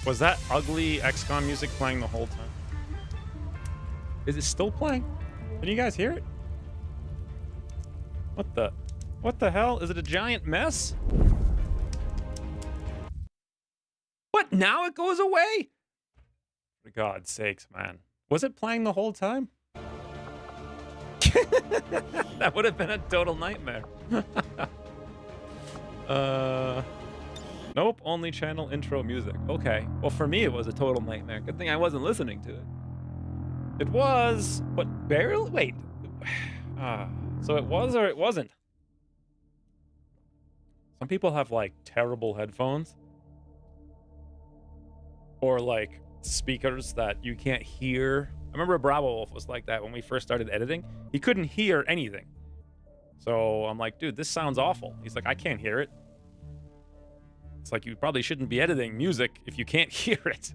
Was that ugly XCOM music playing the whole time? Is it still playing? Can you guys hear it? What the hell? Is it a giant mess? What? Now it goes away? For God's sakes, man. Was it playing the whole time? That would have been a total nightmare. Nope, only channel intro music. Okay. Well, for me, it was a total nightmare. Good thing I wasn't listening to it. It was, but barely. Wait. So it was or it wasn't? Some people have, like, terrible headphones. Or, like, speakers that you can't hear. I remember Bravo Wolf was like that when we first started editing. He couldn't hear anything. So I'm like, dude, this sounds awful. He's like, I can't hear it. It's like, you probably shouldn't be editing music if you can't hear it.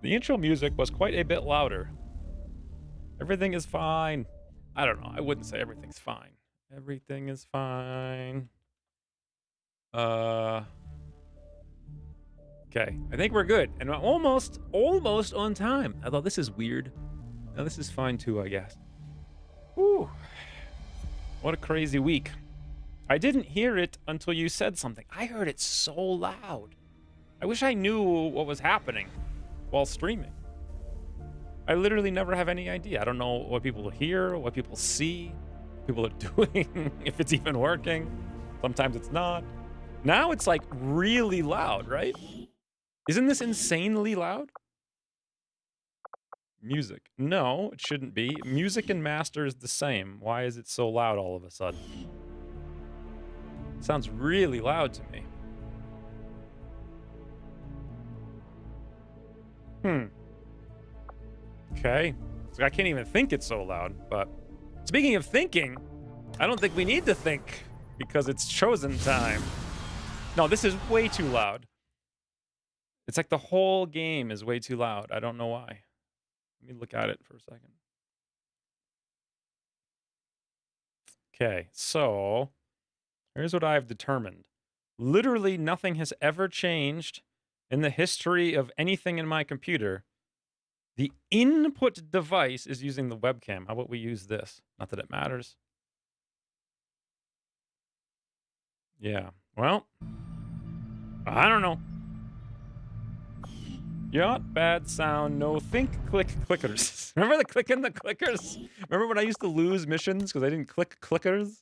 The intro music was quite a bit louder. Everything is fine. I don't know. I wouldn't say everything's fine. Everything is fine. Okay, I think we're good. And we're almost on time. Although this is weird. No, this is fine too, I guess. Whew. What a crazy week. I didn't hear it until you said something. I heard it so loud. I wish I knew what was happening while streaming. I literally never have any idea. I don't know what people hear, what people see, what people are doing, if it's even working. Sometimes it's not. Now it's like really loud, right? Isn't this insanely loud? Music. No, it shouldn't be. Music and master is the same. Why is it so loud all of a sudden? It sounds really loud to me. Okay. So I can't even think it's so loud, but speaking of thinking, I don't think we need to think because it's chosen time. No, this is way too loud. It's like the whole game is way too loud. I don't know why. Let me look at it for a second. Okay, so here's what I've determined. Literally nothing has ever changed in the history of anything in my computer. The input device is using the webcam. How about we use this? Not that it matters. Yeah, well, I don't know. Yacht, bad sound, no think, click, clickers. Remember the clicking the clickers? Remember when I used to lose missions because I didn't click clickers?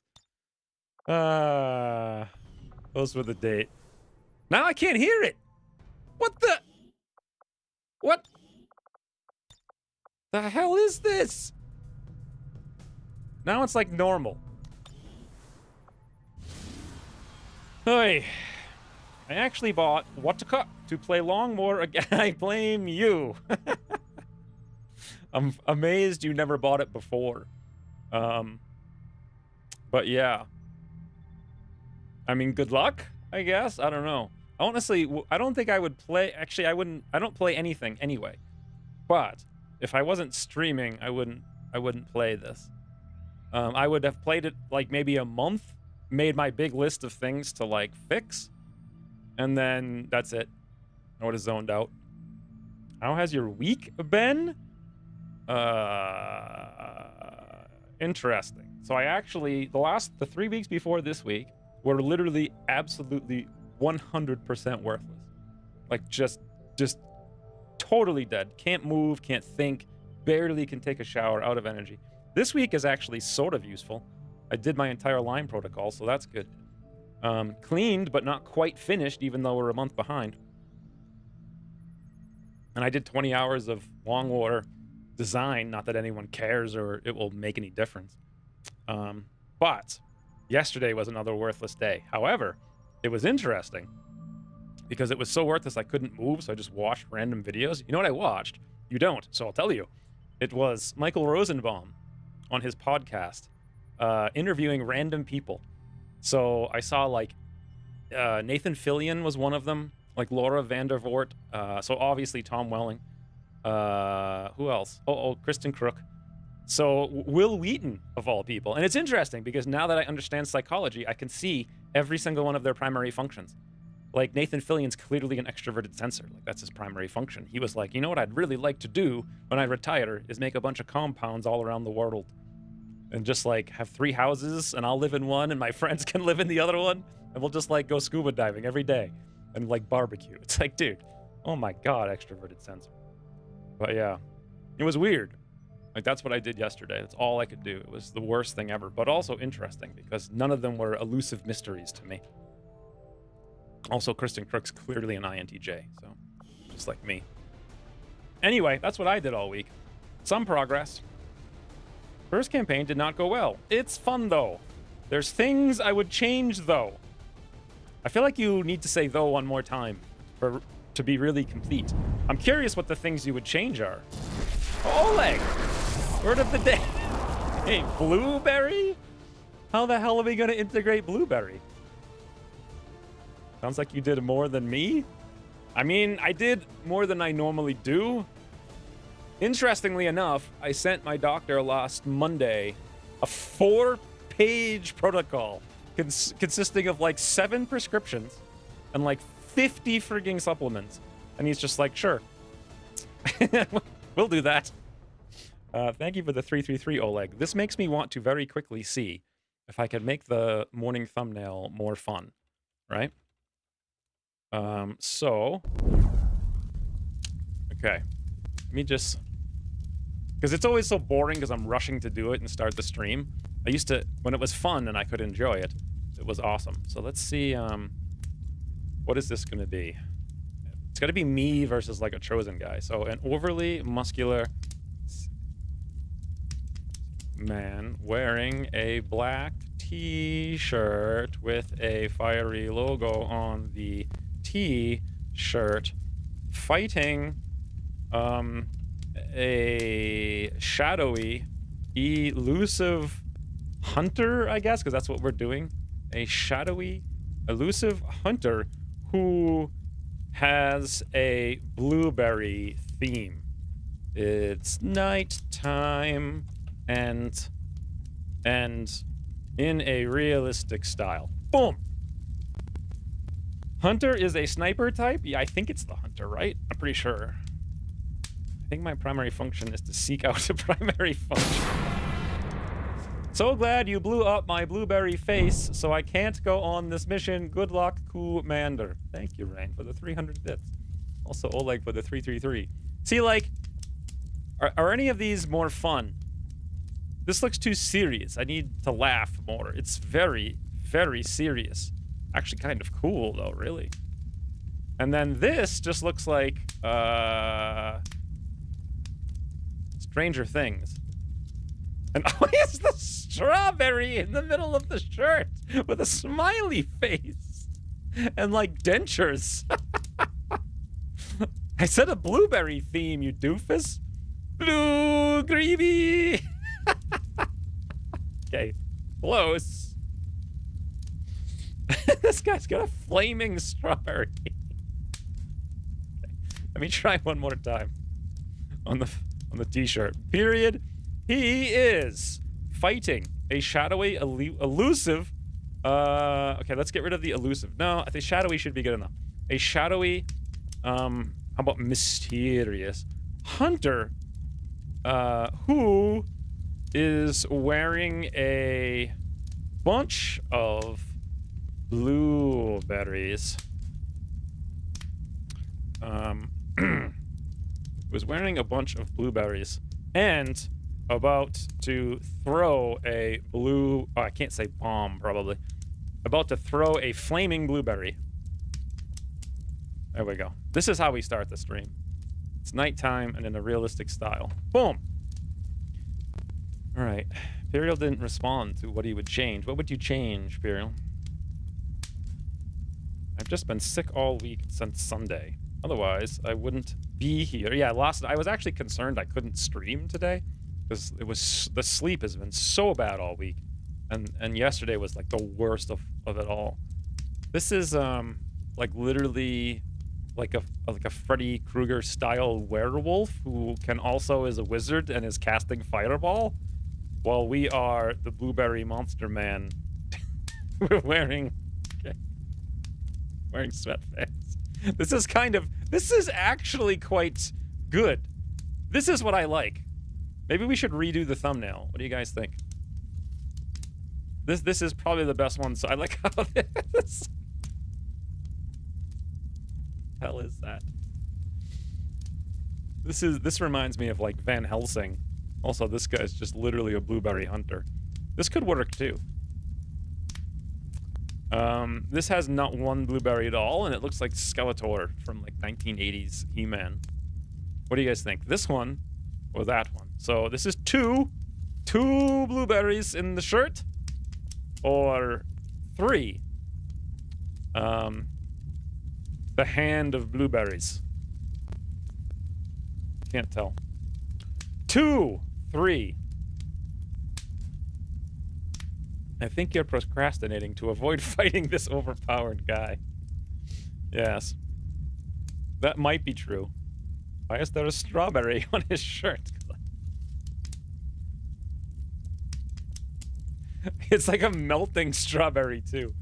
Those were the date. Now I can't hear it. What the? What the hell is this? Now it's like normal. Hey. I actually bought wotc to play Longmore again. I blame you. I'm amazed you never bought it before. But yeah. I mean, good luck, I guess. I don't know. Honestly, I don't think I would play. Actually, I don't play anything anyway. But if I wasn't streaming, I wouldn't play this. I would have played it like maybe a month, made my big list of things to like fix. And then that's it. I would have zoned out. How has your week been? Interesting. So I actually, the 3 weeks before this week were literally absolutely 100% worthless. Like just totally dead. Can't move, can't think, barely can take a shower, out of energy. This week is actually sort of useful. I did my entire line protocol, so that's good. Cleaned, but not quite finished, even though we're a month behind. And I did 20 hours of Longwater design, not that anyone cares or it will make any difference. But yesterday was another worthless day. However, it was interesting because it was so worthless I couldn't move, so I just watched random videos. You know what I watched? You don't, so I'll tell you. It was Michael Rosenbaum on his podcast, interviewing random people. So I saw like Nathan Fillion was one of them, like Laura Vandervoort. So obviously Tom Welling. Who else? Kristen Crook. So Will Wheaton, of all people. And it's interesting because now that I understand psychology, I can see every single one of their primary functions. Like, Nathan Fillion's clearly an extroverted censor. Like, that's his primary function. He was like, you know what I'd really like to do when I retire is make a bunch of compounds all around the world. And just, like, have 3 houses, and I'll live in one, and my friends can live in the other one, and we'll just, like, go scuba diving every day. And, like, barbecue. It's like, dude, oh my god, extroverted censor. But, yeah. It was weird. Like, that's what I did yesterday. That's all I could do. It was the worst thing ever, but also interesting, because none of them were elusive mysteries to me. Also, Kristen Crook's clearly an INTJ, so just like me. Anyway, that's what I did all week. Some progress. First campaign did not go well. It's fun, though. There's things I would change, though. I feel like you need to say though one more time to be really complete. I'm curious what the things you would change are. Oleg! Word of the day. Hey, Blueberry? How the hell are we going to integrate Blueberry? Sounds like you did more than me. I mean, I did more than I normally do. Interestingly enough, I sent my doctor last Monday a 4-page protocol consisting of like 7 prescriptions and like 50 frigging supplements. And he's just like, sure. We'll do that. Thank you for the 333, Oleg. This makes me want to very quickly see if I can make the morning thumbnail more fun, right? So, okay, let me just, because it's always so boring because I'm rushing to do it and start the stream. I used to, when it was fun and I could enjoy it, it was awesome. So let's see, what is this going to be? It's got to be me versus like a chosen guy. So an overly muscular man wearing a black t-shirt with a fiery logo on the t-shirt fighting a shadowy elusive hunter, I guess, because that's what we're doing. A shadowy elusive hunter who has a blueberry theme. It's nighttime and in a realistic style. Boom. Hunter is a sniper type? Yeah, I think it's the hunter, right? I'm pretty sure. I think my primary function is to seek out a primary function. So glad you blew up my blueberry face, so I can't go on this mission. Good luck, Commander. Thank you, Rain, for the 300 bits. Also, Oleg for the 333. See, like, are any of these more fun? This looks too serious. I need to laugh more. It's very, very serious. Actually kind of cool, though, really. And then this just looks like, Stranger Things. And oh, it's the strawberry in the middle of the shirt with a smiley face and, like, dentures. I said a blueberry theme, you doofus. Blue greeby. Okay, close. This guy's got a flaming strawberry. Okay. Let me try one more time on the t-shirt. Period. He is fighting a shadowy, elusive. Okay, let's get rid of the elusive. No, I think shadowy should be good enough. A shadowy, how about mysterious hunter, who is wearing a bunch of blueberries. Was wearing a bunch of blueberries and about to throw a oh, I can't say bomb, probably. About to throw a flaming blueberry. There we go. This is how we start the stream. It's nighttime and in a realistic style. Boom! Alright. Imperial didn't respond to what he would change. What would you change, Imperial? I've just been sick all week since Sunday. Otherwise, I wouldn't be here. Yeah, I was actually concerned I couldn't stream today. Because the sleep has been so bad all week. And yesterday was like the worst of it all. This is like literally like a Freddy Krueger style werewolf who can also is a wizard and is casting fireball, while we are the blueberry monster man. We're wearing wearing sweatpants. This is actually quite good. This is what I like. Maybe we should redo the thumbnail. What do you guys think? This is probably the best one. So I like how this. Hell is that? This reminds me of like Van Helsing. Also, this guy's just literally a blueberry hunter. This could work too. This has not one blueberry at all, and it looks like Skeletor from like 1980s He-Man. What do you guys think? This one or that one? So this is two blueberries in the shirt, or 3. The hand of blueberries. Can't tell. 2, 3. I think you're procrastinating to avoid fighting this overpowered guy. Yes. That might be true. Why is there a strawberry on his shirt? It's like a melting strawberry, too.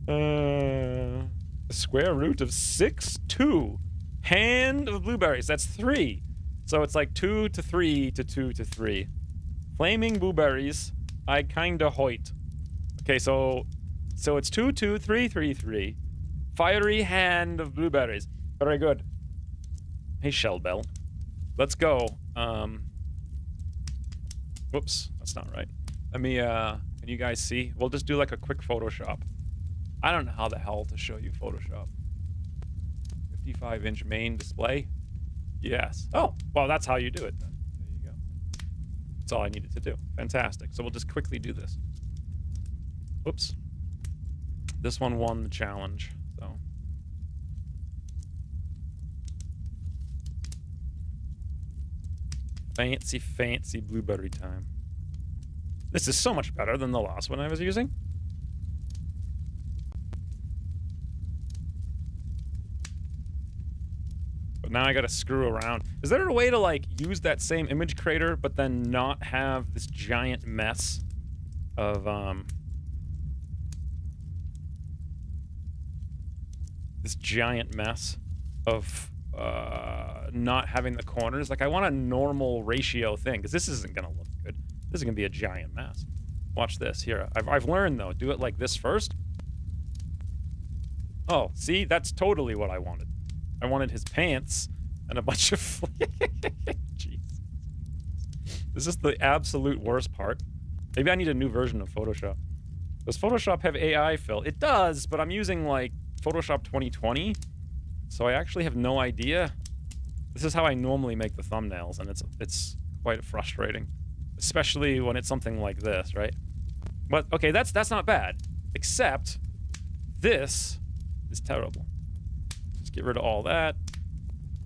The square root of 6, 2. Hand of blueberries. That's 3. So it's like 2 to 3 to 2 to 3. Flaming blueberries. I kinda hoit. Okay, so it's 2, 2, 3, 3, 3. Fiery hand of blueberries. Very good. Hey, Shellbell. Let's go. Whoops, that's not right. Let me, can you guys see? We'll just do like a quick Photoshop. I don't know how the hell to show you Photoshop. 55-inch main display? Yes. Oh, well, that's how you do it then. There you go. That's all I needed to do. Fantastic. So we'll just quickly do this. Whoops. This one won the challenge, so. Fancy, fancy blueberry time. This is so much better than the last one I was using. But now I gotta screw around. Is there a way to, like, use that same image creator, but then not have this giant mess of, not having the corners? Like, I want a normal ratio thing, because this isn't gonna look good. This is gonna be a giant mess. Watch this. Here, I've learned, though. Do it like this first. Oh, see? That's totally what I wanted. I wanted his pants and a bunch of... Jeez. This is the absolute worst part. Maybe I need a new version of Photoshop. Does Photoshop have AI fill? It does, but I'm using, like, Photoshop 2020, so I actually have no idea. This is how I normally make the thumbnails, and it's quite frustrating. Especially when it's something like this, right? But, okay, that's not bad. Except, this is terrible. Get rid of all that.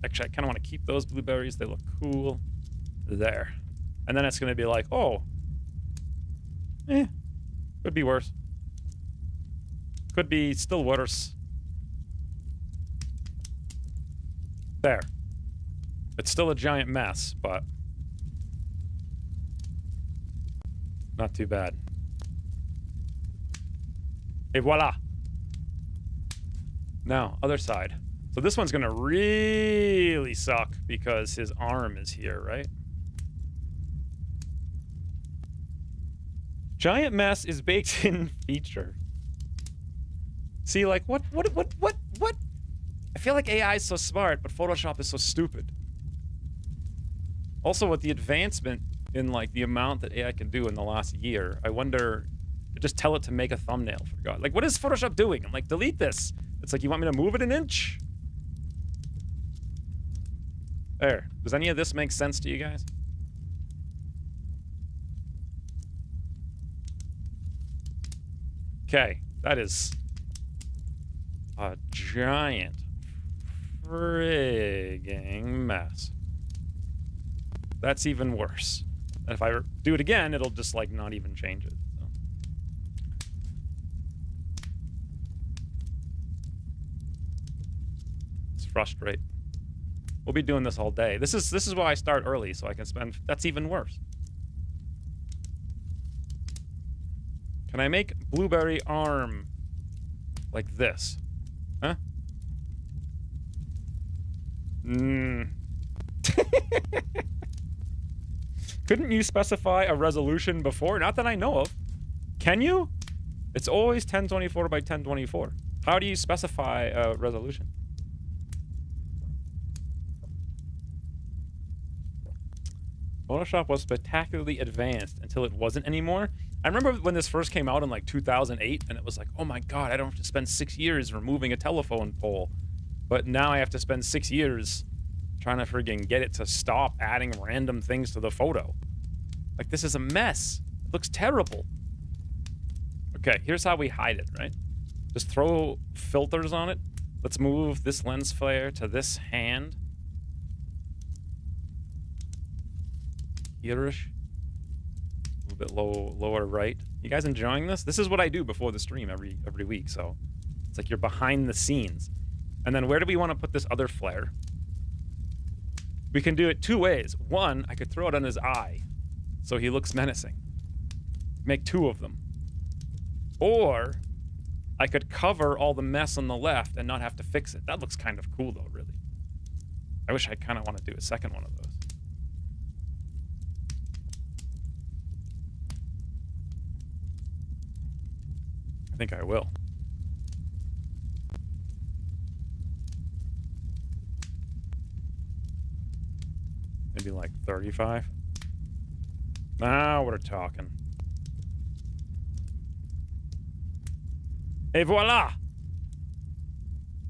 Actually, I kind of want to keep those blueberries. They look cool. There. And then it's going to be like, oh. Could be worse. Could be still worse. There. It's still a giant mess, but not too bad. Et voila. Now, other side. So this one's gonna really suck because his arm is here, right? Giant mess is baked in feature. See, like, what? I feel like AI is so smart, but Photoshop is so stupid. Also, with the advancement in, like, the amount that AI can do in the last year, I wonder, just tell it to make a thumbnail, for God. Like, what is Photoshop doing? I'm like, delete this. It's like, you want me to move it an inch? There. Does any of this make sense to you guys? Okay. That is a giant frigging mess. That's even worse. And if I do it again, it'll just, like, not even change it. Frustrate. We'll be doing this all day. This is why I start early, so I can spend... That's even worse. Can I make blueberry arm like this? Huh? Couldn't you specify a resolution before? Not that I know of. Can you? It's always 1024 by 1024. How do you specify a resolution? Photoshop was spectacularly advanced until it wasn't anymore. I remember when this first came out in like 2008, and it was like, oh my god, I don't have to spend 6 years removing a telephone pole. But now I have to spend 6 years trying to friggin' get it to stop adding random things to the photo. Like, this is a mess. It looks terrible. Okay, here's how we hide it, right? Just throw filters on it. Let's move this lens flare to this hand. Here-ish. A little bit lower right. You guys enjoying this? This is what I do before the stream every week, so it's like you're behind the scenes. And then where do we want to put this other flare? We can do it two ways. One, I could throw it on his eye, so he looks menacing. Make two of them. Or I could cover all the mess on the left and not have to fix it. That looks kind of cool, though, really. I wish I kind of want to do a second one of those. I think I will. Maybe like 35. Now we're talking. Et voila!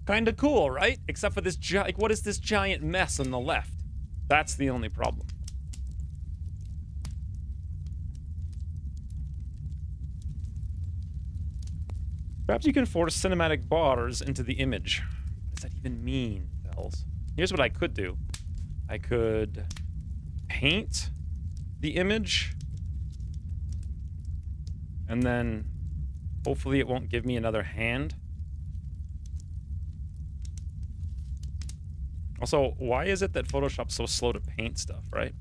Kinda cool, right? Except for this like, what is this giant mess on the left? That's the only problem. Perhaps you can force cinematic bars into the image. What does that even mean, Bells? Here's what I could do. I could paint the image, and then hopefully it won't give me another hand. Also, why is it that Photoshop's so slow to paint stuff, right?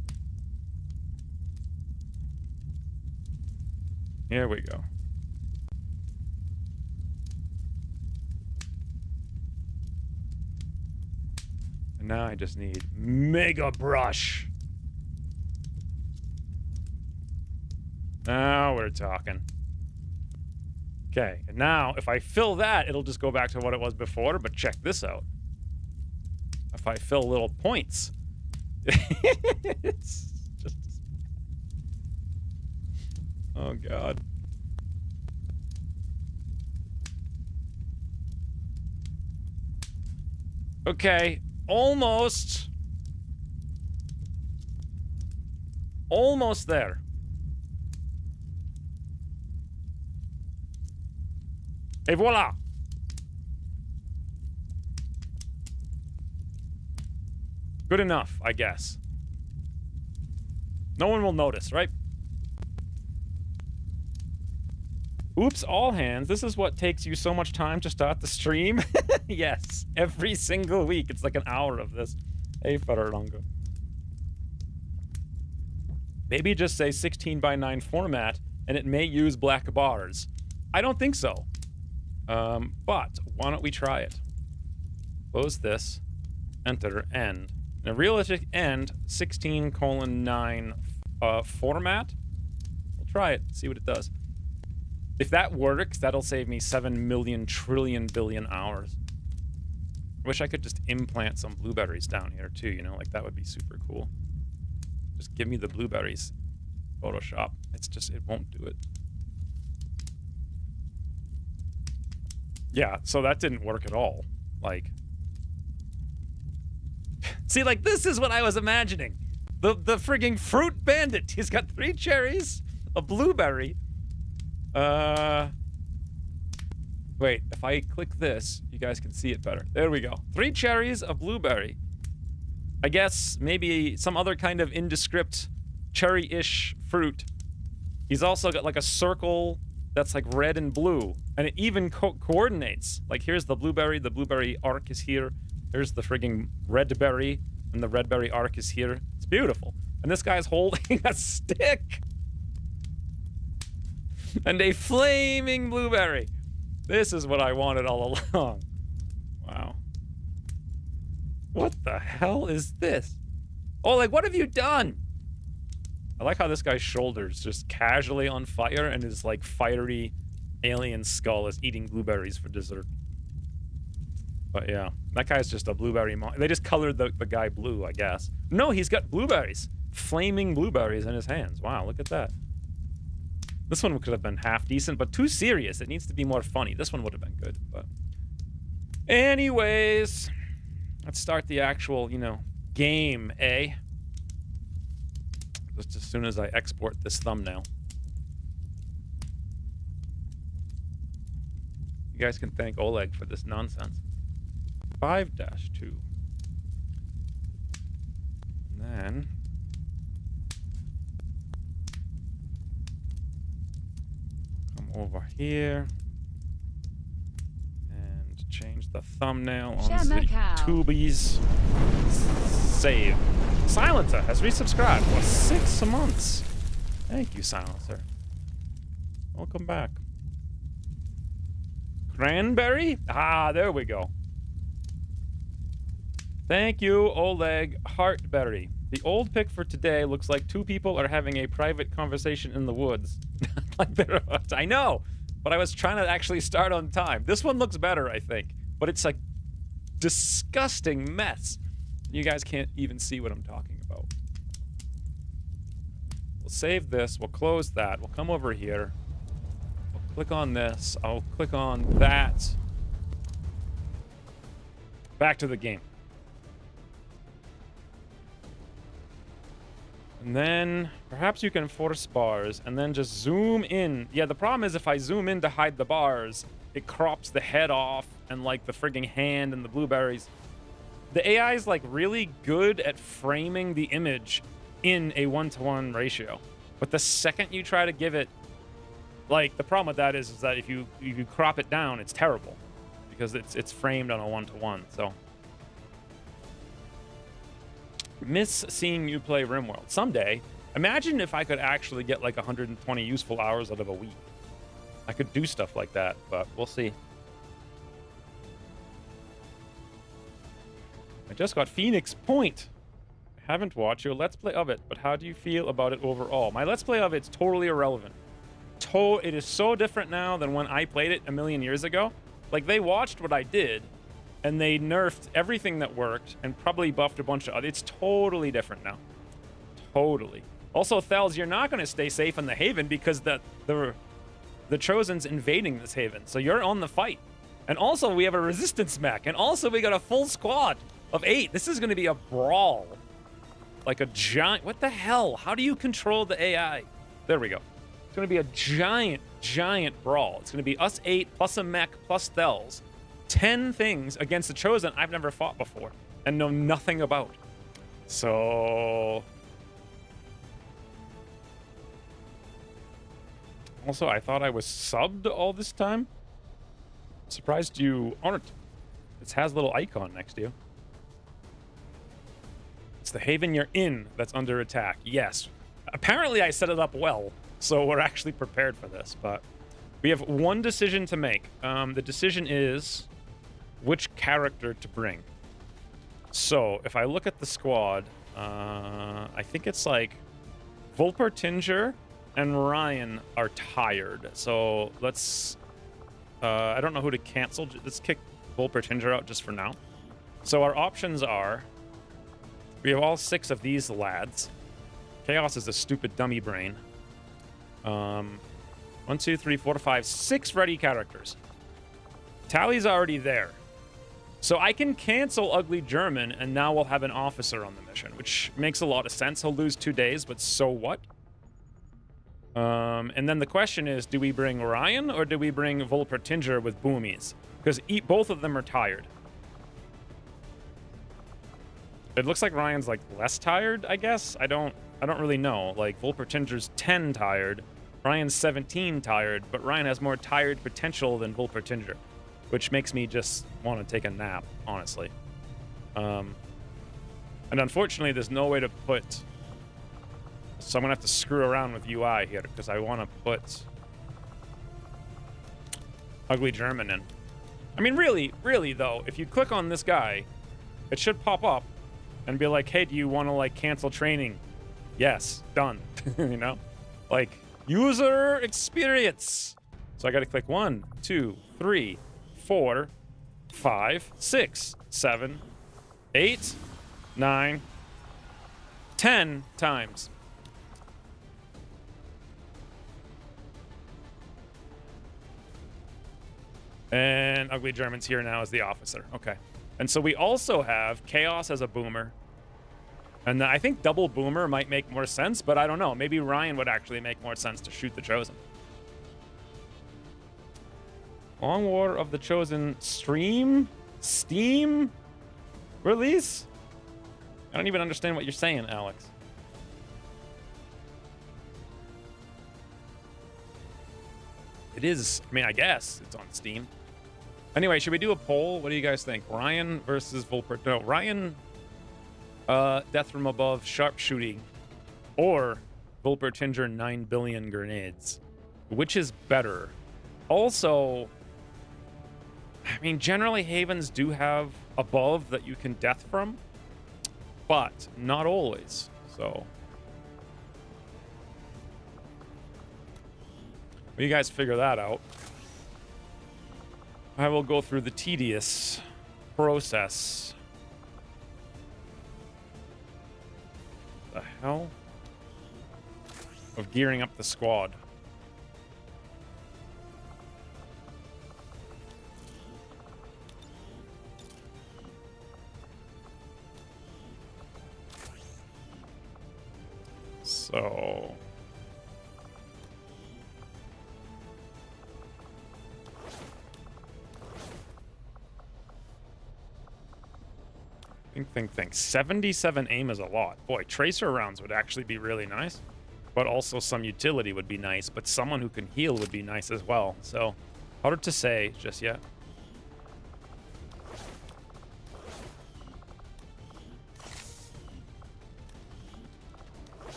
Here we go. And now I just need Mega Brush. Now we're talking. Okay, and now if I fill that, it'll just go back to what it was before, but check this out. If I fill little points, it's just... Oh, God. Okay, almost there. Et voila! Good enough, I guess. No one will notice, right? Oops, all hands. This is what takes you so much time to start the stream? Yes, every single week. It's like an hour of this. Hey, Federlongo. Maybe just say 16:9 format, and it may use black bars. I don't think so. But why don't we try it? Close this, enter, end. In a realistic end, 16:9 format. We'll try it, see what it does. If that works, that'll save me 7 million trillion billion hours. I wish I could just implant some blueberries down here too, you know, like that would be super cool. Just give me the blueberries, Photoshop. It's just, it won't do it. Yeah, so that didn't work at all. Like, see, like, this is what I was imagining. The frigging fruit bandit. He's got 3 cherries, a blueberry. Wait, if I click this, you guys can see it better. There we go. 3 cherries, a blueberry. I guess maybe some other kind of indescript cherry-ish fruit. He's also got like a circle that's like red and blue, and it even coordinates. Like, here's the blueberry arc is here. Here's the frigging red berry, and the red berry arc is here. It's beautiful. And this guy's holding a stick. And a flaming blueberry. This is what I wanted all along. What the hell is this? Oh, like, what have you done? I like how this guy's shoulders just casually on fire and his, like, fiery alien skull is eating blueberries for dessert. But yeah, that guy's just a blueberry they just colored the guy blue, I guess. No, he's got blueberries. Flaming blueberries in his hands. Wow, look at that. This one could have been half decent, but too serious. It needs to be more funny. This one would have been good, but... Anyways, let's start the actual, you know, game, eh? Just as soon as I export this thumbnail. You guys can thank Oleg for this nonsense. 5-2. And then... come over here. And change the thumbnail on the tubies. Save. Silencer has resubscribed for 6 months. Thank you, Silencer. Welcome back. Cranberry? Ah, there we go. Thank you, Oleg Heartberry. The old pic for today looks like 2 people are having a private conversation in the woods. Like they're, I know, but I was trying to actually start on time. This one looks better, I think, but it's a disgusting mess. You guys can't even see what I'm talking about. We'll save this. We'll close that. We'll come over here. We'll click on this. I'll click on that. Back to the game. And then perhaps you can force bars and then just zoom in. Yeah, the problem is if I zoom in to hide the bars, it crops the head off and like the frigging hand and the blueberries. The AI is like really good at framing the image in a 1-to-1 ratio. But the second you try to give it, like the problem with that is that if you crop it down, it's terrible because it's framed on a 1-to-1. So miss seeing you play RimWorld. Someday, imagine if I could actually get like 120 useful hours out of a week. I could do stuff like that, but we'll see. I just got Phoenix Point. I haven't watched your Let's Play of it, but how do you feel about it overall? My Let's Play of it's totally irrelevant. It is so different now than when I played it a million years ago. Like, they watched what I did, and they nerfed everything that worked, and probably buffed a bunch of other... It's totally different now. Totally. Also, Thels, you're not going to stay safe in the Haven because the Chosen's invading this Haven, so you're on the fight. And also, we have a resistance mech, and also we got a full squad of 8. This is going to be a brawl. Like a giant... What the hell? How do you control the AI? There we go. It's going to be a giant, giant brawl. It's going to be us 8 plus a mech plus Thels. 10 things against the Chosen I've never fought before and know nothing about. So... Also, I thought I was subbed all this time. Surprised you aren't. It has a little icon next to you. It's the Haven you're in that's under attack. Yes. Apparently I set it up well, so we're actually prepared for this, but we have one decision to make. The decision is which character to bring. So if I look at the squad, I think it's like Volpertinger and Ryan are tired. So let's... I don't know who to cancel. Let's kick Volpertinger out just for now. So our options are... We have all 6 of these lads. Chaos is a stupid dummy brain. 1, 2, 3, 4, 5, 6 ready characters. Tally's already there. So I can cancel Ugly German, and now we'll have an officer on the mission, which makes a lot of sense. He'll lose 2 days, but so what? And then the question is, do we bring Ryan, or do we bring Volpertinger with boomies? Because both of them are tired. It looks like Ryan's like less tired, I guess. I don't really know. Like Volpertinger's 10 tired, Ryan's 17 tired, but Ryan has more tired potential than Volpertinger, which makes me just want to take a nap, honestly. And unfortunately, there's no way to put... So I'm gonna have to screw around with UI here because I want to put Ugly German in. I mean, really though, if you click on this guy, it should pop up and be like, hey, do you want to like cancel training? Yes, done. You know, like user experience. So I got to click 1, 2, 3, 4, 5, 6, 7, 8, 9, 10 times. And Ugly German's here now as the officer. Okay. And so we also have Chaos as a boomer. And I think double boomer might make more sense, but I don't know. Maybe Ryan would actually make more sense to shoot the Chosen. Long War of the Chosen Steam release? I don't even understand what you're saying, Alex. It is, I mean, I guess it's on Steam. Anyway, should we do a poll? What do you guys think? Ryan versus Volpert? No, Ryan, Death from Above, sharpshooting, or Volpertinger 9 billion grenades. Which is better? Also, I mean, generally Havens do have above that you can death from, but not always. So, well, you guys figure that out. I will go through the tedious process. The hell? Of gearing up the squad. So... Think. 77 aim is a lot. Boy, tracer rounds would actually be really nice. But also some utility would be nice. But someone who can heal would be nice as well. So, hard to say just yet.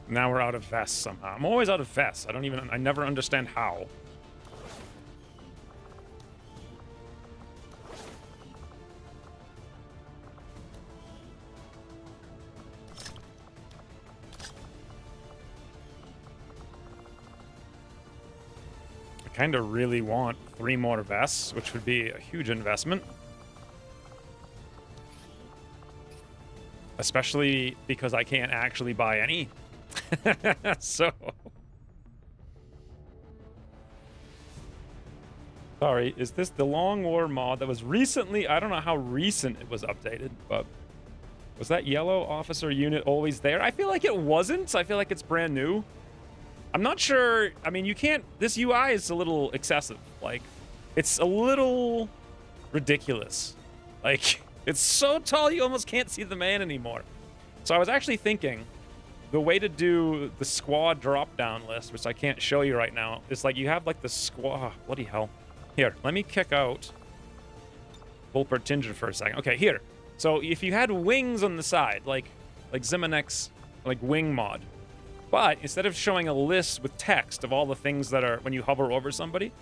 Now we're out of vests somehow. I'm always out of vests. I never understand how. Kind of really want 3 more vests, which would be a huge investment. Especially because I can't actually buy any. So... Sorry, is this the Long War mod that was recently... I don't know how recent it was updated, but... Was that yellow officer unit always there? I feel like it wasn't. I feel like it's brand new. I'm not sure. I mean, you can't... This UI is a little excessive. Like, it's a little ridiculous. Like, it's so tall you almost can't see the man anymore. So I was actually thinking the way to do the squad drop-down list, which I can't show you right now, is like you have like the squad... Oh, bloody hell. Here, let me kick out Volpertinger for a second. Okay, here. So if you had wings on the side, like Zimonek's like wing mod, but instead of showing a list with text of all the things that are when you hover over somebody,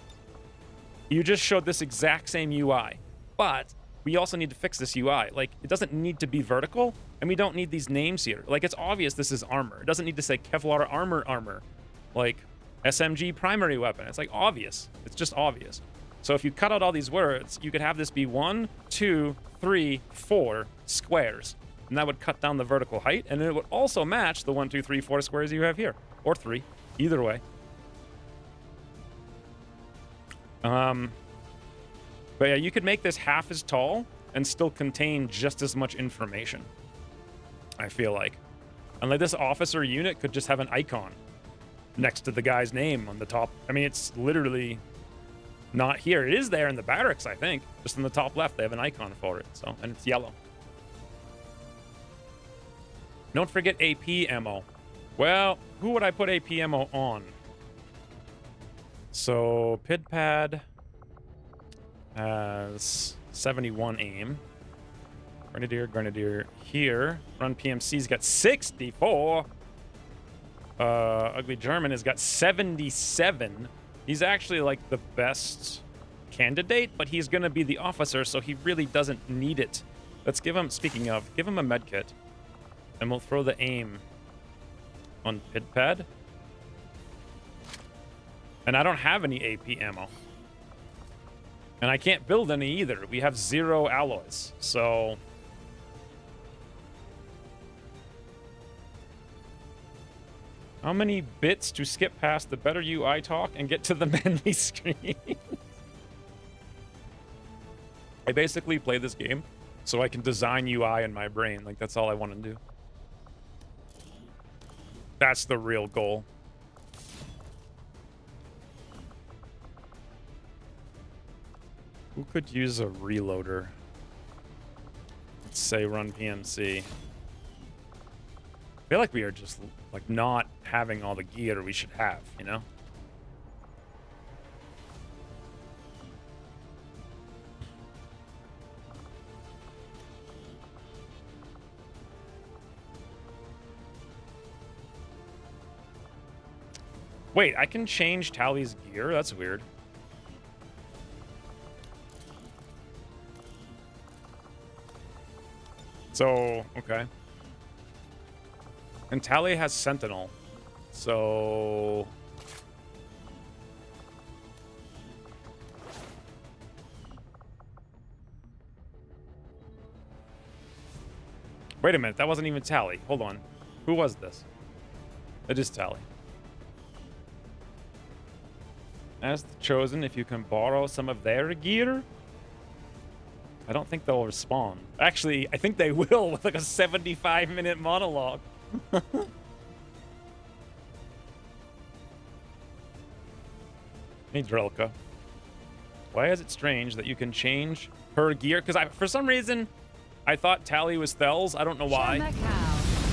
you just showed this exact same UI. But we also need to fix this UI. Like, it doesn't need to be vertical, and we don't need these names here. Like, it's obvious this is armor. It doesn't need to say Kevlar armor. Like, SMG primary weapon. It's like obvious. It's just obvious. So if you cut out all these words, you could have this be 1, 2, 3, 4 squares. And that would cut down the vertical height, and it would also match the 1, 2, 3, 4 squares you have here. Or 3. Either way. But yeah, you could make this half as tall and still contain just as much information, I feel like. And like this officer unit could just have an icon next to the guy's name on the top. I mean, it's literally not here. It is there in the barracks, I think. Just in the top left, they have an icon for it. So, and it's yellow. Don't forget AP ammo. Well, who would I put AP ammo on? So, Pidpad has 71 aim. Grenadier here. Run PMC's got 64. Ugly German has got 77. He's actually like the best candidate, but he's going to be the officer, so he really doesn't need it. Let's give him, speaking of, give him a med kit. And we'll throw the aim on Pidpad. And I don't have any AP ammo. And I can't build any either. We have 0 alloys, so... How many bits to skip past the better UI talk and get to the menu screen? I basically play this game so I can design UI in my brain. Like, that's all I want to do. That's the real goal. Who could use a reloader? Let's say run PMC. I feel like we are just, like, not having all the gear we should have, you know? Wait, I can change Tally's gear? That's weird. So, okay. And Tally has Sentinel. So... Wait a minute, that wasn't even Tally. Hold on. Who was this? It is Tally. Ask the Chosen if you can borrow some of their gear. I don't think they'll respond. Actually, I think they will with like a 75-minute monologue. Hey, Drelka. Why is it strange that you can change her gear? Because for some reason, I thought Tally was Thels. I don't know why.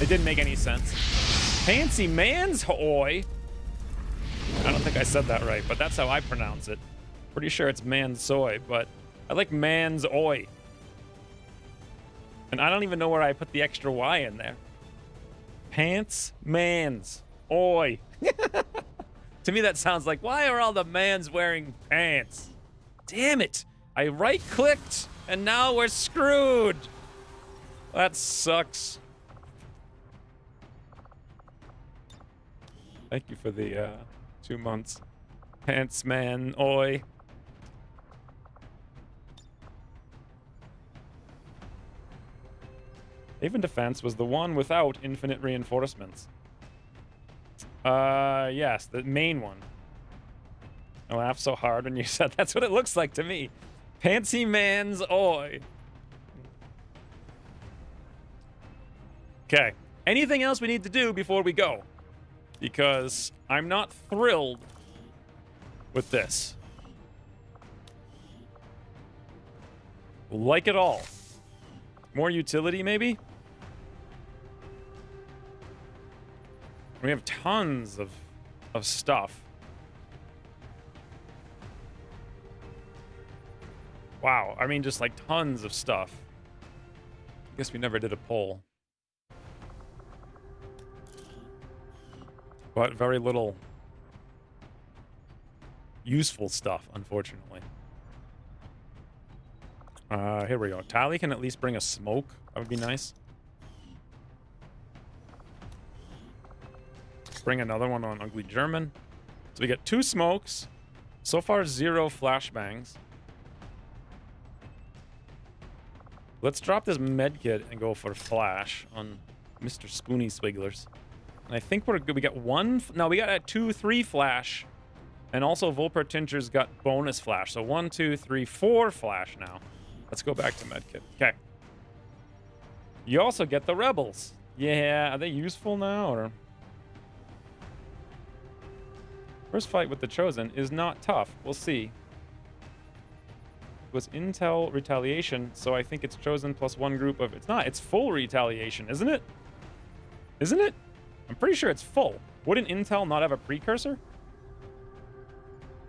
It didn't make any sense. Fancy man's hoy. I don't think I said that right, but that's how I pronounce it. Pretty sure it's man soy, but I like man's oi. And I don't even know where I put the extra Y in there. Pants, mans, oi. To me, that sounds like, why are all the mans wearing pants? Damn it. I right-clicked, and now we're screwed. That sucks. Thank you for the 2 months. Pants, man, oi. Haven Defense was the one without infinite reinforcements. Yes, the main one. I laughed so hard when you said that's what it looks like to me. Pantsy man's oi. Okay. Anything else we need to do before we go? Because I'm not thrilled with this. Like it all. More utility, maybe? We have tons of stuff. Wow, I mean, just like tons of stuff. I guess we never did a poll. But very little useful stuff, unfortunately. Here we go. Tally can at least bring a smoke. That would be nice. Bring another one on Ugly German. So we get 2 smokes. So far, 0 flashbangs. Let's drop this medkit and go for flash on Mr. Spoony Swigglers. And I think we're good. We got 1. No, we got 2, 3 flash. And also Volper Tincture's got bonus flash. So 1, 2, 3, 4 flash now. Let's go back to medkit. Okay. You also get the rebels. Yeah, are they useful now or? First fight with the Chosen is not tough. We'll see. It was Intel retaliation, so I think it's Chosen plus 1 group of... It's not. It's full retaliation, isn't it? Isn't it? I'm pretty sure it's full. Wouldn't Intel not have a precursor?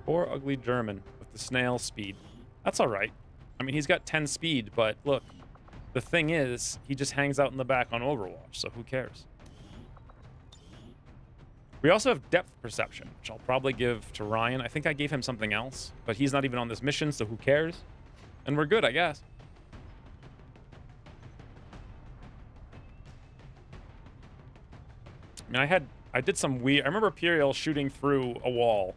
Poor Ugly German with the snail speed. That's all right. I mean, he's got 10 speed, but look. The thing is, he just hangs out in the back on Overwatch, so who cares? We also have depth perception, which I'll probably give to Ryan. I think I gave him something else, but he's not even on this mission, so who cares? And we're good, I guess. I mean, I did some weird... I remember Imperial shooting through a wall.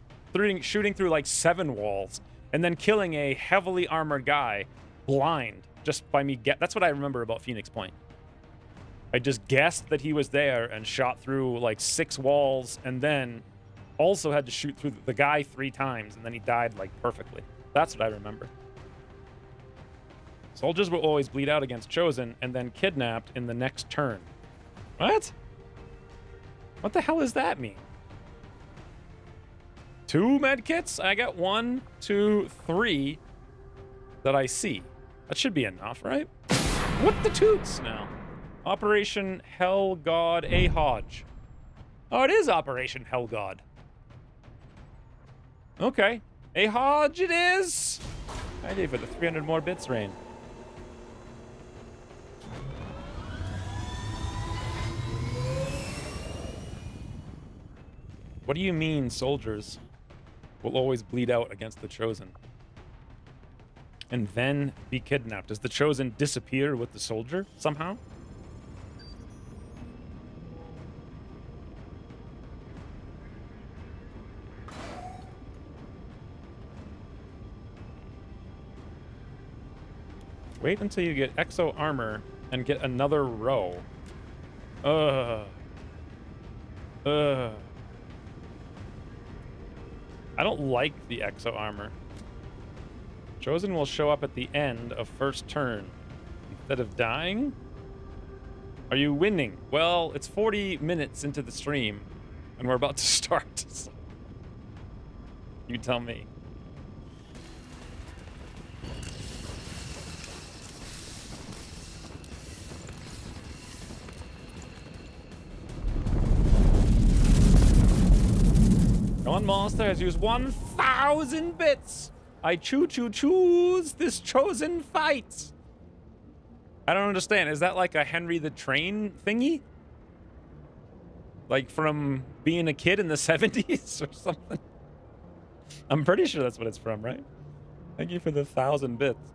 Shooting through like 7 walls. And then killing a heavily armored guy blind. Just by me... That's what I remember about Phoenix Point. I just guessed that he was there and shot through like 6 walls. And then also had to shoot through the guy 3 times. And then he died like perfectly. That's what I remember. Soldiers will always bleed out against Chosen and then kidnapped in the next turn. What? What the hell does that mean? 2 medkits? I got 1, 2, 3 that I see. That should be enough, right? What the toots now? Operation Hell God A Hodge. Oh, it is Operation Hell God. Okay. A Hodge it is! I gave it the 300 more bits rain. What do you mean soldiers will always bleed out against the Chosen? And then be kidnapped. Does the Chosen disappear with the soldier somehow? Wait until you get exo armor and get another row. I don't like the exo armor. Chosen will show up at the end of first turn. Instead of dying? Are you winning? Well, it's 40 minutes into the stream, and we're about to start. So you tell me. One monster has used 1,000 bits. I choose this Chosen fight. I don't understand. Is that like a Henry the Train thingy? Like from being a kid in the 70s or something? I'm pretty sure that's what it's from, right? Thank you for the 1,000 bits.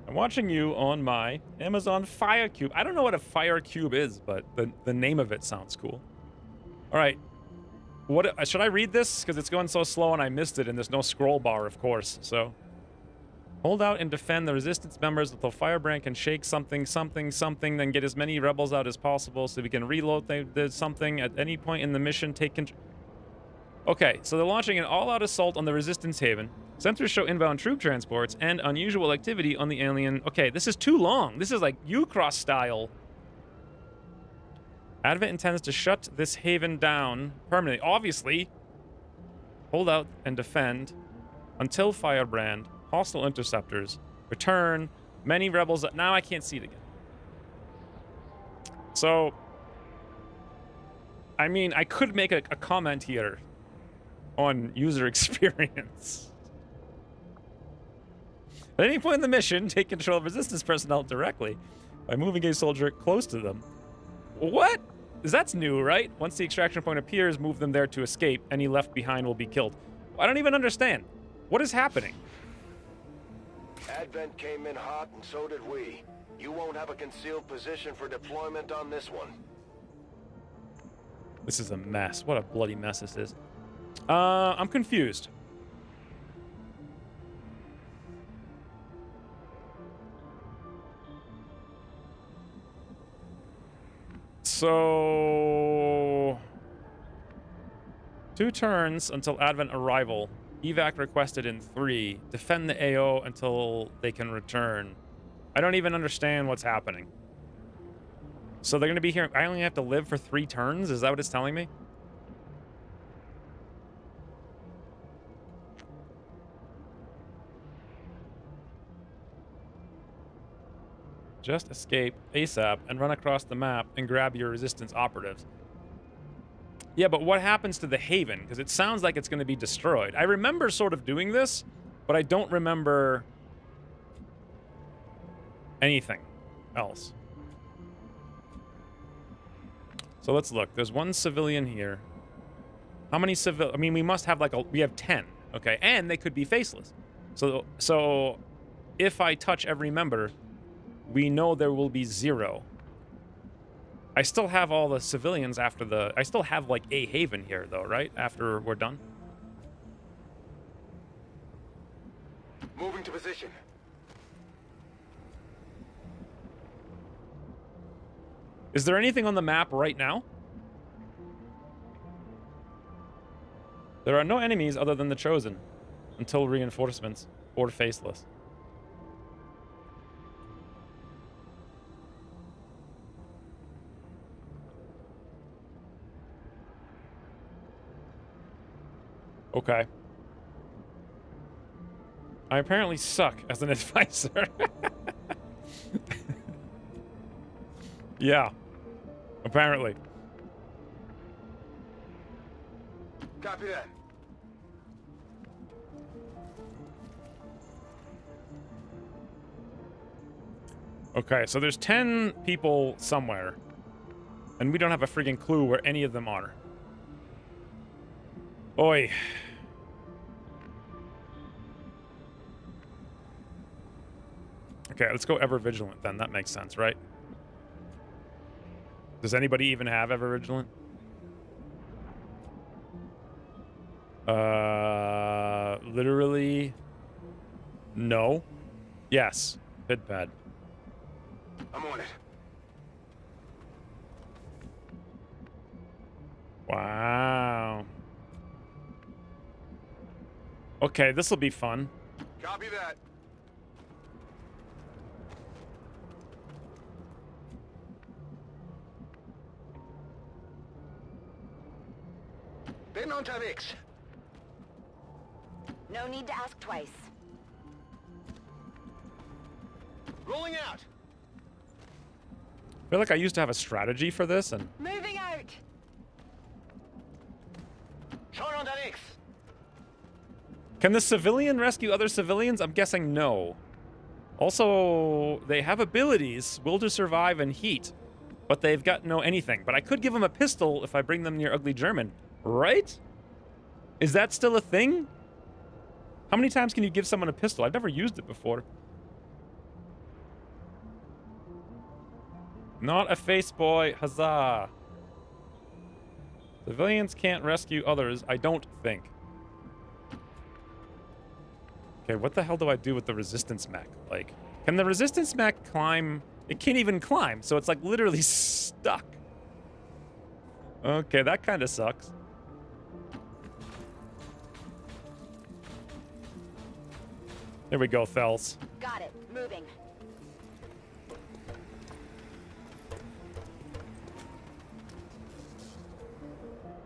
I'm watching you on my Amazon Fire Cube. I don't know what a Fire Cube is, but the name of it sounds cool. All right. What should I read this? Because it's going so slow and I missed it, and there's no scroll bar, of course. So, hold out and defend the resistance members until Firebrand can shake something, then get as many rebels out as possible so we can reload something at any point in the mission. Take control. Okay, so they're launching an all-out assault on the Resistance Haven. Sensors show inbound troop transports and unusual activity on the alien. Okay, this is too long. This is like Ucross style. Advent intends to shut this haven down permanently. Obviously, hold out and defend until Firebrand, hostile interceptors, return, many rebels. Now I can't see it again. So, I mean, I could make a comment here on user experience. At any point in the mission, take control of resistance personnel directly by moving a soldier close to them. What? That's new, right? Once the extraction point appears, move them there to escape. Any left behind will be killed. I don't even understand. What is happening? Advent came in hot, and so did we. You won't have a concealed position for deployment on this one. This is a mess. What a bloody mess this is. I'm confused. So, 2 turns until Advent arrival. Evac requested in 3. Defend the AO until they can return. I don't even understand what's happening. So they're going to be here. I only have to live for 3 turns? Is that what it's telling me? Just escape ASAP and run across the map and grab your resistance operatives. Yeah, but what happens to the Haven? Because it sounds like it's going to be destroyed. I remember sort of doing this, but I don't remember anything else. So let's look. There's 1 civilian here. How many civil? I mean, we must have we have 10, okay? And they could be faceless. So if I touch every member, we know there will be 0. I still have all the civilians after I still have, like, a haven here, though, right? After we're done. Moving to position. Is there anything on the map right now? There are no enemies other than the Chosen until reinforcements or faceless. Okay. I apparently suck as an advisor. Yeah. Apparently. Copy that. Okay, so there's 10 people somewhere. And we don't have a freaking clue where any of them are. Oi. Okay, let's go ever vigilant then. That makes sense, right? Does anybody even have ever vigilant? Literally no. Yes. Pidpad. I'm on it. Wow. Okay, this will be fun. Copy that. Been on X. No need to ask twice. Rolling out. I feel like I used to have a strategy for this, and Moving out. Shot on X. can the civilian rescue other civilians? I'm guessing no. Also, they have abilities, will to survive and heat, but they've got no anything. But I could give them a pistol if I bring them near Ugly German, right? Is that still a thing? How many times can you give someone a pistol? I've never used it before. Not a face boy, huzzah. Civilians can't rescue others, I don't think. Okay, what the hell do I do with the resistance mech? Like, can the resistance mech climb? It can't even climb, so it's like literally stuck. Okay, that kind of sucks. There we go, Thels. Got it. Moving.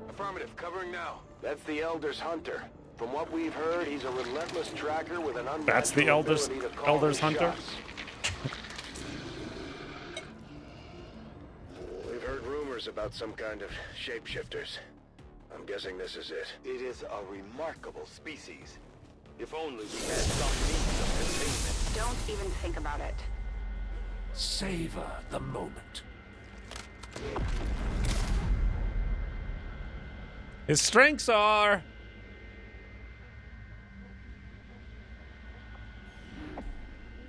Affirmative. Covering now. That's the Elder's hunter. From what we've heard, he's a relentless tracker with an unnatural That's the Elder's hunter? shots. We've heard rumors about some kind of shapeshifters. I'm guessing this is it. It is a remarkable species. If only we had some means of containment. Don't even think about it. Savor the moment. His strengths are...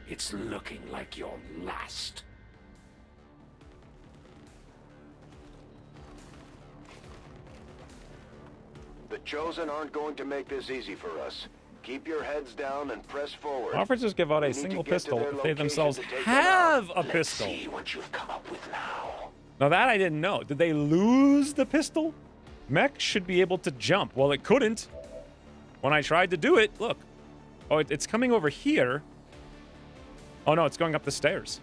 It's looking like your last. The Chosen aren't going to make this easy for us. Keep your heads down and press forward. Officers give out We a need to single get to pistol their if they location themselves to take them have a Let's pistol. see what you've come up with now. Now that I didn't know. Did they lose the pistol? Mech should be able to jump. Well, it couldn't. When I tried to do it, look. Oh, it's coming over here. Oh, no, it's going up the stairs.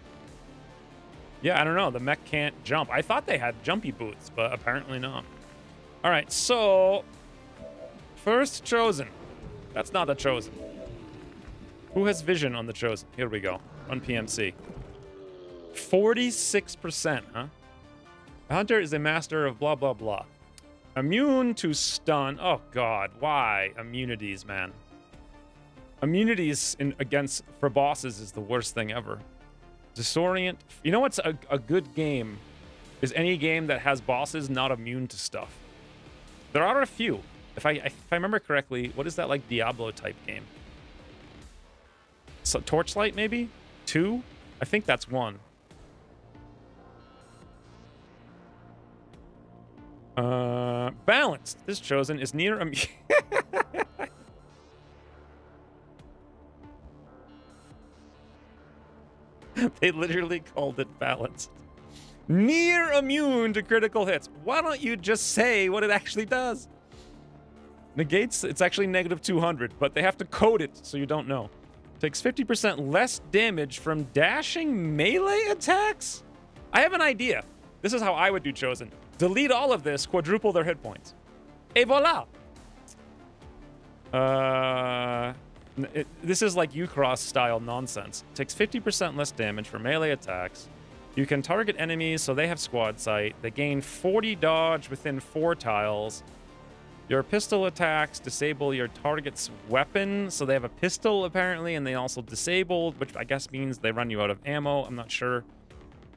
Yeah, I don't know. The mech can't jump. I thought they had jumpy boots, but apparently not. All right, so... First Chosen. That's not the Chosen. Who has vision on the Chosen? Here we go. Run PMC. 46%, huh? The hunter is a master of blah, blah, blah. Immune to stun. Oh, God. Why? Immunities, man. Immunities for bosses is the worst thing ever. Disorient. You know what's a good game? Is any game that has bosses not immune to stuff. There are a few. If I remember correctly, what is that like Diablo type game? So Torchlight maybe? 2? I think that's 1. Balanced. This chosen is near a They literally called it balanced. Near immune to critical hits. Why don't you just say what it actually does? Negates, it's actually negative 200, but they have to code it so you don't know. Takes 50% less damage from dashing melee attacks? I have an idea. This is how I would do Chosen. Delete all of this, quadruple their hit points. Et voila! This is like Ucross style nonsense. Takes 50% less damage for melee attacks. You can target enemies so they have squad sight. They gain 40 dodge within 4 tiles. Your pistol attacks disable your target's weapon, so they have a pistol apparently, and they also disabled, which I guess means they run you out of ammo. I'm not sure.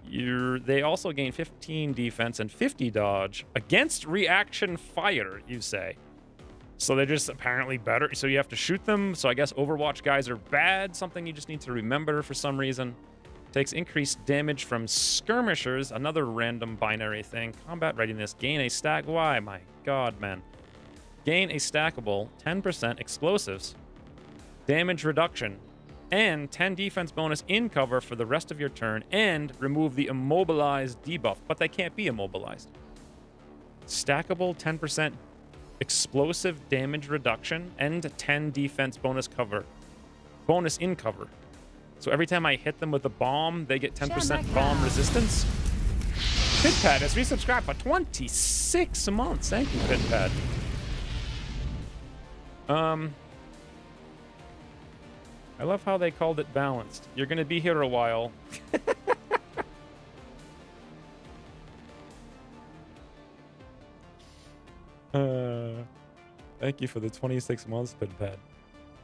They also gain 15 defense and 50 dodge against reaction fire, you say. So they're just apparently better. So you have to shoot them. So I guess Overwatch guys are bad. Something you just need to remember for some reason. Takes increased damage from skirmishers. Another random binary thing. Combat readiness. Gain a stack. Why? My God, man. Gain a stackable 10% explosives. Damage reduction. And 10 defense bonus in cover for the rest of your turn. And remove the immobilized debuff. But they can't be immobilized. Stackable 10% explosive damage reduction and 10 defense bonus cover. Bonus in cover. So every time I hit them with a bomb, they get 10% bomb resistance. Pitpad has resubscribed for 26 months. Thank you, Pitpad. I love how they called it balanced. You're gonna be here a while. Thank you for the 26 months, Pitpad.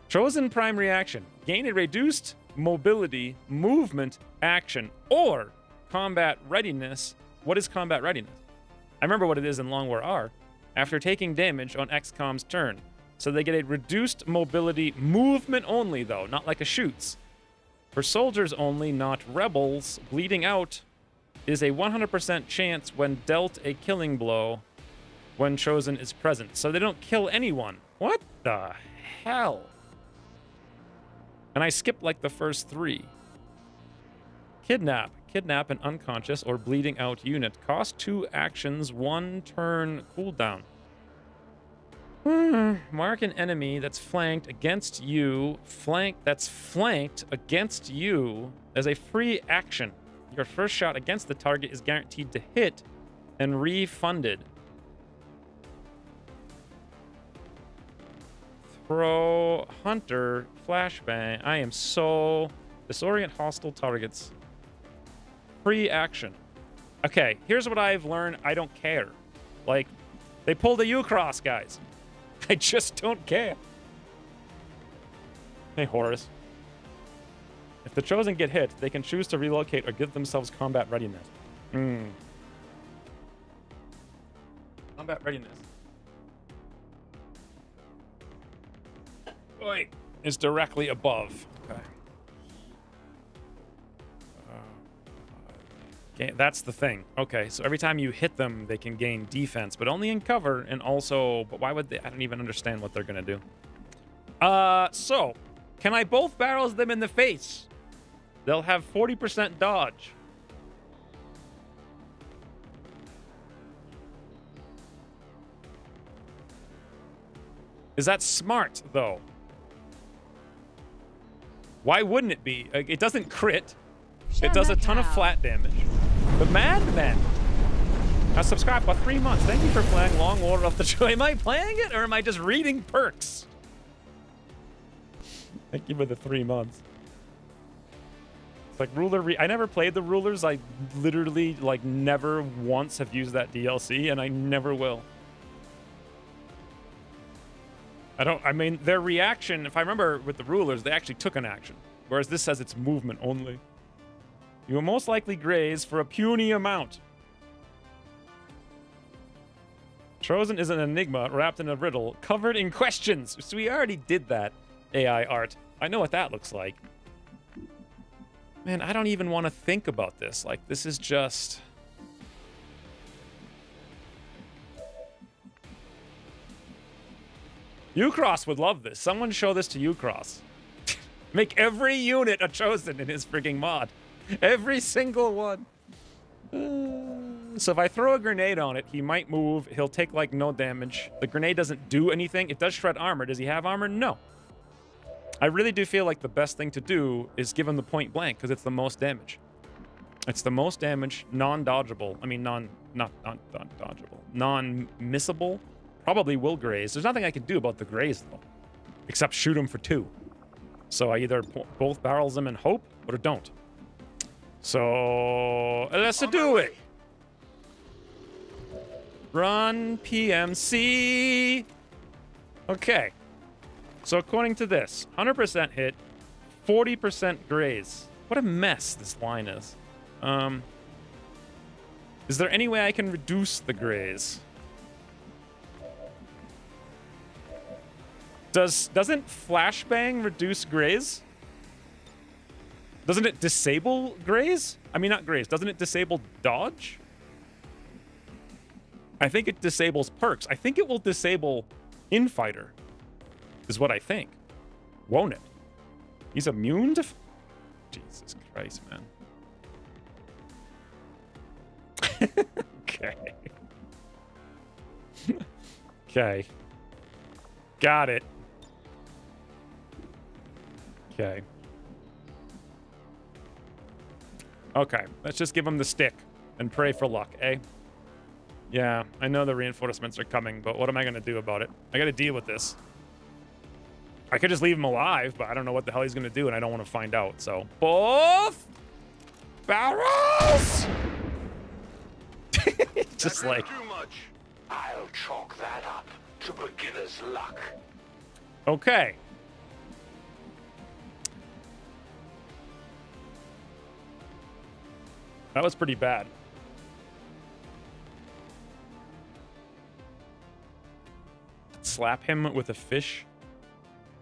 Chosen prime reaction. Gain a reduced mobility, movement, action, or combat readiness. What is combat readiness? I remember what it is in Long War R. After taking damage on XCOM's turn. So they get a reduced mobility, movement only though, not like a shoots. For soldiers only, not rebels, bleeding out is a 100% chance when dealt a killing blow when Chosen is present. So they don't kill anyone. What the hell? And I skipped like the first 3. Kidnap. Kidnap an unconscious or bleeding out unit. Cost 2 actions, 1 turn cooldown. Mark an enemy that's flanked against you. That's flanked against you as a free action. Your first shot against the target is guaranteed to hit and refunded. Throw Hunter Flashbang. I am so... Disorient hostile targets. Free action. Okay, here's what I've learned. I don't care. Like, they pulled a U-Cross, guys. I just don't care. Hey, Horace. If the Chosen get hit, they can choose to relocate or give themselves combat readiness. Combat readiness. Oi, is directly above. Okay. That's the thing. Okay, so every time you hit them, they can gain defense, but only in cover, and also... But why would they... I don't even understand what they're gonna do. So... Can I both barrels them in the face? They'll have 40% dodge. Is that smart, though? Why wouldn't it be? It doesn't crit. It does a ton of flat damage. The Madmen has subscribed for 3 months. Thank you for playing Long War of the Joy. Am I playing it or am I just reading perks? Thank you for the 3 months. It's like ruler. I never played the rulers. I literally like never once have used that DLC, and I never will. I mean, their reaction. If I remember with the rulers, they actually took an action, whereas this says it's movement only. You will most likely graze for a puny amount. Chosen is an enigma wrapped in a riddle, covered in questions. So we already did that, AI art. I know what that looks like. Man, I don't even want to think about this. Like, this is just... Ucross would love this. Someone show this to Ucross. Make every unit a Chosen in his frigging mod. Every single one. So if I throw a grenade on it, he might move. He'll take, like, no damage. The grenade doesn't do anything. It does shred armor. Does he have armor? No. I really do feel like the best thing to do is give him the point blank, because it's the most damage. It's the most damage, non-dodgeable. I mean, not dodgeable. Non-missable. Probably will graze. There's nothing I can do about the graze, though. Except shoot him for 2. So I either both barrels him and hope, or don't. So let's do it. Run PMC. Okay. So according to this, 100% hit, 40% graze. What a mess this line is. Is there any way I can reduce the graze? Doesn't flashbang reduce graze? Doesn't it disable graze? I mean, not graze. Doesn't it disable dodge? I think it disables perks. I think it will disable infighter, is what I think. Won't it? He's immune to... Jesus Christ, man. Okay. Okay. Got it. Okay. Okay, let's just give him the stick and pray for luck, eh? Yeah, I know the reinforcements are coming, but what am I going to do about it? I got to deal with this. I could just leave him alive, but I don't know what the hell he's going to do, and I don't want to find out, so... Both barrels! Just like... Too much. I'll chalk that up to beginner's luck. Okay. That was pretty bad. Slap him with a fish.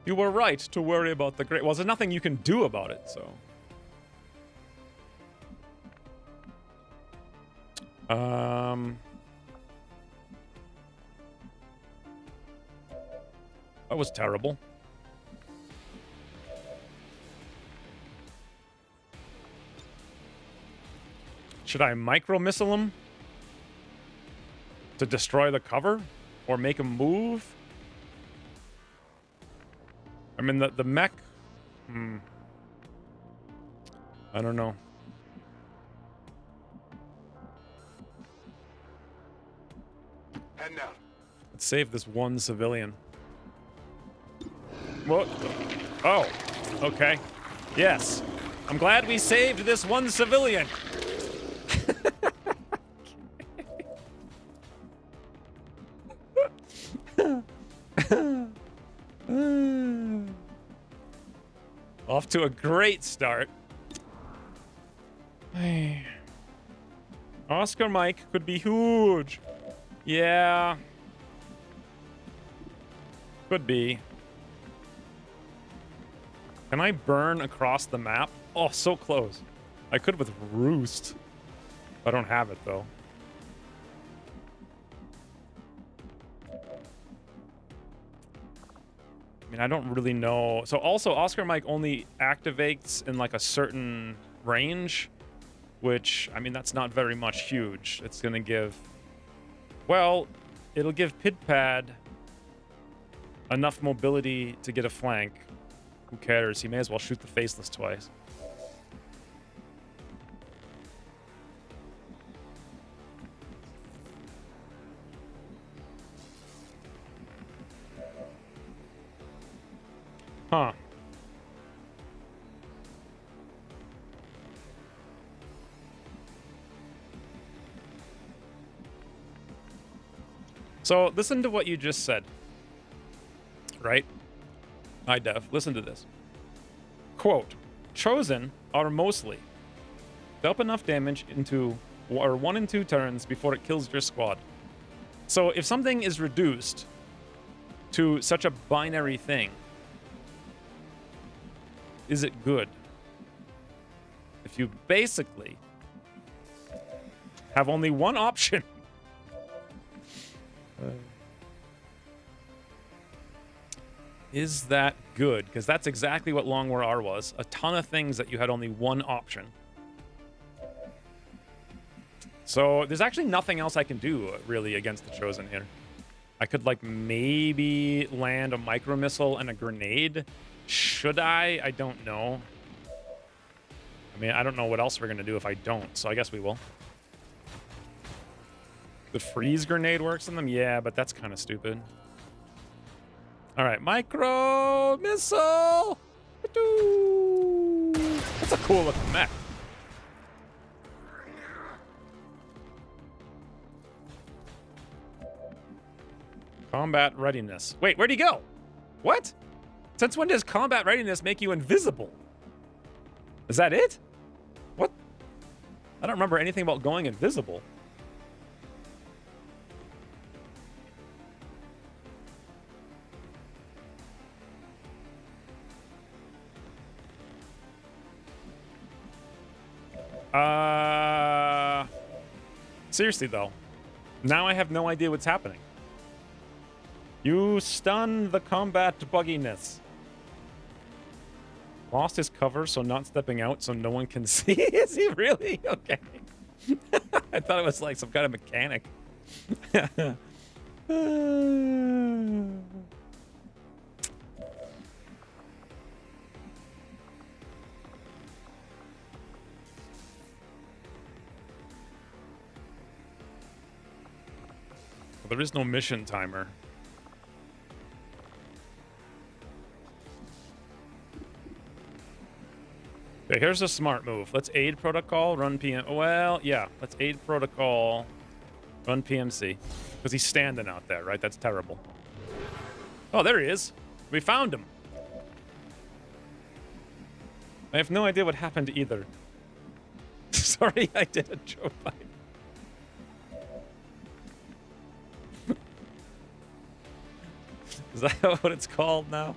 You were right to worry about the great... Well, there's nothing you can do about it, so... That was terrible. Should I micro-missile him to destroy the cover or make him move? I mean, the mech... I don't know. Head down. Let's save this one civilian. What? Oh, okay. Yes. I'm glad we saved this one civilian. Off to a great start. Oscar Mike could be huge. Yeah. Could be. Can I burn across the map? Oh, so close. I could with Roost. I don't have it, though. I mean, I don't really know. So also, Oscar Mike only activates in like a certain range, which, I mean, that's not very much huge. It's going to give... Well, it'll give Pidpad enough mobility to get a flank. Who cares? He may as well shoot the Faceless twice. Huh. So, listen to what you just said. Right? Hi, Dev. Listen to this. Quote, Chosen are mostly dump enough damage into or 1 and 2 turns before it kills your squad. So if something is reduced to such a binary thing, is it good? If you basically have only one option. Is that good? Because that's exactly what Long War R was. A ton of things that you had only one option. So there's actually nothing else I can do, really, against the Chosen here. I could, like, maybe land a micro missile and a grenade. Should I? I don't know. I mean, I don't know what else we're going to do if I don't, so I guess we will. The freeze grenade works on them? Yeah, but that's kind of stupid. All right, micro missile! That's a cool looking mech. Combat readiness. Wait, where'd he go? What? Since when does combat readiness make you invisible? Is that it? What? I don't remember anything about going invisible. Seriously though, now I have no idea what's happening. You stun the combat bugginess. Lost his cover, so not stepping out so no one can see. Is he really? Okay. I thought it was like some kind of mechanic. Well, there is no mission timer. Okay, here's a smart move. Let's aid protocol, run PM. Well, yeah, let's aid protocol, run PMC. Because he's standing out there, right? That's terrible. Oh, there he is. We found him. I have no idea what happened either. Sorry, I did a joke. Is that what it's called now?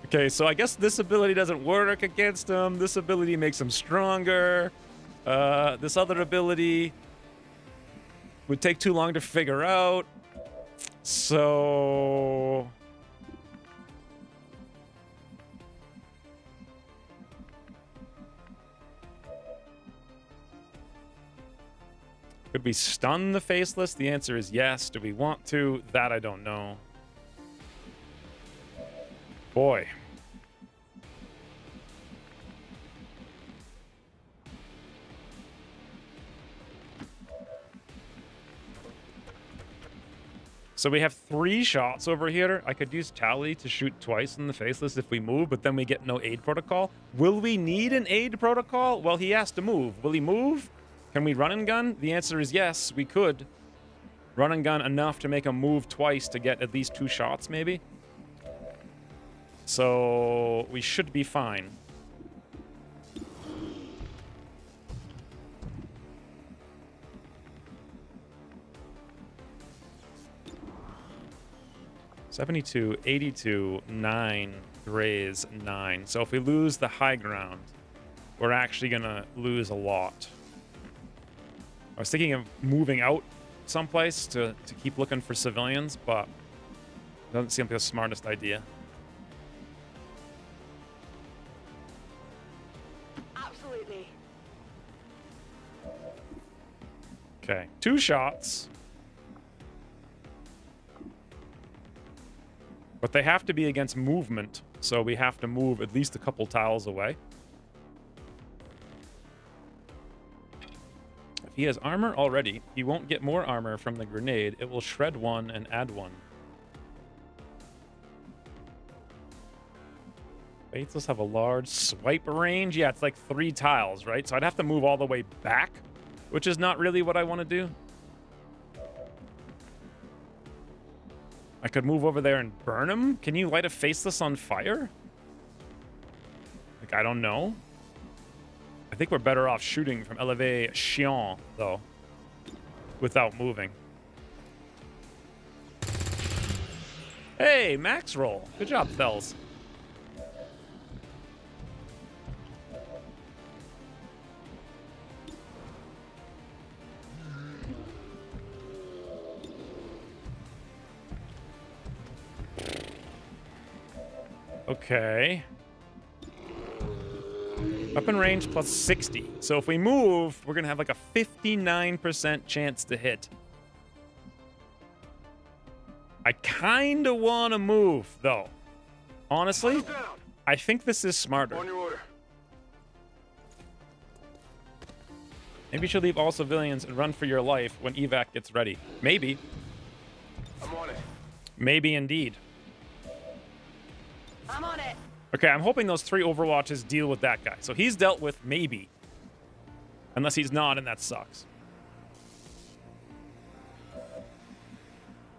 Okay, so I guess this ability doesn't work against him. This ability makes him stronger. This other ability would take too long to figure out. So... could we stun the Faceless? The answer is yes. Do we want to? That I don't know. Boy. So we have 3 shots over here. I could use Tally to shoot twice in the Faceless if we move, but then we get no aid protocol. Will we need an aid protocol? Well, he has to move. Will he move? Can we run and gun? The answer is yes, we could. Run and gun enough to make him move twice to get at least 2 shots, maybe. So we should be fine. (72, 82, 9, graze 9). So if we lose the high ground, we're actually gonna lose a lot. I was thinking of moving out someplace to keep looking for civilians, but it doesn't seem like the smartest idea. Absolutely. Okay, 2 shots. But they have to be against movement, so we have to move at least a couple tiles away. If he has armor already, he won't get more armor from the grenade. It will shred 1 and add 1. Faceless have a large swipe range. Yeah, it's like 3 tiles, right? So I'd have to move all the way back, which is not really what I want to do. I could move over there and burn him. Can you light a Faceless on fire? Like, I don't know. I think we're better off shooting from elevation, though, without moving. Hey, max roll. Good job, Fells. Okay. Weapon range plus 60. So if we move, we're going to have like a 59% chance to hit. I kind of want to move, though. Honestly, I think this is smarter. On your order. Maybe you should leave all civilians and run for your life when evac gets ready. Maybe. I'm on it. Maybe indeed. I'm on it. Okay, I'm hoping those 3 Overwatches deal with that guy. So he's dealt with, maybe. Unless he's not, and that sucks.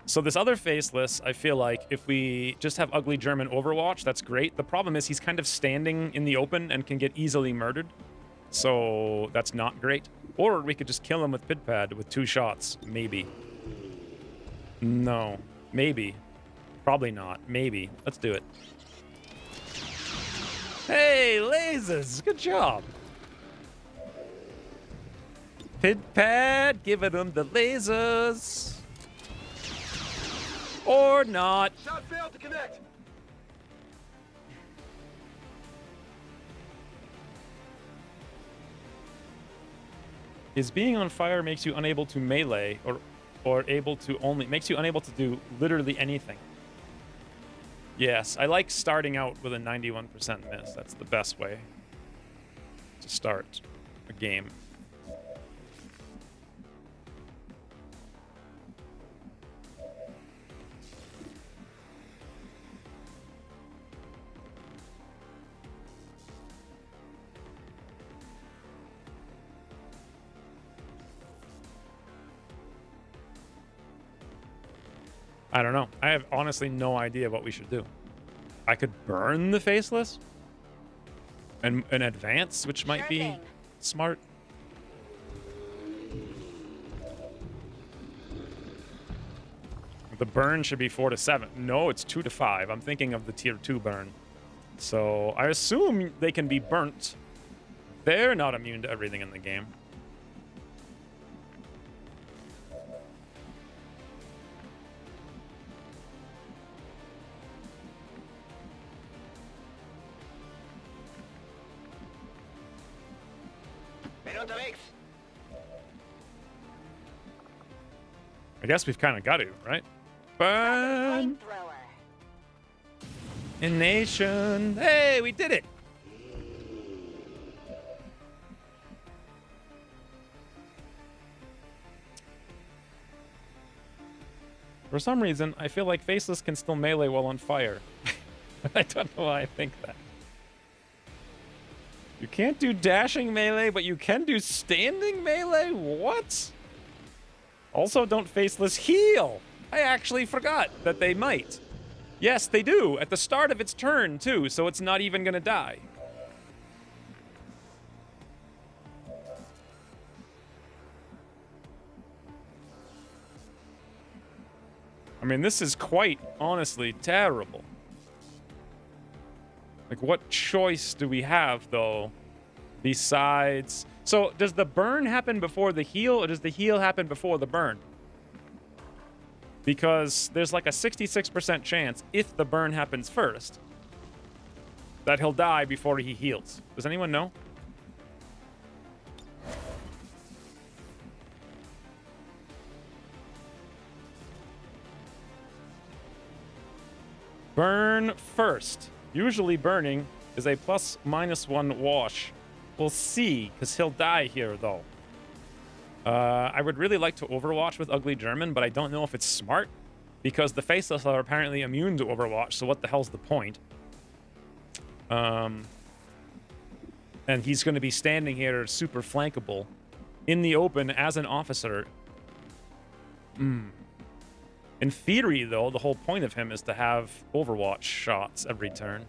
So this other faceless, I feel like if we just have ugly German Overwatch, that's great. The problem is he's kind of standing in the open and can get easily murdered. So that's not great. Or we could just kill him with Pidpad with 2 shots. Maybe. No. Maybe. Probably not. Maybe. Let's do it. Hey, lasers! Good job. Pidpad, giving them the lasers. Or not. Shot failed to connect. Is being on fire makes you unable to melee or able to only makes you unable to do literally anything. Yes, I like starting out with a 91% miss. That's the best way to start a game. I don't know. I have honestly no idea what we should do. I could burn the faceless and advance, which might be smart. The burn should be 4 to 7. No, it's 2 to 5. I'm thinking of the tier 2 burn. So I assume they can be burnt. They're not immune to everything in the game. I guess we've kind of got to, right? Burn in nation. Hey, we did it. For some reason, I feel like Faceless can still melee while on fire. I don't know why I think that. You can't do dashing melee, but you can do standing melee? What? Also, don't Faceless heal. I actually forgot that they might. Yes, they do. At the start of its turn, too, so it's not even going to die. I mean, this is quite, honestly, terrible. Like, what choice do we have, though, besides... So, does the burn happen before the heal, or does the heal happen before the burn? Because there's like a 66% chance, if the burn happens first, that he'll die before he heals. Does anyone know? Burn first. Usually burning is a ±1 wash. We'll see, because he'll die here, though. I would really like to Overwatch with Ugly German, but I don't know if it's smart, because the Faceless are apparently immune to Overwatch, so what the hell's the point? And he's going to be standing here super flankable in the open as an officer. In theory, though, the whole point of him is to have Overwatch shots every turn.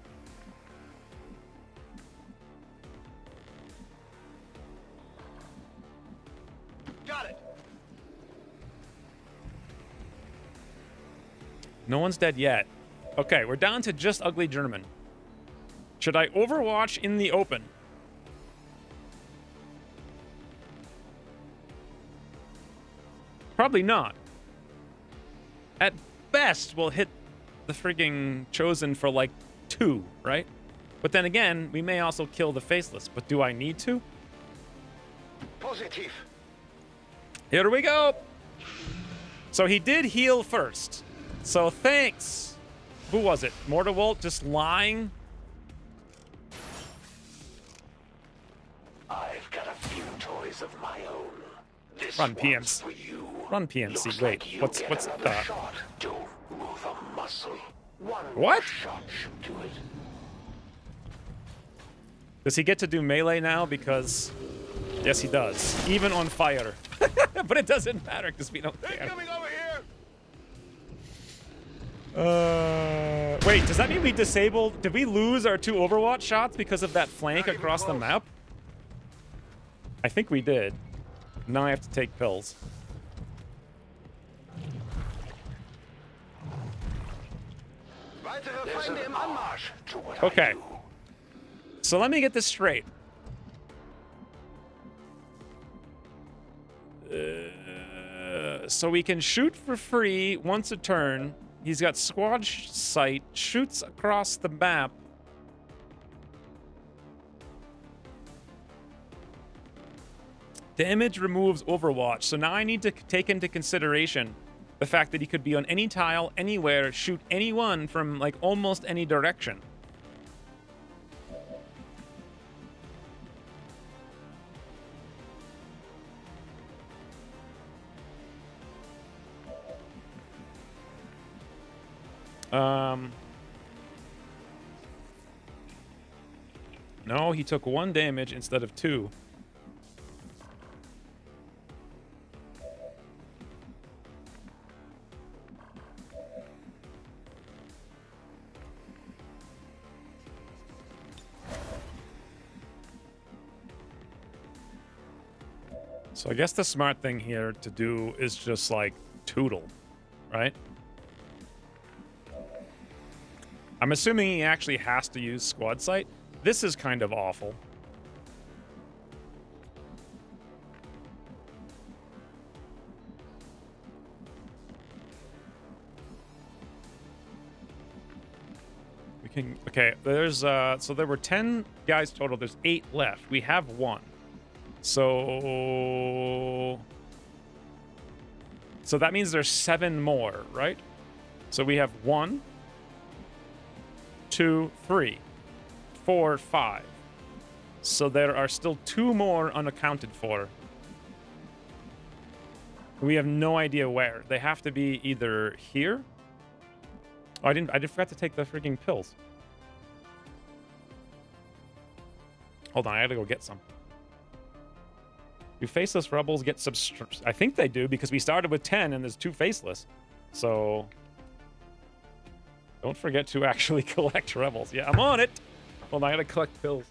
No one's dead yet. Okay, we're down to just Ugly German. Should I overwatch in the open? Probably not. At best, we'll hit the freaking Chosen for like 2, right? But then again, we may also kill the Faceless. But do I need to? Positive. Here we go. So he did heal first. So thanks. Who was it? Mortawalt just lying? I've got a few toys of my own. This Run, one's PMs. for you. Run PMC. Looks Wait, like you what's get another that? shot. Don't move a muscle. One What? shot should do it. Does he get to do melee now? Because yes, he does. Even on fire. But it doesn't matter because we don't care. Coming over here. Wait, does that mean we disabled? Did we lose our 2 Overwatch shots because of that flank Not even across the close. map? I think we did. Now I have to take pills. Weitere Feinde im Anmarsch. To what Okay. I do. So let me get this straight. So we can shoot for free once a turn. He's got squad sight, shoots across the map. Damage removes Overwatch. So now I need to take into consideration the fact that he could be on any tile, anywhere, shoot anyone from like almost any direction. No, he took 1 damage instead of 2. So I guess the smart thing here to do is just like tootle, right? I'm assuming he actually has to use squad sight. This is kind of awful. We can, okay, there's, so there were 10 guys total. There's 8 left. We have 1. So that means there's 7 more, right? So we have 1, 2, 3, 4, 5. So there are still 2 more unaccounted for. We have no idea where. They have to be either here. Oh, I forgot to take the freaking pills. Hold on, I gotta go get some. Do faceless rebels get I think they do, because we started with 10 and there's 2 faceless. So don't forget to actually collect rebels. Yeah, I'm on it. Hold on, I gotta collect pills.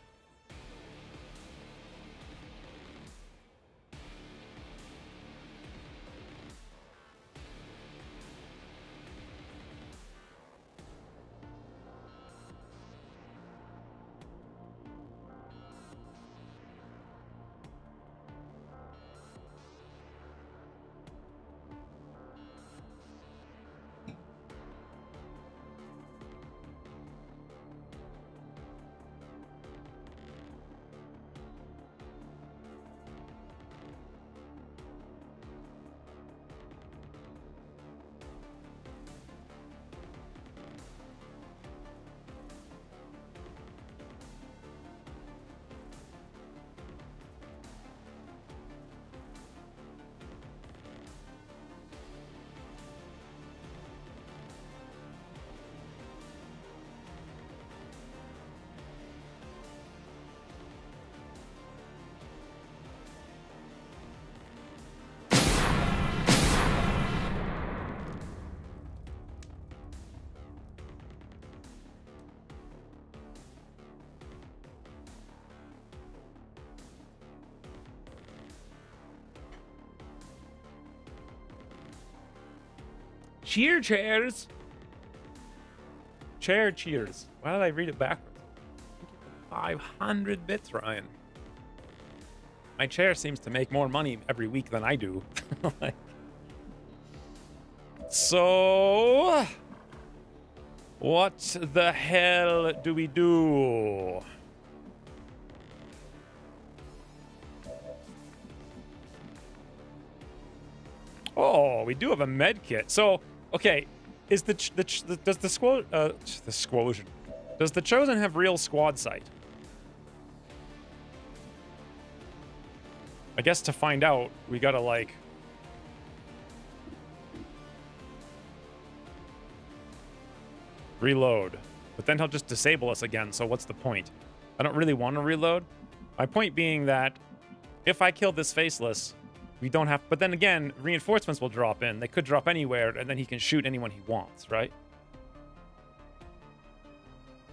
Cheer chairs. chair cheers. Why did I read it backwards? 500 bits, Ryan. My chair seems to make more money every week than I do. Like, so, what the hell do we do? Oh, we do have a med kit. So, okay, is does the Chosen have real squad sight? I guess to find out, we gotta like reload. But then he'll just disable us again, so what's the point? I don't really want to reload. My point being that if I kill this faceless, we don't have... But then again, reinforcements will drop in. They could drop anywhere, and then he can shoot anyone he wants, right?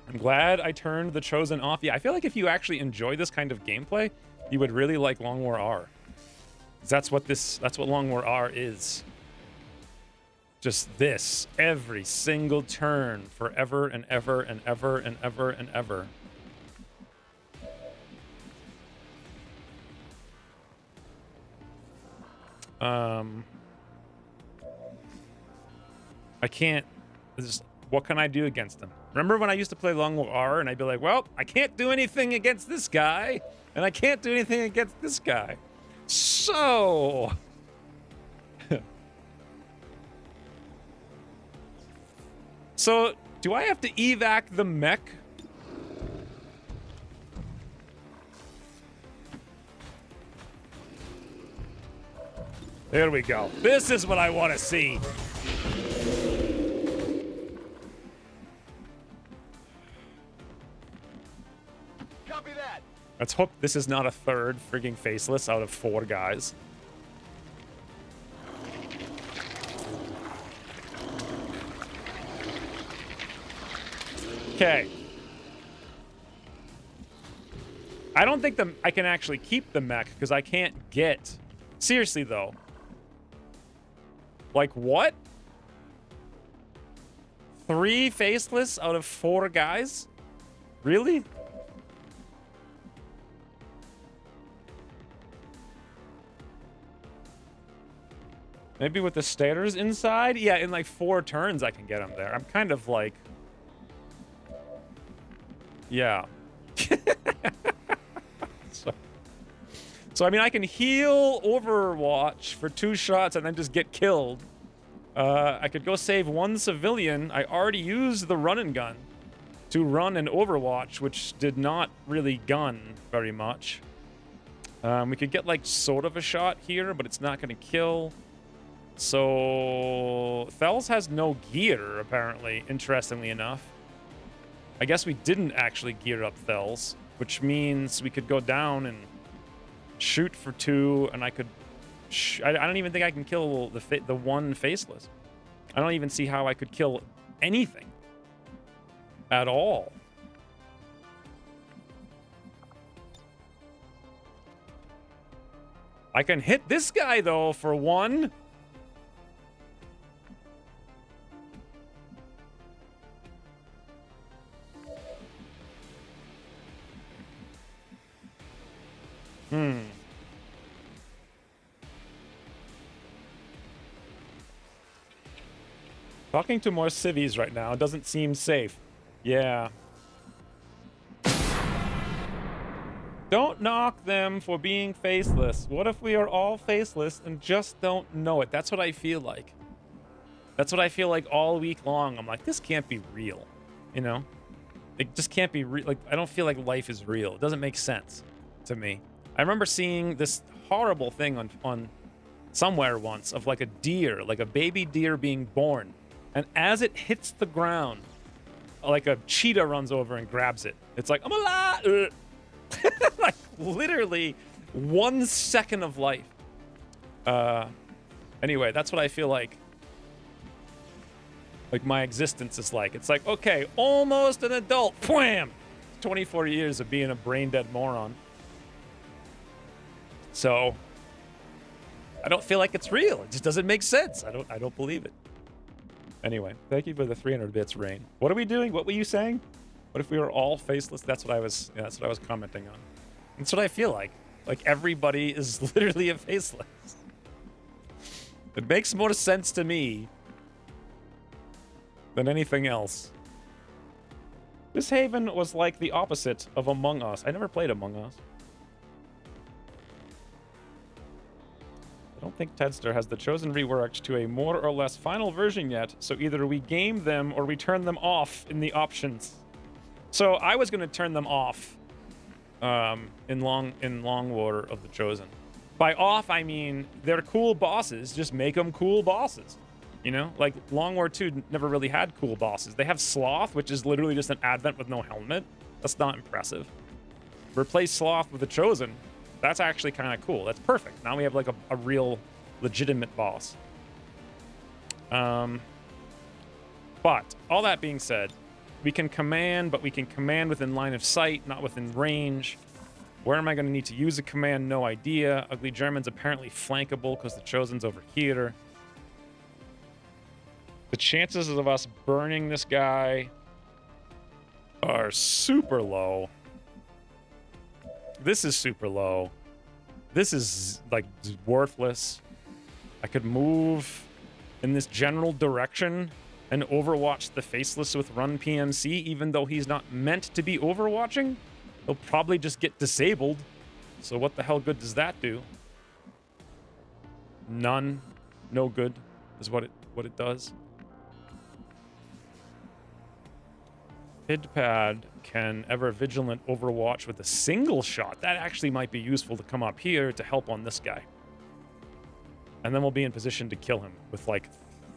I'm glad I turned the Chosen off. Yeah, I feel like if you actually enjoy this kind of gameplay, you would really like Long War R. 'Cause that's what Long War R is. Just this every single turn forever and ever and ever and ever and ever. I can't. What can I do against him? Remember when I used to play Long War R and I'd be like, well, I can't do anything against this guy, and I can't do anything against this guy. So... So, do I have to evac the mech? There we go. This is what I want to see. Copy that. Let's hope this is not a third frigging faceless out of 4 guys. Okay. I don't think I can actually keep the mech because I can't get... Seriously, though. Like, what? 3 faceless out of 4 guys? Really? Maybe with the stairs inside? Yeah, in like 4 turns I can get him there. I'm kind of like... Yeah. So, I mean, I can heal Overwatch for 2 shots and then just get killed. I could go save 1 civilian. I already used the run and gun to run an Overwatch, which did not really gun very much. We could get, like, sort of a shot here, but it's not going to kill. So, Thels has no gear, apparently, interestingly enough. I guess we didn't actually gear up Thels, which means we could go down and shoot for 2, and I could... I don't even think I can kill the 1 faceless. I don't even see how I could kill anything at all. I can hit this guy, though, for 1. Talking to more civvies right now doesn't seem safe. Yeah. Don't knock them for being faceless. What if we are all faceless and just don't know it? That's what I feel like. That's what I feel like all week long. I'm like, this can't be real. You know? It just can't be real. Like, I don't feel like life is real. It doesn't make sense to me. I remember seeing this horrible thing on somewhere once of like a deer, like a baby deer being born. And as it hits the ground, like a cheetah runs over and grabs it. It's like, I'm alive! Like, literally 1 second of life. Anyway, that's what I feel like my existence is like. It's like, okay, almost an adult. Wham! 24 years of being a brain-dead moron. So, I don't feel like it's real. It just doesn't make sense. I don't believe it. Anyway, thank you for the 300 bits, Rain. What are we doing? What were you saying? What if we were all faceless? That's what I was. Yeah, that's what I was commenting on. That's what I feel like. Like everybody is literally a faceless. It makes more sense to me than anything else. This Haven was like the opposite of Among Us. I never played Among Us. I don't think Tedster has the Chosen reworked to a more or less final version yet, so either we game them or we turn them off in the options. So I was going to turn them off in Long War of the Chosen. By off, I mean they're cool bosses. Just make them cool bosses. You know, like Long War 2 never really had cool bosses. They have Sloth, which is literally just an Advent with no helmet. That's not impressive. Replace Sloth with the Chosen. That's actually kind of cool. That's perfect. Now we have like a real legitimate boss. But all that being said, we can command, but we can command within line of sight, not within range. Where am I going to need to use a command? No idea. Ugly German's apparently flankable because the Chosen's over here. The chances of us burning this guy are super low. This is super low. This is, like, worthless. I could move in this general direction and overwatch the Faceless with Run PMC, even though he's not meant to be overwatching. He'll probably just get disabled. So what the hell good does that do? None. No good is what it does. Pidpad can ever vigilant overwatch with a single shot. That actually might be useful to come up here to help on this guy. And then we'll be in position to kill him with like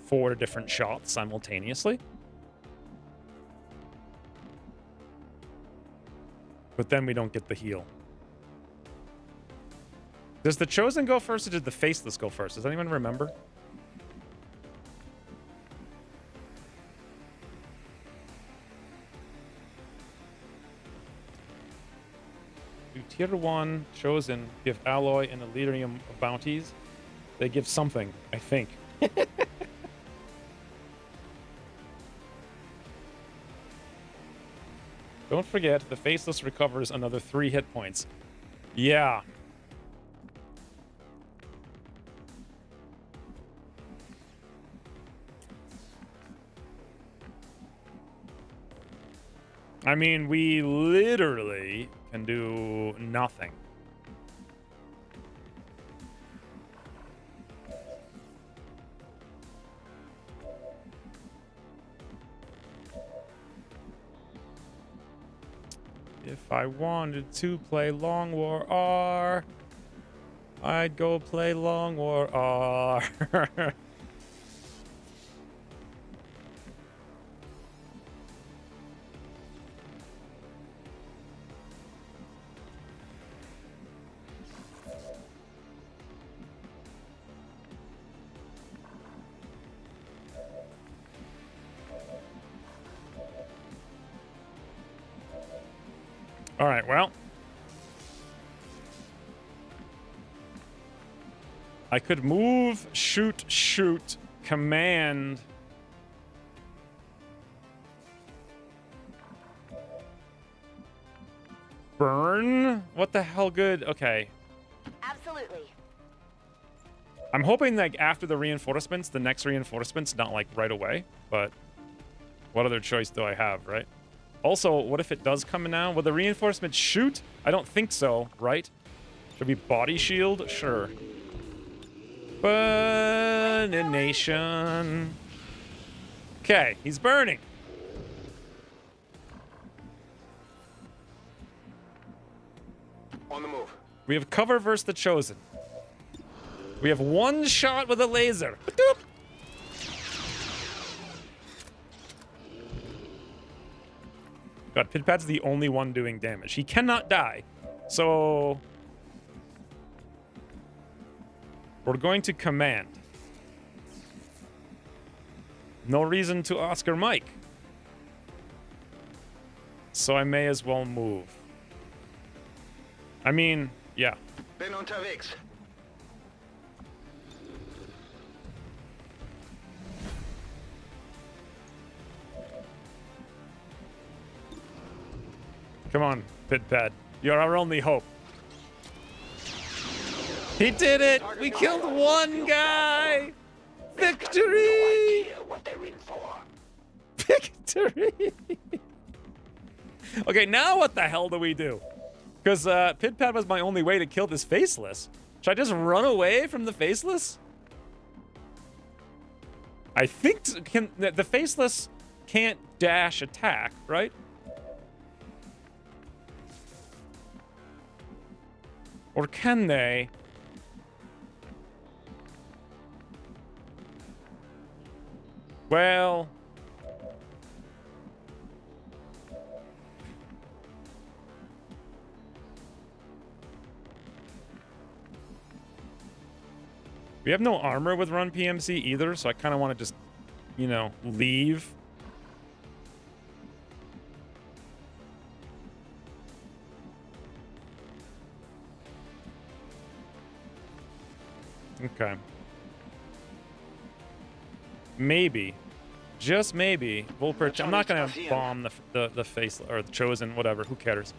4 different shots simultaneously. But then we don't get the heal. Does the Chosen go first or did the Faceless go first? Does anyone remember? Do Tier 1 Chosen give Alloy and Elerium bounties? They give something, I think. Don't forget, the Faceless recovers another 3 hit points. Yeah. I mean, we literally can do nothing. If I wanted to play Long War R, I'd go play Long War R. All right, well. I could move, shoot, command. Burn? What the hell good? Okay. Absolutely. I'm hoping like after the reinforcements, the next reinforcements, not like right away, but what other choice do I have, right? Also, what if it does come in now? Will the reinforcements shoot? I don't think so, right? Should we body shield? Sure. Burnination. Okay, he's burning. On the move. We have cover versus the Chosen. We have 1 shot with a laser. Doop. God, Pidpad's the only one doing damage. He cannot die. So we're going to command. No reason to Oscar Mike. So I may as well move. I mean, yeah. Bin unterwegs. Come on, Pit-Pad. You're our only hope. He did it! We killed one guy! Victory! What they're in for. Victory! Okay, now what the hell do we do? Because Pit-Pad was my only way to kill this Faceless. Should I just run away from the Faceless? I think the Faceless can't dash attack, right? Or can they? Well... We have no armor with Run PMC either, so I kind of want to just, you know, leave. Okay. Maybe. Just maybe. I'm not going to bomb the face or the Chosen, whatever. Who cares?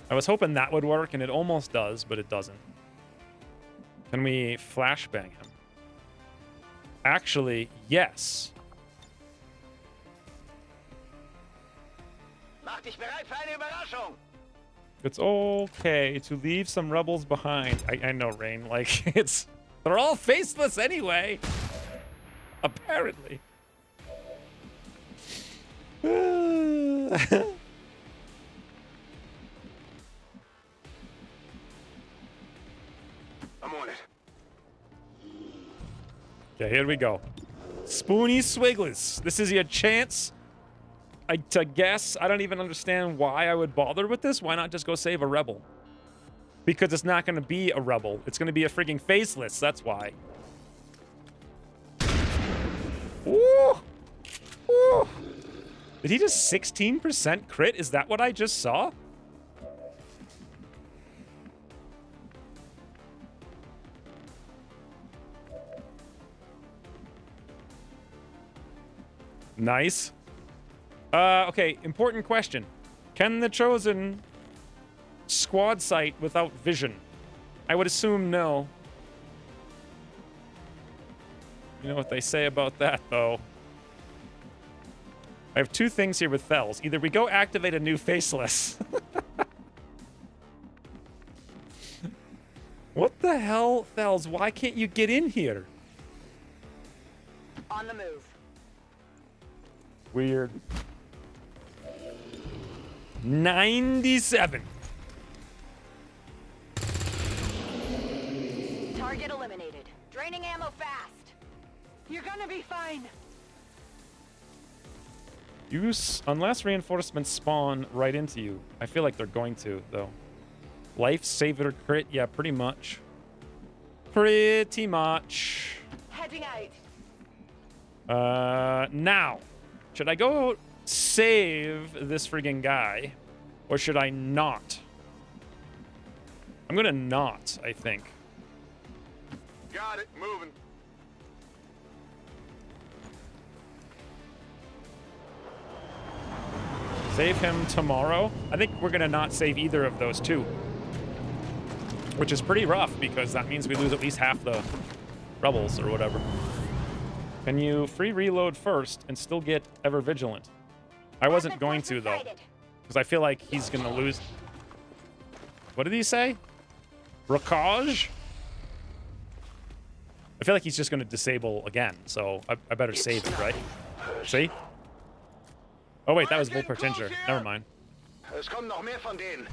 I was hoping that would work, and it almost does, but it doesn't. Can we flashbang him? Actually, yes. Mach dich bereit für eine Überraschung. It's okay to leave some rebels behind. I know, Rain. Like, they're all faceless anyway. Apparently. I'm on it. Okay, here we go. Spoony Swigglers. This is your chance. To guess. I don't even understand why I would bother with this. Why not just go save a rebel? Because it's not going to be a rebel. It's going to be a freaking faceless. That's why. Ooh. Ooh. Did he just 16% crit? Is that what I just saw? Nice. Okay, important question. Can the Chosen squad sight without vision? I would assume no. You know what they say about that, though. I have two things here with Thels. Either we go activate a new Faceless. What the hell, Thels? Why can't you get in here? On the move. Weird. 97. Target eliminated. Draining ammo fast. You're gonna be fine. Use unless reinforcements spawn right into you. I feel like they're going to, though. Lifesaver crit, yeah, pretty much. Pretty much. Heading out. Now, should I go save this friggin' guy, or should I not? I'm gonna not, I think. Got it. Moving. Save him tomorrow. I think we're gonna not save either of those two, which is pretty rough because that means we lose at least half the rebels or whatever. Can you free reload first and still get ever vigilant? I wasn't going to, though, because I feel like he's gonna lose. What did he say? Rocage? I feel like he's just gonna disable again, so I better save it, right? See? Oh wait, that was Volpertinger. Never mind. Es kommen noch mehr von denen.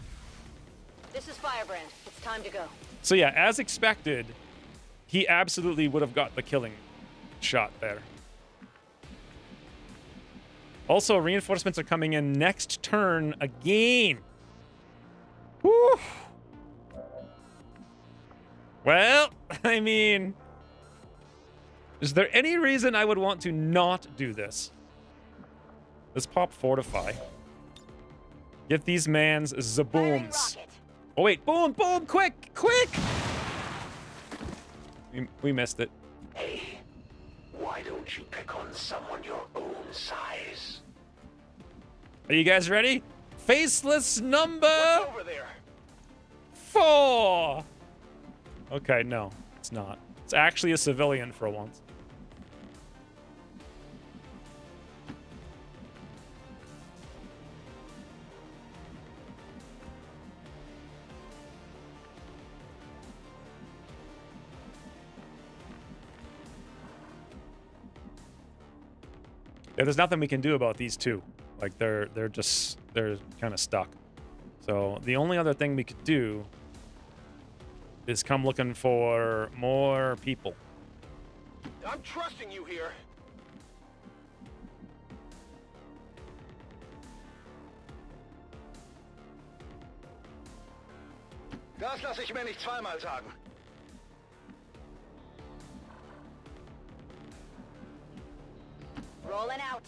This is Firebrand. It's time to go. So yeah, as expected, he absolutely would have got the killing shot there. Also, reinforcements are coming in next turn again. Whew. Well, I mean, is there any reason I would want to not do this? Let's pop Fortify. Get these mans zabooms. Oh wait, boom, boom, quick, quick! We missed it. Hey, why don't you pick on someone your own size? Are you guys ready? Faceless number What's over there? 4. Okay, no, it's not. It's actually a civilian for once. Yeah, there's nothing we can do about these two. Like they're kind of stuck. So the only other thing we could do is come looking for more people. I'm trusting you here. Das lasse ich mir nicht zweimal sagen. Rolling out.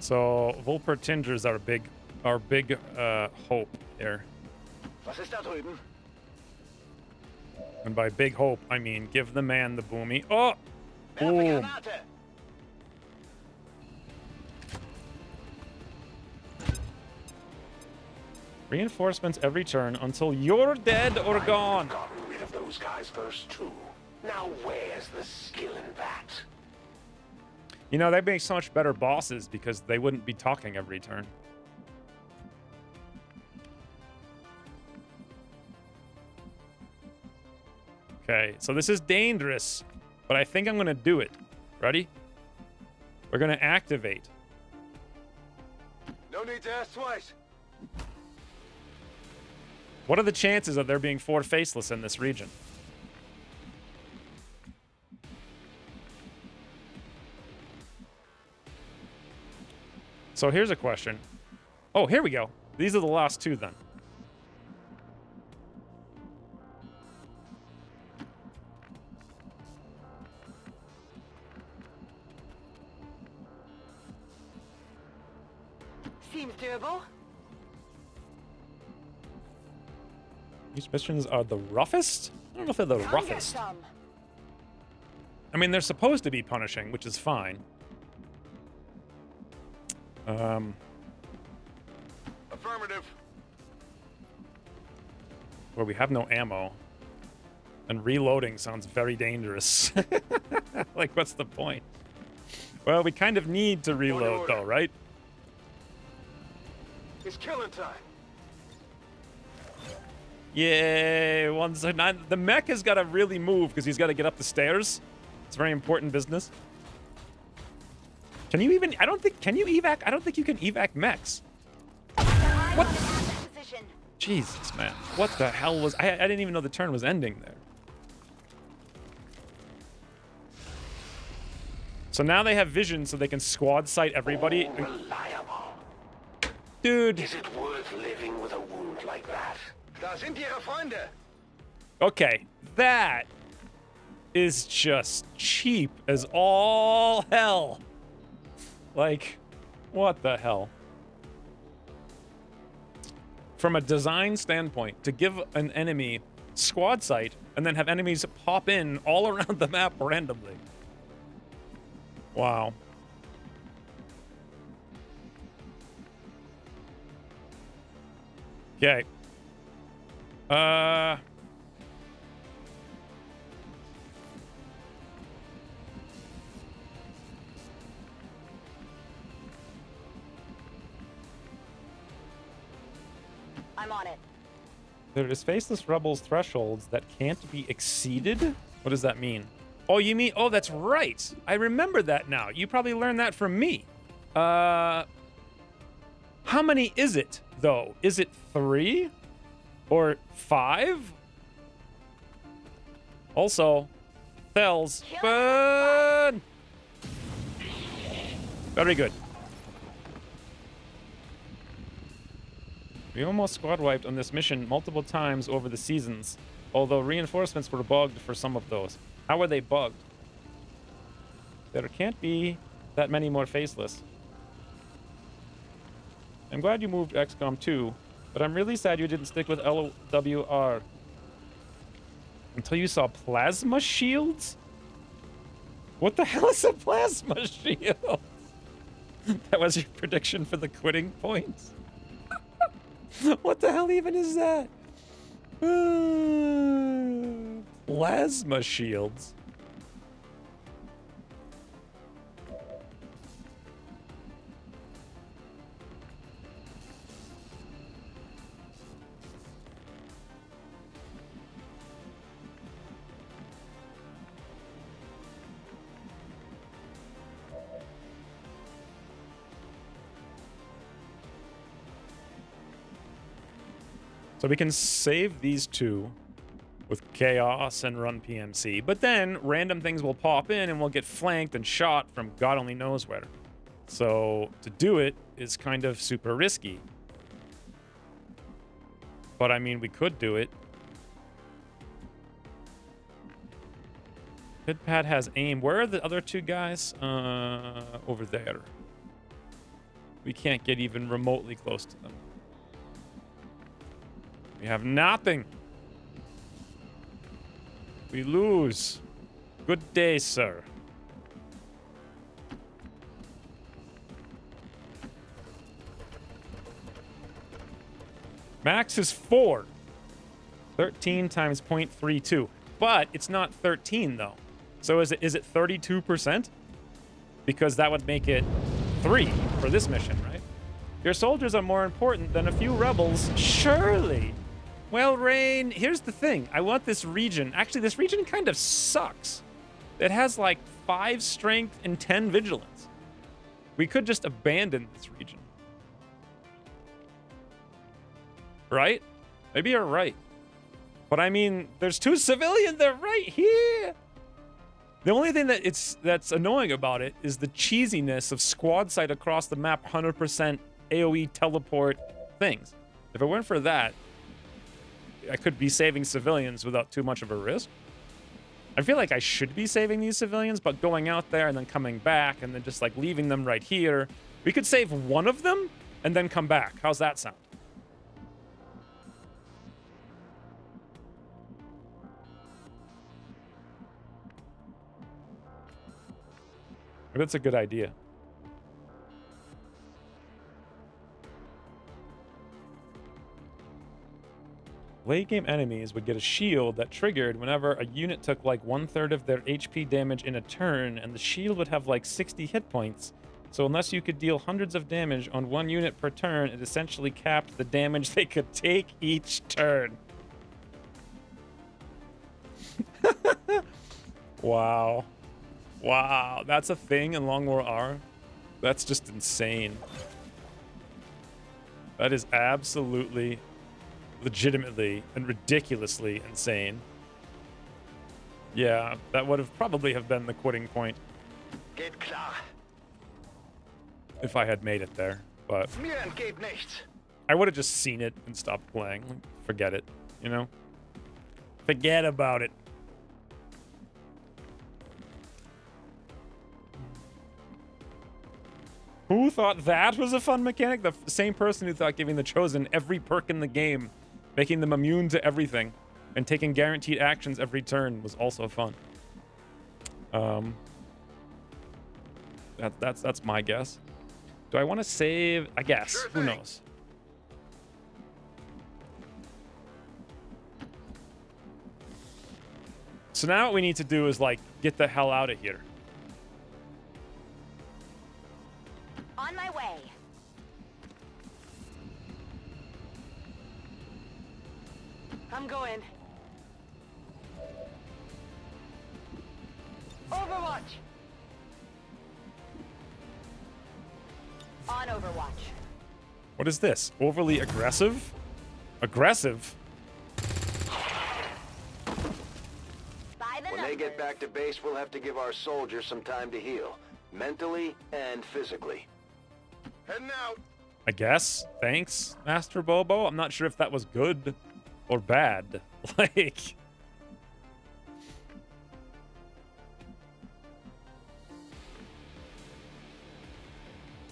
So Vulpertingers are our big hope here. Was ist da drüben? And by big hope, I mean give the man the boomy. Oh! Werfe Boom. Granate. Reinforcements every turn until you're dead or gone. Gotten rid of those guys first, too. Now where's the skill in that? You know, they make so much better bosses because they wouldn't be talking every turn. Okay, so this is dangerous, but I think I'm going to do it. Ready? We're going to activate. No need to ask twice. What are the chances of there being 4 faceless in this region? So here's a question. Oh, here we go. These are the last 2 then. Seems doable. These missions are the roughest? I don't know if they're the Come get roughest. some. I mean, they're supposed to be punishing, which is fine. Affirmative. Well, we have no ammo. And reloading sounds very dangerous. Like, what's the point? Well, we kind of need to reload, order. though, right? It's killing time. Yay! The mech has got to really move because he's got to get up the stairs. It's very important business. Can you even... Can you evac? I don't think you can evac mechs. What? Position. Jesus, man. What the hell was... I didn't even know the turn was ending there. So now they have vision so they can squad sight everybody. Reliable. Dude. Is it worth living with a wound like that? Da sind Ihre Freunde. Okay, that is just cheap as all hell. Like, what the hell? From a design standpoint, to give an enemy squad sight and then have enemies pop in all around the map randomly. Wow. Okay. I'm on it. There is faceless rebels thresholds that can't be exceeded? What does that mean? Oh, you mean... Oh, that's right. I remember that now. You probably learned that from me. How many is it, though? Is it 3? Or 5? Also, Thells. Burn! Very good. We almost squad wiped on this mission multiple times over the seasons, although reinforcements were bugged for some of those. How were they bugged? There can't be that many more faceless. I'm glad you moved XCOM 2, but I'm really sad you didn't stick with LWR. Until you saw plasma shields? What the hell is a plasma shield? That was your prediction for the quitting points? What the hell even is that? Plasma shields. So we can save these two with chaos and run PMC, but then random things will pop in and we'll get flanked and shot from God only knows where. So to do it is kind of super risky. But I mean, we could do it. Pidpat has aim. Where are the other two guys? Over there. We can't get even remotely close to them. We have nothing. We lose. Good day, sir. Max is 4. 13 times 0.32. But it's not 13, though. So is it 32%? Because that would make it 3 for this mission, right? Your soldiers are more important than a few rebels. Surely. Well, Rain, here's the thing. I want this region. Actually, this region kind of sucks. It has like 5 strength and 10 vigilance. We could just abandon this region. Right? Maybe you're right. But I mean, there's 2 civilians. They're right here. The only thing that's annoying about it is the cheesiness of squad sight across the map, 100% AoE teleport things. If it weren't for that, I could be saving civilians without too much of a risk. I feel like I should be saving these civilians, but going out there and then coming back and then just like leaving them right here. We could save one of them and then come back. How's that sound? That's a good idea. Late game enemies would get a shield that triggered whenever a unit took like 1/3 of their HP damage in a turn, and the shield would have like 60 hit points. So unless you could deal hundreds of damage on one unit per turn, it essentially capped the damage they could take each turn. Wow. Wow, that's a thing in Long War R? That's just insane. That is absolutely, legitimately, and ridiculously insane. Yeah, that would have probably have been the quitting point. Geht klar. If I had made it there, but Mir entgeht nichts. I would have just seen it and stopped playing. Like, forget it, you know? Forget about it. Who thought that was a fun mechanic? The same person who thought giving the Chosen every perk in the game, making them immune to everything, and taking guaranteed actions every turn was also fun. That's my guess. Do I want to save? I guess. Sure Who thing. knows? So now what we need to do is like get the hell out of here. On my way. I'm going. Overwatch. On Overwatch. What is this? Overly aggressive? Aggressive? By the When they get numbers. back to base, we'll have to give our soldiers some time to heal, mentally and physically. Heading out. I guess. Thanks, Master Bobo. I'm not sure if that was good or bad. Like...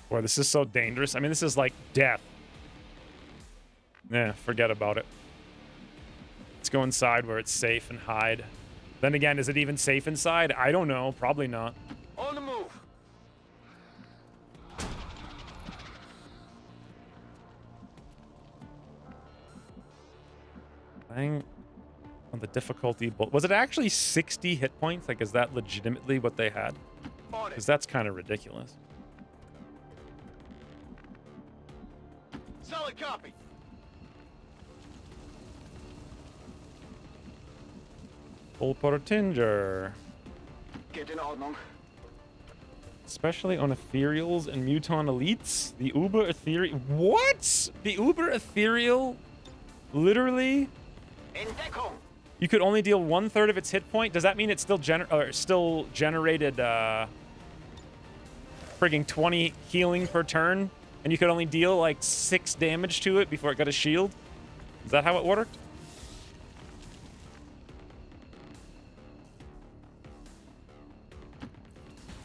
Boy, this is so dangerous. I mean, this is like death. Yeah, forget about it. Let's go inside where it's safe and hide. Then again, is it even safe inside? I don't know. Probably not. On the move. Bang on the difficulty. Was it actually 60 hit points? Like, is that legitimately what they had? On Because it. that's kind of ridiculous. Solid copy. Full Portinger. Get in Ordnung. Especially on ethereals and muton elites. The uber ethereal. What? The uber ethereal? Literally? Entdeckung. You could only deal 1/3 of its hit point. Does that mean it still generated frigging 20 healing per turn, and you could only deal like 6 damage to it before it got a shield? Is that how it worked?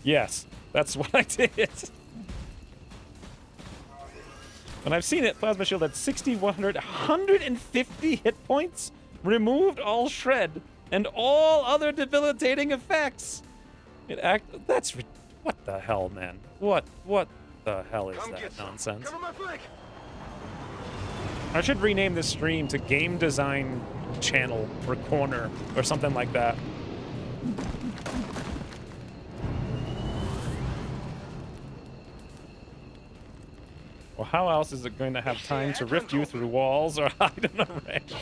Yes, that's what I did. And I've seen it. Plasma shield at 60, 100, 150 hit points. Removed all shred and all other debilitating effects. What the hell, man? What the hell is Come that get some. nonsense? Cover my flank. I should rename this stream to Game Design Channel or Corner or something like that. Well, how else is it going to have time to rift you through walls or hide in a range?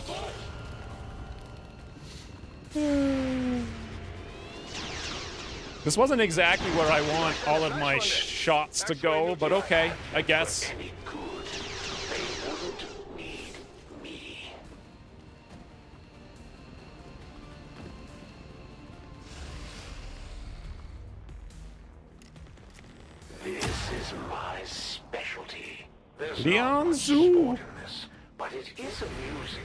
This wasn't exactly where I want all of my shots to go, but okay, I guess. Any good, they wouldn't need me. This is my specialty. There's not much Lianzu. sport in this, but it is amusing.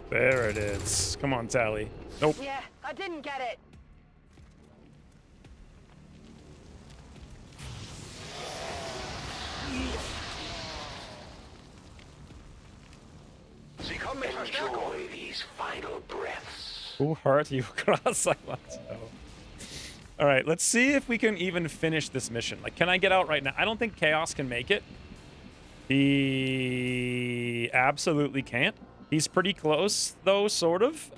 There it is. Come on, Tally. Nope. Yeah, I didn't get it. Sie kommen mit Verstärkung. Enjoy these final breaths. Who hurt you cross? I want to know. All right, let's see if we can even finish this mission. Like, can I get out right now? I don't think Chaos can make it. He absolutely can't. He's pretty close, though, sort of.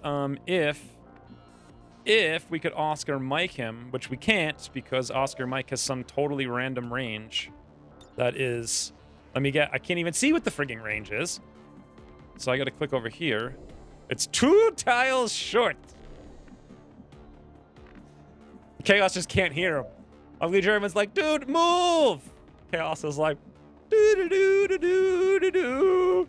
If we could Oscar Mike him, which we can't because Oscar Mike has some totally random range. That is, I can't even see what the frigging range is. So I got to click over here. It's 2 tiles short. Chaos just can't hear him. Ugly German's like, dude, move! Chaos is like, do-do-do-do-do-do-do.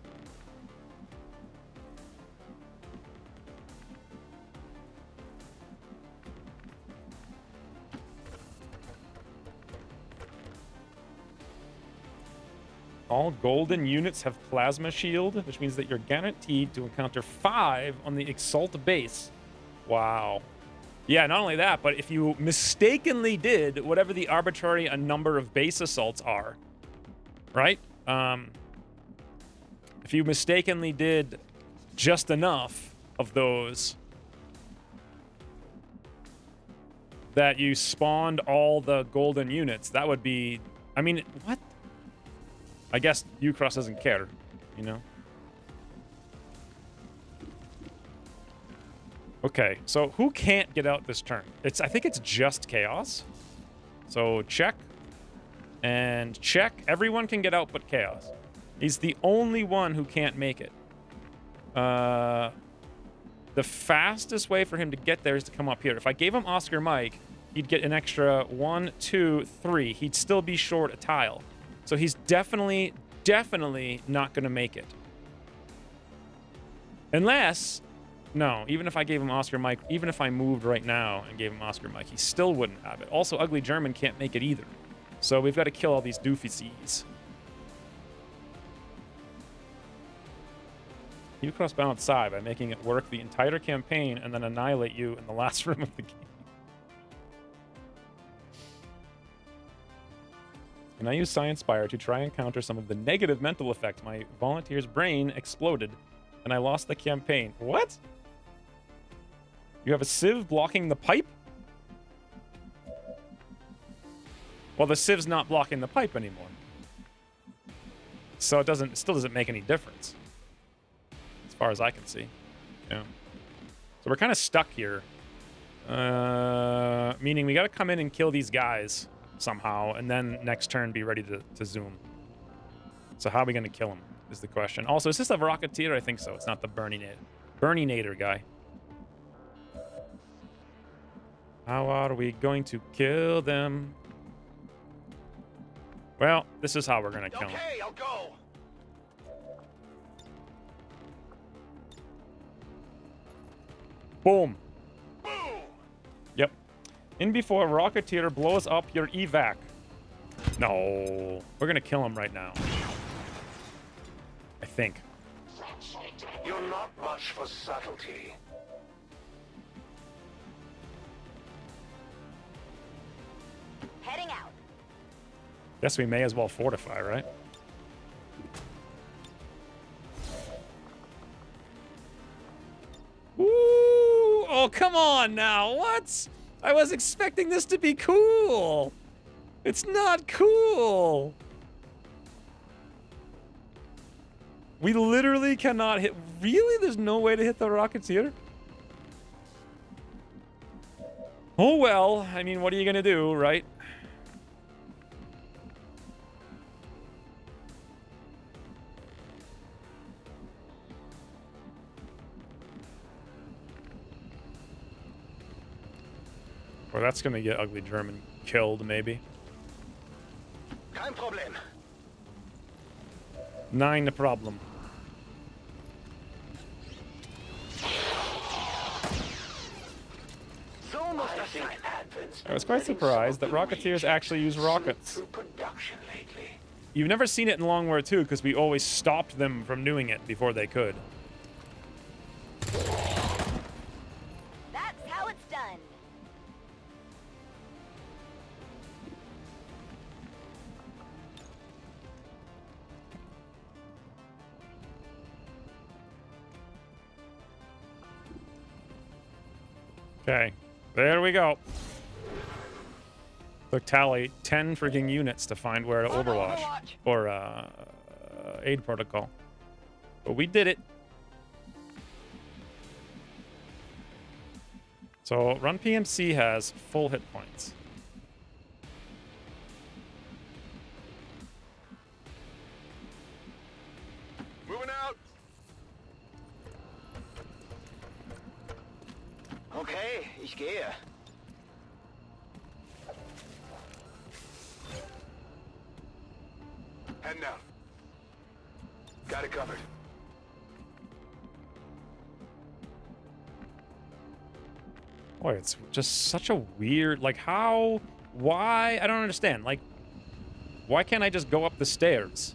All golden units have plasma shield, which means that you're guaranteed to encounter 5 on the Exalt base. Wow. Yeah, not only that, but if you mistakenly did whatever the arbitrary number of base assaults are, right? If you mistakenly did just enough of those that you spawned all the golden units, that would be... I mean, what? I guess Ucross doesn't care, you know? Okay, so who can't get out this turn? I think it's just Chaos. So check. And check. Everyone can get out but Chaos. He's the only one who can't make it. The fastest way for him to get there is to come up here. If I gave him Oscar Mike, he'd get an extra 1, 2, 3. He'd still be short a tile. So he's definitely not going to make it. Unless... No, even if I gave him Oscar Mike, even if I moved right now and gave him Oscar Mike, he still wouldn't have it. Also, Ugly German can't make it either. So we've got to kill all these doofies. You cross balance side by making it work the entire campaign and then annihilate you in the last room of the game. And I use Science Spire to try and counter some of the negative mental effects. My volunteer's brain exploded, and I lost the campaign. What? You have a sieve blocking the pipe? Well, the sieve's not blocking the pipe anymore. So it still doesn't make any difference. As far as I can see. Yeah. So we're kind of stuck here. Meaning we got to come in and kill these guys somehow, and then next turn be ready to zoom. So how are we going to kill him is the question. Also, is this a Rocketeer? I think so. It's not the Burninator guy. How are we going to kill them? Well, this is how we're going to kill him. Okay, I'll go. Boom. Boom. Yep. In before Rocketeer blows up your evac. No. We're going to kill him right now. I think. You're not much for subtlety. Heading out. Guess we may as well fortify, right? Ooh! Oh, come on now. What? I was expecting this to be cool. It's not cool. We literally cannot hit. Really? There's no way to hit the Rocketeer? Oh, well. I mean, what are you going to do, right? Or that's going to get Ugly German killed, maybe. Kein Problem. 9 the problem. So muss das sein. I was quite surprised that Rocketeers actually use rockets. Production lately. You've never seen it in Long War 2 because we always stopped them from doing it before they could. That's how it's done. Okay, there we go. Took Tally 10 freaking units to find where to overwatch. Or, aid protocol. But we did it. So, Run PMC has full hit points. Moving out. Okay, ich gehe. Heading out. Got it covered. Boy, it's just such a weird, like, how, why, I don't understand. Like, why can't I just go up the stairs?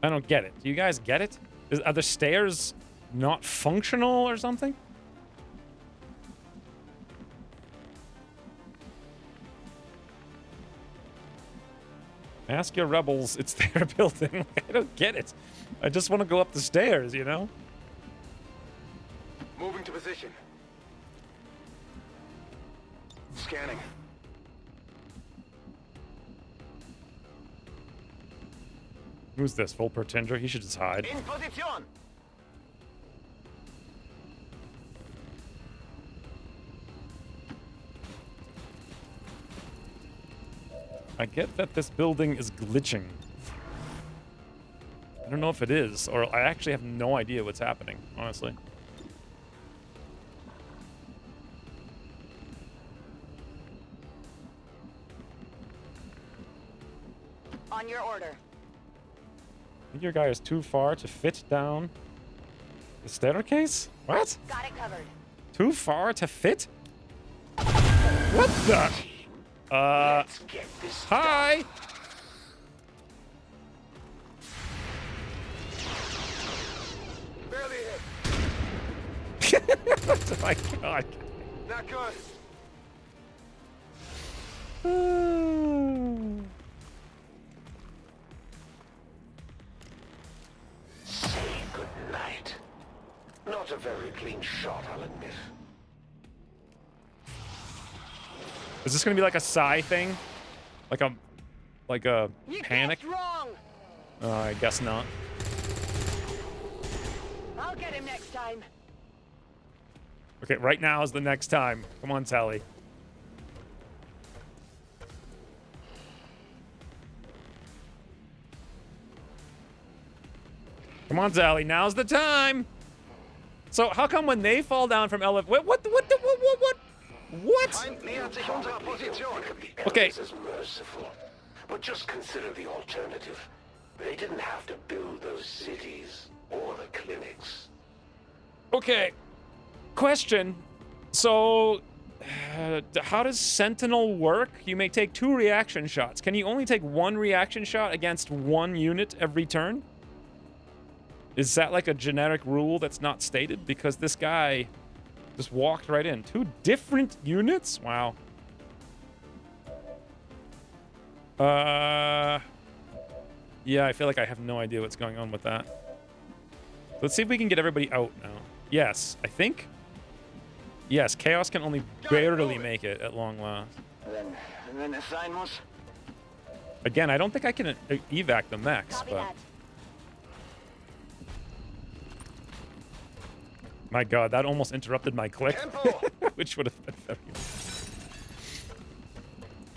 I don't get it. Do you guys get it? Are the stairs not functional or something? Ask your rebels, it's their building. I don't get it. I just want to go up the stairs, you know? Moving to position. Scanning. Who's this? Full Pretender? He should just hide. In Position. I get that this building is glitching. I don't know if it is, or I actually have no idea what's happening, honestly. On your order. I think your guy is too far to fit down the staircase? What? Got it covered. Too far to fit? What the? Let's get this Hi! barely hit. Oh my god. Not good. Say Not a very clean shot, I'll admit. Is this gonna be like a Psy thing? Like a You panic? guessed wrong. I guess not. I'll get him next time. Okay, right now is the next time. Come on, Tally. Come on, Tally. Now's the time. So how come when they fall down from elevator? What? Ein nähert sich unserer Position. Okay. This is merciful. But just consider the alternative. They didn't have to build those cities or the clinics. Okay. Question. So, how does Sentinel work? You may take 2 reaction shots. Can you only take 1 reaction shot against 1 unit every turn? Is that like a generic rule that's not stated? Because this guy just walked right in. 2 different units? Wow. Yeah, I feel like I have no idea what's going on with that. Let's see if we can get everybody out now. Yes, I think. Yes, Chaos can only barely make it at long last. And then es sein muss. Again, I don't think I can evac the mechs, Copy but that. my god, that almost interrupted my click, Tempo! which would have been very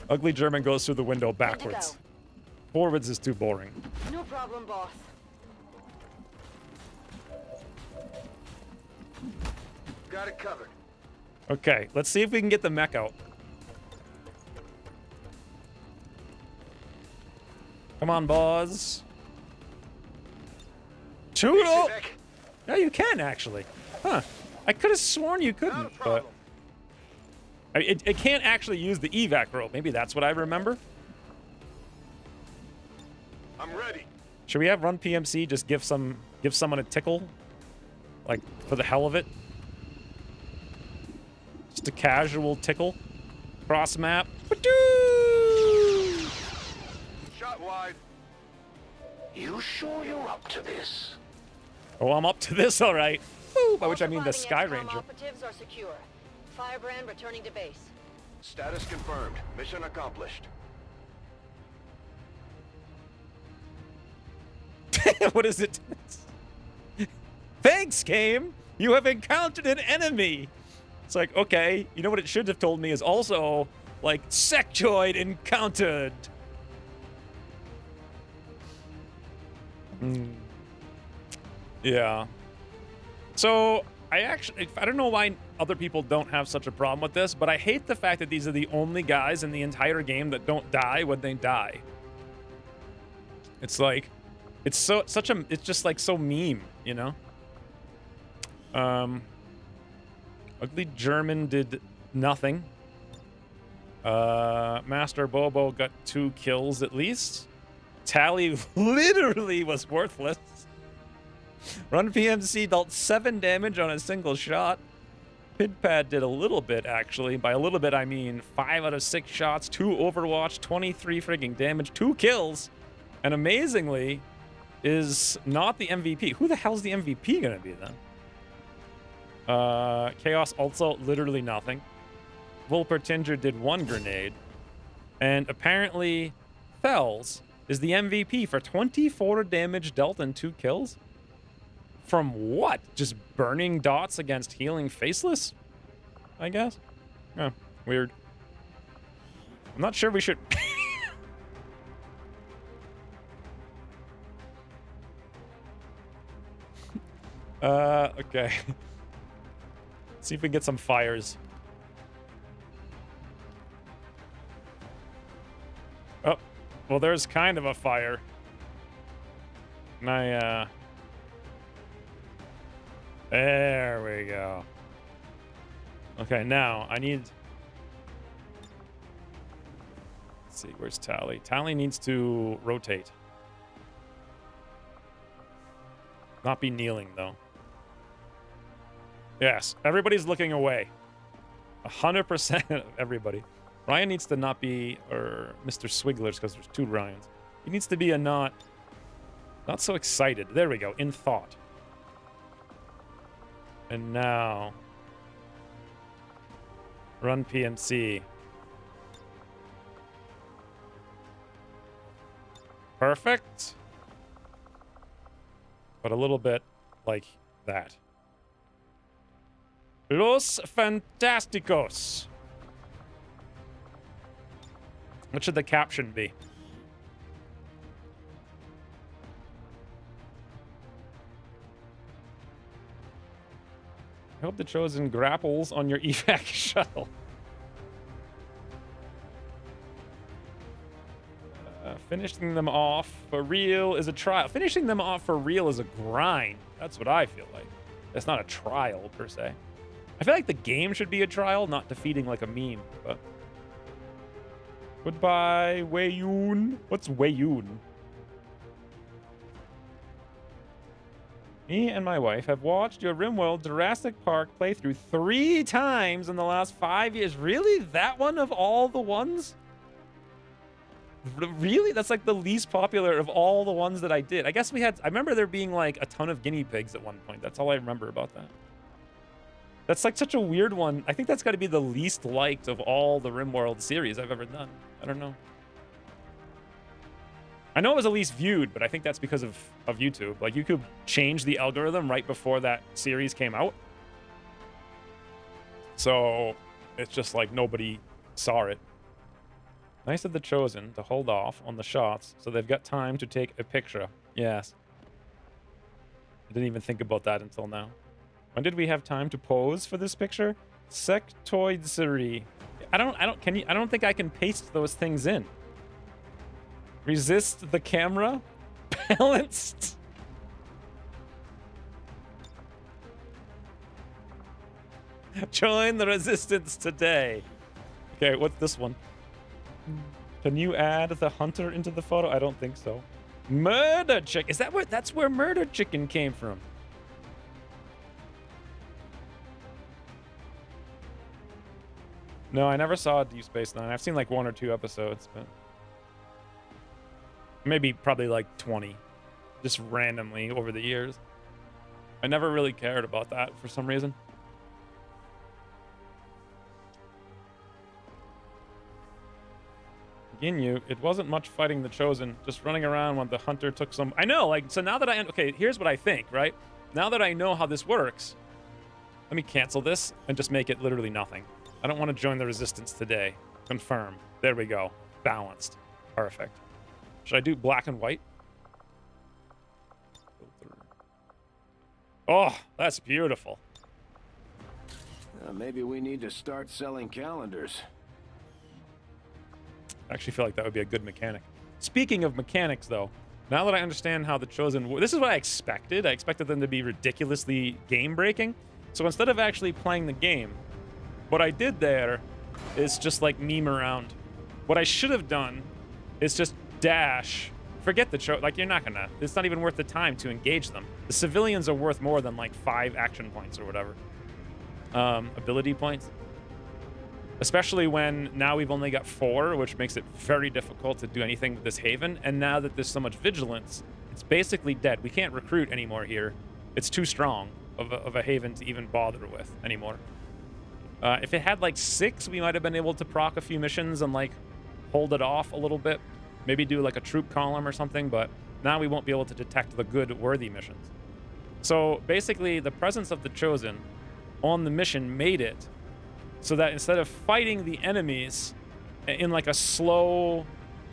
Ugly German goes through the window backwards. Forwards is too boring. No problem, boss. Got it covered. Okay, let's see if we can get the mech out. Come on, boss. Shoot! Oh! Yeah, you can actually. Huh. I could have sworn you couldn't, but it can't actually use the evac rope. Maybe that's what I remember. I'm ready. Should we have run PMC just give someone a tickle? Like, for the hell of it? Just a casual tickle? Cross map? Shot wide. You sure you're up to this? Oh, I'm up to this, all right. Woo, by which I All mean the surviving Sky XCOM Ranger. operatives are secure. Firebrand returning to base. Status confirmed. Mission accomplished. What is it? Thanks, game. You have encountered an enemy. It's like, okay, you know what it should have told me is also, like, sectoid encountered. Yeah. So, I don't know why other people don't have such a problem with this, but I hate the fact that these are the only guys in the entire game that don't die when they die. It's like, it's just like so meme, you know? Ugly German did nothing. Master Bobo got 2 kills at least. Tally literally was worthless. Run PMC dealt 7 damage on a single shot. Pidpad did a little bit, actually. By a little bit, I mean 5 out of 6 shots, 2 Overwatch, 23 frigging damage, 2 kills. And amazingly, is not the MVP. Who the hell's the MVP gonna be then? Chaos also literally nothing. Wolpertinger did 1 grenade. And apparently, Fells is the MVP for 24 damage dealt and 2 kills. From what? Just burning dots against healing faceless? I guess? Oh, weird. I'm not sure we should... okay. Let's see if we can get some fires. Oh, well, there's kind of a fire. And there we go. Okay, now I need... Let's see, where's Tally? Tally needs to rotate. Not be kneeling, though. Yes, everybody's looking away. 100% of everybody. Ryan needs to not be, or Mr. Swigglers, because there's 2 Ryans. He needs to be a not so excited. There we go, in thought. And now, run PMC. Perfect. But a little bit like that. Los Fantasticos. What should the caption be? I hope the Chosen grapples on your evac shuttle. Finishing them off for real is a trial. Finishing them off for real is a grind. That's what I feel like. It's not a trial, per se. I feel like the game should be a trial, not defeating like a meme, but... Goodbye, Wei-Yun. What's Wei-Yun? Me and my wife have watched your RimWorld Jurassic Park playthrough 3 times in the last 5 years. Really? That one of all the ones? Really? That's like the least popular of all the ones that I did. I guess we had... I remember there being like a ton of guinea pigs at one point. That's all I remember about that. That's like such a weird one. I think that's got to be the least liked of all the RimWorld series I've ever done. I don't know. I know it was the least viewed, but I think that's because of YouTube. Like, YouTube changed the algorithm right before that series came out. So, it's just like nobody saw it. Nice of the Chosen to hold off on the shots so they've got time to take a picture. Yes. I didn't even think about that until now. When did we have time to pose for this picture? Sectoidsary. I don't think I can paste those things in. Resist the camera. Balanced. Join the resistance today. Okay, what's this one? Can you add the hunter into the photo? I don't think so. Murder chicken. Is that where... That's where murder chicken came from. No, I never saw Deep Space Nine. I've seen like 1 or 2 episodes, but... Maybe probably like 20. Just randomly over the years. I never really cared about that for some reason. Ginyu, it wasn't much fighting the Chosen, just running around when the hunter took some... I know, like, so now that okay, here's what I think, right? Now that I know how this works, let me cancel this and just make it literally nothing. I don't want to join the resistance today. Confirm. There we go. Balanced. Perfect. Should I do black and white? Oh, that's beautiful. Maybe we need to start selling calendars. I actually feel like that would be a good mechanic. Speaking of mechanics, though, now that I understand how the Chosen... This is what I expected. I expected them to be ridiculously game-breaking. So instead of actually playing the game, what I did there is just, like, meme around. What I should have done is just dash... Forget the Chosen. Like, you're not gonna... It's not even worth the time to engage them. The civilians are worth more than, like, 5 action points or whatever. Ability points. Especially when now we've only got 4, which makes it very difficult to do anything with this haven. And now that there's so much vigilance, it's basically dead. We can't recruit anymore here. It's too strong of a haven to even bother with anymore. If it had like 6, we might have been able to proc a few missions and like hold it off a little bit. Maybe do like a troop column or something, but now we won't be able to detect the good, worthy missions. So basically the presence of the Chosen on the mission made it so that instead of fighting the enemies in like a slow,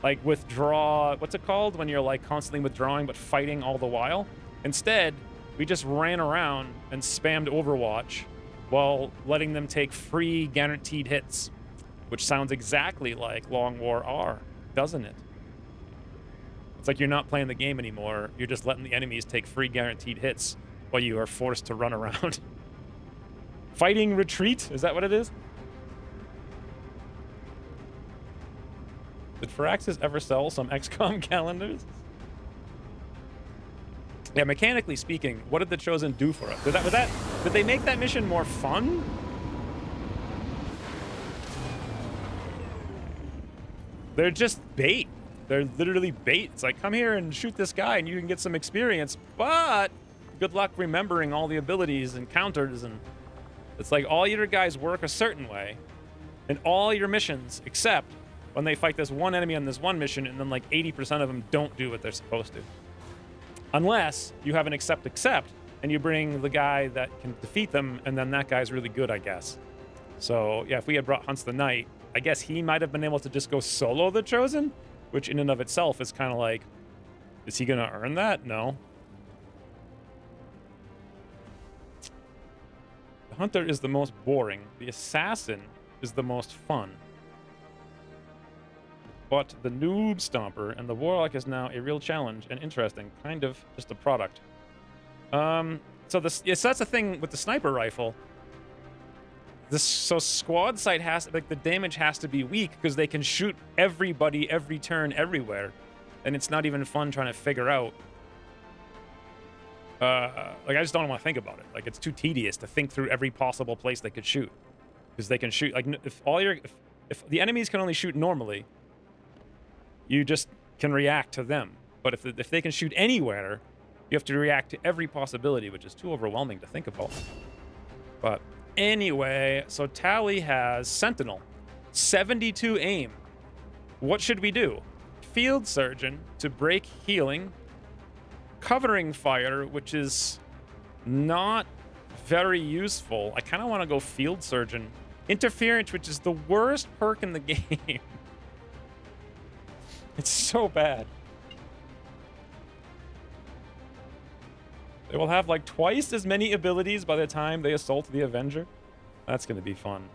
like withdraw, what's it called? When you're like constantly withdrawing but fighting all the while. Instead, we just ran around and spammed Overwatch while letting them take free guaranteed hits, which sounds exactly like Long War R, doesn't it? It's like you're not playing the game anymore. You're just letting the enemies take free guaranteed hits while you are forced to run around. Fighting retreat? Is that what it is? Did Firaxis ever sell some XCOM calendars? Yeah, mechanically speaking, what did the Chosen do for us? Did they make that mission more fun? They're just bait. They're literally bait. It's like, come here and shoot this guy and you can get some experience, but good luck remembering all the abilities and counters, and it's like all your guys work a certain way in all your missions, except when they fight this one enemy on this one mission, and then like 80% of them don't do what they're supposed to. Unless you have an accept, and you bring the guy that can defeat them, and then that guy's really good, I guess. So yeah, if we had brought Hunts the Knight, I guess he might have been able to just go solo the Chosen, which in and of itself is kind of like, is he gonna earn that? No. The Hunter is the most boring. The Assassin is the most fun. But the Noob Stomper and the Warlock is now a real challenge and interesting, kind of just a product. So this, yes, that's the thing with the sniper rifle. So squad sight has, like, the damage has to be weak because they can shoot everybody every turn everywhere, and it's not even fun trying to figure out. Like, I just don't want to think about it. Like, it's too tedious to think through every possible place they could shoot, because they can shoot, like, if the enemies can only shoot normally, you just can react to them. But if they can shoot anywhere, you have to react to every possibility, which is too overwhelming to think about. But anyway, so Tally has Sentinel, 72 aim. What should we do? Field Surgeon to break healing, covering fire, which is not very useful. I kind of want to go Field Surgeon. Interference, which is the worst perk in the game. It's so bad. They will have like twice as many abilities by the time they assault the Avenger. That's going to be fun.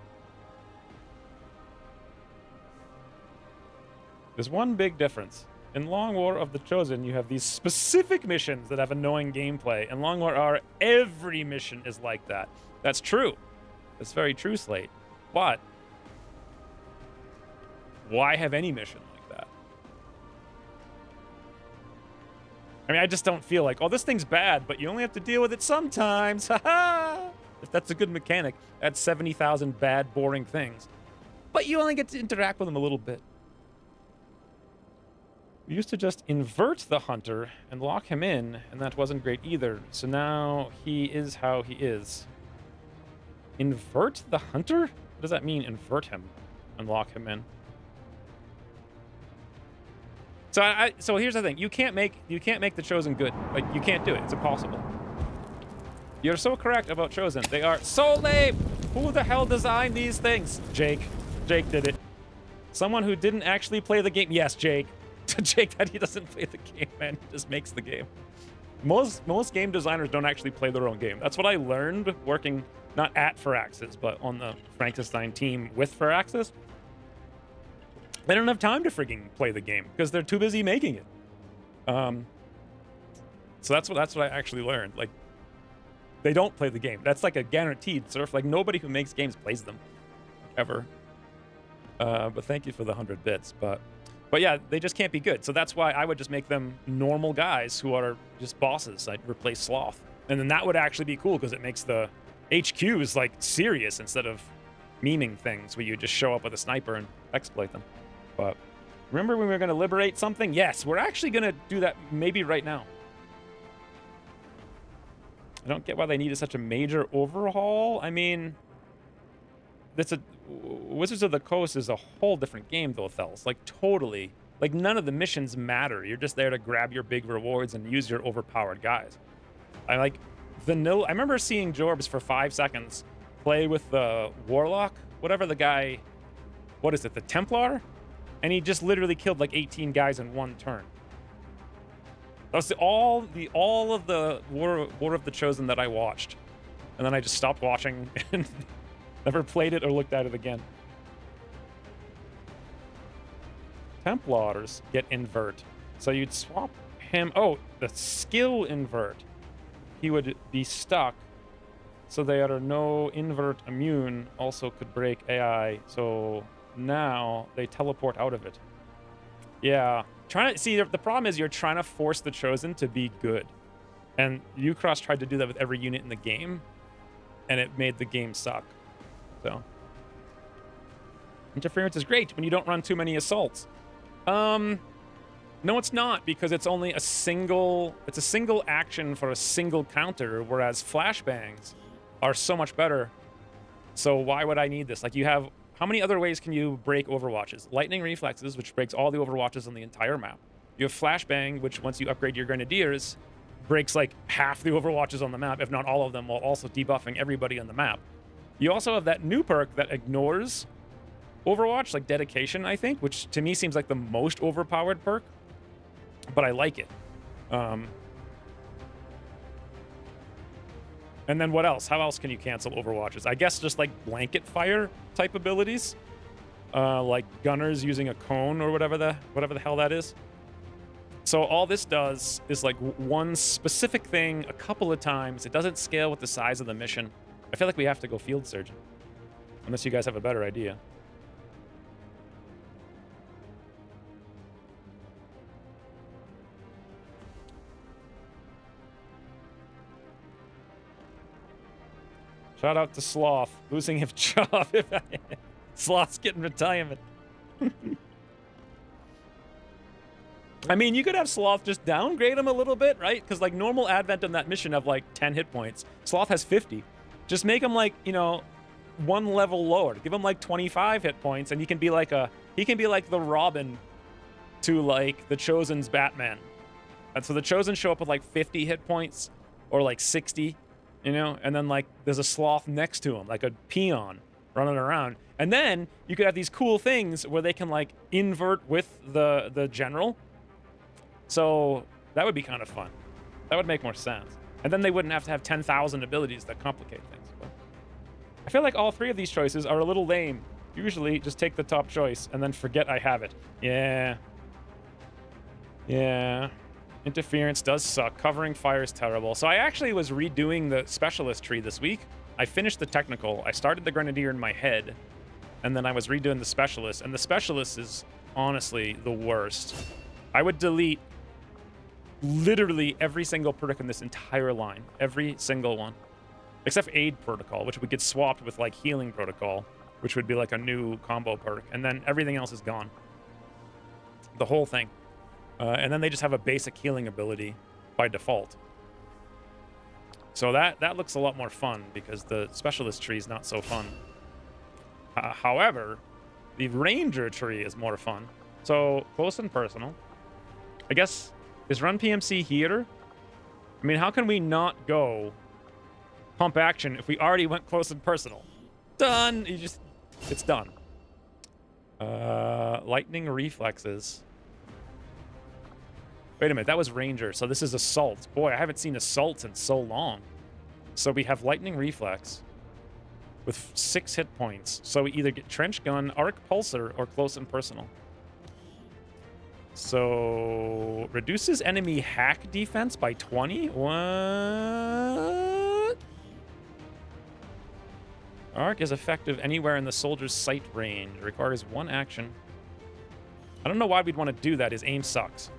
There's one big difference. In Long War of the Chosen, you have these specific missions that have annoying gameplay. In Long War R, every mission is like that. That's true. That's very true, Slate. But why have any mission like that? I mean, I just don't feel like, oh, this thing's bad, but you only have to deal with it sometimes. Haha! If that's a good mechanic, that's 70,000 bad, boring things. But you only get to interact with them a little bit. We used to just invert the Hunter and lock him in, and that wasn't great either. So now he is how he is. Invert the Hunter? What does that mean, invert him and lock him in? So so here's the thing. You can't make the Chosen good. Like, you can't do it. It's impossible. You're so correct about Chosen. They are so lame. Who the hell designed these things? Jake. Jake did it. Someone who didn't actually play the game. Yes, Jake. Jake, that he doesn't play the game, man. He just makes the game. Most game designers don't actually play their own game. That's what I learned working not at Firaxis, but on the Frankenstein team with Firaxis. They don't have time to freaking play the game because they're too busy making it. So that's what I actually learned. Like, they don't play the game. That's like a guaranteed surf. Like, nobody who makes games plays them ever. But thank you for the 100 bits. But yeah, they just can't be good. So that's why I would just make them normal guys who are just bosses. I'd replace Sloth. And then that would actually be cool because it makes the HQs like serious instead of memeing things where you just show up with a sniper and exploit them. But remember when we were going to liberate something? Yes, we're actually going to do that maybe right now. I don't get why they needed such a major overhaul. I mean, Wizards of the Coast is a whole different game, though, Thels. Like, totally. Like, none of the missions matter. You're just there to grab your big rewards and use your overpowered guys. I remember seeing Jorbs for 5 seconds play with the Warlock, whatever the guy, what is it, the Templar? And he just literally killed like 18 guys in one turn. That was all of the War of the Chosen that I watched. And then I just stopped watching and never played it or looked at it again. Templars get invert. So you'd swap him. Oh, the skill invert. He would be stuck. So they are no invert immune. Also could break AI. So now they teleport out of it. Yeah. The problem is you're trying to force the Chosen to be good. And Ucross tried to do that with every unit in the game. And it made the game suck. So interference is great when you don't run too many assaults. No, it's not, because it's only a single... It's a single action for a single counter, whereas flashbangs are so much better. So why would I need this? Like, you have... How many other ways can you break Overwatches? Lightning Reflexes, which breaks all the Overwatches on the entire map. You have Flashbang, which once you upgrade your Grenadiers, breaks like half the Overwatches on the map, if not all of them, while also debuffing everybody on the map. You also have that new perk that ignores Overwatch, like Dedication, I think, which to me seems like the most overpowered perk, but I like it. And then what else? How else can you cancel Overwatches? I guess just like blanket fire type abilities, like gunners using a cone or whatever the hell that is. So all this does is like one specific thing a couple of times. It doesn't scale with the size of the mission. I feel like we have to go field surgeon, unless you guys have a better idea. Shout out to Sloth, losing his job. Sloth's getting retirement. I mean, you could have Sloth just downgrade him a little bit, right? Because like normal Advent on that mission have like 10 hit points. Sloth has 50. Just make him like, you know, one level lower. Give him like 25 hit points, and he can be like the Robin to like the Chosen's Batman. And so the Chosen show up with like 50 hit points or like 60. You know, and then like there's a Sloth next to him, like a peon running around. And then you could have these cool things where they can like invert with the general. So that would be kind of fun. That would make more sense. And then they wouldn't have to have 10,000 abilities that complicate things. But I feel like all three of these choices are a little lame. Usually just take the top choice and then forget I have it. Yeah. Yeah. Interference does suck. Covering fire is terrible. So I actually was redoing the specialist tree this week. I finished the technical. I started the grenadier in my head, and then I was redoing the specialist. And the specialist is honestly the worst. I would delete literally every single perk in this entire line. Every single one. Except aid protocol, which would get swapped with like healing protocol, which would be like a new combo perk. And then everything else is gone. The whole thing. And then they just have a basic healing ability by default. So that looks a lot more fun because the specialist tree is not so fun. However, the ranger tree is more fun. So close and personal. I guess, is run PMC here? I mean, how can we not go pump action if we already went close and personal? Done! It's done. Lightning reflexes. Wait a minute, that was Ranger, so this is Assault. Boy, I haven't seen Assault in so long. So we have Lightning Reflex with 6 hit points. So we either get Trench Gun, Arc Pulsar, or Close and Personal. So... reduces enemy hack defense by 20? What? Arc is effective anywhere in the soldier's sight range. Requires 1 action. I don't know why we'd want to do that. His aim sucks.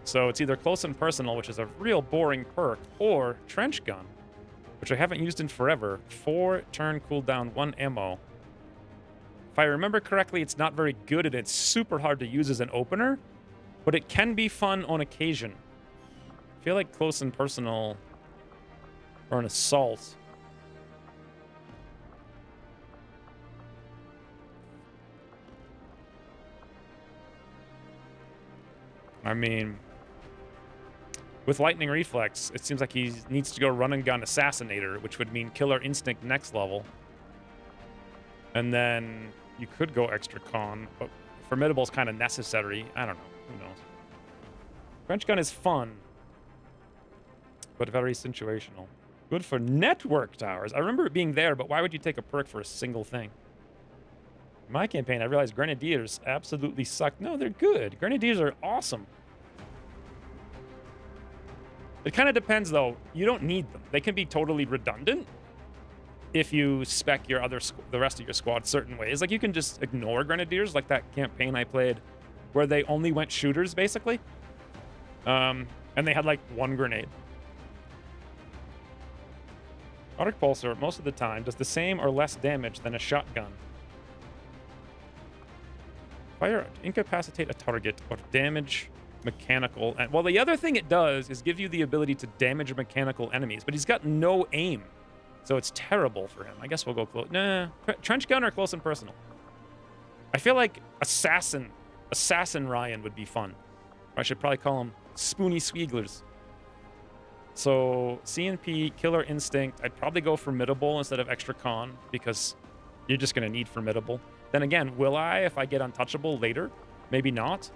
So it's either Close and Personal, which is a real boring perk, or Trench Gun, which I haven't used in forever. 4 turn cooldown, 1 ammo. If I remember correctly, it's not very good and it's super hard to use as an opener, but it can be fun on occasion. I feel like Close and Personal or an Assault. I mean, with Lightning Reflex, it seems like he needs to go Run and Gun Assassinator, which would mean Killer Instinct next level. And then you could go Extra Con, but Formidable is kind of necessary. I don't know. Who knows? Trench Gun is fun, but very situational. Good for network towers. I remember it being there, but why would you take a perk for a single thing? In my campaign, I realized Grenadiers absolutely suck. No, they're good. Grenadiers are awesome. It kind of depends, though. You don't need them. They can be totally redundant if you spec your the rest of your squad certain ways. Like, you can just ignore Grenadiers, like that campaign I played where they only went shooters, basically. And they had, like, 1 grenade. Arc Pulsar, most of the time, does the same or less damage than a shotgun. Fire, incapacitate a target, or damage mechanical. And well, the other thing it does is give you the ability to damage mechanical enemies, but he's got no aim. So it's terrible for him. I guess we'll go close. Nah, trench gun or close and personal. I feel like assassin Ryan would be fun. I should probably call him Spoony Swieglers. So CNP, Killer Instinct. I'd probably go Formidable instead of Extra Con because you're just going to need Formidable. Then again, will I if I get Untouchable later? Maybe not.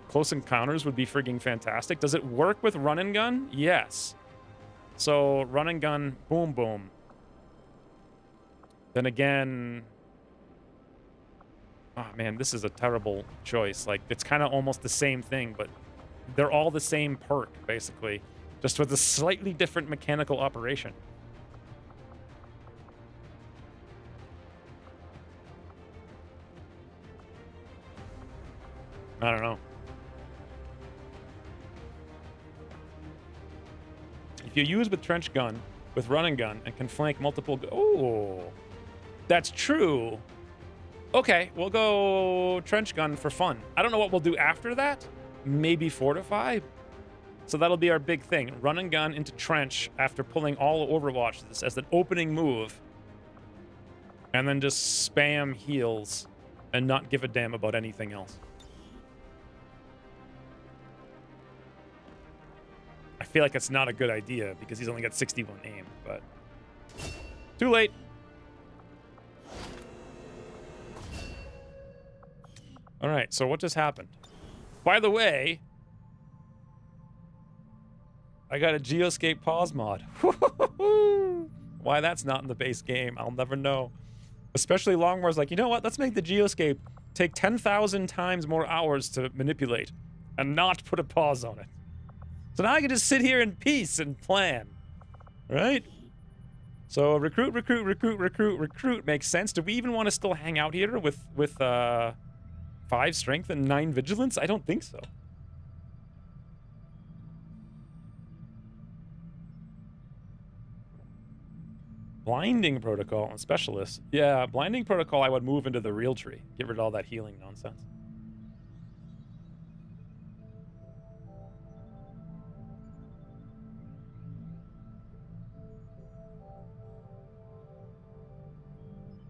Close Encounters would be frigging fantastic. Does it work with Run and Gun? Yes. So Run and Gun, boom, boom. Then again... Oh, man, this is a terrible choice. Like, it's kind of almost the same thing, but they're all the same perk, basically. Just with a slightly different mechanical operation. I don't know. If you use with Trench Gun, with Run and Gun, and can flank multiple... Oh, that's true. Okay, we'll go Trench Gun for fun. I don't know what we'll do after that. Maybe Fortify. So that'll be our big thing. Run and Gun into Trench after pulling all Overwatch as an opening move. And then just spam heals and not give a damn about anything else. I feel like it's not a good idea because he's only got 61 aim, but too late. All right, so what just happened? By the way, I got a Geoscape pause mod. Why that's not in the base game, I'll never know. Especially Longmore's like, you know what? Let's make the Geoscape take 10,000 times more hours to manipulate and not put a pause on it. So now I can just sit here in peace and plan, right? So recruit makes sense. Do we even want to still hang out here with 5 strength and 9 vigilance? I don't think so. Blinding protocol and specialist. Yeah, blinding protocol I would move into the real tree. Get rid of all that healing nonsense.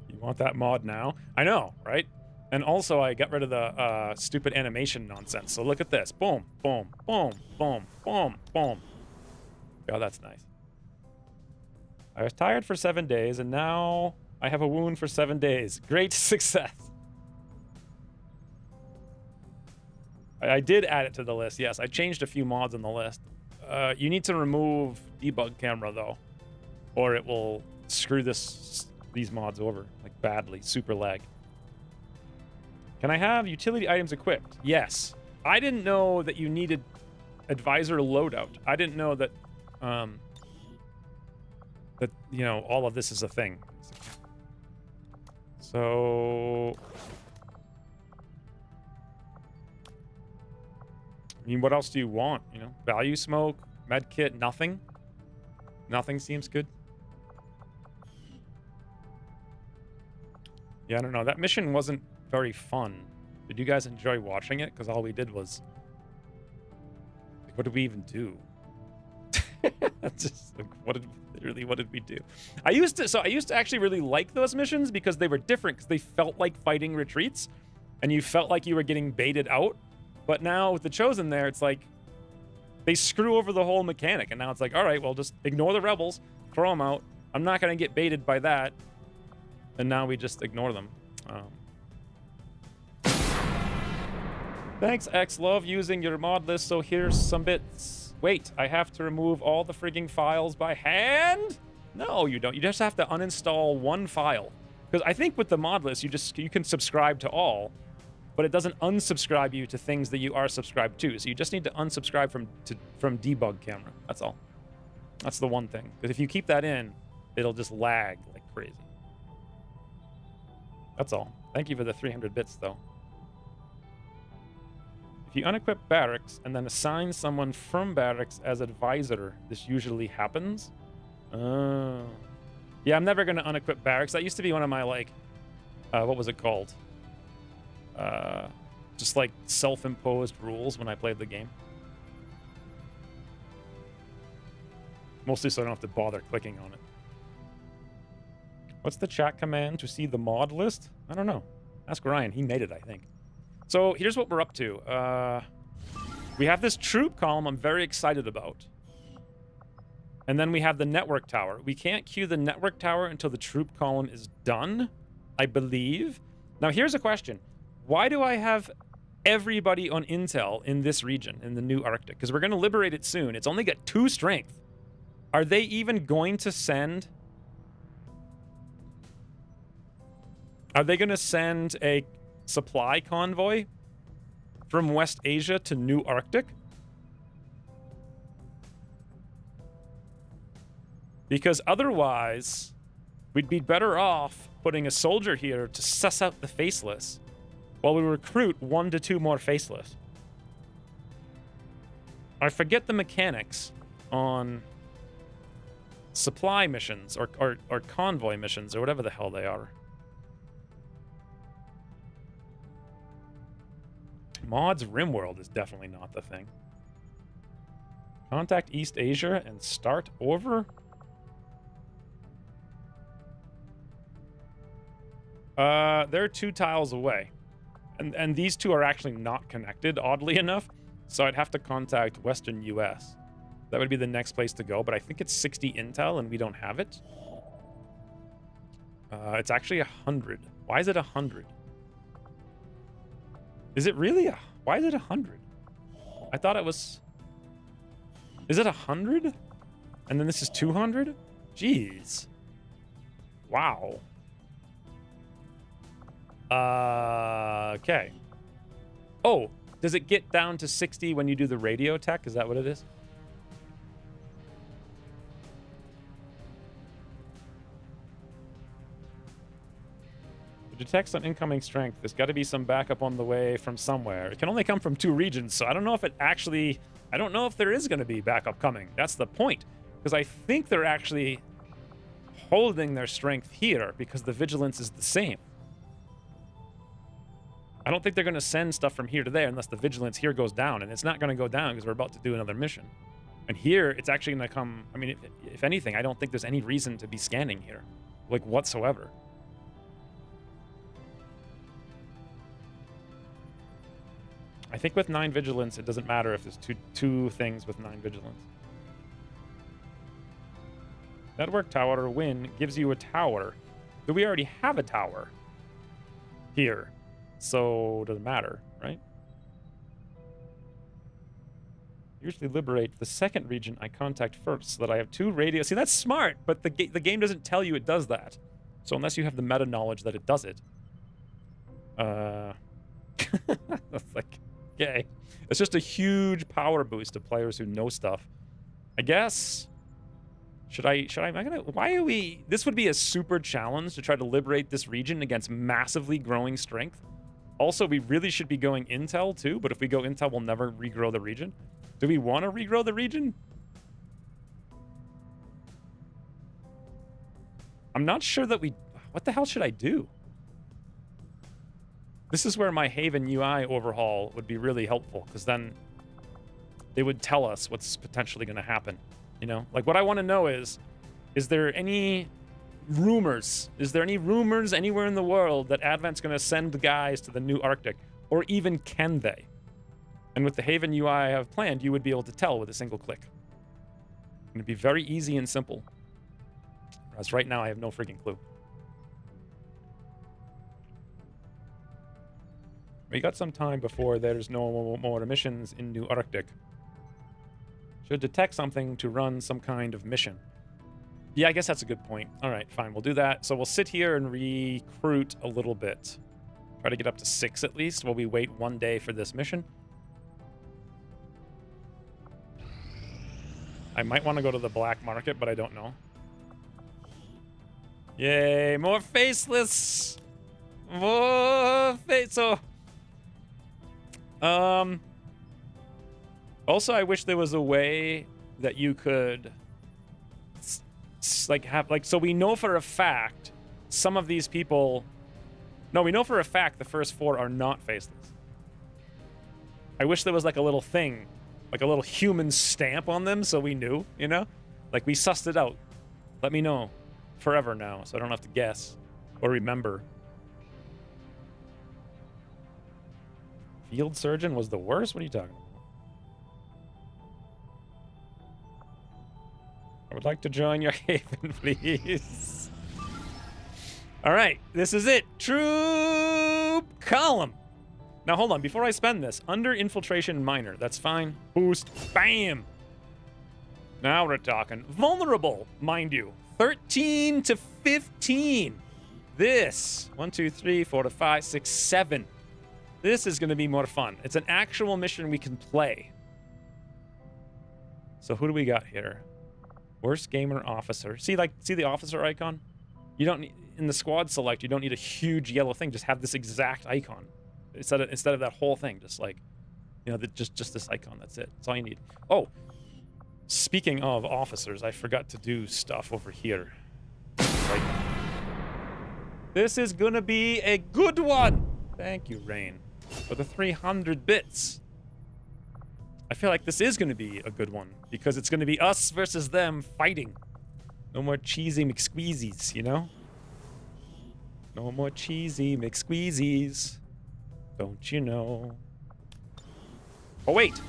You want that mod now? I know, right? And also I got rid of the stupid animation nonsense. So look at this. Boom, boom, boom, boom, boom, boom. Oh, that's nice. I was tired for 7 days, and now I have a wound for 7 days. Great success. I did add it to the list, yes. I changed a few mods on the list. You need to remove debug camera, though, or it will screw these mods over, like badly, super lag. Can I have utility items equipped? Yes. I didn't know that you needed advisor loadout. I didn't know that... that, you know, all of this is a thing. So... I mean, what else do you want, you know? Value smoke, medkit, nothing? Nothing seems good. Yeah, I don't know. That mission wasn't very fun. Did you guys enjoy watching it? Because all we did was... Like, what did we even do? Just like, what did we do? I used to actually really like those missions because they were different, because they felt like fighting retreats and you felt like you were getting baited out. But now with the Chosen there, it's like they screw over the whole mechanic, and now it's like, all right, well, just ignore the rebels, throw them out. I'm not going to get baited by that. And now we just ignore them. Thanks, X. Love using your mod list, so here's some bits. Wait, I have to remove all the frigging files by hand? No, you don't. You just have to uninstall one file. Because I think with the mod list, you can subscribe to all, but it doesn't unsubscribe you to things that you are subscribed to. So you just need to unsubscribe from debug camera. That's all. That's the one thing. Because if you keep that in, it'll just lag like crazy. That's all. Thank you for the 300 bits, though. If you unequip barracks and then assign someone from barracks as advisor, this usually happens. Oh. Yeah, I'm never going to unequip barracks. That used to be one of my, like, what was it called? Just like self-imposed rules when I played the game. Mostly so I don't have to bother clicking on it. What's the chat command to see the mod list? I don't know. Ask Ryan. He made it, I think. So here's what we're up to. We have this troop column I'm very excited about. And then we have the network tower. We can't queue the network tower until the troop column is done, I believe. Now here's a question. Why do I have everybody on intel in this region, in the new Arctic? Because we're going to liberate it soon. It's only got 2 strength. Are they even going to send... Are they going to send a supply convoy from West Asia to New Arctic? Because otherwise, we'd be better off putting a soldier here to suss out the faceless while we recruit 1 to 2 more faceless. I forget the mechanics on supply missions or convoy missions or whatever the hell they are. Mods RimWorld is definitely not the thing. Contact East Asia and start over? They're 2 tiles away. And these 2 are actually not connected, oddly enough. So I'd have to contact Western US. That would be the next place to go, but I think it's 60 intel and we don't have it. It's actually 100. Why is it 100? Is it really why is it 100? I thought it was... Is it 100? And then this is 200? Jeez. Wow. Okay. Oh, does it get down to 60 when you do the radio tech? Is that what it is? To detect some incoming strength, there's got to be some backup on the way from somewhere. It can only come from 2 regions, so I don't know if it actually... I don't know if there is going to be backup coming. That's the point. Because I think they're actually holding their strength here because the vigilance is the same. I don't think they're going to send stuff from here to there unless the vigilance here goes down. And it's not going to go down because we're about to do another mission. And here, it's actually going to come... I mean, if anything, I don't think there's any reason to be scanning here. Like, whatsoever. I think with 9 vigilance, it doesn't matter if there's two things with 9 vigilance. Network tower win gives you a tower. Do we already have a tower here? So it doesn't matter, right? Usually liberate the second region I contact first so that I have 2 radio. See, that's smart, but the game doesn't tell you it does that. So unless you have the meta knowledge that it does it. That's like... Okay. It's just a huge power boost to players who know stuff. I guess... Why are we... This would be a super challenge to try to liberate this region against massively growing strength. Also, we really should be going intel too, but if we go intel, we'll never regrow the region. Do we want to regrow the region? I'm not sure that we... What the hell should I do? This is where my Haven UI overhaul would be really helpful, because then they would tell us what's potentially going to happen. You know? Like, what I want to know is there any rumors? Is there any rumors anywhere in the world that Advent's going to send the guys to the new Arctic? Or even can they? And with the Haven UI I have planned, you would be able to tell with a single click. And it'd be very easy and simple. Whereas right now, I have no freaking clue. We got some time before there's no more missions in New Arctic. Should detect something to run some kind of mission. Yeah, I guess that's a good point. All right, fine, we'll do that. So we'll sit here and recruit a little bit. Try to get up to 6 at least while we wait 1 day for this mission. I might want to go to the black market, but I don't know. Yay, more faceless! More face... Also, I wish there was a way that you could so we know for a fact some of these people... No, we know for a fact the first 4 are not faceless. I wish there was like a little thing, like a little human stamp on them so we knew, you know? Like we sussed it out. Let me know forever now so I don't have to guess or remember. Field surgeon was the worst? What are you talking about? I would like to join your haven, please. All right, this is it. Troop column. Now, hold on. Before I spend this, under infiltration minor. That's fine. Boost. Bam. Now we're talking. Vulnerable, mind you. 13 to 15. This. 1, 2, 3, 4 to 5, 6, 7. This is going to be more fun. It's an actual mission we can play. So who do we got here? Worst gamer officer. See the officer icon? You don't need, in the squad select, you don't need a huge yellow thing. Just have this exact icon. Instead of that whole thing. Just like, you know, just this icon. That's it. That's all you need. Oh, speaking of officers, I forgot to do stuff over here. Right. This is gonna be a good one. Thank you, Rain, for the 300 bits. I feel like this is going to be a good one because it's going to be us versus them fighting. No more cheesy McSqueezies, you know? No more cheesy McSqueezies. Don't you know? Oh, wait.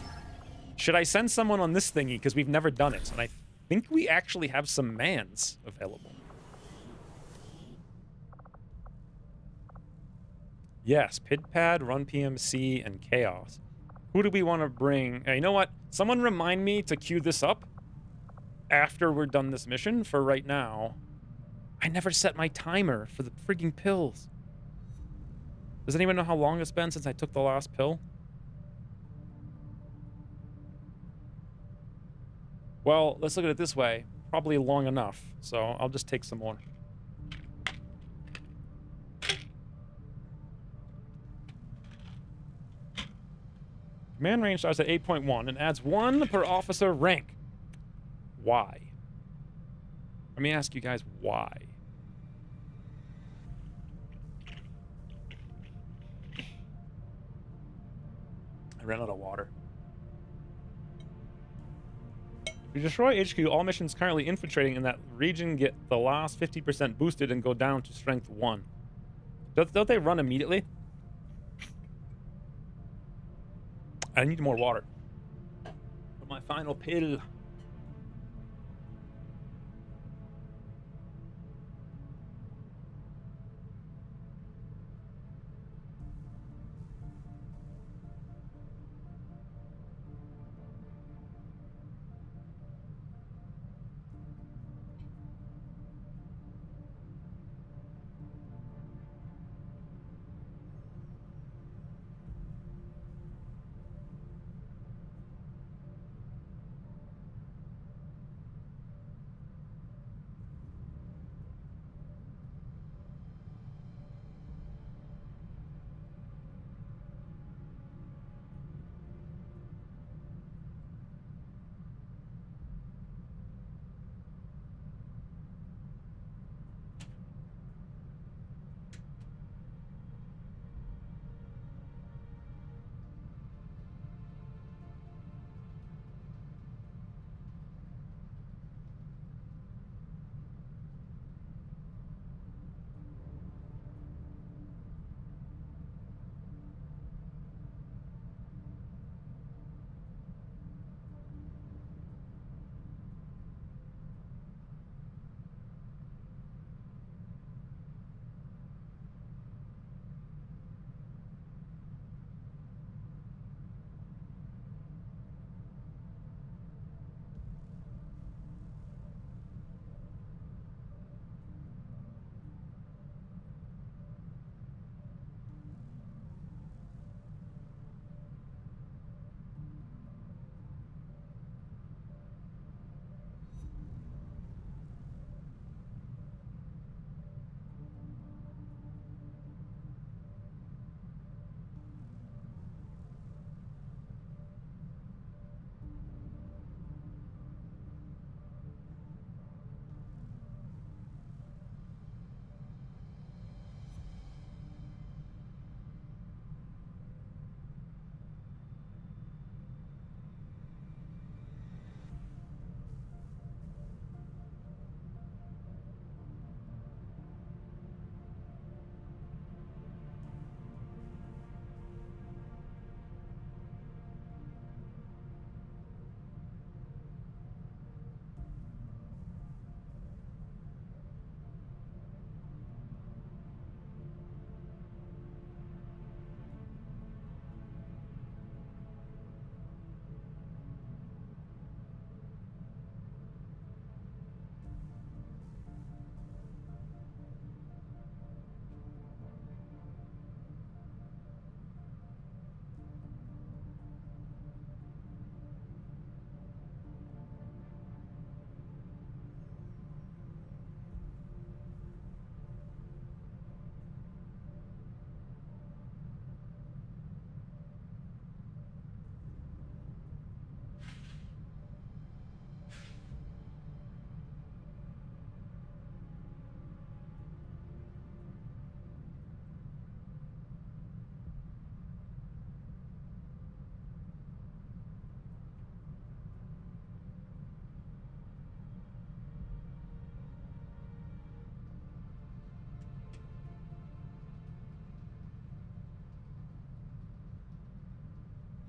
Should I send someone on this thingy? Because we've never done it. And I think we actually have some mans available. Yes, PidPad, Run PMC, and Chaos. Who do we want to bring? You know what? Someone remind me to queue this up after we're done this mission. For right now, I never set my timer for the freaking pills. Does anyone know how long it's been since I took the last pill? Well, let's look at it this way. Probably long enough, so I'll just take some more. Command range starts at 8.1 and adds 1 per officer rank. Why? Let me ask you guys why. I ran out of water. If you destroy HQ, all missions currently infiltrating in that region get the last 50% boosted and go down to strength 1. Don't they run immediately? I need more water. For my final pill.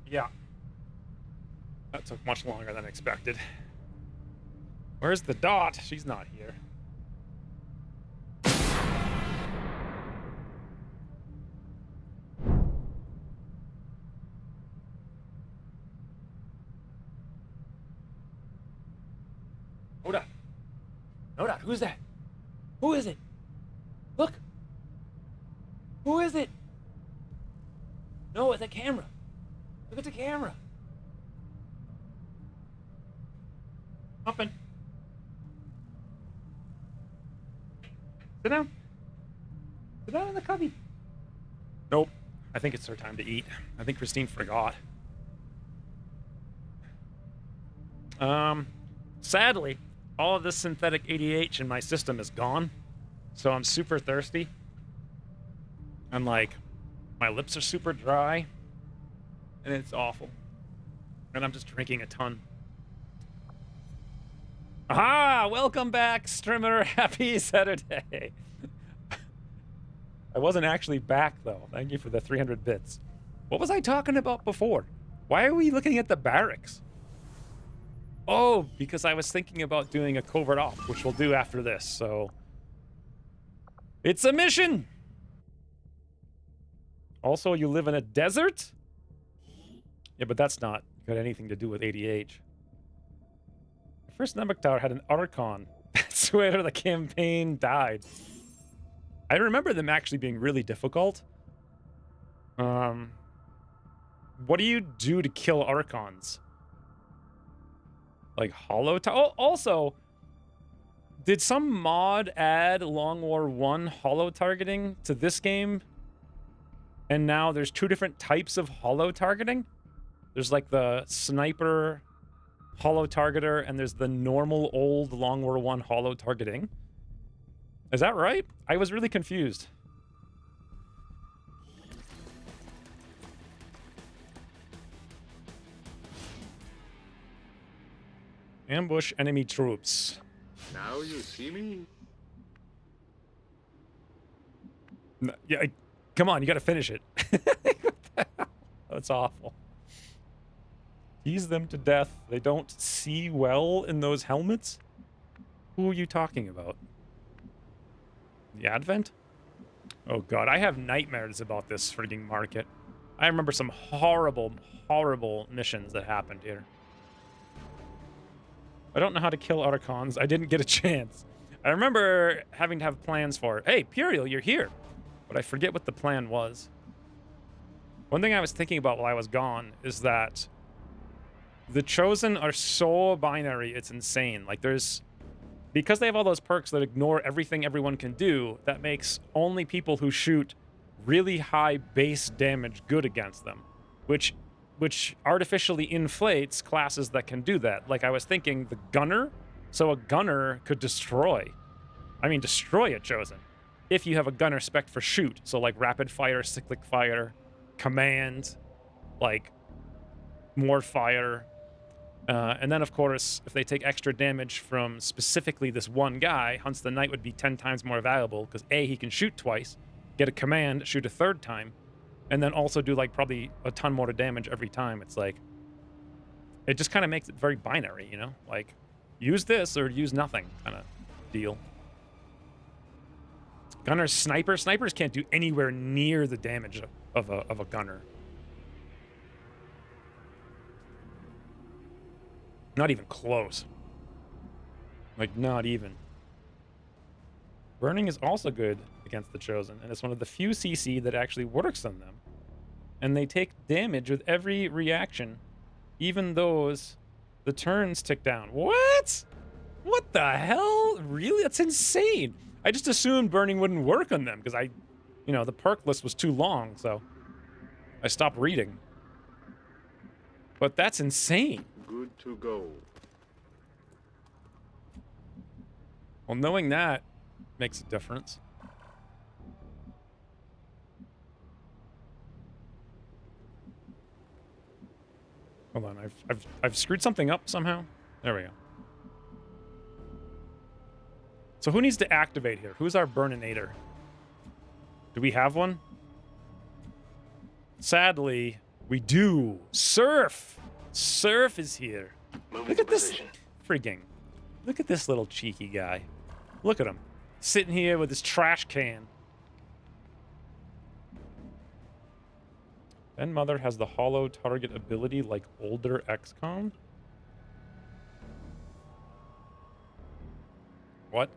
Yeah. That took much longer than expected. Where's the dot? She's not here. Hold on. Hold on. Who's that? Who is it? Look. Who is it? No, it's a camera. Look at the camera. Hopping. Sit down. Sit down in the cubby. Nope. I think it's her time to eat. I think Christine forgot. Sadly, all of this synthetic ADH in my system is gone. So I'm super thirsty. And like, my lips are super dry. And it's awful. And I'm just drinking a ton. Aha! Welcome back, streamer. Happy Saturday. I wasn't actually back, though. Thank you for the 300 bits. What was I talking about before? Why are we looking at the barracks? Oh, because I was thinking about doing a covert op, which we'll do after this, so... It's a mission! Also, you live in a desert? Yeah, but that's not got anything to do with ADH. The first Namek Tower had an Archon. That's where the campaign died. I remember them actually being really difficult. What do you do to kill Archons? Like hollow tower? Oh, also, did some mod add Long War 1 hollow targeting to this game? And now there's two different types of hollow targeting? There's like the sniper hollow targeter, and there's the normal old Long War 1 hollow targeting. Is that right? I was really confused. Ambush enemy troops. Now you see me? Yeah, come on, you gotta finish it. That's awful. Tease them to death. They don't see well in those helmets? Who are you talking about? The Advent? Oh god, I have nightmares about this frigging market. I remember some horrible, horrible missions that happened here. I don't know how to kill Archons. I didn't get a chance. I remember having to have plans for, hey, Puriel, you're here. But I forget what the plan was. One thing I was thinking about while I was gone is that the Chosen are so binary, it's insane. Like, because they have all those perks that ignore everything everyone can do, that makes only people who shoot really high base damage good against them. Which artificially inflates classes that can do that. Like, I was thinking the Gunner. So a Gunner could destroy a Chosen. If you have a Gunner spec for shoot. So, like, rapid fire, cyclic fire, command, like, more fire. And then, of course, if they take extra damage from specifically this one guy, Hunts the Knight would be 10 times more valuable, because A, he can shoot twice, get a command, shoot a third time, and then also do, like, probably a ton more damage every time. It's like, it just kind of makes it very binary, you know? Like, use this or use nothing kind of deal. Gunner's sniper. Snipers can't do anywhere near the damage of a gunner. Not even close. Like, not even. Burning is also good against the Chosen, and it's one of the few CC that actually works on them. And they take damage with every reaction, even those the turns tick down. What? What the hell? Really? That's insane. I just assumed burning wouldn't work on them, because the perk list was too long, so I stopped reading. But that's insane. Good to go. Well, knowing that makes a difference. Hold on, I've screwed something up somehow. There we go. So who needs to activate here? Who's our Burninator? Do we have one? Sadly, We do. Surf. Surf is here. Moving Look to at this position. frigging. Look at this little cheeky guy. Look at him. Sitting here with his trash can. Ben Mother has the hollow target ability like older XCOM. What?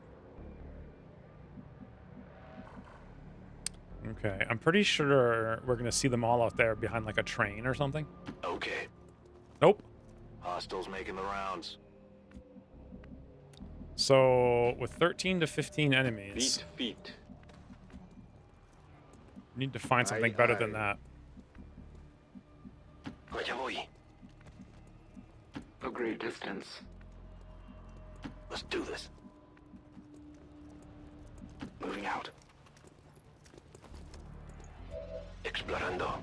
Okay, I'm pretty sure we're gonna see them all out there behind like a train or something. Okay. Nope. Hostiles making the rounds. So with 13 to 15 enemies, Feet. we need to find something Aye, better than aye. that. Allá voy. A great distance. Let's do this. Moving out. Explorando.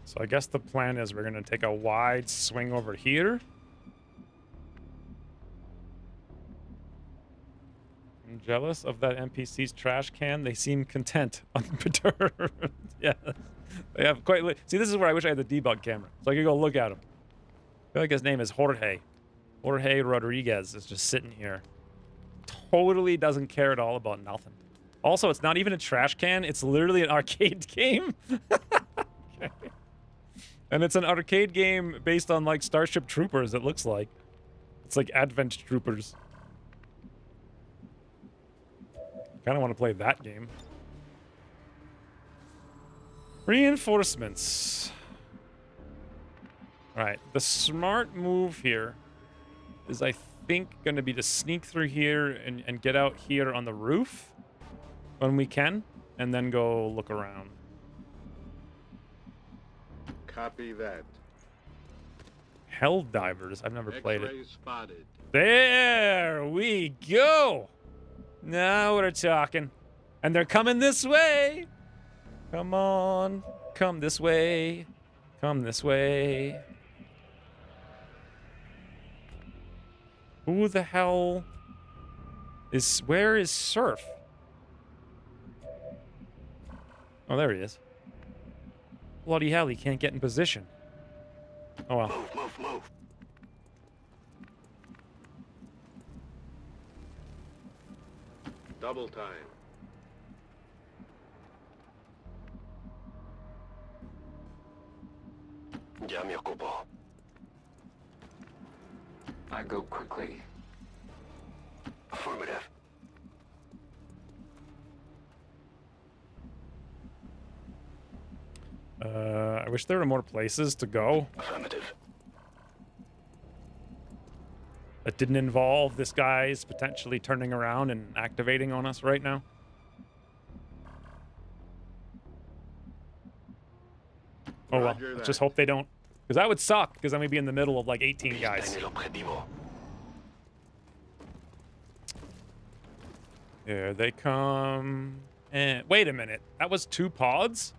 So I guess the plan is we're going to take a wide swing over here. I'm jealous of that NPC's trash can. They seem content, unperturbed. Yeah, they have quite... See, this is where I wish I had the debug camera, so I could go look at him. I feel like his name is Jorge. Jorge Rodriguez is just sitting here. Totally doesn't care at all about nothing. Also, it's not even a trash can. It's literally an arcade game. Okay. And it's an arcade game based on, like, Starship Troopers, it looks like. It's like Advent Troopers. Kind of want to play that game. Reinforcements. Alright, the smart move here is, I think, going to be to sneak through here and get out here on the roof when we can, and then go look around. Copy that. Hell Divers. I've never played it. X-ray spotted. There we go. Now we're talking. And they're coming this way. Come on. Come this way. Come this way. Who the hell is... Where is Surf? Oh, there he is. Bloody hell, he can't get in position. Oh well. Move. Double time. Ya me ocupo. I go quickly. Affirmative. I wish there were more places to go Affirmative. that didn't involve this guy's potentially turning around and activating on us right now. Oh well, Roger let's just that. hope they don't. Because that would suck, because then we'd be in the middle of like 18 guys. En el objetivo. Here they come. And wait a minute, that was 2 pods?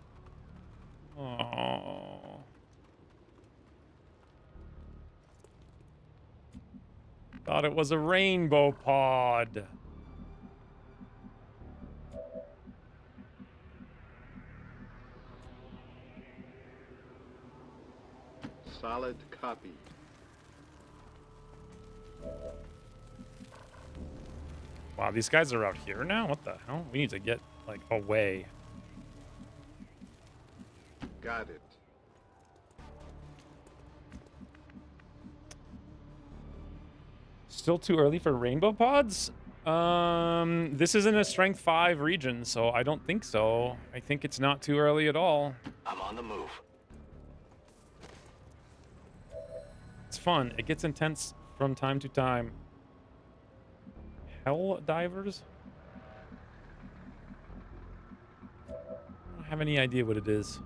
Oh. Thought it was a rainbow pod. Solid copy. Wow, these guys are out here now? What the hell? We need to get, like, away. Got it. Still too early for rainbow pods? This isn't a strength 5 region, so I don't think so. I think it's not too early at all. I'm on the move. It's fun. It gets intense from time to time. Hell Divers? I don't have any idea what it is.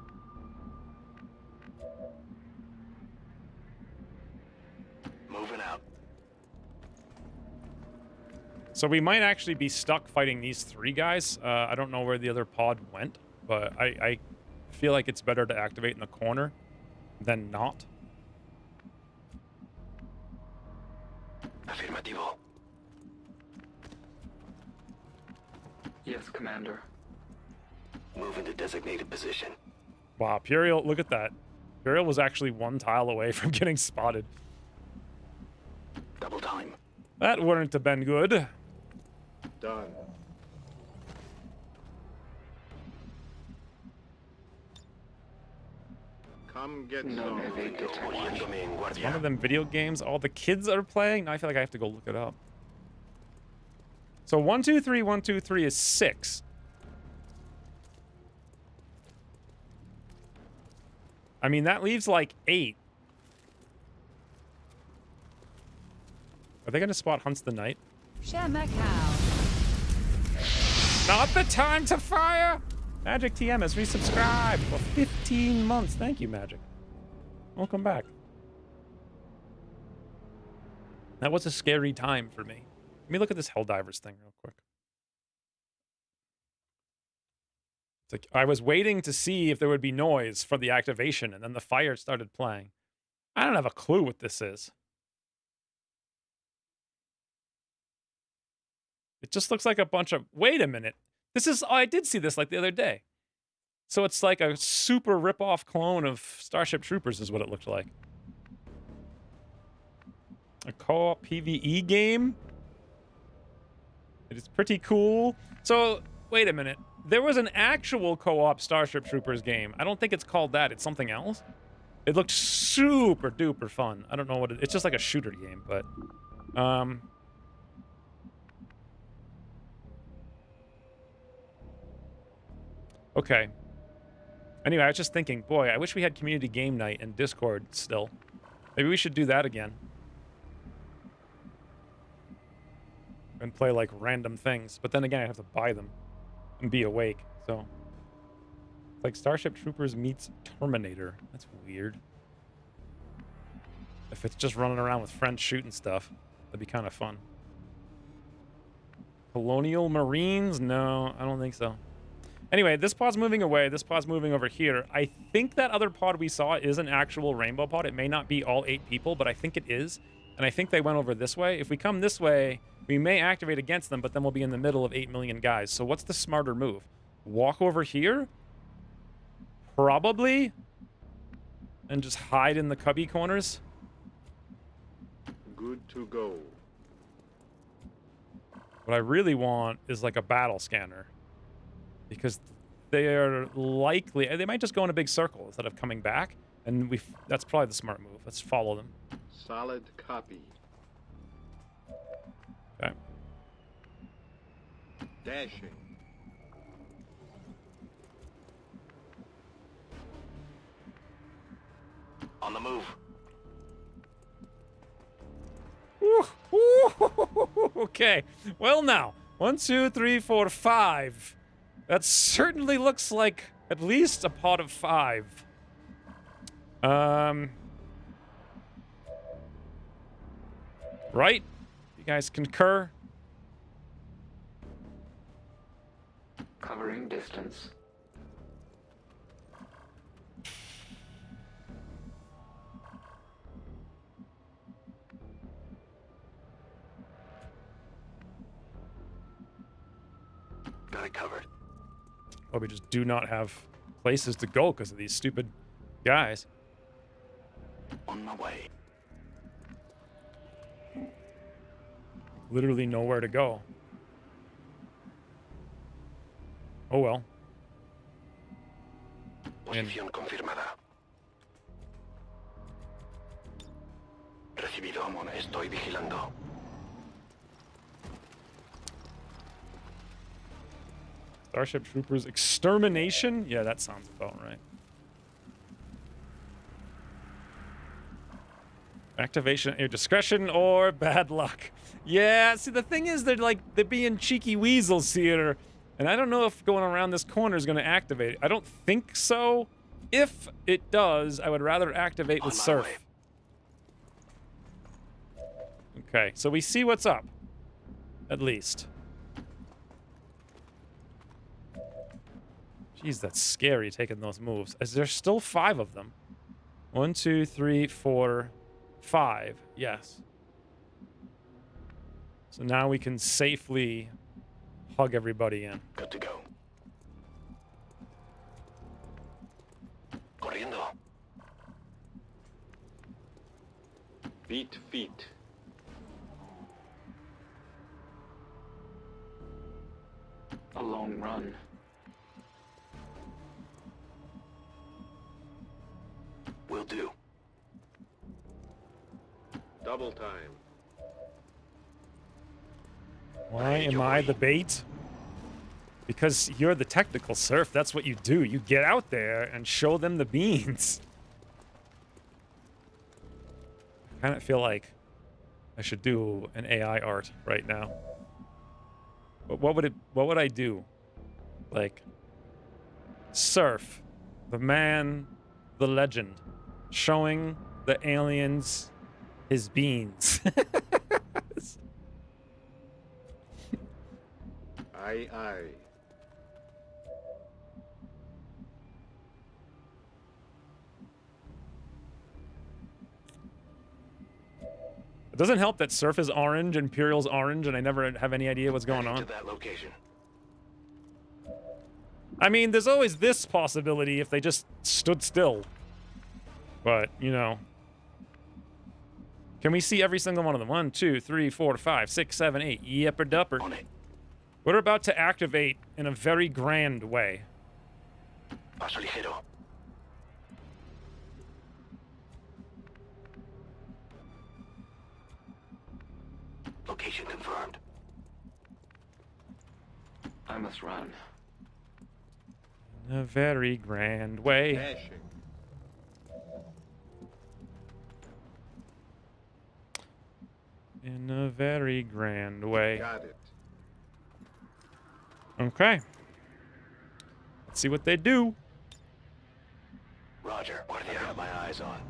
Moving out. So we might actually be stuck fighting these 3 guys. I don't know where the other pod went, but I feel like it's better to activate in the corner than not. Afirmativo. Yes, Commander. Move into designated position. Wow, Puriel, look at that. Puriel was actually one tile away from getting spotted. Double time. That wouldn't have been good. Done. Come get No some. evade detection. Poniéndome en One guardia. of them video games all the kids are playing. Now I feel like I have to go look it up. So 1, 2, 3, 1, 2, 3 is 6. I mean, that leaves like 8. Are they going to spot Hunts the Night? Shemakau. Not the time to fire! Magic TM has resubscribed for 15 months. Thank you, Magic. Welcome back. That was a scary time for me. Let me look at this Helldivers thing real quick. It's like I was waiting to see if there would be noise for the activation, and then the fire started playing. I don't have a clue what this is. It just looks like a bunch of... Wait a minute. This is... Oh, I did see this like the other day. So it's like a super rip-off clone of Starship Troopers is what it looked like. A co-op PvE game. It is pretty cool. So, wait a minute. There was an actual co-op Starship Troopers game. I don't think it's called that. It's something else. It looked super duper fun. I don't know what it's just like a shooter game, but okay. Anyway, I was just thinking, boy, I wish we had community game night and Discord still. Maybe we should do that again. And play like random things. But then again, I have to buy them and be awake. So it's like Starship Troopers meets Terminator. That's weird. If it's just running around with friends shooting stuff, that'd be kind of fun. Colonial Marines? No, I don't think so. Anyway, this pod's moving away. This pod's moving over here. I think that other pod we saw is an actual rainbow pod. It may not be all 8 people, but I think it is. And I think they went over this way. If we come this way, we may activate against them, but then we'll be in the middle of 8 million guys. So what's the smarter move? Walk over here? Probably. And just hide in the cubby corners? Good to go. What I really want is like a battle scanner. Because they are likely... They might just go in a big circle instead of coming back. And that's probably the smart move. Let's follow them. Solid copy. Okay. Dashing. On the move. Okay. Well, now. 1, 2, 3, 4, 5. That certainly looks like at least a pot of 5. Right? You guys concur? Covering distance. Got it covered. Well, we just do not have places to go because of these stupid guys. On my way. Literally nowhere to go. Oh well. Posición confirmada. Recibido, Amon. Estoy vigilando. Starship Troopers extermination? Yeah, that sounds about right. Activation at your discretion or bad luck. Yeah, see, the thing is, they're being cheeky weasels here. And I don't know if going around this corner is going to activate it. I don't think so. If it does, I would rather activate with On my Surf. way. Okay, so we see what's up. At least. Jeez, that's scary taking those moves. Is there still 5 of them? 1, 2, 3, 4, 5. Yes. So now we can safely hug everybody in. Good to go. Corriendo. Beat feet. A long run. Will do. Double time. Why am I the bait? Because you're the technical surf. That's what you do. You get out there and show them the beans. I kind of feel like I should do an AI art right now. But what would I do? Like, surf, the man, the legend, showing the aliens his beans. Aye, aye. It doesn't help that Surf is orange, Imperial's orange, and I never have any idea what's going Heading on. to that location. I mean, there's always this possibility if they just stood still. But, you know. Can we see every single one of them? 1, 2, 3, 4, 5, 6, 7, 8. Yepper dupper. On it. We're about to activate in a very grand way. Paso ligero. Location confirmed. I must run. In a very grand way. Dashing. In a very grand way. Got it. Okay. Let's see what they do. Roger. What do you have my eyes on?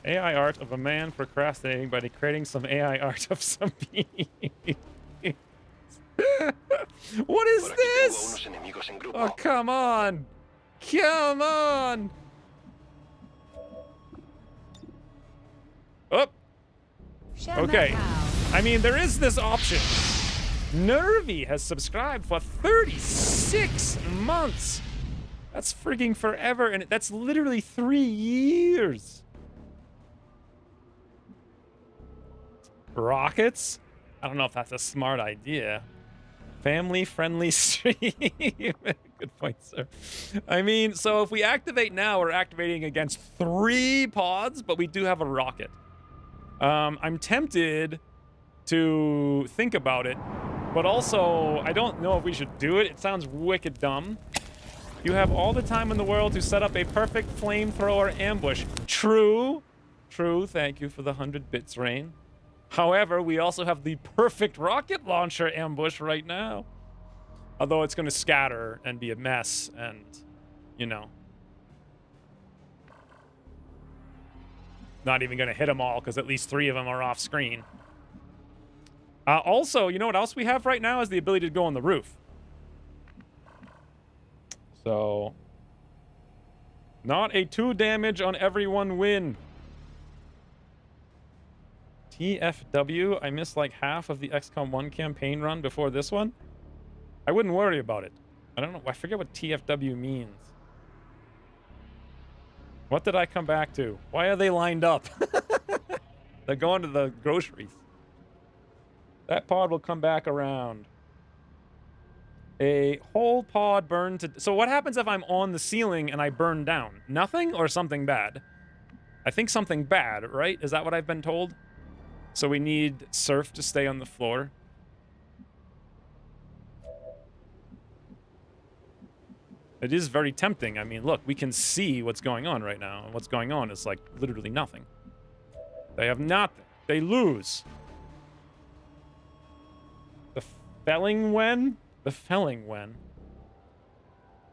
AI art of a man procrastinating by creating some AI art of some beings. What is Por aquí tengo this? unos enemigos en grupo. Oh, come on. Come on. Oh, okay. I mean, there is this option. Nervy has subscribed for 36 months. That's freaking forever, and that's literally 3 years. Rockets? I don't know if that's a smart idea. Family-friendly stream. Good point, sir. I mean, so if we activate now, we're activating against 3 pods, but we do have a rocket. I'm tempted to think about it, but also I don't know if we should do it. It sounds wicked dumb. You have all the time in the world to set up a perfect flamethrower ambush. True. True. Thank you for the 100 bits, Rain. However, we also have the perfect rocket launcher ambush right now. Although it's going to scatter and be a mess and, you know. Not even going to hit them all because at least 3 of them are off screen. Also, you know what else we have right now is the ability to go on the roof. So, not a 2 damage on every 1 win. TFW, I missed like half of the XCOM 1 campaign run before this one. I wouldn't worry about it. I don't know, I forget what TFW means. What did I come back to? Why are they lined up? They're going to the groceries. That pod will come back around. A whole pod burned to... So what happens if I'm on the ceiling and I burn down? Nothing or something bad? I think something bad, right? Is that what I've been told? So we need Surf to stay on the floor. It is very tempting. I mean, look, we can see what's going on right now. And what's going on is, like, literally nothing. They have nothing. They lose. The Fellingwen? The Fellingwen.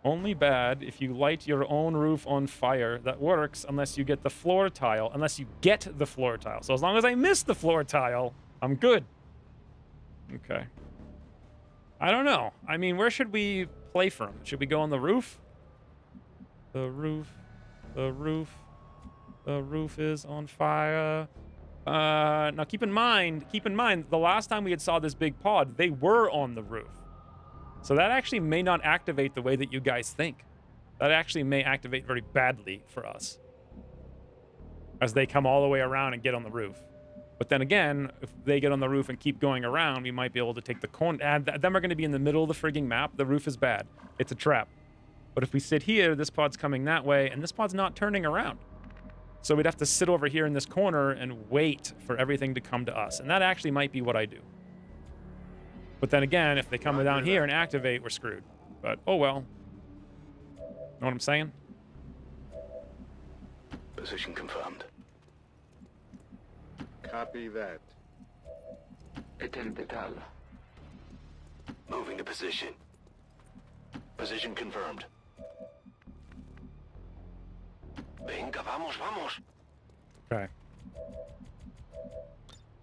Only bad if you light your own roof on fire. That works unless you get the floor tile. Unless you get the floor tile. So as long as I miss the floor tile, I'm good. Okay. I don't know. I mean, where should we play from? Should we go on the roof? The roof. The roof. The roof is on fire. Now keep in mind, the last time we had saw this big pod, they were on the roof. So that actually may not activate the way that you guys think. That actually may activate very badly for us, as they come all the way around and get on the roof. But then again, if they get on the roof and keep going around, we might be able to take the corner. And then we're going to be in the middle of the frigging map. The roof is bad. It's a trap. But if we sit here, this pod's coming that way, and this pod's not turning around. So we'd have to sit over here in this corner and wait for everything to come to us. And that actually might be what I do. But then again, if they come down here and activate, we're screwed. But, oh well. Know what I'm saying? Position confirmed. Copy that. Etel Betal. Moving to position. Position confirmed. Venga, vamos, vamos. Okay.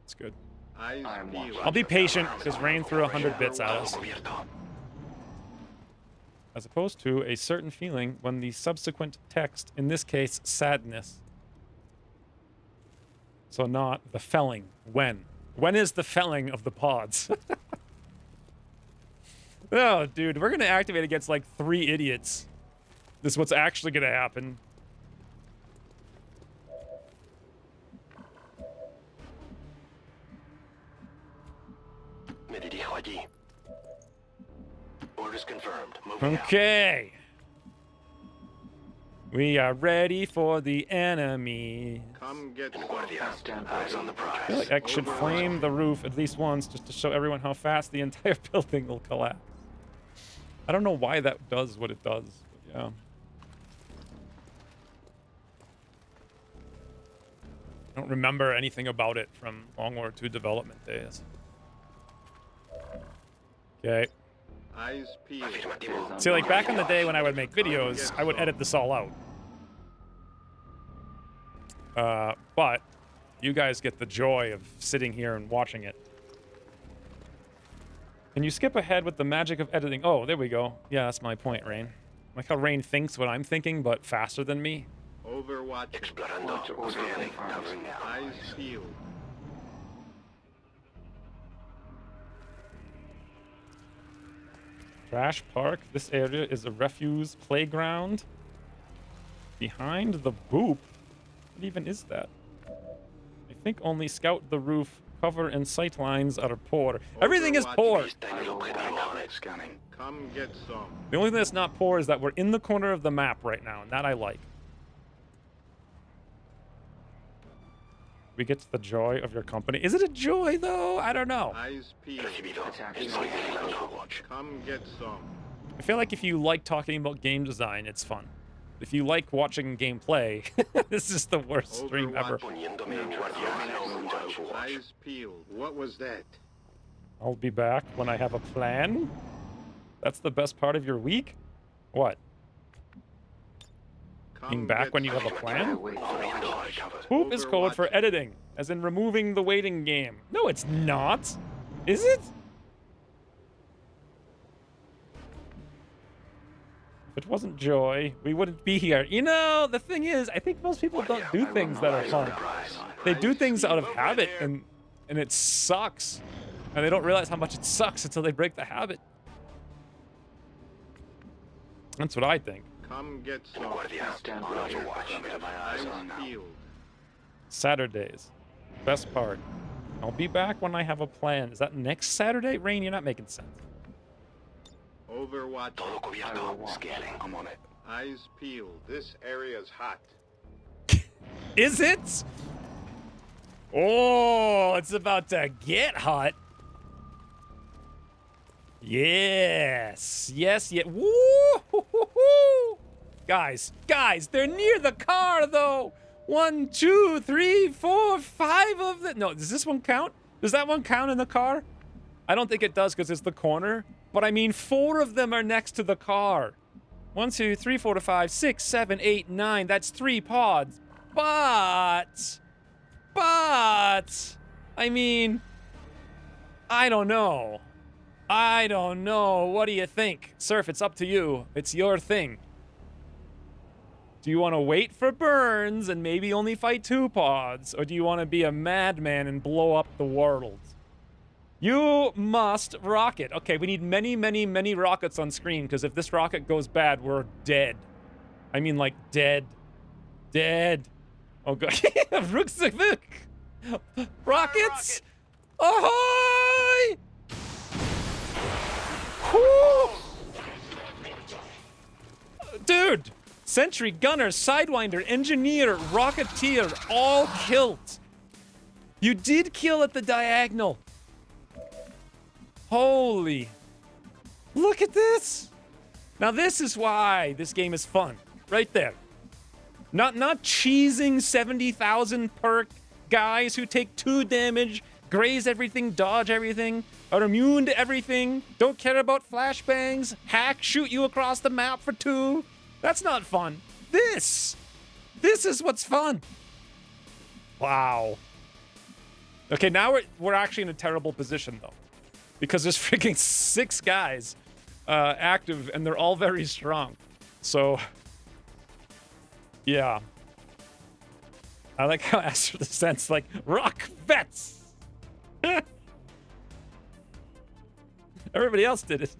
That's good. Eyes I'm peeled. I'll be patient, because Rain threw 100 bits at us. As opposed to a certain feeling when the subsequent text, in this case, sadness. So not the felling. When? When is the felling of the pods? Oh, dude, we're going to activate against like 3 idiots. This is what's actually going to happen. Me dirijo allí. Orders confirmed. Moving out. Okay. We are ready for the enemy. Come get some. Guardia, Stand eyes ready. on the I feel prize. like X should flame the roof at least once just to show everyone how fast the entire building will collapse. I don't know why that does what it does, but yeah. I don't remember anything about it from Long War II development days. Okay. Eyes peeled. Afirmativo. See, like back in the day when I would make videos, I would edit this all out. But you guys get the joy of sitting here and watching it. Can you skip ahead with the magic of editing? Oh, there we go. Yeah, that's my point, Rain. Like how Rain thinks what I'm thinking, but faster than me. Overwatch. Explorando. Watch order Scanning. confirmed. Covering now. Eyes peeled. Trash Park. This area is a refuse playground. Behind the boop. What even is that? I think only scout the roof. Cover and sight lines are poor. Everything is poor. Está en el objetivo on it. Scanning. Come get some. The only thing that's not poor is that we're in the corner of the map right now, and that I like. We get the joy of your company. Is it a joy, though? I don't know. Eyes peeled. Recibido. Attack Estoy is vigilando. Watch. Come get some. I feel like if you like talking about game design, it's fun. If you like watching gameplay, this is the worst stream ever. Poniéndome en guardia. Eyes peeled. What was that? I'll be back when I have a plan. That's the best part of your week? What? Being Come back get when you have a some. I plan? wait for Abriendo. orders. Covered. Poop is code for Overwatch. editing, as in removing the waiting game. No, it's not. Is it? If it wasn't joy, we wouldn't be here. You know, the thing is, I think most people don't do things that are fun. They do things out of habit, and it sucks. And they don't realize how much it sucks until they break the habit. That's what I think. Come get some. Guardia. Stand On ready. overwatch. Eyes on now. peeled. Saturdays. Best part. I'll be back when I have a plan. Is that next Saturday? Rain, you're not making sense. Overwatch. Todo cubierto. Scanning. I'm on it. Eyes peeled. This area's hot. Is it? Oh, it's about to get hot. Yes. Yes, yes. Woo! Guys, they're near the car, though. 1, 2, 3, 4, 5 of them. No, does this one count? Does that one count in the car? I don't think it does because it's the corner. But I mean, 4 of them are next to the car. 1, 2, 3, 4, 5, 6, 7, 8, 9. That's 3 pods. But, I mean, I don't know. What do you think? Surf, it's up to you. It's your thing. Do you want to wait for burns and maybe only fight 2 pods? Or do you want to be a madman and blow up the world? You must rocket. Okay, we need many, many, many rockets on screen, because if this rocket goes bad, we're dead. I mean, like, dead. Dead. Oh, God. Ruxavik! Rockets! Ahoy! Whoo! Dude! Sentry, gunner, sidewinder, engineer, rocketeer, all killed. You did kill at the diagonal. Holy. Look at this. Now this is why this game is fun. Right there. Not cheesing 70,000 perk guys who take 2 damage, graze everything, dodge everything, are immune to everything, don't care about flashbangs, hack, shoot you across the map for 2. That's not fun. This is what's fun. Wow. Okay, now we're actually in a terrible position, though. Because there's freaking 6 guys active, and they're all very strong. So, yeah. I like how Astro Descent's like, rock vets! Everybody else did it.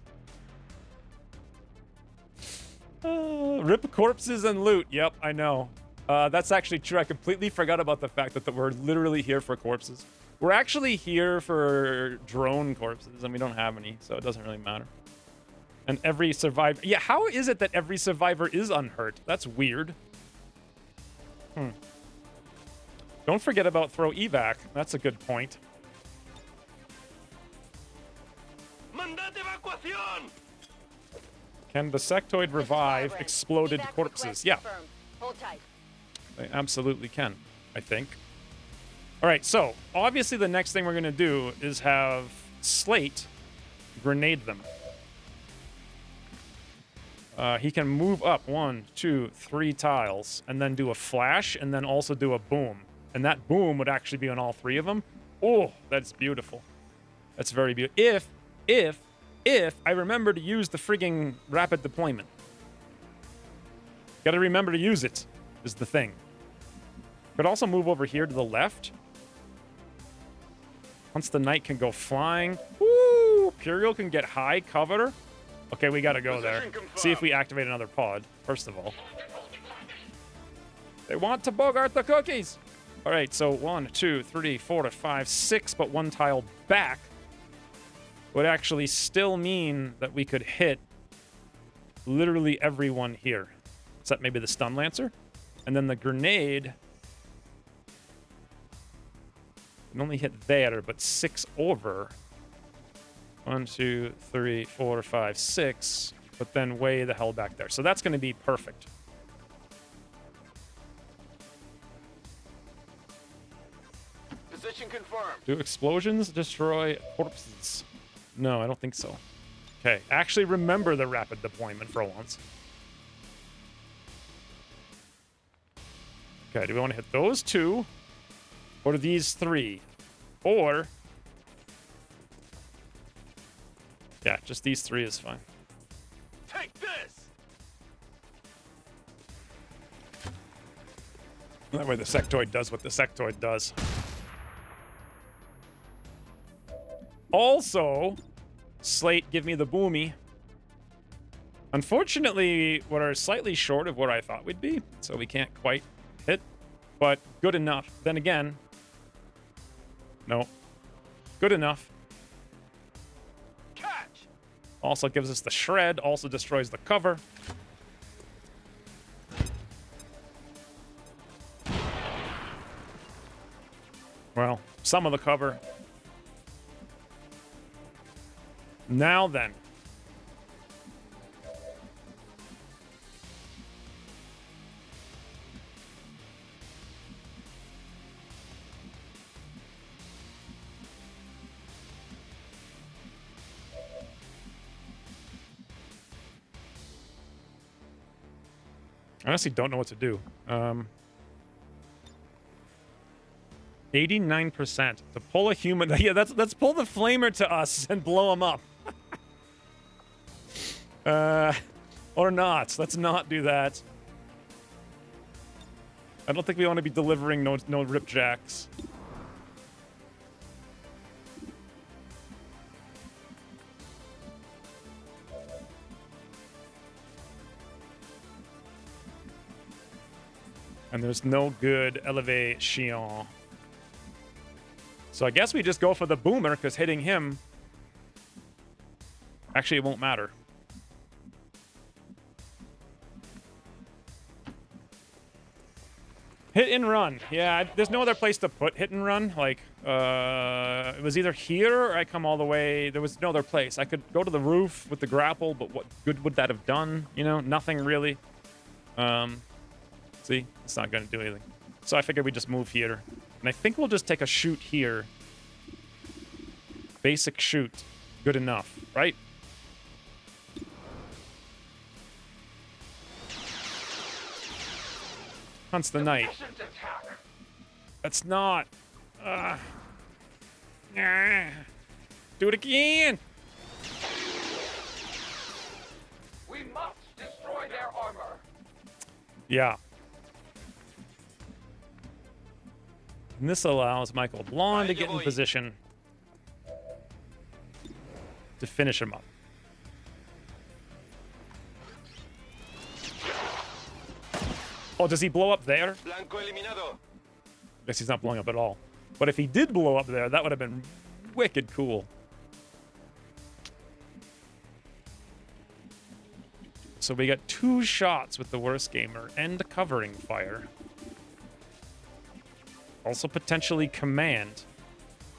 Rip corpses and loot. Yep, I know. That's actually true. I completely forgot about the fact that we're literally here for corpses. We're actually here for drone corpses, and we don't have any, so it doesn't really matter. And every survivor... Yeah, how is it that every survivor is unhurt? That's weird. Don't forget about throw evac. That's a good point. Can the sectoid revive exploded Evac corpses? request Yeah, confirmed. Hold tight. they absolutely can, I think. All right, so obviously the next thing we're going to do is have Slate grenade them. He can move up 1, 2, 3 tiles and then do a flash and then also do a boom. And that boom would actually be on all 3 of them. Oh, that's beautiful. That's very beautiful. If I remember to use the frigging rapid deployment. Gotta remember to use it, is the thing. Could also move over here to the left. Once the knight can go flying. Woo! Imperial can get high cover. Okay, we gotta go there. See if we activate another pod, first of all. They want to bogart the cookies! Alright, so 1, 2, 3, 4, 5, 6, but 1 tile back would actually still mean that we could hit literally everyone here. Except maybe the stun lancer. And then the grenade can only hit there, but 6 over. 1, 2, 3, 4, 5, 6, but then way the hell back there. So that's going to be perfect. Position confirmed. Do explosions destroy corpses? No, I don't think so. Okay, actually remember the rapid deployment for once. Okay, do we want to hit those 2? Or these 3? Or... yeah, just these 3 is fine. Take this. That way the sectoid does what the sectoid does. Also, Slate, give me the boomy. Unfortunately, we're slightly short of where I thought we'd be, so we can't quite hit, but good enough. Then again, no, good enough. Catch. Also gives us the shred, also destroys the cover. Well, some of the cover. Now then. I honestly don't know what to do. 89% to pull a human. Yeah, let's pull the flamer to us and blow him up. Or not. Let's not do that. I don't think we want to be delivering no ripjacks. And there's no good elevation. So I guess we just go for the boomer, because hitting him... Actually, it won't matter. Hit and run. Yeah, there's no other place to put hit and run. Like, it was either here or I come all the way. There was no other place. I could go to the roof with the grapple, but what good would that have done? You know, nothing really. See, it's not going to do anything. So I figured we just move here. And I think we'll just take a shoot here. Basic shoot. Good enough, right? Hunts the night. That's not. Do it again. We must destroy their armor. Yeah. And this allows Michael Blonde to get in position to finish him up. Oh, does he blow up there? Blanco eliminado. Guess he's not blowing up at all. But if he did blow up there, that would have been wicked cool. So we got 2 shots with the worst gamer and covering fire. Also potentially command.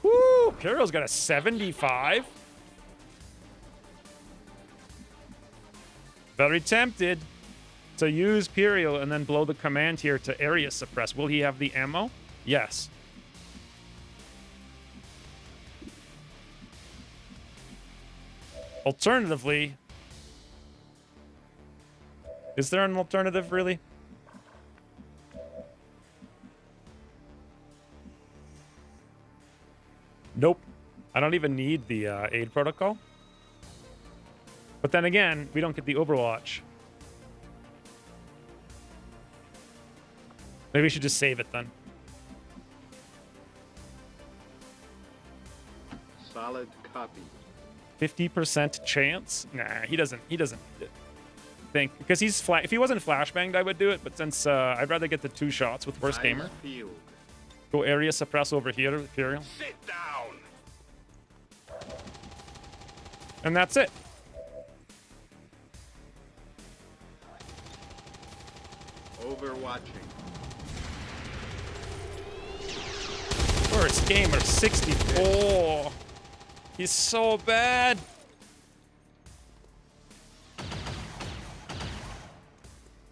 Woo! Pyro's got a 75. Very tempted to use Pyrio and then blow the command here to area suppress. Will he have the ammo? Yes. Alternatively, is there an alternative, really? Nope. I don't even need the aid protocol. But then again, we don't get the Overwatch. Maybe we should just save it then. Solid copy. 50% chance? Nah, he doesn't think, because he's flat. If he wasn't flashbanged, I would do it. But since I'd rather get the 2 shots with worst gamer. Field. Go area suppress over here, Imperial. Sit down. And that's it. Overwatching. Worst gamer 64. He's so bad.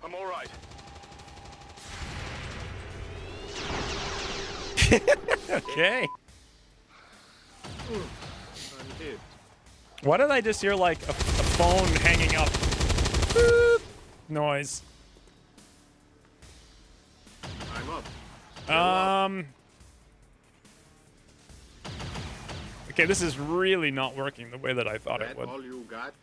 I'm all right. Okay. Unhit. Why did I just hear like a phone hanging up? Boop noise. I'm up. Okay, this is really not working the way that I thought it That would. all you got?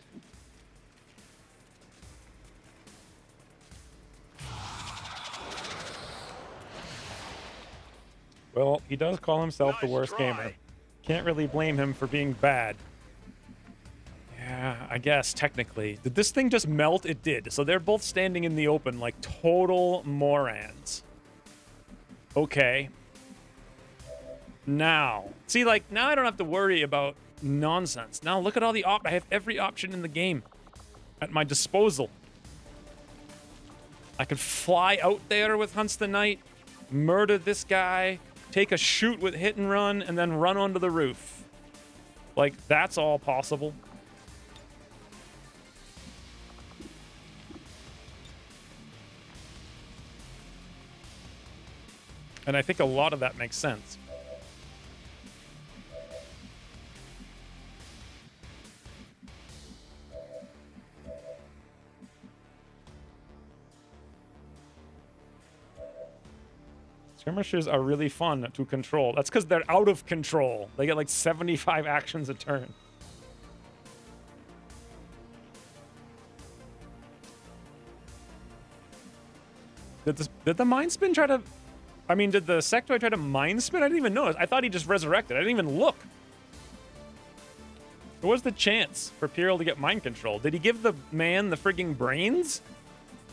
Well, he does call himself the Nice worst try. gamer. Can't really blame him for being bad. Yeah, I guess, technically. Did this thing just melt? It did. So they're both standing in the open like total morons. Okay. Now. See, like, now I don't have to worry about nonsense. Now look at all the I have every option in the game at my disposal. I could fly out there with Hunts the Night, murder this guy, take a shoot with hit and run, and then run onto the roof. Like, that's all possible. And I think a lot of that makes sense. Skirmishers are really fun to control. That's because they're out of control. They get like 75 actions a turn. Did the mind spin try to... I mean, did the sectoid try to mind spin? I didn't even notice. I thought he just resurrected. I didn't even look. What was the chance for Puriel to get mind control? Did he give the man the frigging brains?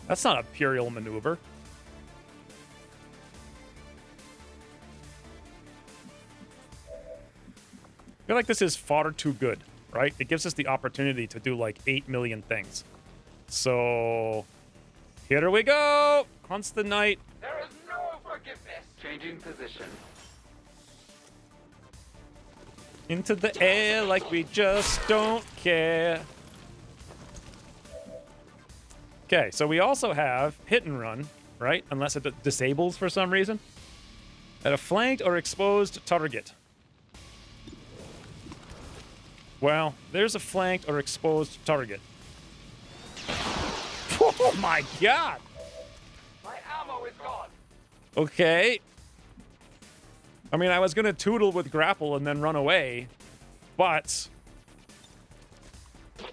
That's not a Puriel maneuver. I feel like this is far too good, right? It gives us the opportunity to do like 8 million things. So, here we go! Hunts the Night. There is no forgiveness. Changing position. Into the air like we just don't care. Okay, so we also have hit and run, right? Unless it disables for some reason. At a flanked or exposed target. Well, there's a flanked or exposed target. Oh my god! My ammo is gone. Okay. I mean, I was gonna tootle with grapple and then run away, but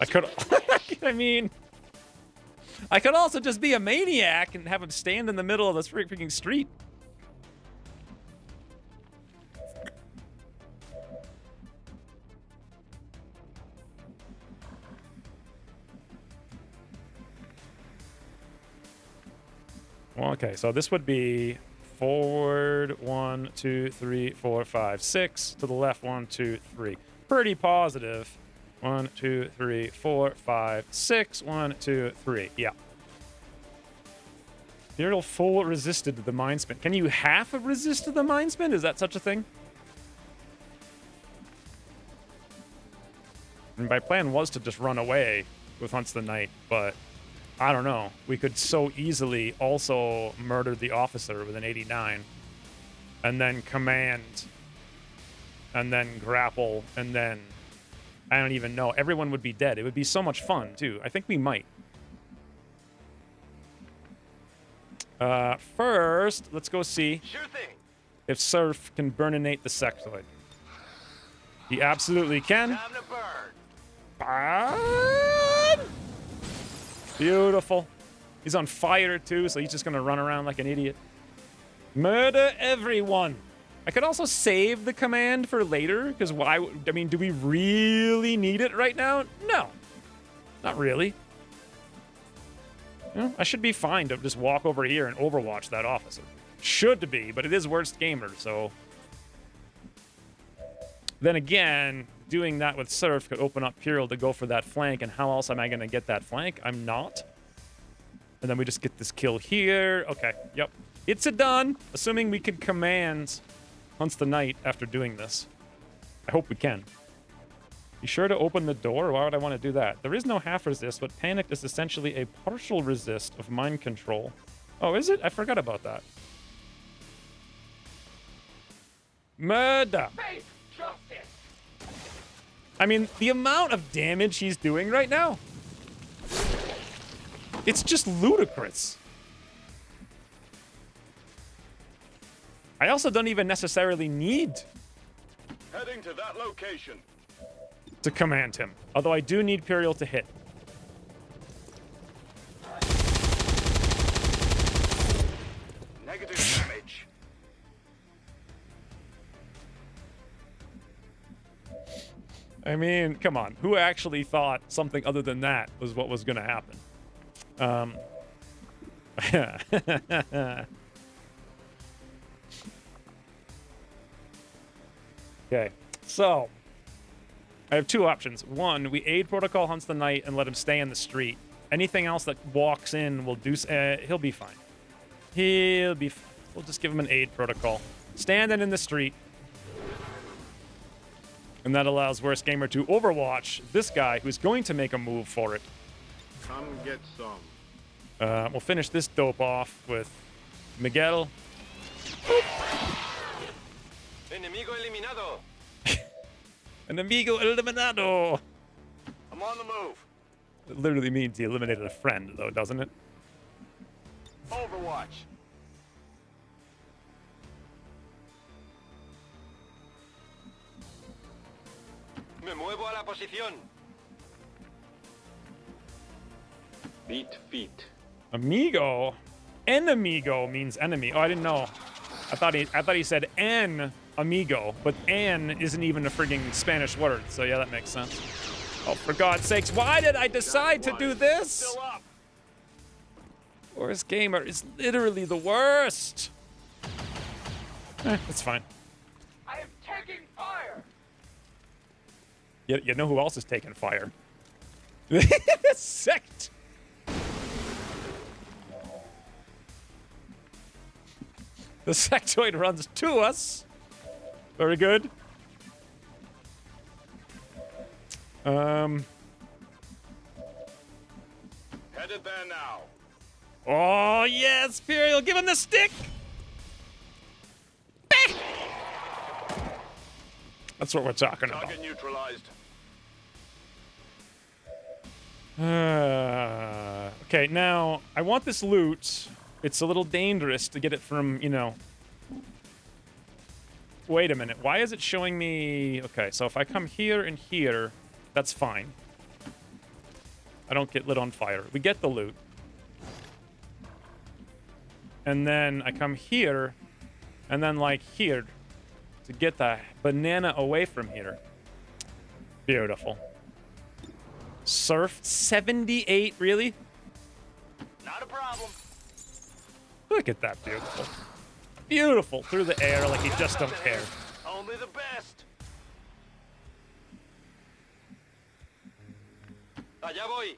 I could. I mean, I could also just be a maniac and have him stand in the middle of this freaking street. Well, okay, so this would be forward 1, 2, 3, 4, 5, 6. To the left 1, 2, 3. Pretty positive. 1, 2, 3, 4, 5, 6. 1, 2, 3. Yeah. Imperial full resisted to the mind spin. Can you half a resist to the mind spin? Is that such a thing? And my plan was to just run away with Hunts the Night, but I don't know. We could so easily also murder the officer with an 89 and then command and then grapple and then I don't even know. Everyone would be dead. It would be so much fun, too. I think we might. First, let's go see Sure thing. if Surf can burninate the sectoid. He absolutely can. Time to burn. Burn! Beautiful. He's on fire, too, so he's just going to run around like an idiot. Murder everyone. I could also save the command for later, because why? I mean, do we really need it right now? No. Not really. You know, I should be fine to just walk over here and overwatch that officer. Should be, but it is worst gamer, so... Then again, doing that with Surf could open up Puriel to go for that flank, and how else am I going to get that flank? I'm not. And then we just get this kill here. Okay, yep. It's a done, assuming we can command Hunts the Night after doing this. I hope we can. Be sure to open the door. Why would I want to do that? There is no half resist, but Panicked is essentially a partial resist of mind control. Oh, is it? I forgot about that. Murder! Face justice. I mean, the amount of damage he's doing right now, it's just ludicrous. I also don't even necessarily need Heading to that location. to command him, although I do need Puriel to hit. Negative damage. I mean, come on. Who actually thought something other than that was what was going to happen? Okay, so I have two options. One, we aid Protocol Hunts the Night and let him stay in the street. Anything else that walks in will do... he'll be fine. He'll be fine. We'll just give him an aid protocol. Standing in the street. And that allows Worst Gamer to overwatch this guy who's going to make a move for it. Come get some. We'll finish this dope off with Miguel. Enemigo eliminado. Enemigo eliminado. I'm on the move. It literally means he eliminated a friend, though, doesn't it? Overwatch. Me muevo a la posición. Beat feet. Amigo. enemigo means enemy. Oh, I didn't know. I thought he said an amigo, but an isn't even a frigging Spanish word. So yeah, that makes sense. Oh, for God's sakes, why did I decide to do this? Still up. Worst gamer is literally the worst. It's fine. I am taking fire. You know who else is taking fire? The sect. The sectoid runs to us. Very good. Headed there now. Oh, yes, Imperial, give him the stick! That's what we're talking about. Target neutralized. Okay, now, I want this loot. It's a little dangerous to get it from, you know... Wait a minute, why is it showing me... Okay, so if I come here and here, that's fine. I don't get lit on fire. We get the loot. And then I come here, and then like here, to get the banana away from here. Beautiful. Surf 78, really? Not a problem. Look at that, beautiful. Beautiful, through the air like you just don't care. Only the best. Allá voy.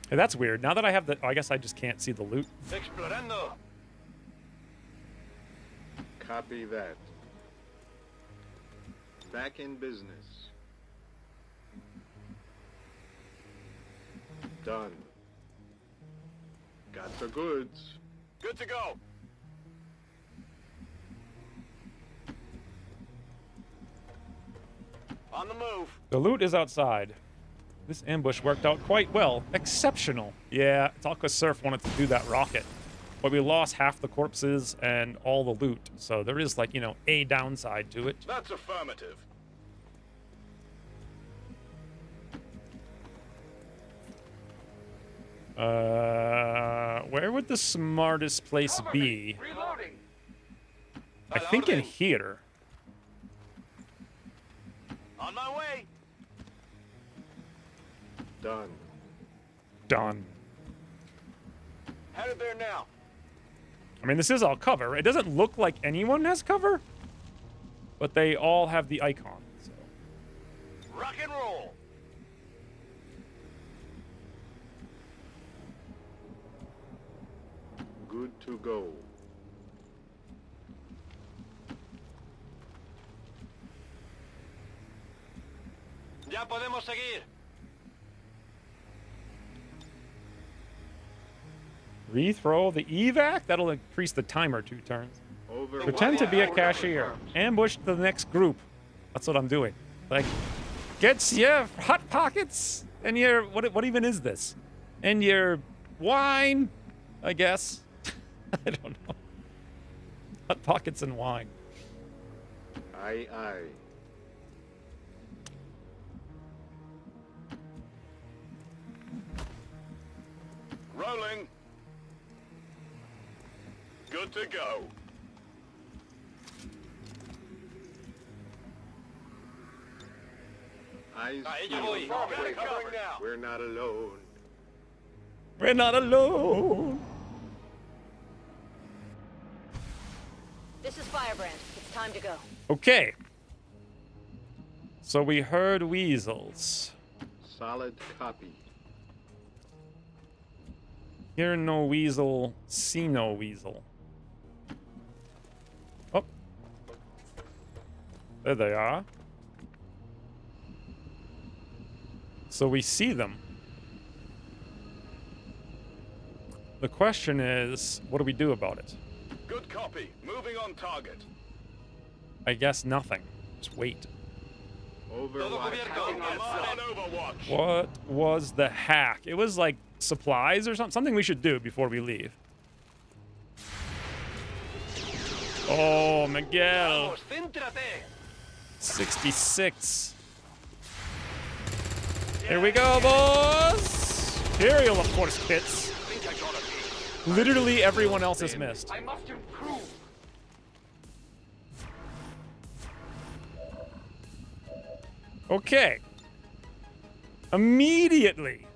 Hey, that's weird. Now that I have the... Oh, I guess I just can't see the loot. Explorando. Copy that. Back in business. Done. Got the goods. Good to go. On the move. The loot is outside. This ambush worked out quite well. Exceptional. Yeah, it's all because Surf wanted to do that rocket. But we lost half the corpses and all the loot. So there is, like, you know, a downside to it. That's affirmative. Where would the smartest place Cover be? me. Reloading. I think in here. On my way. Done. Done. Headed there now. I mean, this is all cover. It doesn't look like anyone has cover, but they all have the icon. So. Rock and roll. Good to go. Ya podemos seguir. Rethrow the evac? That'll increase the timer 2 turns. Over. Pretend to be a cashier. Ambush the next group. That's what I'm doing. Like, get your hot pockets and your... What even is this? And your wine, I guess. I don't know. Hot pockets and wine. Aye, aye. Rolling. Good to go. Eyes Ahí ya voy. peeled. Covering now. We're not alone. We're not alone. This is Firebrand. It's time to go. Okay. So we heard weasels. Solid copy. Hear no weasel, see no weasel. Oh. There they are. So we see them. The question is, what do we do about it? Good copy. Moving on target. I guess nothing. Just wait. Todo Overwatch. cubierto. I'm on Overwatch. What was the hack? It was like supplies or something. Something we should do before we leave. Oh, Miguel. Vamos, céntrate. 66. Here we go, boys. Imperial, of course, hits. Think I got a piece. Literally everyone else has missed. I must improve. Okay. Immediately.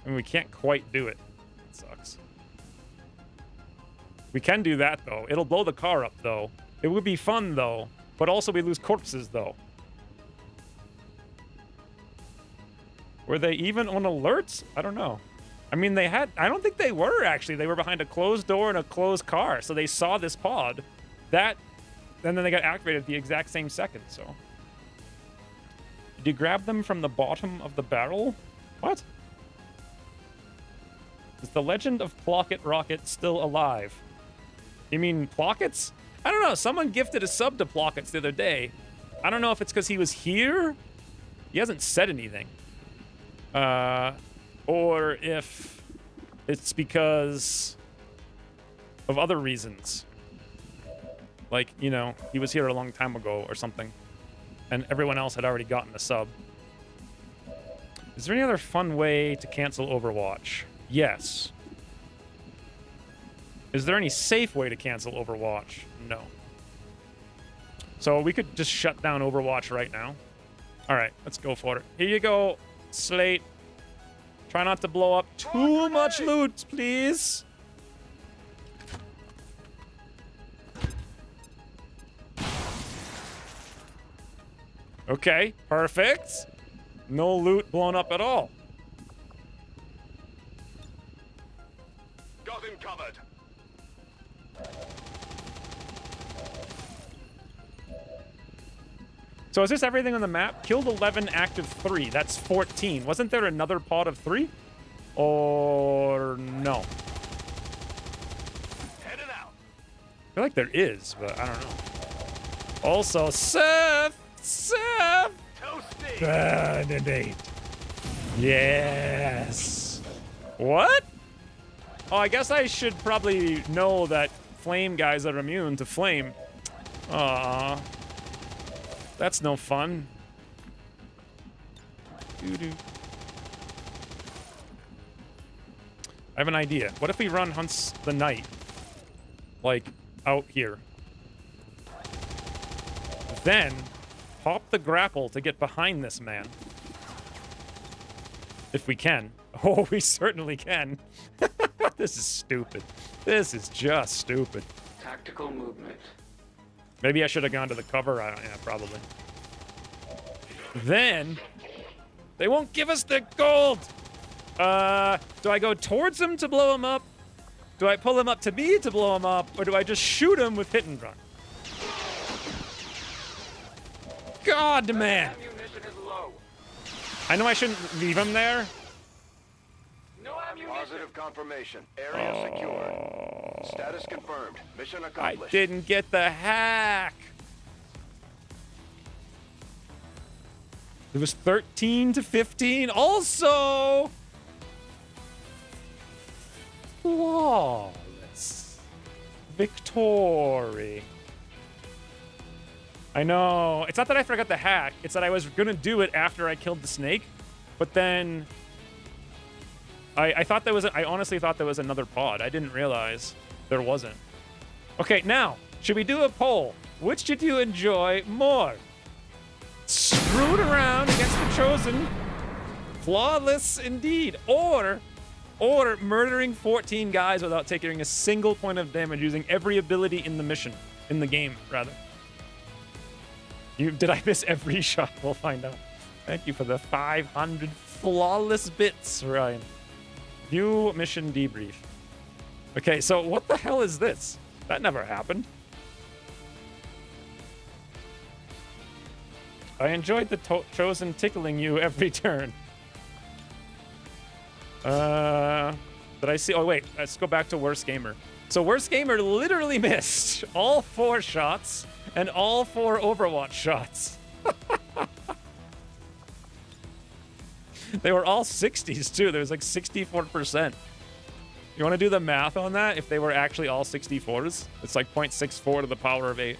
And we can't quite do it. It sucks. We can do that, though. It'll blow the car up, though. It would be fun, though. But also we lose corpses, though. Were they even on alerts? I don't know. I mean, they had... I don't think they were, actually. They were behind a closed door and a closed car. So they saw this pod. That... And then they got activated at the exact same second, so... Did you grab them from the bottom of the barrel? What? Is the legend of Plocket Rocket still alive? You mean Plockets? I don't know. Someone gifted a sub to Plockets the other day. I don't know if it's because he was here. He hasn't said anything. Or if it's because of other reasons. Like, you know, he was here a long time ago or something. And everyone else had already gotten a sub. Is there any other fun way to cancel Overwatch? Yes. Is there any safe way to cancel Overwatch? No. So we could just shut down Overwatch right now. All right, let's go for it. Here you go, Slate. Try not to blow up too much loot, please. Okay, perfect. No loot blown up at all. Got him covered. So is this everything on the map? Killed 11, active 3. That's 14. Wasn't there another pod of 3? Or no? Headed out. I feel like there is, but I don't know. Also, Seth! Seth! Toasty. Candidate. Yes. What? Oh, I guess I should probably know that flame guys are immune to flame. Aww. That's no fun. Doo-doo. I have an idea. What if we run Hunts the Night? Like, out here. Then, pop the grapple to get behind this man. If we can. Oh, we certainly can. This is stupid. This is just stupid. Tactical movement. Maybe I should have gone to the cover. Yeah, probably. Then, they won't give us the gold. Do I go towards him to blow him up? Do I pull him up to me to blow him up? Or do I just shoot him with hit and run? God, man. Ammunition is low. I know I shouldn't leave him there. No ammunition. Positive confirmation. Area secure. Status confirmed. Mission I accomplished. didn't get the hack. It was 13 to 15. Also, flawless victory. I know. It's not that I forgot the hack. It's that I was going to do it after I killed the snake. But then I thought there was I honestly thought there was another pod. I didn't realize there wasn't. Okay, now, should we do a poll? Which did you enjoy more? Screwed around against the Chosen, flawless indeed, or murdering 14 guys without taking a single point of damage using every ability in the mission, in the game, rather. Did I miss every shot? We'll find out. Thank you for the 500 flawless bits, Ryan. New mission debrief. Okay, so what the hell is this? That never happened. I enjoyed the Chosen tickling you every turn. Did I see? Oh, wait. Let's go back to Worst Gamer. So Worst Gamer literally missed all 4 shots and all 4 Overwatch shots. They were all 60s, too. There was like 64%. You want to do the math on that? If they were actually all 64s? It's like 0.64 to the power of 8.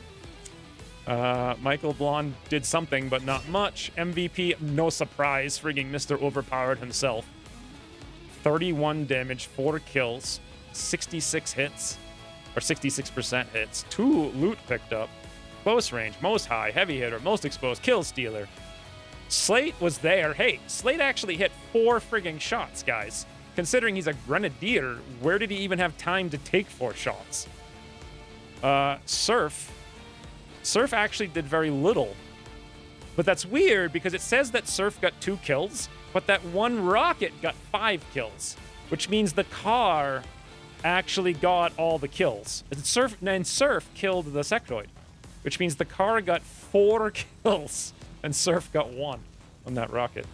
Michael Blonde did something, but not much. MVP, no surprise, frigging Mr. Overpowered himself. 31 damage, 4 kills, 66 hits, or 66% hits. 2 loot picked up. Close range, most high, heavy hitter, most exposed, kill stealer. Slate was there. Hey, Slate actually hit 4 frigging shots, guys. Considering he's a grenadier, where did he even have time to take 4 shots? Surf actually did very little. But that's weird because it says that Surf got 2 kills, but that one rocket got 5 kills, which means the car actually got all the kills. And Surf killed the sectoid, which means the car got 4 kills and Surf got 1 on that rocket.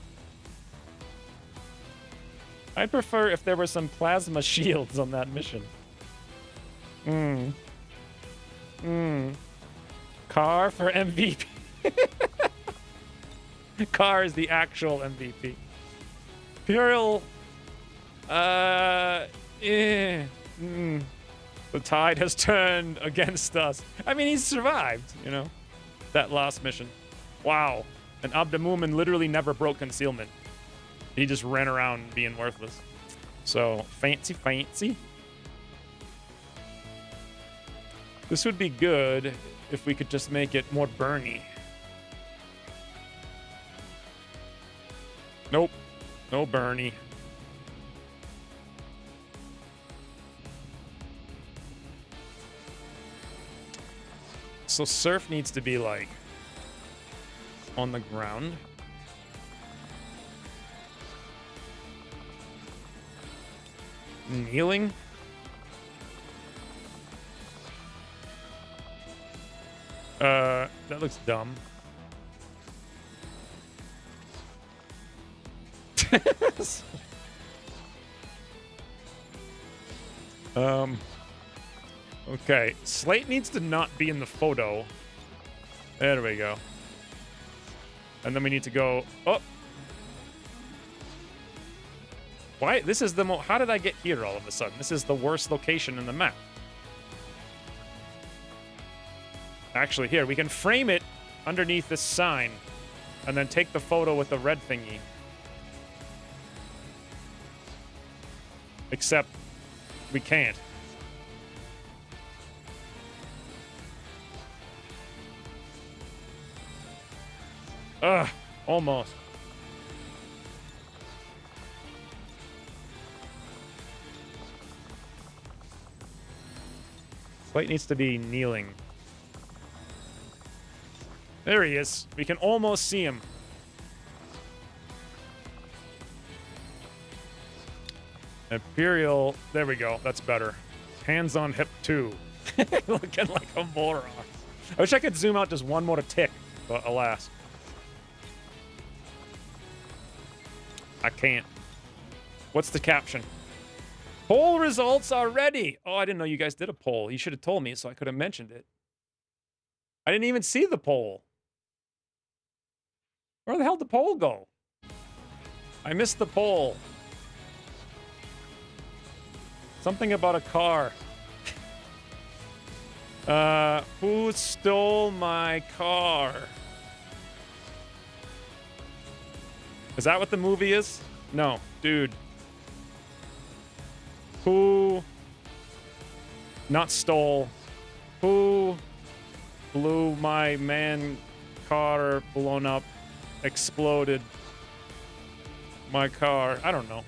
I'd prefer if there were some plasma shields on that mission. Car for MVP. Car is the actual MVP. Imperial. The tide has turned against us. I mean, he's survived, you know, that last mission. Wow. And Abdamumin literally never broke concealment. He just ran around being worthless. So, fancy. This would be good if we could just make it more Bernie. Nope. No Bernie. So Surf needs to be, like, on the ground. Kneeling? That looks dumb. Okay. Slate needs to not be in the photo. There we go. And then we need to go up. Why? This is the how did I get here all of a sudden? This is the worst location in the map. Actually, here, we can frame it underneath this sign and then take the photo with the red thingy. Except we can't. Ugh, almost. Slate needs to be kneeling. There he is. We can almost see him. Imperial. There we go. That's better. Hands on hip 2. Looking like a moron. I wish I could zoom out just one more tick, but alas. I can't. What's the caption? Poll results are ready. Oh, I didn't know you guys did a poll. You should have told me so I could have mentioned it. I didn't even see the poll. Where the hell did the poll go? I missed the poll. Something about a car. Who stole my car? Is that what the movie is? No, dude. Who not stole? Who blew my man car blown up? Exploded my car. I don't know.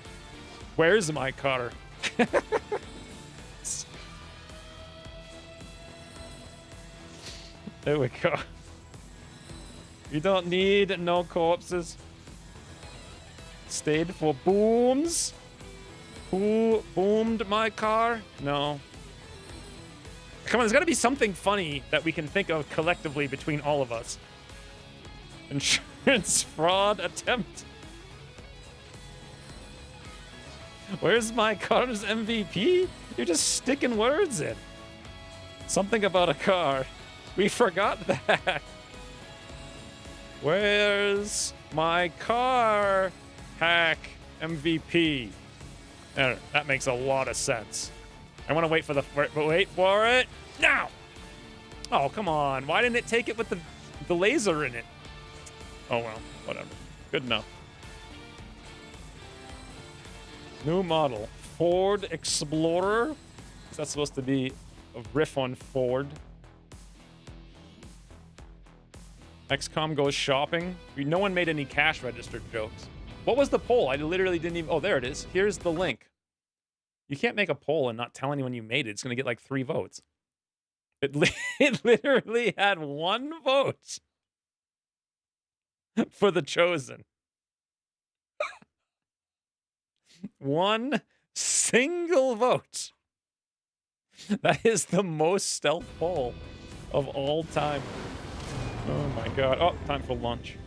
Where's my car? There we go. You don't need no corpses. Stayed for booms. Who boomed my car? No. Come on, there's got to be something funny that we can think of collectively between all of us. Insurance fraud attempt. Where's my car's MVP? You're just sticking words in. Something about a car. We forgot that. Where's my car? Hack MVP. That makes a lot of sense. I want to wait for the wait for it now. Oh, come on. Why didn't it take it with the laser in it? Oh, well. Whatever. Good enough. New model. Ford Explorer. Is that supposed to be a riff on Ford? XCOM goes shopping. No one made any cash register jokes. What was the poll? I literally didn't even... Oh, there it is. Here's the link. You can't make a poll and not tell anyone you made it. It's going to get like 3 votes. It literally had 1 vote for The Chosen. 1 single vote. That is the most stealth poll of all time. Oh my god. Oh, time for lunch.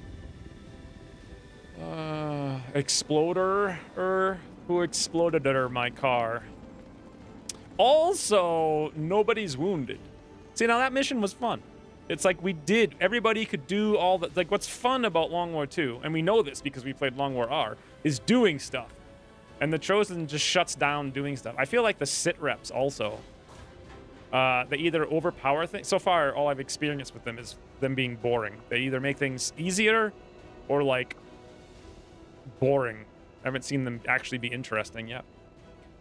Exploder. Who exploded my car? Also, nobody's wounded. See, now that mission was fun. It's like everybody could do all the, like, what's fun about Long War 2, and we know this because we played Long War R, is doing stuff. And The Chosen just shuts down doing stuff. I feel like the sit reps also, they either overpower things. So far, all I've experienced with them is them being boring. They either make things easier or, like, boring. I haven't seen them actually be interesting yet.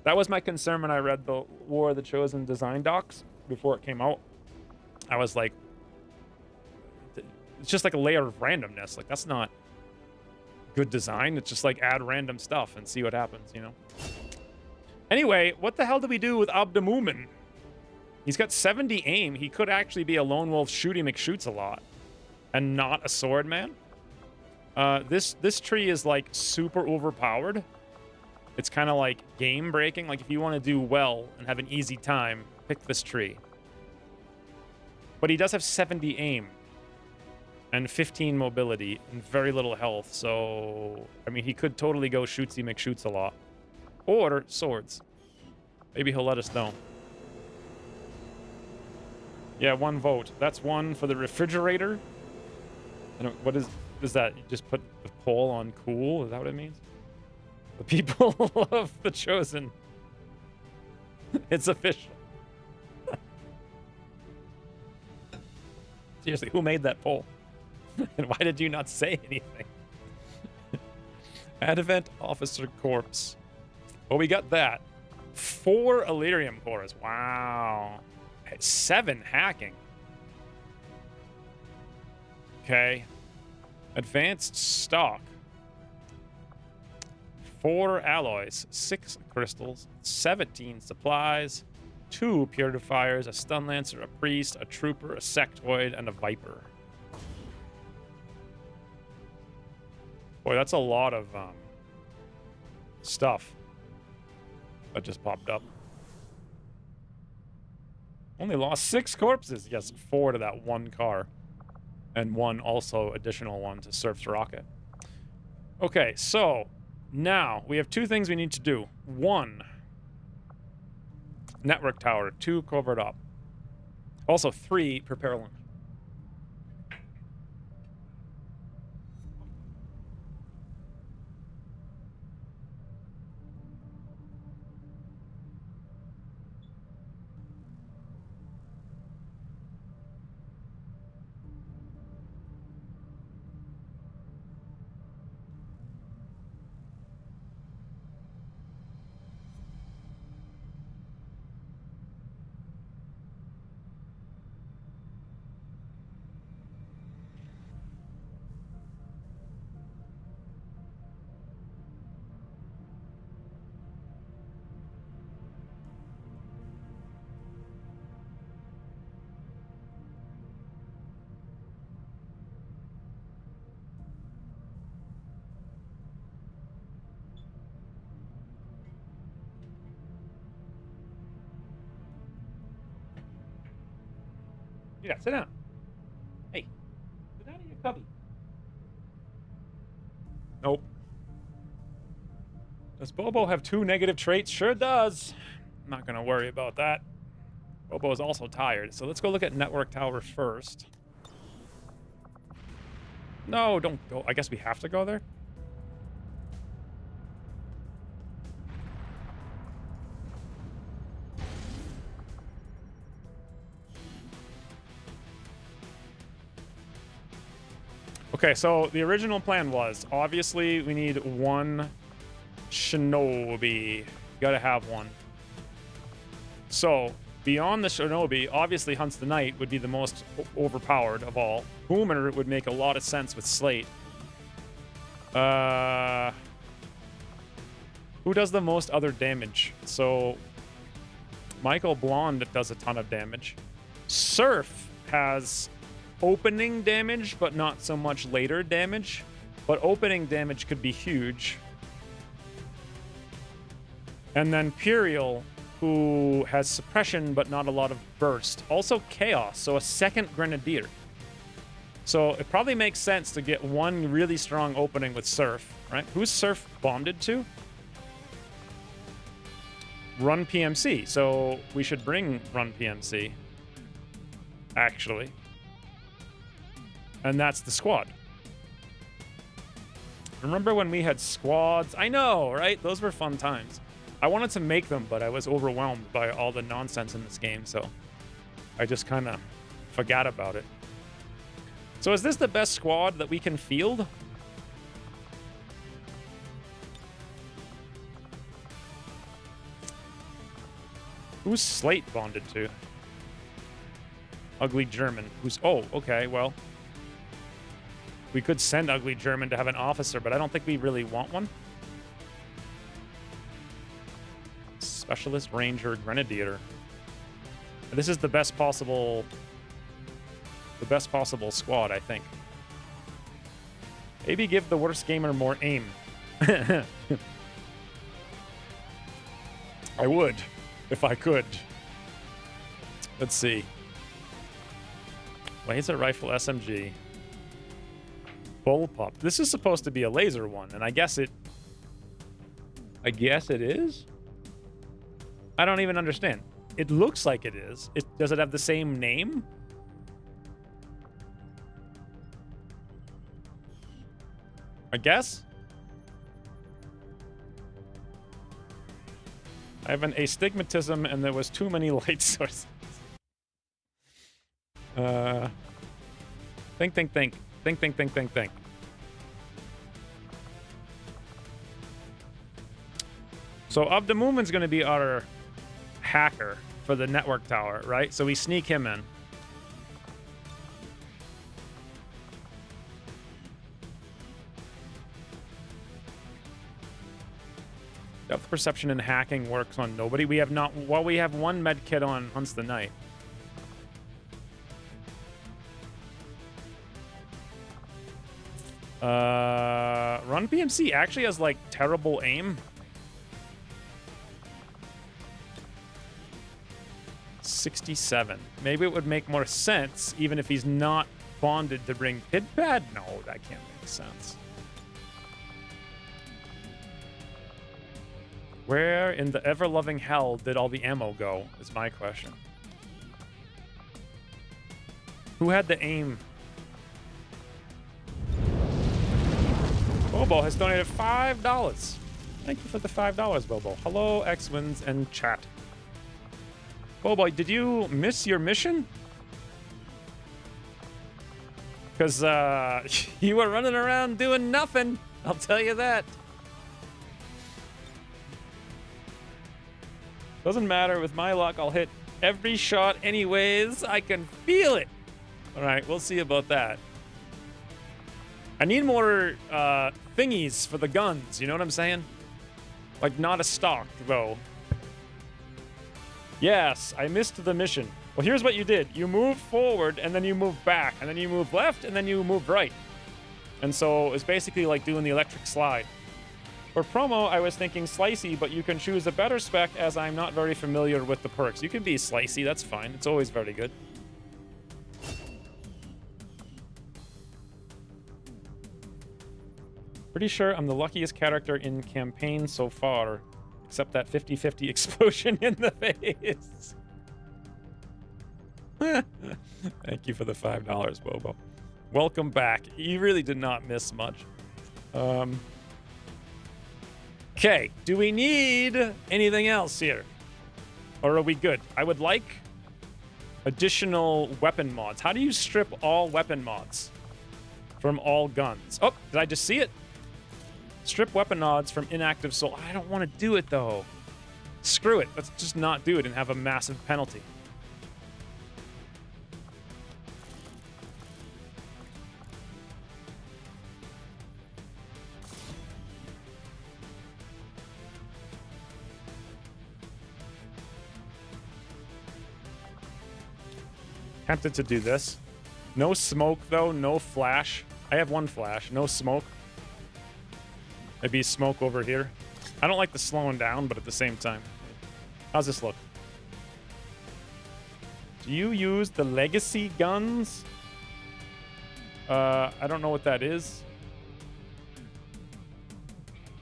That was my concern when I read the War of the Chosen design docs before it came out. I was like, it's just like a layer of randomness. Like, that's not good design. It's just like add random stuff and see what happens, you know? Anyway, what the hell do we do with Abdemumen? He's got 70 aim. He could actually be a lone wolf shooty McShoots a lot and not a sword man. This tree is like super overpowered. It's kind of like game breaking. Like, if you want to do well and have an easy time, pick this tree. But he does have 70 aim and 15 mobility and very little health. So, I mean, he could totally go shootsy McShoots a lot. Or swords. Maybe he'll let us know. Yeah, 1 vote. That's 1 for the refrigerator. What is that? You just put the poll on cool? Is that what it means? The people of The Chosen. It's official. Seriously, who made that poll? And why did you not say anything? Advent Officer Corpse. Well, we got that. 4 Illyrium cores. Wow. 7 hacking. Okay. Advanced stock. 4 alloys, 6 crystals, 17 supplies, 2 purifiers, a stun lancer, a priest, a trooper, a sectoid, and a viper. Boy, that's a lot of stuff that just popped up. Only lost 6 corpses. Yes, 4 to that 1 car. And 1 also additional one to Surf's rocket. Okay, so now we have 2 things we need to do. 1, network tower. 2, covert up. Also 3, prepare lunch. Yeah, sit down. Hey, sit down in your cubby. Nope. Does Bobo have 2 negative traits? Sure does. I'm not going to worry about that. Bobo is also tired. So let's go look at network tower first. No, don't go. I guess we have to go there. Okay, so the original plan was, obviously, we need one shinobi. Gotta have one. So, beyond the shinobi, obviously Hunts the Knight would be the most overpowered of all. Boomer would make a lot of sense with Slate. Who does the most other damage? So, Michael Blonde does a ton of damage. Surf has opening damage, but not so much later damage. But opening damage could be huge. And then Puriel, who has suppression, but not a lot of burst. Also Chaos, so a second Grenadier. So it probably makes sense to get one really strong opening with Surf, right? Who's Surf bonded to? Run PMC. So we should bring Run PMC, actually. And that's the squad. Remember when we had squads? I know, right? Those were fun times. I wanted to make them, but I was overwhelmed by all the nonsense in this game, so I just kind of forgot about it. So is this the best squad that we can field? Who's Slate bonded to? Ugly German. Who's... Oh, okay, well... We could send Ugly German to have an officer, but I don't think we really want one. Specialist Ranger Grenadier. This is the best possible... The best possible squad, I think. Maybe give the worst gamer more aim. I would, if I could. Let's see. Laser rifle SMG. Bullpup. This is supposed to be a laser one, and I guess it is? I don't even understand. It looks like it is. Does it have the same name? I guess? I have an astigmatism and there was too many light sources. Think. Think. So Abdemumen's going to be our hacker for the network tower, right? So we sneak him in. Depth perception and hacking works on nobody. We have not... Well, we have one med kit on Hunts the Night. Run PMC actually has, like, terrible aim. 67. Maybe it would make more sense, even if he's not bonded, to bring Pidpad? No, that can't make sense. Where in the ever-loving hell did all the ammo go, is my question. Who had the aim? Bobo has donated $5. Thank you for the $5, Bobo. Hello, X-Wins and chat. Bobo, did you miss your mission? Because you were running around doing nothing. I'll tell you that. Doesn't matter. With my luck, I'll hit every shot anyways. I can feel it. All right, we'll see about that. I need more thingies for the guns. You know what I'm saying? Like, not a stock, though. Yes, I missed the mission. Well, here's what you did. You moved forward, and then you moved back, and then you moved left, and then you moved right. And so it's basically like doing the electric slide. For promo, I was thinking slicey, but you can choose a better spec as I'm not very familiar with the perks. You can be slicey, that's fine. It's always very good. Pretty sure I'm the luckiest character in campaign so far, except that 50-50 explosion in the face. Thank you for the $5, Bobo. Welcome back. You really did not miss much. Okay, do we need anything else here? Or are we good? I would like additional weapon mods. How do you strip all weapon mods? from all guns. Oh, did I just see it? Strip weapon mods from inactive soul. I don't want to do it, though. Screw it. Let's just not do it and have a massive penalty. Tempted to do this. No smoke, though. No flash. I have one flash. No smoke. Maybe smoke over here. I don't like the slowing down, but at the same time. How's this look? Do you use the legacy guns? I don't know what that is.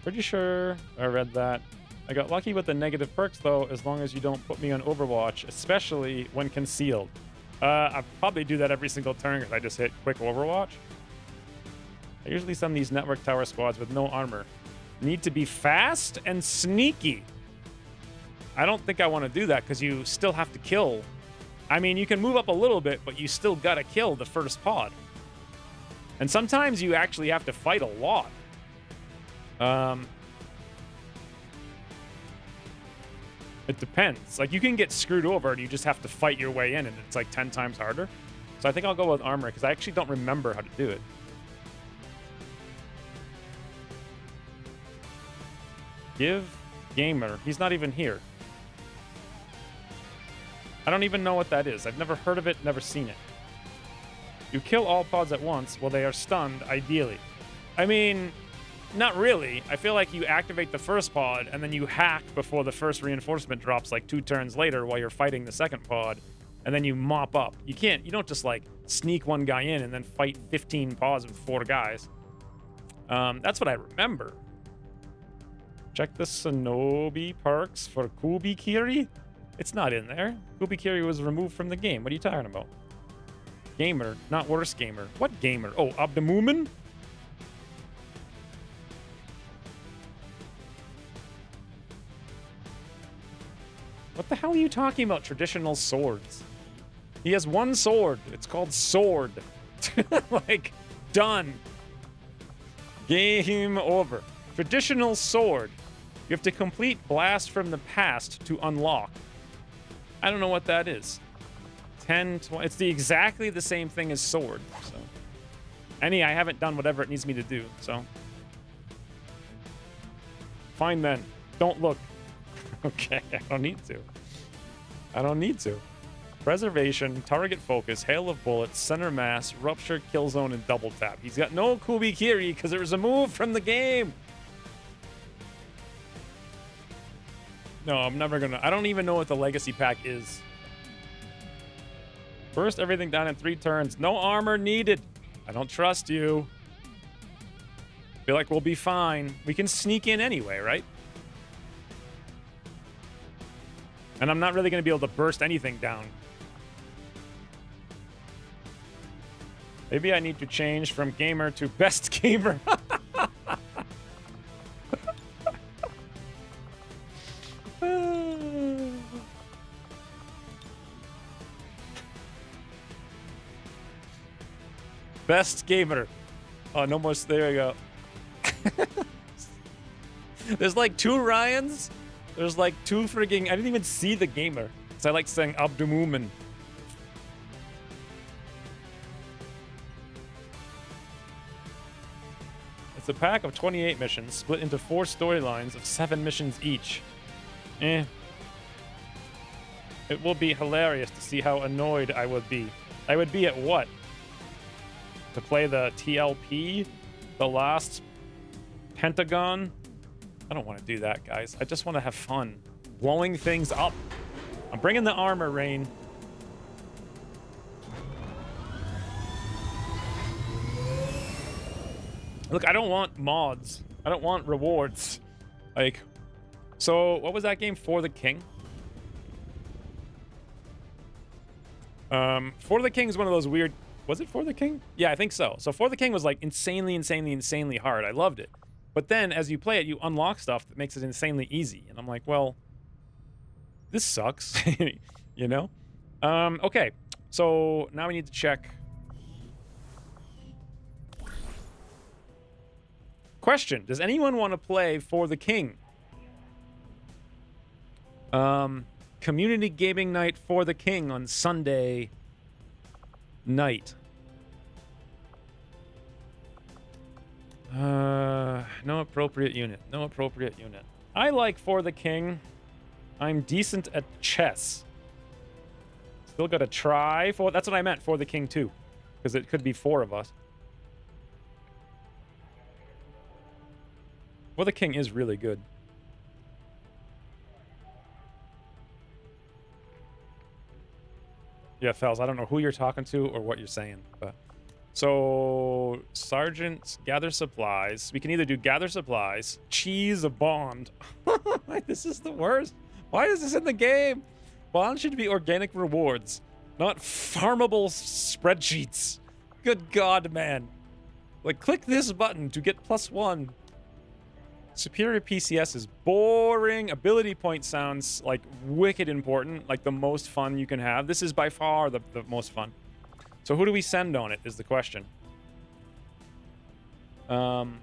Pretty sure I read that. I got lucky with the negative perks, though, as long as you don't put me on Overwatch, especially when concealed. I probably do that every single turn because I just hit quick Overwatch. I usually send these network tower squads with no armor. Need to be fast and sneaky. I don't think I want to do that because you still have to kill. I mean, you can move up a little bit, but you still got to kill the first pod. And sometimes you actually have to fight a lot. It depends. Like, you can get screwed over and you just have to fight your way in, and it's like 10 times harder. So I think I'll go with armor because I actually don't remember how to do it. Give gamer. He's not even here. I don't even know what that is. I've never heard of it, never seen it. You kill all pods at once while they are stunned, ideally. I mean, not really. I feel like you activate the first pod and then you hack before the first reinforcement drops like 2 turns later while you're fighting the second pod, and then you mop up. You don't just like sneak one guy in and then fight 15 pods with 4 guys. That's what I remember. Check the Shinobi perks for Kubikiri. It's not in there. Kubikiri was removed from the game. What are you talking about? Gamer, not worse gamer. What gamer? Oh, Abdemumen? What the hell are you talking about? Traditional swords. He has one sword. It's called Sword. Like, done. Game over. Traditional sword. You have to complete Blast from the Past to unlock. I don't know what that is. 10, 20. It's exactly the same thing as sword. So, I haven't done whatever it needs me to do. So, fine then. Don't look. Okay, I don't need to. I don't need to. Preservation, target focus, hail of bullets, center mass, rupture, kill zone, and double tap. He's got no Kubikiri because it was removed from the game. No, I'm never gonna. I don't even know what the legacy pack is. Burst everything down in 3 turns. No armor needed. I don't trust you. Feel like we'll be fine. We can sneak in anyway, right? And I'm not really going to be able to burst anything down. Maybe I need to change from gamer to best gamer. Best gamer. Oh, no more. There we go. There's like 2 Ryans. There's like 2 frigging. I didn't even see the gamer. So I like saying Abdemumen. It's a pack of 28 missions split into 4 storylines of 7 missions each. It will be hilarious to see how annoyed I would be. I would be at what? To play the TLP? The last Pentagon? I don't want to do that, guys. I just want to have fun. Blowing things up. I'm bringing the armor, Rain. Look, I don't want mods. I don't want rewards. Like, so what was that game? For the King? For the King is one of those weird... Was it For the King? Yeah, I think so. So For the King was like insanely hard. I loved it. But then as you play it, you unlock stuff that makes it insanely easy. And I'm like, well, this sucks. You know? Okay. So now we need to check. Question: does anyone want to play For the King? Community gaming night For the King on Sunday night. No appropriate unit. No appropriate unit. I like For the King. I'm decent at chess. Still got to try for. That's what I meant. For the King too, because it could be 4 of us. For the King is really good. Yeah, Fels, I don't know who you're talking to or what you're saying, but so sergeants gather supplies. We can either do gather supplies, cheese a bond. This is the worst. Why is this in the game? Bonds should be organic rewards, not farmable spreadsheets. Good God, man. Like, click this button to get +1. Superior PCS is boring. Ability point sounds like wicked important, like the most fun you can have. This is by far the most fun. So who do we send on it is the question. Well,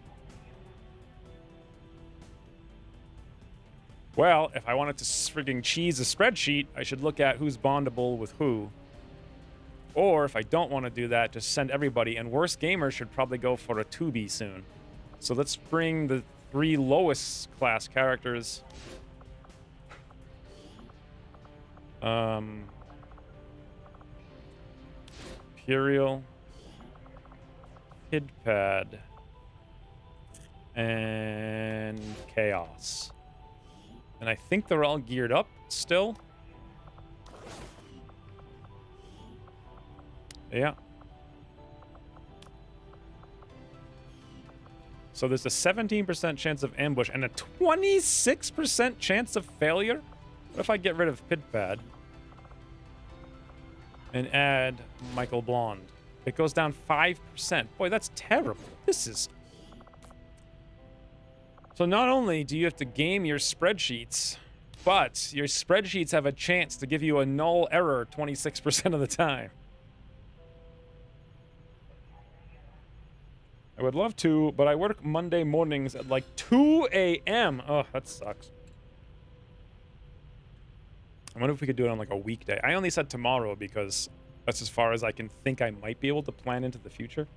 if I wanted to frigging cheese a spreadsheet, I should look at who's bondable with who. Or if I don't want to do that, just send everybody. And Worst Gamer should probably go for a 2B soon. So let's bring the 3 lowest class characters. Imperial, Kidpad, and Chaos. And I think they're all geared up still. Yeah. So there's a 17% chance of ambush and a 26% chance of failure? What if I get rid of Pidpad and add Michael Blonde? It goes down 5%. Boy, that's terrible. This is... So not only do you have to game your spreadsheets, but your spreadsheets have a chance to give you a null error 26% of the time. I would love to, but I work Monday mornings at like 2 a.m. Oh, that sucks. I wonder if we could do it on like a weekday. I only said tomorrow because that's as far as I can think I might be able to plan into the future.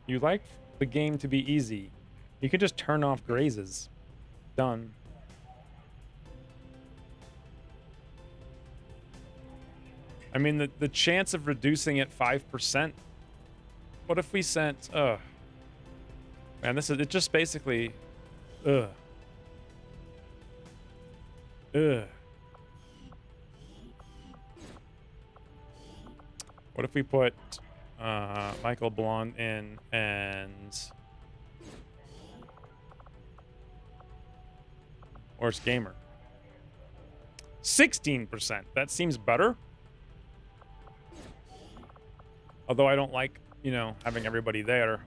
You like the game to be easy. You can just turn off grazes. Done. I mean, the chance of reducing it 5%. What if we sent... man, this is... It just basically... What if we put Michael Blonde in and... Worst Gamer. 16%. That seems better. Although I don't like, you know, having everybody there.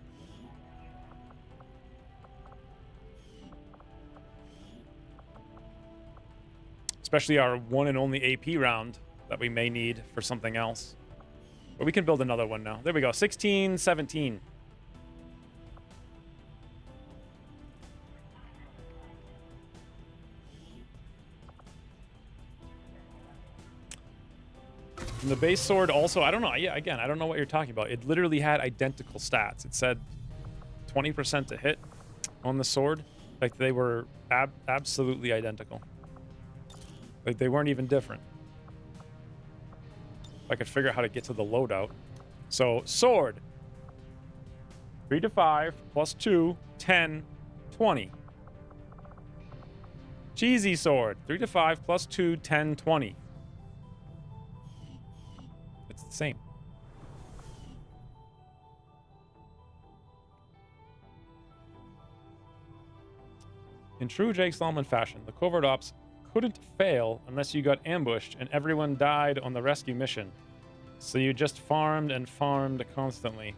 Especially our one and only AP round that we may need for something else. But we can build another one now. There we go. 16, 17. And the base sword also, I don't know. Yeah, again, I don't know what you're talking about. It literally had identical stats. It said 20% to hit on the sword. Like they were absolutely identical. Like they weren't even different. If I could figure out how to get to the loadout. So, sword. 3 to 5 plus 2, 10, 20. Cheesy sword. 3 to 5 plus 2, 10, 20. It's the same. In true Jake Stallman fashion, the covert ops couldn't fail unless you got ambushed and everyone died on the rescue mission. So you just farmed and farmed constantly.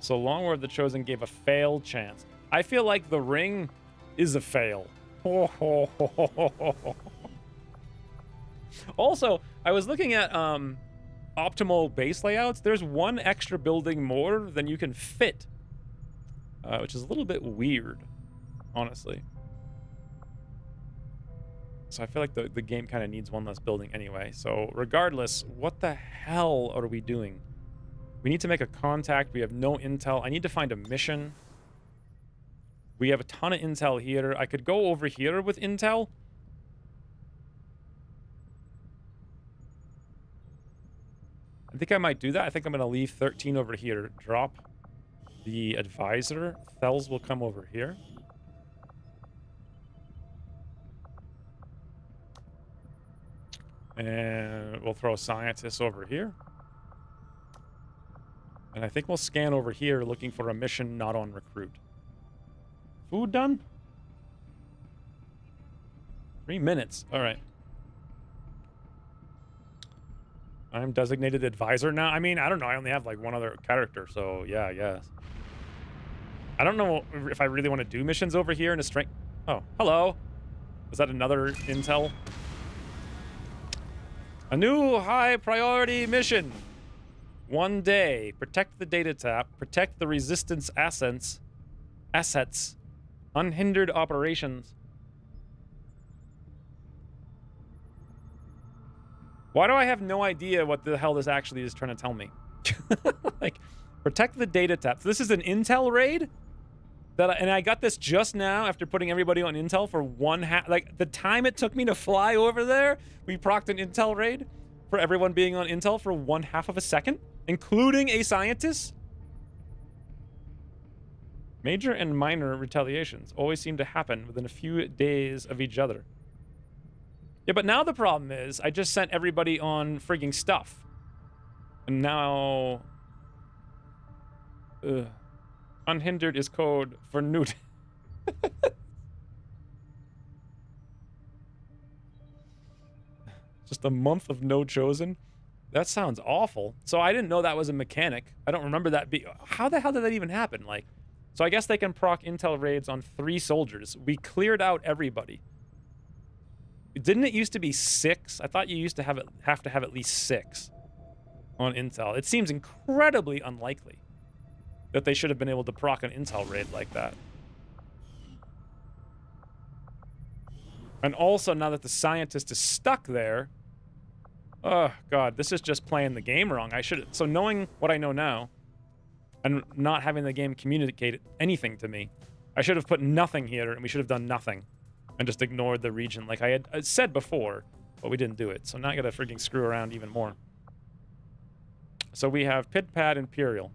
So Longward the Chosen gave a fail chance. I feel like the ring is a fail. Also, I was looking at optimal base layouts. There's one extra building more than you can fit, which is a little bit weird, honestly. So I feel like the game kind of needs one less building anyway. So regardless, what the hell are we doing? We need to make a contact. We have no intel. I need to find a mission. We have a ton of intel here. I could go over here with intel. I think I might do that. I think I'm going to leave 13 over here. Drop the advisor. Fells will come over here. And we'll throw scientists over here. And I think we'll scan over here looking for a mission not on recruit. Food done? 3 minutes. All right. I'm designated advisor now. I mean, I don't know. I only have like one other character, so yeah, I guess. I don't know if I really want to do missions over here in a strength. Oh, hello. Is that another intel? A new high priority mission. 1 day. Protect the data tap. Protect the resistance assets. Unhindered operations. Why do I have no idea what the hell this actually is trying to tell me? Like, protect the data tap. So this is an intel raid? And I got this just now after putting everybody on intel for like, the time it took me to fly over there, we procced an intel raid for everyone being on intel for 1/2 of a second, including a scientist. Major and minor retaliations always seem to happen within a few days of each other. Yeah, but now the problem is I just sent everybody on frigging stuff. And now... unhindered is code for Newt. Just a month of no chosen? That sounds awful. So I didn't know that was a mechanic. I don't remember that be... How the hell did that even happen? Like, so I guess they can proc intel raids on 3 soldiers. We cleared out everybody. Didn't it used to be 6? I thought you used to have to have at least 6 on intel. It seems incredibly unlikely that they should have been able to proc an intel raid like that. And also, now that the scientist is stuck there... Oh, God, this is just playing the game wrong. So knowing what I know now, and not having the game communicate anything to me, I should have put nothing here, and we should have done nothing. And just ignored the region like I had said before, but we didn't do it. So now I gotta freaking screw around even more. So we have Pit Pad Imperial.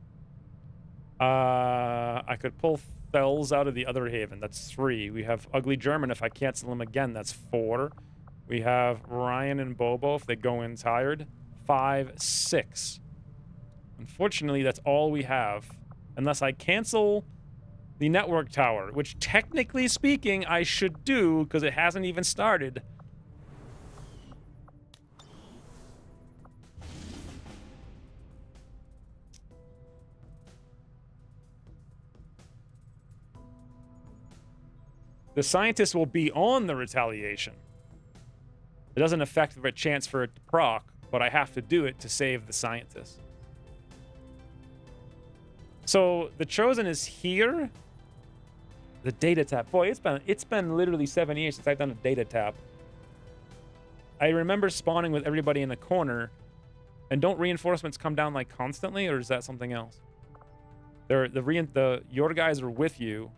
I could pull Fells out of the other haven. That's 3. We have Ugly German. If I cancel him again, that's 4. We have Ryan and Bobo if they go in tired. 5, 6. Unfortunately, that's all we have. Unless I cancel the network tower, which technically speaking, I should do because it hasn't even started. The scientist will be on the retaliation. It doesn't affect the chance for it to proc, but I have to do it to save the scientist. So the Chosen is here. The data tap. Boy, it's been literally 7 years since I've done a data tap. I remember spawning with everybody in the corner. And don't reinforcements come down like constantly, or is that something else? Your guys are with you,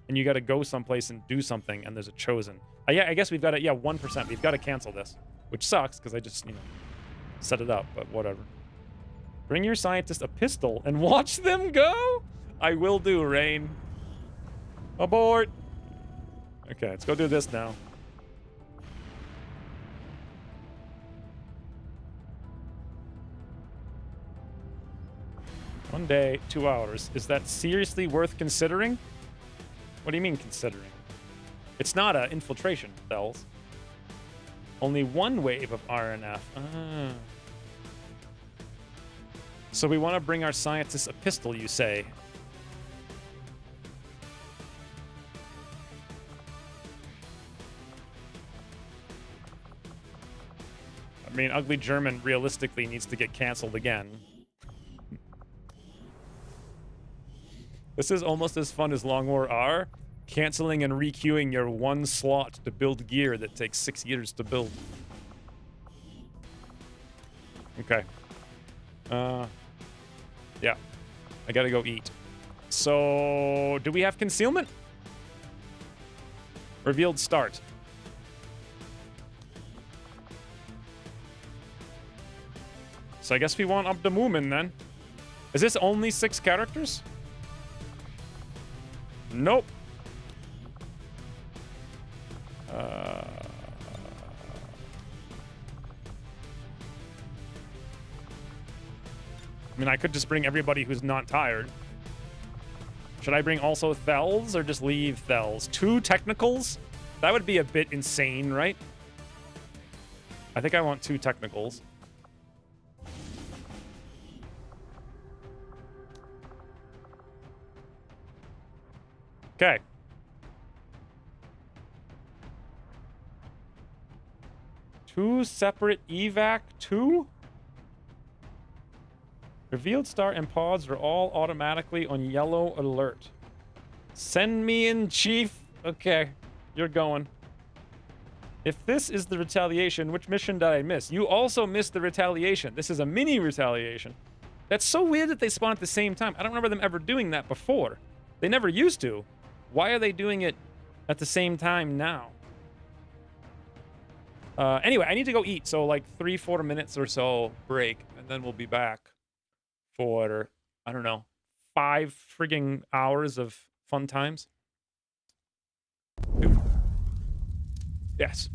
and you got to go someplace and do something, and there's a Chosen. Yeah, I guess we've got to 1%. We've got to cancel this, which sucks because I just set it up, but whatever. Bring your scientist a pistol and watch them go. I will do, Rain. Abort. Okay, let's go do this now. One day, 2 hours. Is that seriously worth considering? What do you mean considering? It's not an infiltration, Bells. Only 1 wave of RNF. Ah. So we want to bring our scientists a pistol, you say? I mean, Ugly German realistically needs to get canceled again. This is almost as fun as Long War R. Canceling and requeuing your one slot to build gear that takes 6 years to build. Okay. Yeah. I gotta go eat. So, do we have concealment? Revealed start. So I guess we want up the Moomin then. Is this only 6 characters? Nope. I mean, I could just bring everybody who's not tired. Should I bring also Thels or just leave Thels? 2 technicals? That would be a bit insane, right? I think I want 2 technicals. Okay. Two separate evac? 2? Revealed star and pods are all automatically on yellow alert. Send me in, Chief. Okay, you're going. If this is the retaliation, which mission did I miss? You also missed the retaliation. This is a mini retaliation. That's so weird that they spawn at the same time. I don't remember them ever doing that before. They never used to. Why are they doing it at the same time now? Anyway, I need to go eat. So like 3-4 minutes or so break, and then we'll be back for, I don't know, 5 frigging hours of fun times. Yes.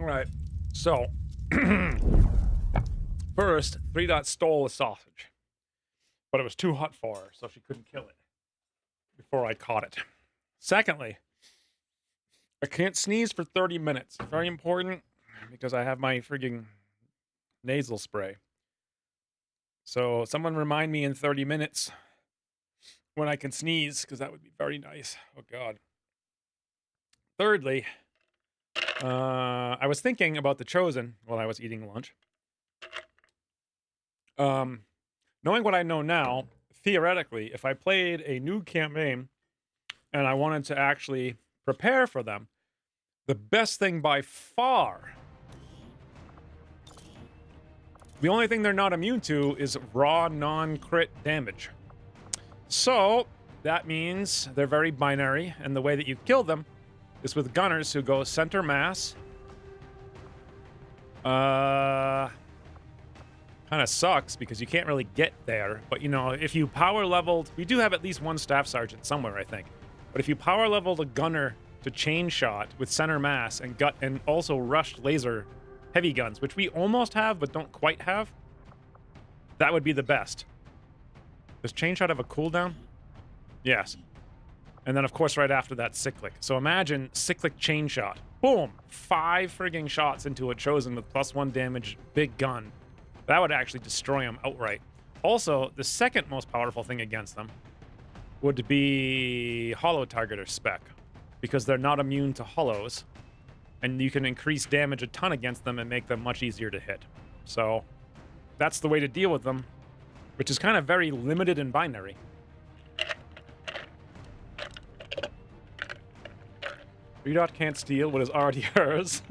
All right. So, first, 3 Dot stole a sausage, but it was too hot for her, so she couldn't kill it before I caught it. Secondly, I can't sneeze for 30 minutes. Very important because I have my frigging nasal spray. So, someone remind me in 30 minutes when I can sneeze, because that would be very nice. Oh, God. Thirdly, I was thinking about The Chosen while I was eating lunch. Knowing what I know now, theoretically, if I played a new campaign and I wanted to actually prepare for them, the best thing by far, the only thing they're not immune to is raw non-crit damage. So that means they're very binary, and the way that you kill them is with gunners who go center mass. Kind of sucks because you can't really get there, but you know, if you power leveled, we do have at least one staff sergeant somewhere, I think. But if you power leveled a gunner to chain shot with center mass and gut and also rushed laser heavy guns, which we almost have but don't quite have, that would be the best. Does chain shot have a cooldown? Yes. And then of course right after that cyclic. So imagine cyclic chain shot. Boom! 5 frigging shots into a Chosen with +1 damage big gun. That would actually destroy them outright. Also, the second most powerful thing against them would be Hollow Targeter spec, because they're not immune to hollows, and you can increase damage a ton against them and make them much easier to hit. So that's the way to deal with them, which is kind of very limited and binary. Redot can't steal what is already hers.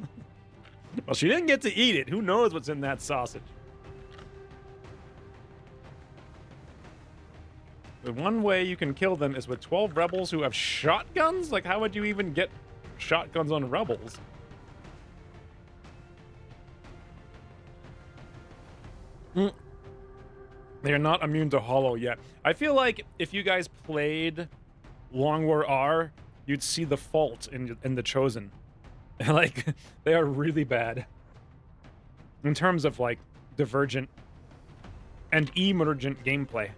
Well, she didn't get to eat it. Who knows what's in that sausage? The one way you can kill them is with 12 rebels who have shotguns? Like, how would you even get shotguns on rebels? They are not immune to hollow yet. I feel like if you guys played Long War R, you'd see the fault in The Chosen. Like, they are really bad. In terms of, like, divergent and emergent gameplay.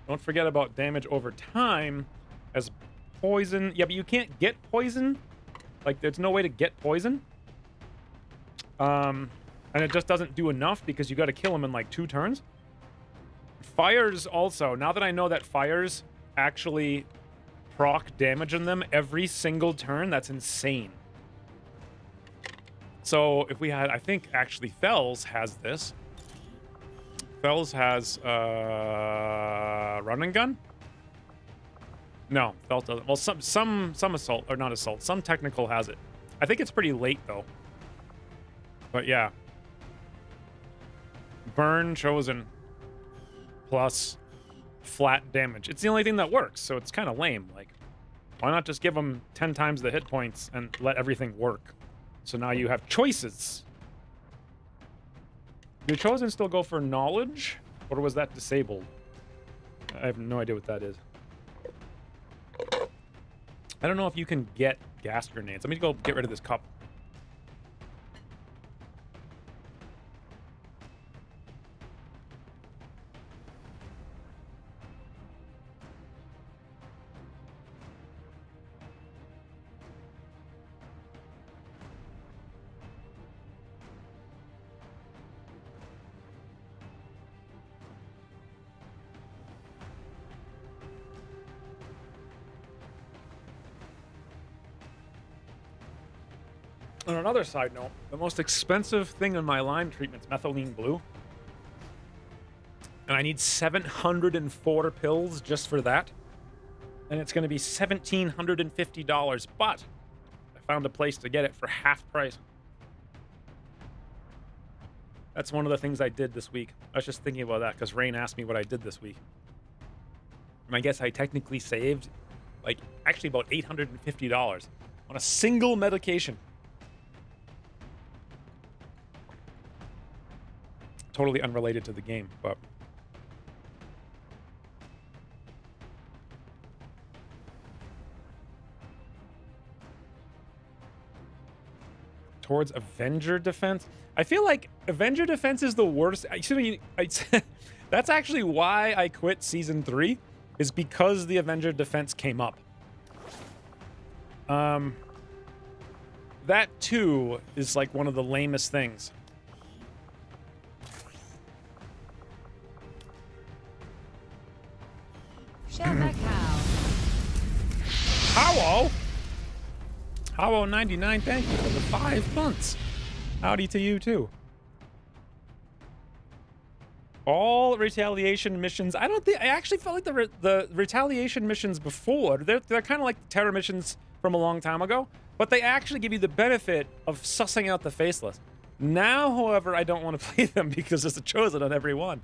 Don't forget about damage over time as poison. Yeah, but you can't get poison. Like, there's no way to get poison. And it just doesn't do enough because you got to kill him in like 2 turns. Fires also. Now that I know that fires actually proc damage on them every single turn, that's insane. So if we had, I think actually Fells has this. Fells has run and gun? No, Fells doesn't. Well, some assault, or not assault, some technical has it. I think it's pretty late though. But yeah. Burn Chosen plus flat damage. It's the only thing that works, so it's kind of lame. Like, why not just give them 10 times the hit points and let everything work? So now you have choices. Do Chosen still go for knowledge? Or was that disabled? I have no idea what that is. I don't know if you can get gas grenades. Let me go get rid of this cup. On another side note, the most expensive thing in my Lyme treatment is methylene blue. And I need 704 pills just for that. And it's going to be $1,750, but I found a place to get it for half price. That's one of the things I did this week. I was just thinking about that because Rain asked me what I did this week. And I guess I technically saved, like, actually about $850 on a single medication. Totally unrelated to the game, but towards Avenger Defense. I feel like Avenger Defense is the worst. That's actually why I quit Season 3, is because the Avenger Defense came up. That, too, is like one of the lamest things. Howo! Howo99, thank you for the 5 months. Howdy to you, too. All retaliation missions. I actually felt like the retaliation missions before, they're kind of like the terror missions from a long time ago, but they actually give you the benefit of sussing out the faceless. Now, however, I don't want to play them because there's a chosen on every one.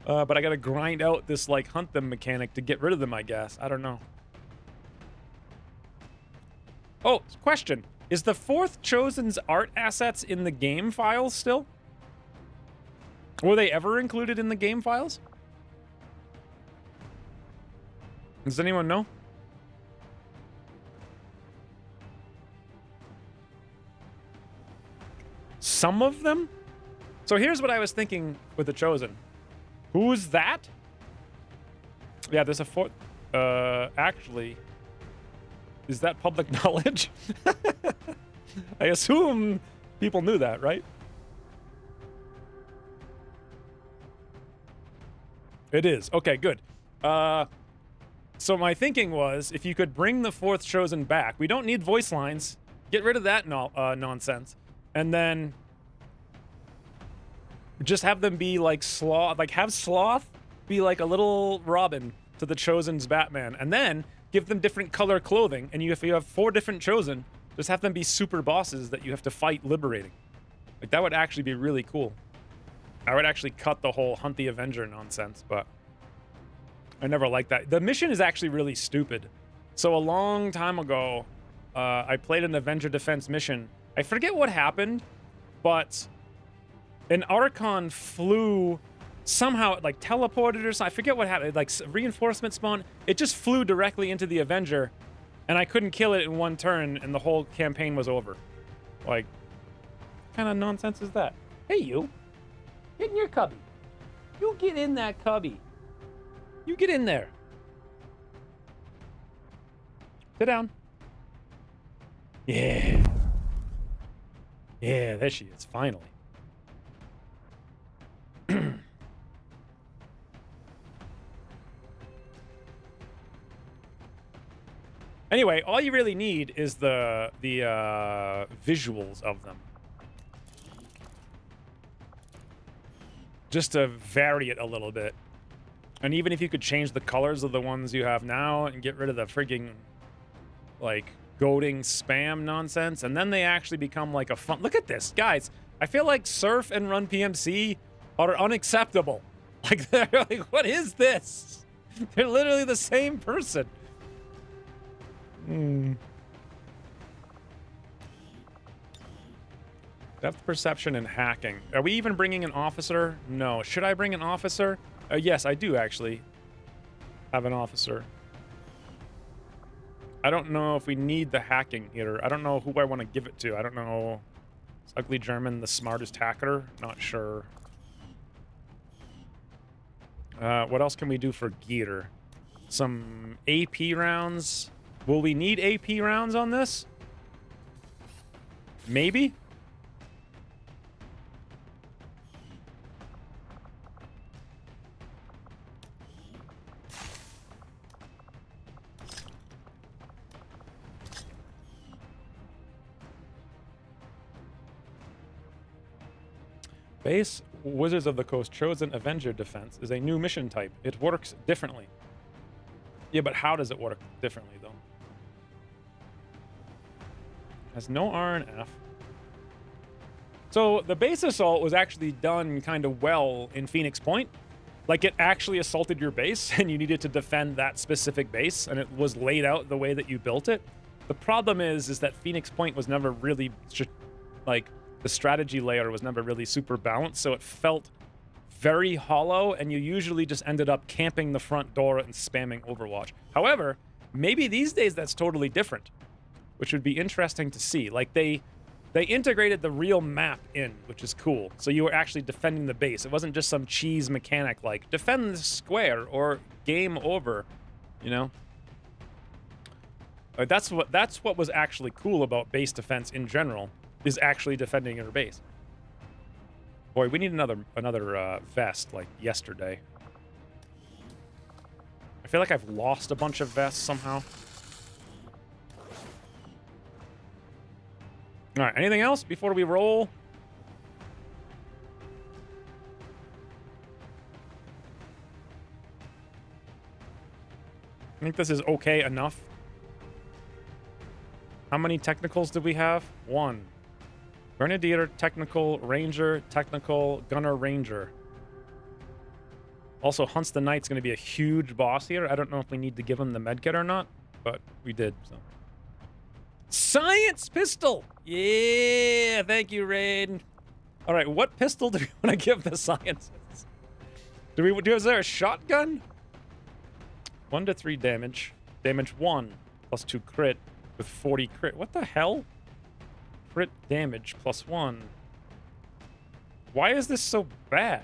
But I gotta grind out this, like, hunt them mechanic to get rid of them, I guess. I don't know. Oh, question. Is the 4th Chosen's art assets in the game files still? Were they ever included in the game files? Does anyone know? Some of them? So here's what I was thinking with the Chosen. Who's that? Yeah, there's a 4th... actually... Is that public knowledge? I assume people knew that, right? It is. Okay, good. So my thinking was, if you could bring the 4th Chosen back, we don't need voice lines. Get rid of that nonsense. And then just have them be like Sloth. Like, have Sloth be like a little Robin to the Chosen's Batman. And then give them different color clothing. And if you have 4 different Chosen, just have them be super bosses that you have to fight liberating. Like, that would actually be really cool. I would actually cut the whole Hunt the Avenger nonsense, but I never liked that. The mission is actually really stupid. So a long time ago, I played an Avenger Defense mission. I forget what happened, but an Archon flew somehow, like, teleported or something. I forget what happened. Like, reinforcement spawn. It just flew directly into the Avenger, and I couldn't kill it in one turn, and the whole campaign was over. Like, what kind of nonsense is that? Hey, you. Get in your cubby. You get in that cubby. You get in there. Sit down. Yeah. Yeah, there she is, finally. Anyway, all you really need is the visuals of them. Just to vary it a little bit. And even if you could change the colors of the ones you have now and get rid of the freaking, like, goading spam nonsense, and then they actually become like a fun... Look at this, guys. I feel like Surf and Run PMC are unacceptable. Like, they're like, what is this? They're literally the same person. Depth perception and hacking. Are we even bringing an officer? No. Should I bring an officer? Yes, I do actually have an officer. I don't know if we need the hacking here. I don't know who I want to give it to. I don't know. Is Ugly German the smartest hacker? Not sure. What else can we do for gear? Some AP rounds. Will we need AP rounds on this? Maybe? Base Wizards of the Coast Chosen Avenger Defense is a new mission type. It works differently. Yeah, but how does it work differently, though? Has no R and F. So the base assault was actually done kind of well in Phoenix Point. Like, it actually assaulted your base, and you needed to defend that specific base, and it was laid out the way that you built it. The problem is that Phoenix Point was never really, like, the strategy layer was never really super balanced, so it felt very hollow, and you usually just ended up camping the front door and spamming Overwatch. However, maybe these days that's totally different, which would be interesting to see. Like, they They integrated the real map in, which is cool. So you were actually defending the base. It wasn't just some cheese mechanic like defend the square or game over, you know? That's what was actually cool about base defense in general, is actually defending your base. Boy, we need another vest like yesterday. I feel like I've lost a bunch of vests somehow. All right, anything else before we roll? I think this is okay enough. How many technicals did we have? 1. Grenadier, technical, ranger, technical, gunner, ranger. Also, Hunts the Knight's going to be a huge boss here. I don't know if we need to give him the medkit or not, but we did, so. Science pistol! Yeah, thank you, Raid. All right, what pistol do we want to give the scientists? Is there a shotgun? 1 to 3 damage. Damage 1 plus 2 crit with 40 crit. What the hell? Crit damage plus 1. Why is this so bad?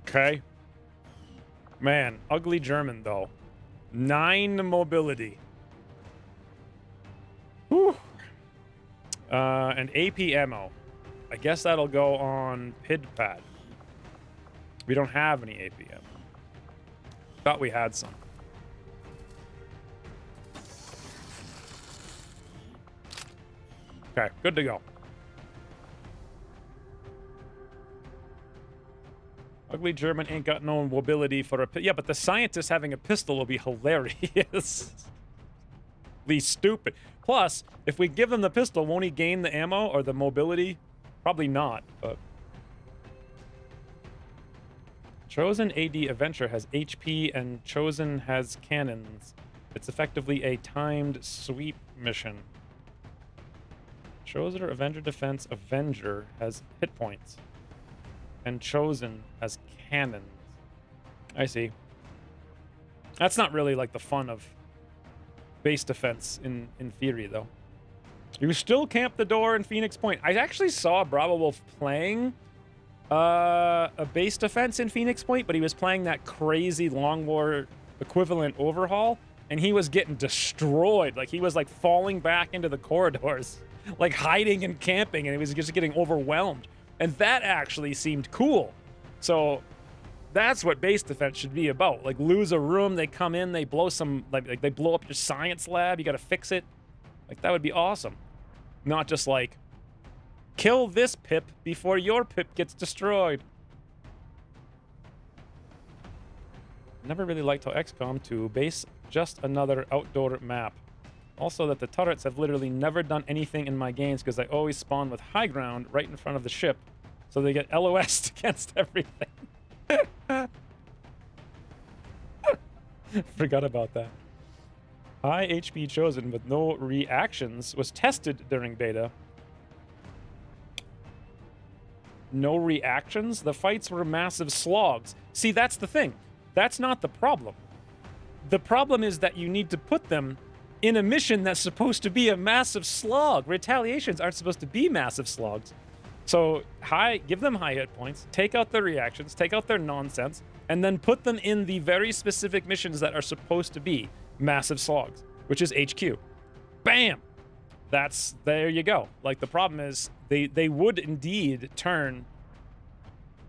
Okay. Man, ugly German, though. 9 mobility. Whew. And AP ammo. I guess that'll go on PidPad. We don't have any AP ammo. Thought we had some. Okay, good to go. Ugly German ain't got no mobility for a... Yeah, but the scientist having a pistol will be hilarious. Be stupid. Plus, if we give him the pistol, won't he gain the ammo or the mobility? Probably not, but... Chosen AD Adventure has HP and Chosen has cannons. It's effectively a timed sweep mission. Chosen Avenger Defense Avenger has hit points. And Chosen has cannons. I see. That's not really like the fun of base defense in theory, though. You still camp the door in Phoenix Point. I actually saw Bravo Wolf playing a base defense in Phoenix Point, but he was playing that crazy Long War equivalent overhaul, and he was getting destroyed. Like, he was like falling back into the corridors, like hiding and camping, and he was just getting overwhelmed. And that actually seemed cool. So that's what base defense should be about. Like, lose a room, they come in, they blow some, like they blow up your science lab, you gotta fix it. Like, that would be awesome. Not just like, kill this pip before your pip gets destroyed. Never really liked how XCOM 2 base just another outdoor map. Also that the turrets have literally never done anything in my games because I always spawn with high ground right in front of the ship. So they get LOS'd against everything. Forgot about that. High HP Chosen with no reactions was tested during beta. No reactions? The fights were massive slogs. See, that's the thing. That's not the problem. The problem is that you need to put them in a mission that's supposed to be a massive slog. Retaliations aren't supposed to be massive slogs. So give them high hit points, take out their reactions, take out their nonsense, and then put them in the very specific missions that are supposed to be massive slogs, which is HQ. Bam! There you go. Like, the problem is they would indeed turn,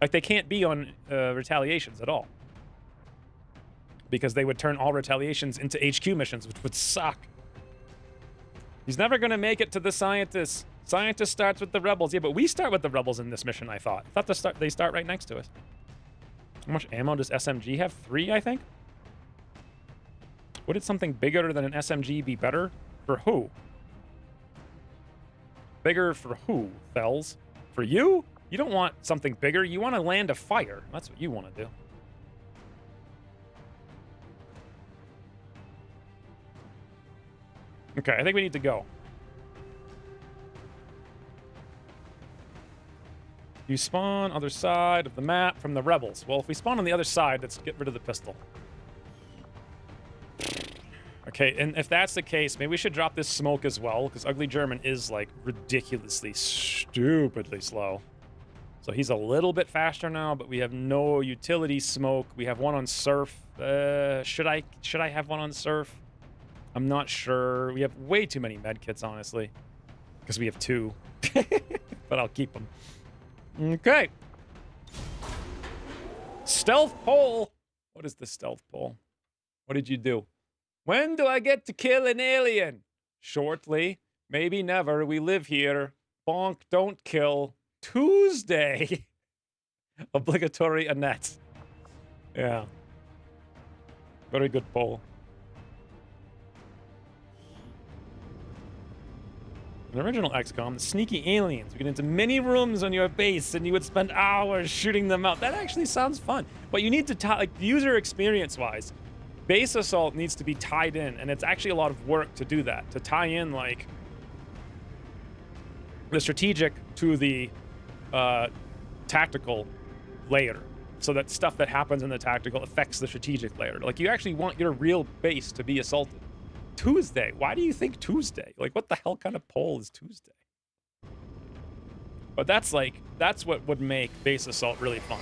like, they can't be on retaliations at all. Because they would turn all retaliations into HQ missions, which would suck. He's never going to make it to the scientist. Scientist starts with the rebels. Yeah, but we start with the rebels in this mission, I thought. I thought they start right next to us. How much ammo does SMG have? 3, I think? Wouldn't something bigger than an SMG be better? For who? Bigger for who, Fells? For you? You don't want something bigger. You want to land a fire. That's what you want to do. Okay, I think we need to go. You spawn other side of the map from the rebels. Well, if we spawn on the other side, let's get rid of the pistol. Okay, and if that's the case, maybe we should drop this smoke as well, because Ugly German is, like, ridiculously, stupidly slow. So he's a little bit faster now, but we have no utility smoke. We have one on Surf. Should I have one on Surf? I'm not sure. We have way too many medkits, honestly, because we have 2. But I'll keep them. Okay. Stealth pole. What is the stealth pole? What did you do? When do I get to kill an alien? Shortly. Maybe never. We live here. Bonk, don't kill. Tuesday. Obligatory Annette. Yeah. Very good poll. In original XCOM, the sneaky aliens would get into many rooms on your base and you would spend hours shooting them out. That actually sounds fun. But you need to, like, user experience-wise, base assault needs to be tied in, and it's actually a lot of work to do that. To tie in, like, the strategic to the tactical layer, so that stuff that happens in the tactical affects the strategic layer. Like, you actually want your real base to be assaulted. Tuesday. Why do you think Tuesday? Like, what the hell kind of poll is Tuesday? But that's what would make base assault really fun.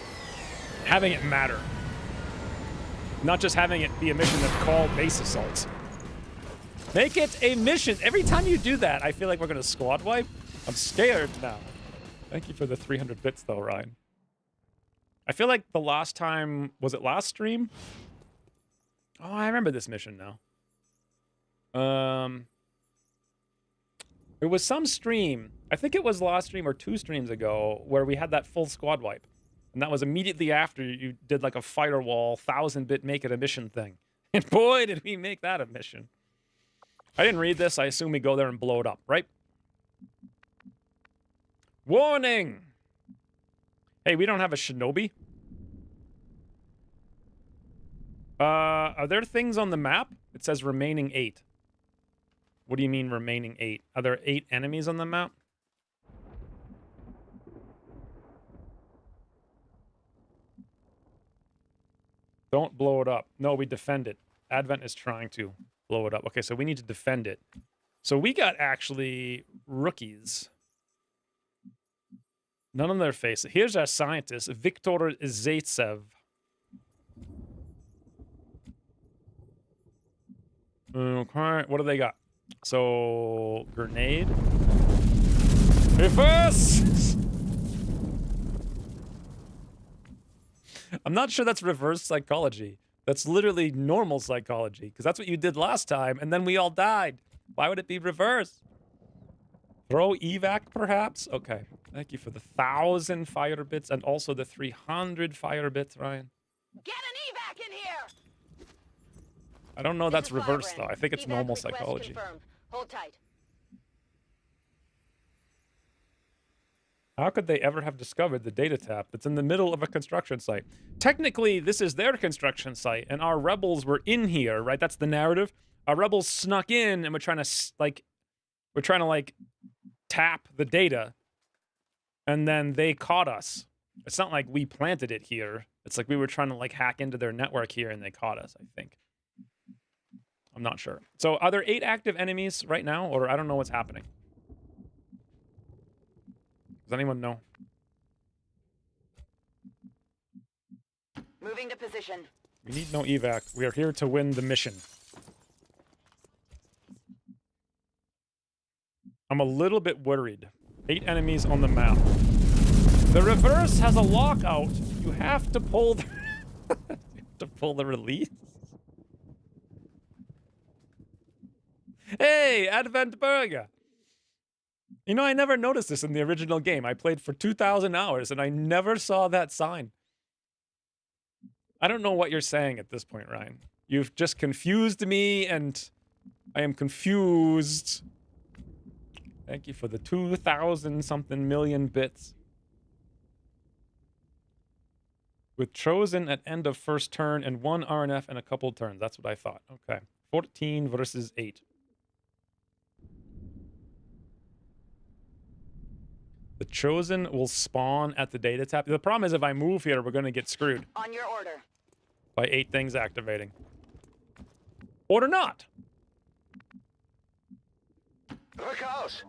Having it matter. Not just having it be a mission that's called base assault. Make it a mission. Every time you do that, I feel like we're going to squad wipe. I'm scared now. Thank you for the 300 bits, though, Ryan. I feel like the last time... Was it last stream? Oh, I remember this mission now. It was some stream. I think it was last stream or 2 streams ago where we had that full squad wipe. And that was immediately after you did like a firewall 1000-bit make it a mission thing. And boy, did we make that a mission. I didn't read this. I assume we go there and blow it up, right? Warning! Hey, we don't have a shinobi. Are there things on the map? It says remaining 8. What do you mean remaining 8? Are there 8 enemies on the map? Don't blow it up. No, we defend it. Advent is trying to blow it up. Okay, so we need to defend it. So we got actually rookies. None on their face. Here's our scientist, Viktor Zaitsev. Okay, what do they got? So, grenade. Reverse! I'm not sure that's reverse psychology. That's literally normal psychology, because that's what you did last time, and then we all died. Why would it be reverse? Throw evac, perhaps? Okay. Thank you for the 1000 fire bits and also the 300 fire bits, Ryan. Get an evac in here! I don't know that's reverse, though. Firebrand. I think it's Evac normal request psychology. confirmed. Hold tight. How could they ever have discovered the data tap that's in the middle of a construction site? Technically, this is their construction site, and our rebels were in here, right? That's the narrative. Our rebels snuck in, and we're trying to tap the data, and then they caught us. It's not like we planted it here. It's like we were trying to, like, hack into their network here, and they caught us, I think. I'm not sure. So, are there 8 active enemies right now, or I don't know what's happening? Does anyone know? Moving to position. We need no evac. We are here to win the mission. I'm a little bit worried. 8 enemies on the map. The reverse has a lockout. You have to pull the release. Hey, Advent Burger. You know, I never noticed this in the original game. I played for 2,000 hours, and I never saw that sign. I don't know what you're saying at this point, Ryan. You've just confused me, and I am confused. Thank you for the 2,000-something million bits. With Chosen at end of first turn and 1 RNF and a couple turns. That's what I thought. Okay. 14 versus 8. The Chosen will spawn at the data tap. The problem is if I move here, we're going to get screwed. On your order. By 8 things activating. Or not. Look out!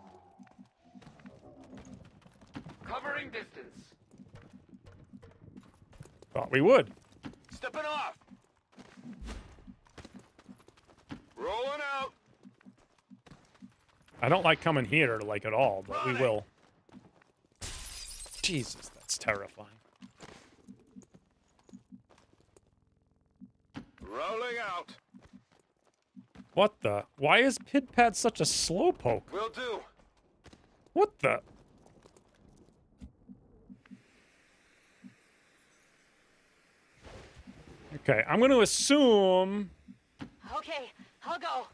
Covering distance. Thought we would. Stepping off! Rolling out! I don't like coming here, like, at all, but we Running. will. Jesus, that's terrifying. Rolling out. What the? Why is Pidpad such a slowpoke? Will do. What the? Okay, I'm going to assume Okay, I'll go.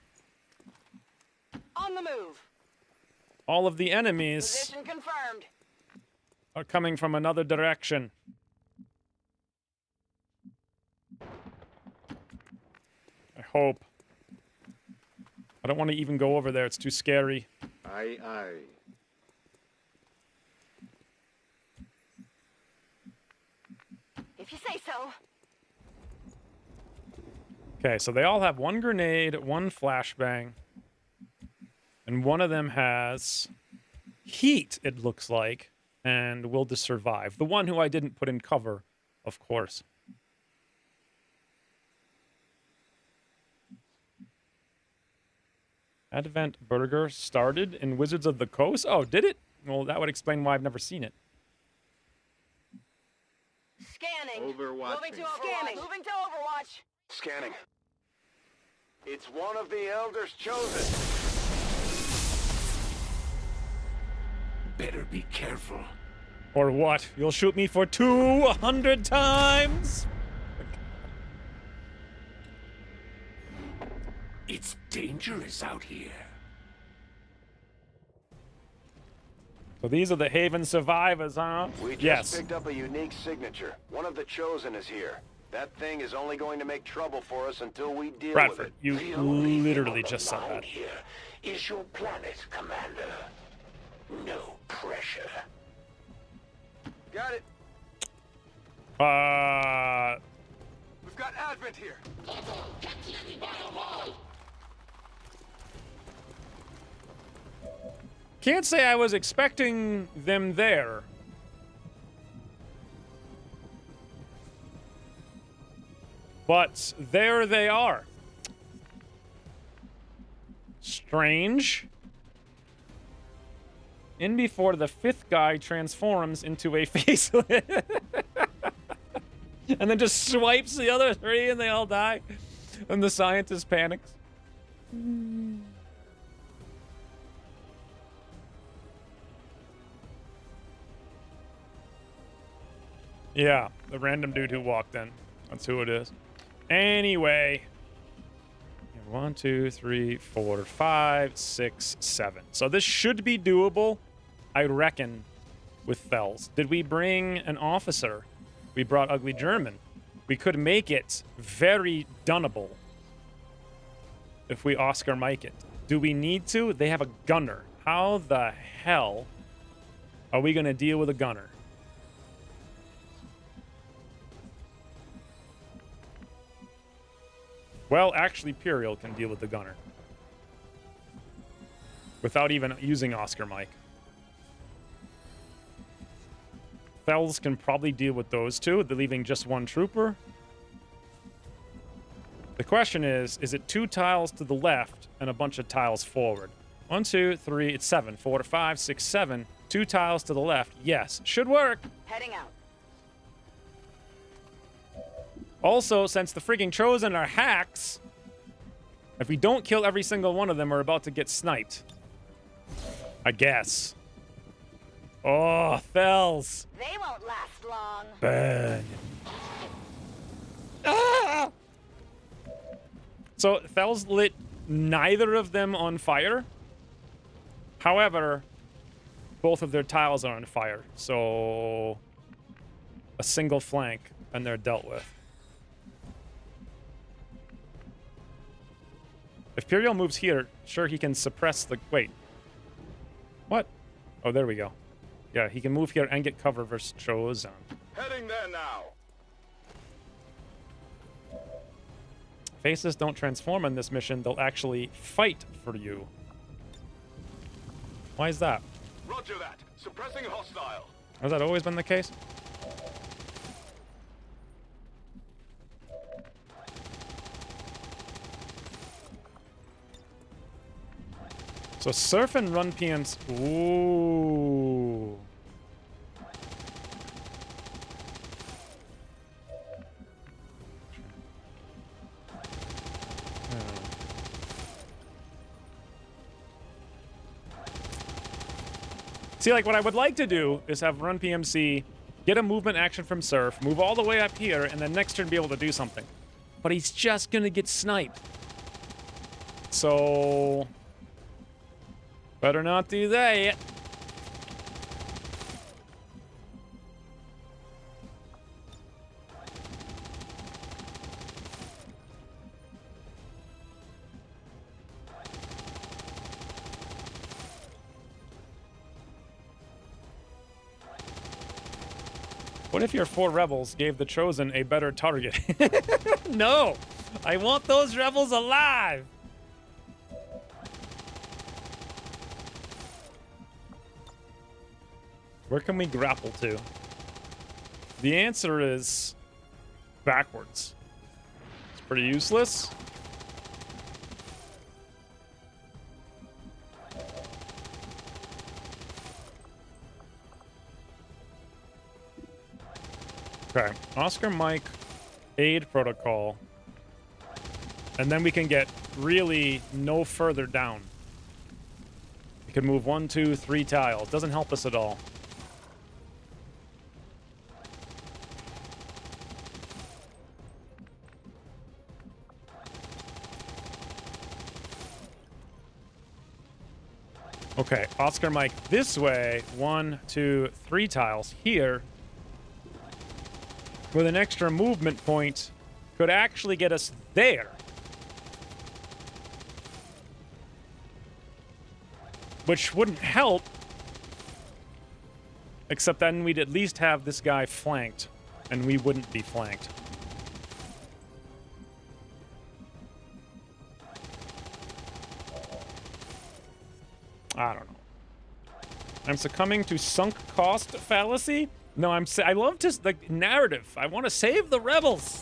On the move. all of the enemies Position confirmed. are coming from another direction. I hope. I don't want to even go over there. It's too scary. Aye, aye. If you say so. Okay, so they all have one grenade, one flashbang, and one of them has heat, it looks like, and will to survive. The one who I didn't put in cover, of course. Advent Burger started in Wizards of the Coast? Oh, did it? Well, that would explain why I've never seen it. Scanning. Overwatching. Moving to Overwatch. Moving to Overwatch. Scanning. It's one of the Elders chosen. Better be careful. Or what? You'll shoot me for 200 times? It's dangerous out here. So these are the Haven survivors, huh? We just Yes. picked up a unique signature. One of the chosen is here. That thing is only going to make trouble for us until we deal with Bradford, it. you The only literally thing on just the said line that. here is your planet, Commander. No pressure. Got it. We've got Advent here. Can't say I was expecting them there. But there they are. Strange. In before the fifth guy transforms into a facelift. And then just swipes the other three and they all die. And the scientist panics. Yeah, the random dude who walked in. That's who it is. Anyway. 1, 2, 3, 4, 5, 6, 7. So this should be doable, I reckon, with Fells. Did we bring an officer? We brought Ugly German. We could make it very dunnable if we Oscar Mike it. Do we need to? They have a gunner. How the hell are we going to deal with a gunner? Well, actually, Puriel can deal with the gunner. Without even using Oscar Mike. Fells can probably deal with those two. They're leaving just one trooper. The question is it 2 tiles to the left and a bunch of tiles forward? 1, 2, 3, it's 7. 4, 5, 6, 7. 2 tiles to the left. Yes, should work. Heading out. Also, since the freaking Chosen are hacks, if we don't kill every single one of them, we're about to get sniped. I guess. Oh, Fells. They won't last long. Burn. Ah! So, Fells lit neither of them on fire. However, both of their tiles are on fire. So, a single flank, and they're dealt with. If Puriel moves here, sure, he can suppress the... Wait. What? Oh, there we go. Yeah, he can move here and get cover versus Chosen. Heading there now. Faces don't transform on this mission. They'll actually fight for you. Why is that? Roger that. Suppressing hostile. Has that always been the case? So surf and run PMs. Ooh. See, like, what I would like to do is have run PMC, get a movement action from Surf, move all the way up here, and then next turn be able to do something. But he's just gonna get sniped. So... better not do that. What if your 4 rebels gave the Chosen a better target? No! I want those rebels alive! Where can we grapple to? The answer is backwards. It's pretty useless. Okay, Oscar Mike, aid protocol. And then we can get really no further down. We can move 1, 2, 3 tiles. Doesn't help us at all. Okay, Oscar Mike this way. 1, 2, 3 tiles here. With an extra movement point could actually get us there. Which wouldn't help. Except then we'd at least have this guy flanked. And we wouldn't be flanked. I don't know. I'm succumbing to sunk cost fallacy? No, I love just the narrative. I want to save the rebels.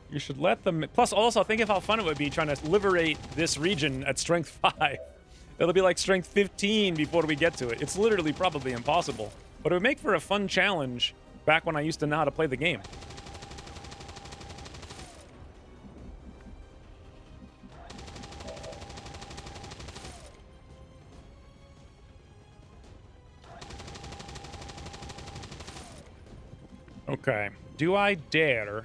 You should let them... Plus, also, think of how fun it would be trying to liberate this region at strength 5. It'll be like strength 15 before we get to it. It's literally probably impossible. But it would make for a fun challenge back when I used to know how to play the game. Okay. Do I dare...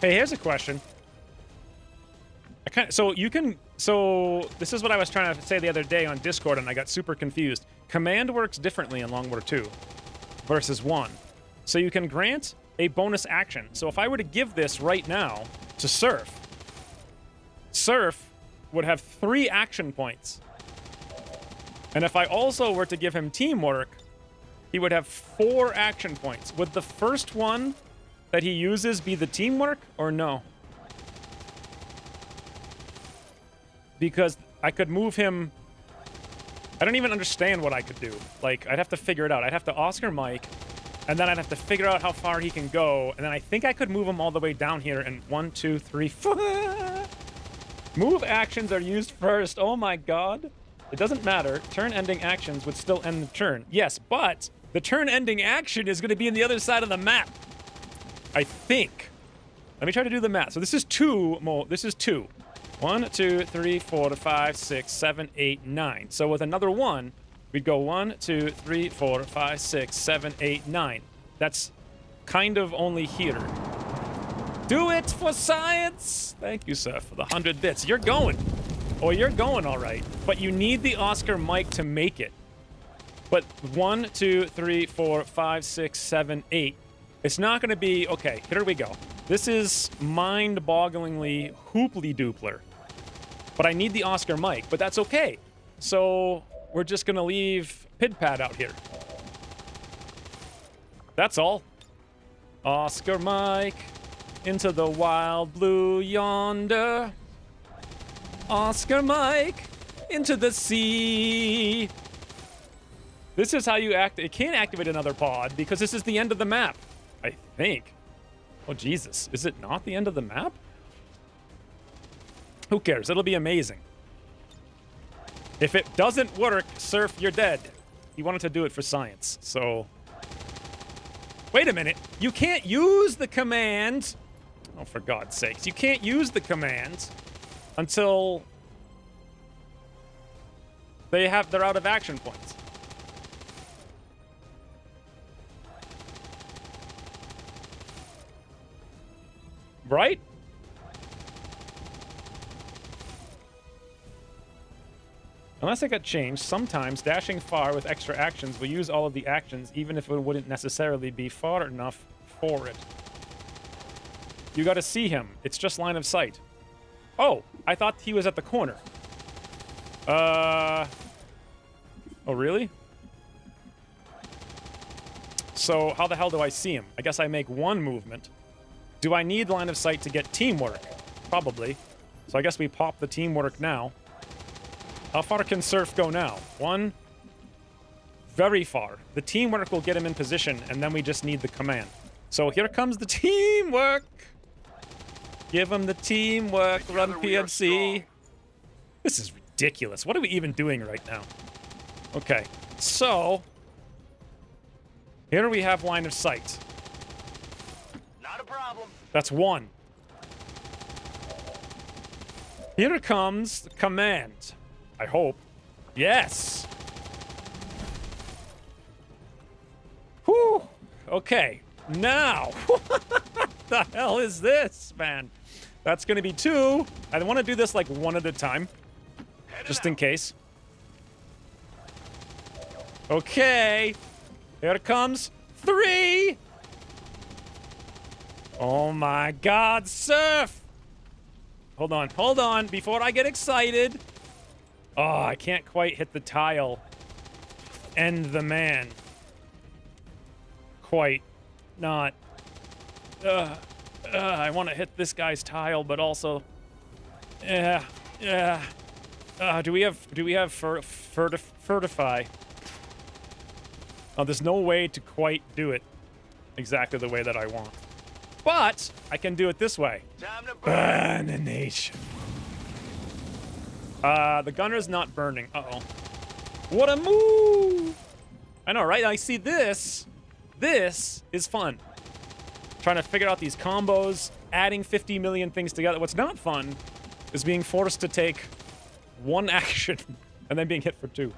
Hey, here's a question. So this is what I was trying to say the other day on Discord, and I got super confused. Command works differently in Long War 2 versus 1. So you can grant a bonus action. So if I were to give this right now to Surf, Surf would have 3 action points. And if I also were to give him teamwork, he would have 4 action points. Would the first one that he uses be the teamwork or no? Because I could move him... I don't even understand what I could do. Like, I'd have to figure it out. I'd have to Oscar Mike, and then I'd have to figure out how far he can go, and then I think I could move him all the way down here and 1, 2, 3, 4... Move actions are used first. Oh my god. It doesn't matter. Turn-ending actions would still end the turn. Yes, but the turn-ending action is going to be in the other side of the map. I think. Let me try to do the math. So this is 2 more. This is 2. 1, 2, 3, 4, 5, 6, 7, 8, 9. So with another 1, we'd go 1, 2, 3, 4, 5, 6, 7, 8, 9. That's kind of only here. Do it for science! Thank you, sir, for the 100 bits. You're going. Oh, you're going all right. But you need the Oscar Mike to make it. But 1, 2, 3, 4, 5, 6, 7, 8. It's not going to be... Okay, here we go. This is mind-bogglingly hooply-doopler. But I need the Oscar Mike, but that's okay. So we're just going to leave Pidpad out here. That's all. Oscar Mike, into the wild blue yonder. Oscar Mike, into the sea. This is how you act. It can't activate another pod because this is the end of the map, I think. Oh, Jesus. Is it not the end of the map? Who cares? It'll be amazing. If it doesn't work, Surf, you're dead. He wanted to do it for science, so... Wait a minute. You can't use the command... Oh, for God's sakes. You can't use the command until they're out of action points. Right? Unless it got changed, sometimes dashing far with extra actions will use all of the actions even if it wouldn't necessarily be far enough for it. You gotta see him. It's just line of sight. Oh, I thought he was at the corner. Oh, really? So how the hell do I see him? I guess I make one movement. Do I need line of sight to get teamwork? Probably. So I guess we pop the teamwork now. How far can Surf go now? One. Very far. The teamwork will get him in position, and then we just need the command. So here comes the teamwork. Give him the teamwork. Run PMC. This is ridiculous. What are we even doing right now? Okay. So. Here we have line of sight. Not a problem. That's one. Here comes the command. I hope. Yes. Whew. Okay. Now. What the hell is this, man? That's going to be two. I want to do this like one at a time. Just in case. Okay. Here it comes. Three. Oh my God, Surf. Hold on, before I get excited. Oh, I can't quite hit the tile. And the man. Quite not. I want to hit this guy's tile, but also... Yeah. Do we have Fortify? Oh, there's no way to quite do it exactly the way that I want. But I can do it this way. Burnination. The gunner's not burning. Uh-oh. What a move! I know, right? I see this. This is fun. Trying to figure out these combos, adding 50 million things together. What's not fun is being forced to take one action and then being hit for two.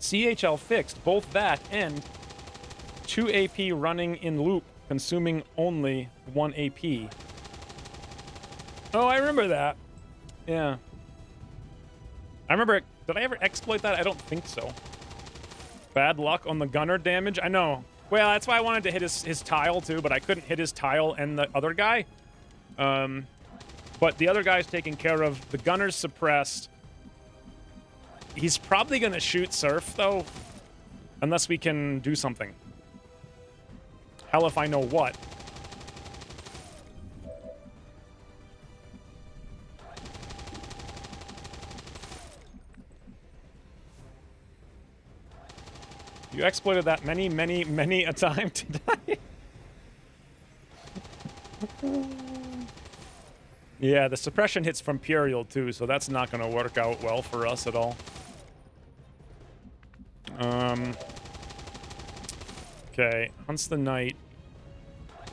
CHL fixed both that and 2 AP running in loop, consuming only 1 AP. Oh, I remember that. Yeah. I remember... Did I ever exploit that? I don't think so. Bad luck on the gunner damage? I know. Well, that's why I wanted to hit his tile, too, but I couldn't hit his tile and the other guy. But the other guy's taken care of. The gunner's suppressed. He's probably going to shoot Surf, though. Unless we can do something. Hell if I know what. You exploited that many, many, many a time today. Yeah, the suppression hits from Puriel too, so that's not going to work out well for us at all. Okay, Hunts the Knight.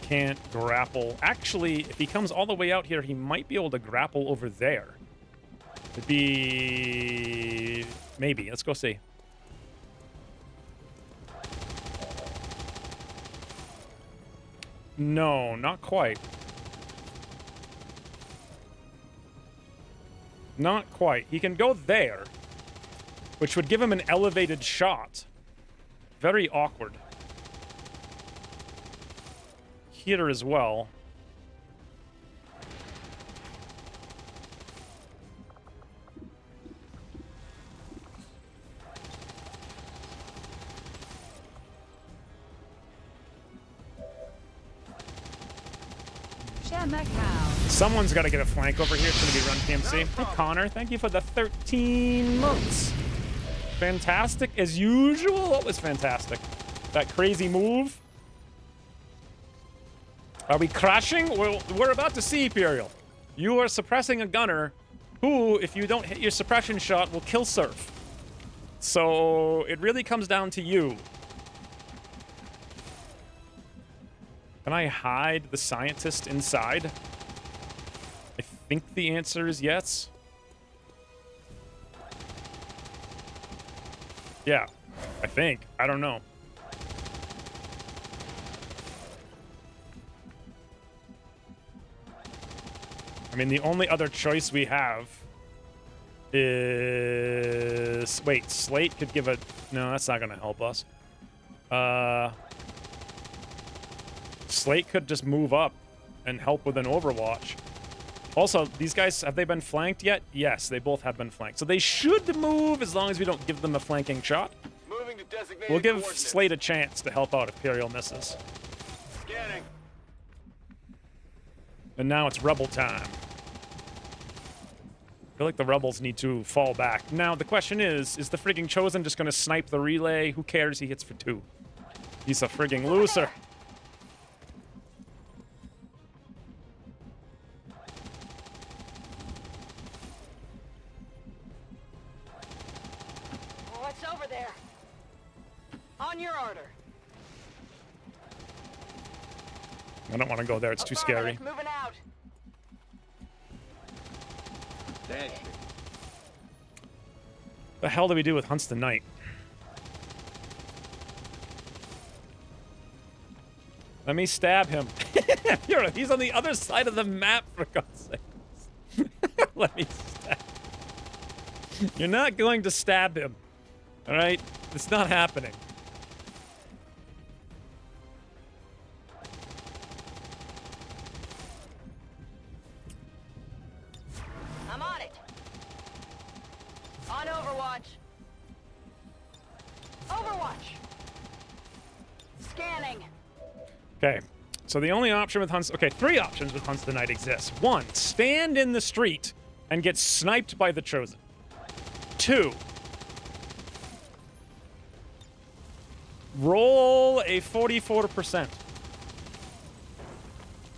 Can't grapple. Actually, if he comes all the way out here, he might be able to grapple over there. It'd be... Maybe. Let's go see. No, not quite. Not quite. He can go there, which would give him an elevated shot. Very awkward. Here as well. Someone's got to get a flank over here. It's going to be run PMC. Hey, Connor, thank you for the 13 months. Fantastic as usual. What was fantastic? That crazy move. Are we crashing? We're about to see, Imperial. You are suppressing a gunner who, if you don't hit your suppression shot, will kill Surf. So it really comes down to you. Can I hide the scientist inside? I think the answer is yes. Yeah, I think. I don't know. I mean, the only other choice we have is... Wait, Slate could give a... No, that's not going to help us. Slate could just move up and help with an Overwatch. Also, these guys, have they been flanked yet? Yes, they both have been flanked. So they should move as long as we don't give them a flanking shot. Moving to designated We'll give coordinates. Slate a chance to help out if Imperial misses. Scanning. And now it's Rebel time. I feel like the Rebels need to fall back. Now, the question is the frigging Chosen just going to snipe the relay? Who cares? He hits for 2. He's a frigging loser. What's over there? On your order. I don't want to go there. It's too scary. Affirmative, moving out. Dashing. The hell do we do with Hunts the Knight? Let me stab him. He's on the other side of the map, for God's sake. Let me stab. You're not going to stab him. All right? It's not happening. I'm on it. On Overwatch. Overwatch. Scanning. Okay. So the only option with Hunts... Okay, 3 options with Hunts the Knight exists. 1, stand in the street and get sniped by the Chosen. 2, roll a 44%.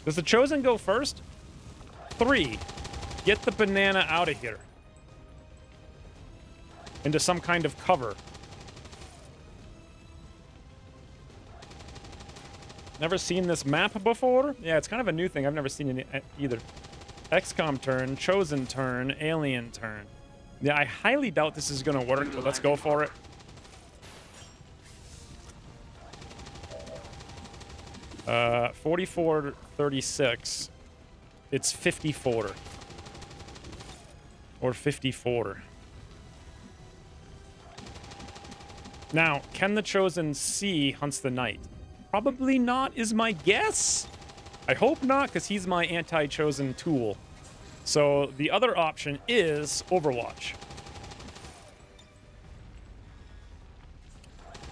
Does the Chosen go first? 3, get the banana out of here. Into some kind of cover. Never seen this map before? Yeah, it's kind of a new thing. I've never seen it either. XCOM turn, Chosen turn, Alien turn. Yeah, I highly doubt this is going to work, but let's go for it. Uh, 44-36. It's 54. Or 54. Now, can the Chosen see Hunts the Knight? Probably not, is my guess. I hope not, because he's my anti-Chosen tool. So the other option is Overwatch.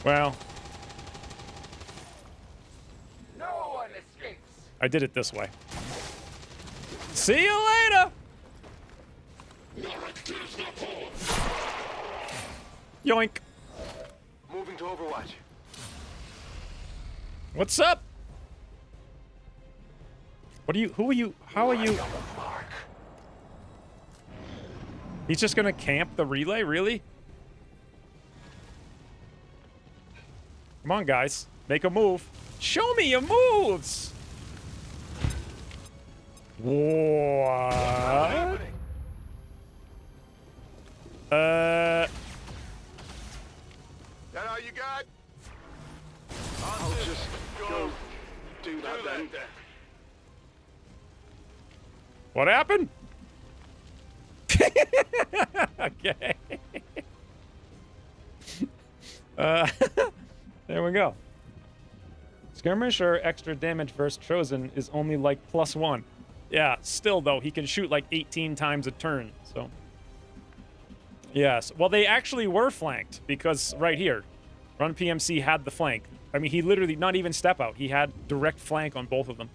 Well, No one escapes. I did it this way. See you later! Yoink. Moving to Overwatch. What's up? What are you, who are you, how are you? He's just gonna camp the relay, really? Come on, guys. Make a move. Show me your moves! What? That all you got? I'll just go do that then. What happened? Okay. There we go. Skirmish or extra damage versus Chosen is only like +1. Yeah, still though, he can shoot like 18 times a turn, so. Yes, well they actually were flanked because right here, Run PMC had the flank. I mean, he literally, not even step out, he had direct flank on both of them.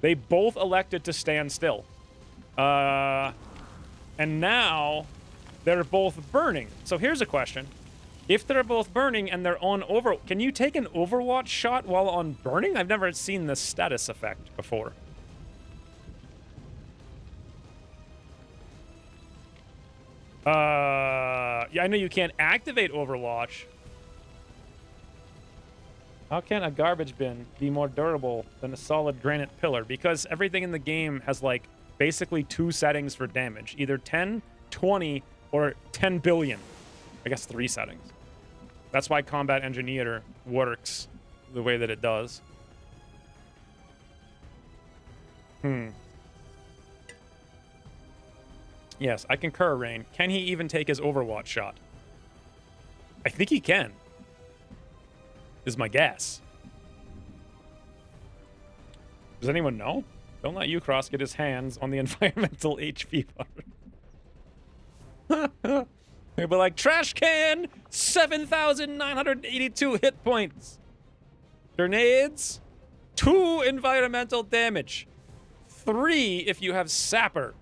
They both elected to stand still. And now they're both burning. So here's a question. If they're both burning and they're on can you take an Overwatch shot while on burning? I've never seen this status effect before. Yeah, I know you can't activate Overwatch. How can a garbage bin be more durable than a solid granite pillar? Because everything in the game has, like, basically 2 settings for damage. Either 10, 20, or 10 billion. I guess 3 settings. That's why Combat Engineer works the way that it does. Yes, I concur, Rain. Can he even take his Overwatch shot? I think he can. Is my guess. Does anyone know? Don't let Ucross get his hands on the environmental HP bar. They'll be like, trash can! 7,982 hit points. Grenades, 2 environmental damage. 3 if you have Sapper.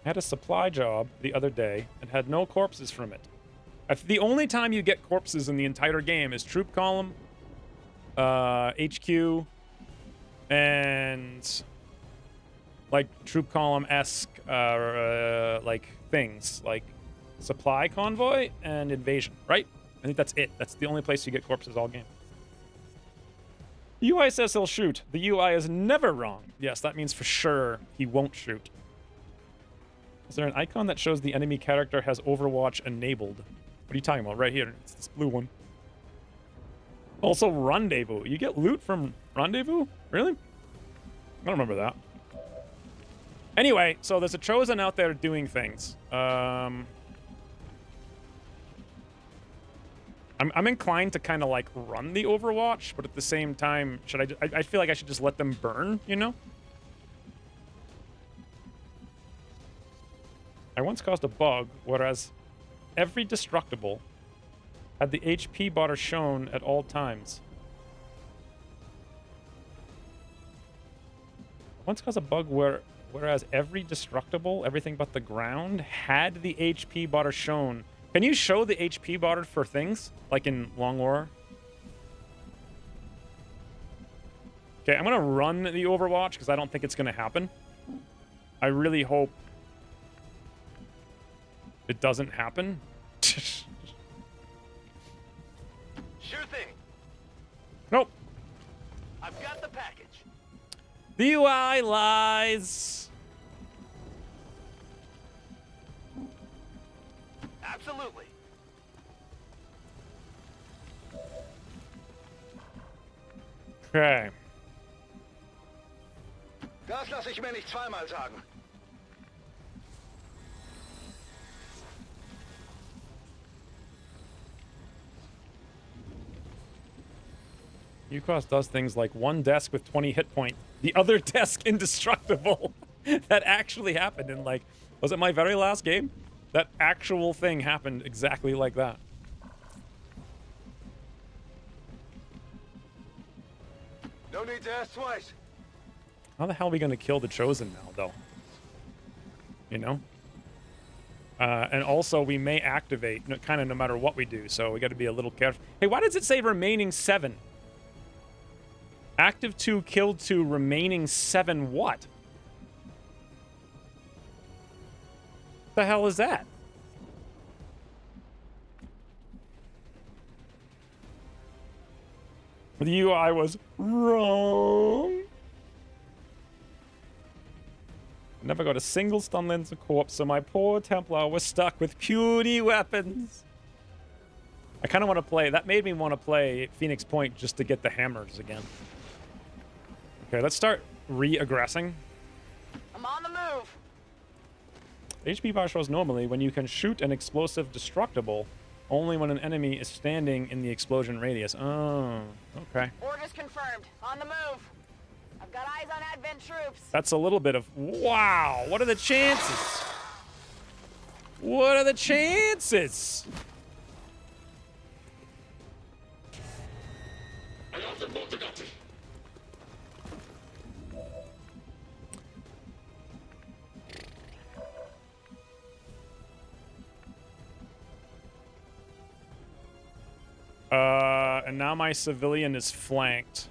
I had a supply job the other day and had no corpses from it. The only time you get corpses in the entire game is Troop Column, HQ, and like Troop Column-esque like things, like Supply Convoy and Invasion, right? I think that's it. That's the only place you get corpses all game. The UI says he'll shoot. The UI is never wrong. Yes, that means for sure he won't shoot. Is there an icon that shows the enemy character has Overwatch enabled? What are you talking about? Right here. It's this blue one. Also, Rendezvous. You get loot from Rendezvous? Really? I don't remember that. Anyway, so there's a Chosen out there doing things. I'm inclined to kind of like run the Overwatch, but at the same time, I feel like I should just let them burn, you know? I once caused a bug, whereas every destructible had the HP bar shown at all times. Once caused a bug whereas every destructible, everything but the ground, had the HP bar shown. Can you show the HP bar for things? Like in Long War? Okay, I'm going to run the Overwatch because I don't think it's going to happen. I really hope it doesn't happen. Sure thing. Nope. I've got the package. The UI lies. Absolutely. Okay. Das lasse ich mir nicht zweimal sagen. Ucross does things like one desk with 20 hit point, the other desk indestructible. That actually happened in, like, was it my very last game? That actual thing happened exactly like that. No need to ask twice. How the hell are we going to kill the Chosen now, though? You know? And also, we may activate kind of no matter what we do, so we got to be a little careful. Hey, why does it say remaining 7? Active 2, killed 2, remaining 7 what? What the hell is that? The UI was wrong. Never got a single stun lens or corpse, so my poor Templar was stuck with puny weapons. I kind of want to play. That made me want to play Phoenix Point just to get the hammers again. Okay, let's start re-aggressing. I'm on the move. HP bar shows normally when you can shoot an explosive destructible, only when an enemy is standing in the explosion radius. Oh, okay. Orders confirmed. On the move. I've got eyes on Advent troops. That's a little bit of... Wow, what are the chances? What are the chances? And now my civilian is flanked.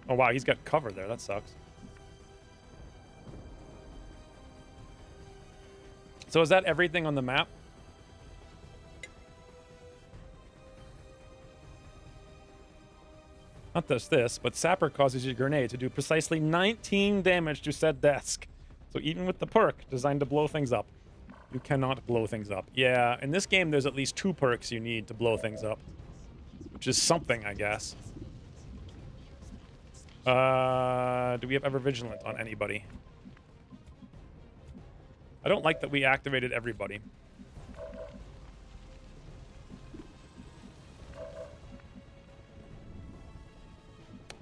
Oh, wow, he's got cover there. That sucks. So is that everything on the map? Not just this, but Sapper causes your grenade to do precisely 19 damage to said desk. So even with the perk designed to blow things up, you cannot blow things up. Yeah, in this game, there's at least 2 perks you need to blow things up. Which is something, I guess. Do we have Ever Vigilant on anybody? I don't like that we activated everybody.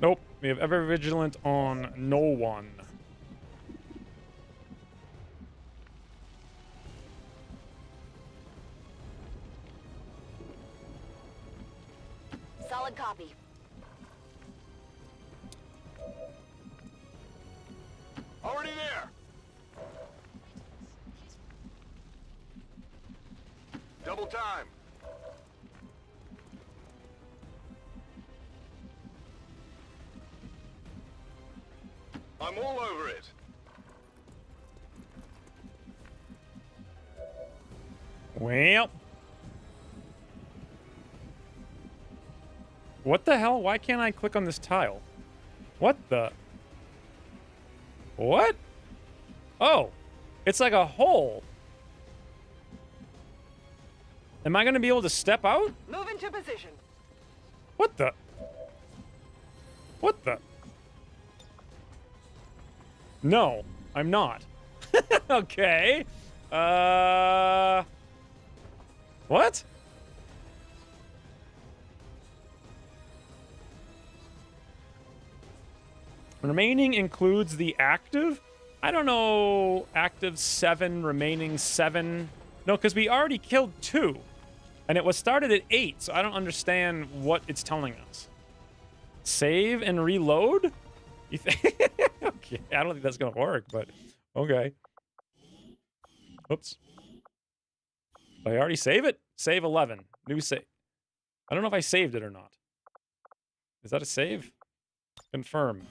Nope, we have Ever Vigilant on no one. Solid copy. Already there. Double time. I'm all over it. Well. What the hell? Why can't I click on this tile? What the? What? Oh. It's like a hole. Am I going to be able to step out? Move into position. What the? What the? No, I'm not. Okay. What? Remaining includes the active? I don't know. Active 7, remaining 7. No, because we already killed 2. And it was started at 8, so I don't understand what it's telling us. Save and reload? You think? Okay, I don't think that's going to work, but okay. Oops. Did I already save it? Save 11. New save. I don't know if I saved it or not. Is that a save? Confirm.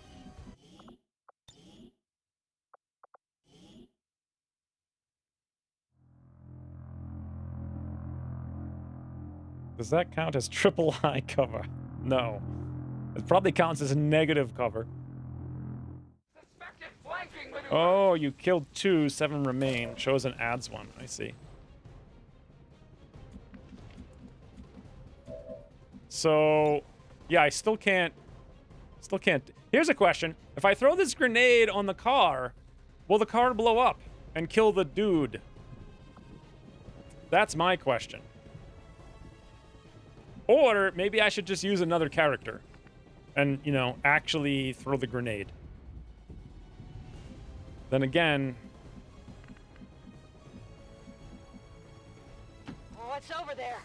Does that count as triple high cover? No. It probably counts as negative cover. Suspected flanking maneuver. Oh, you killed 2, 7 remain. Shows and adds 1. I see. So, yeah, I still can't. Here's a question. If I throw this grenade on the car, will the car blow up and kill the dude? That's my question. Or maybe I should just use another character and, you know, actually throw the grenade. Then again... What's over there?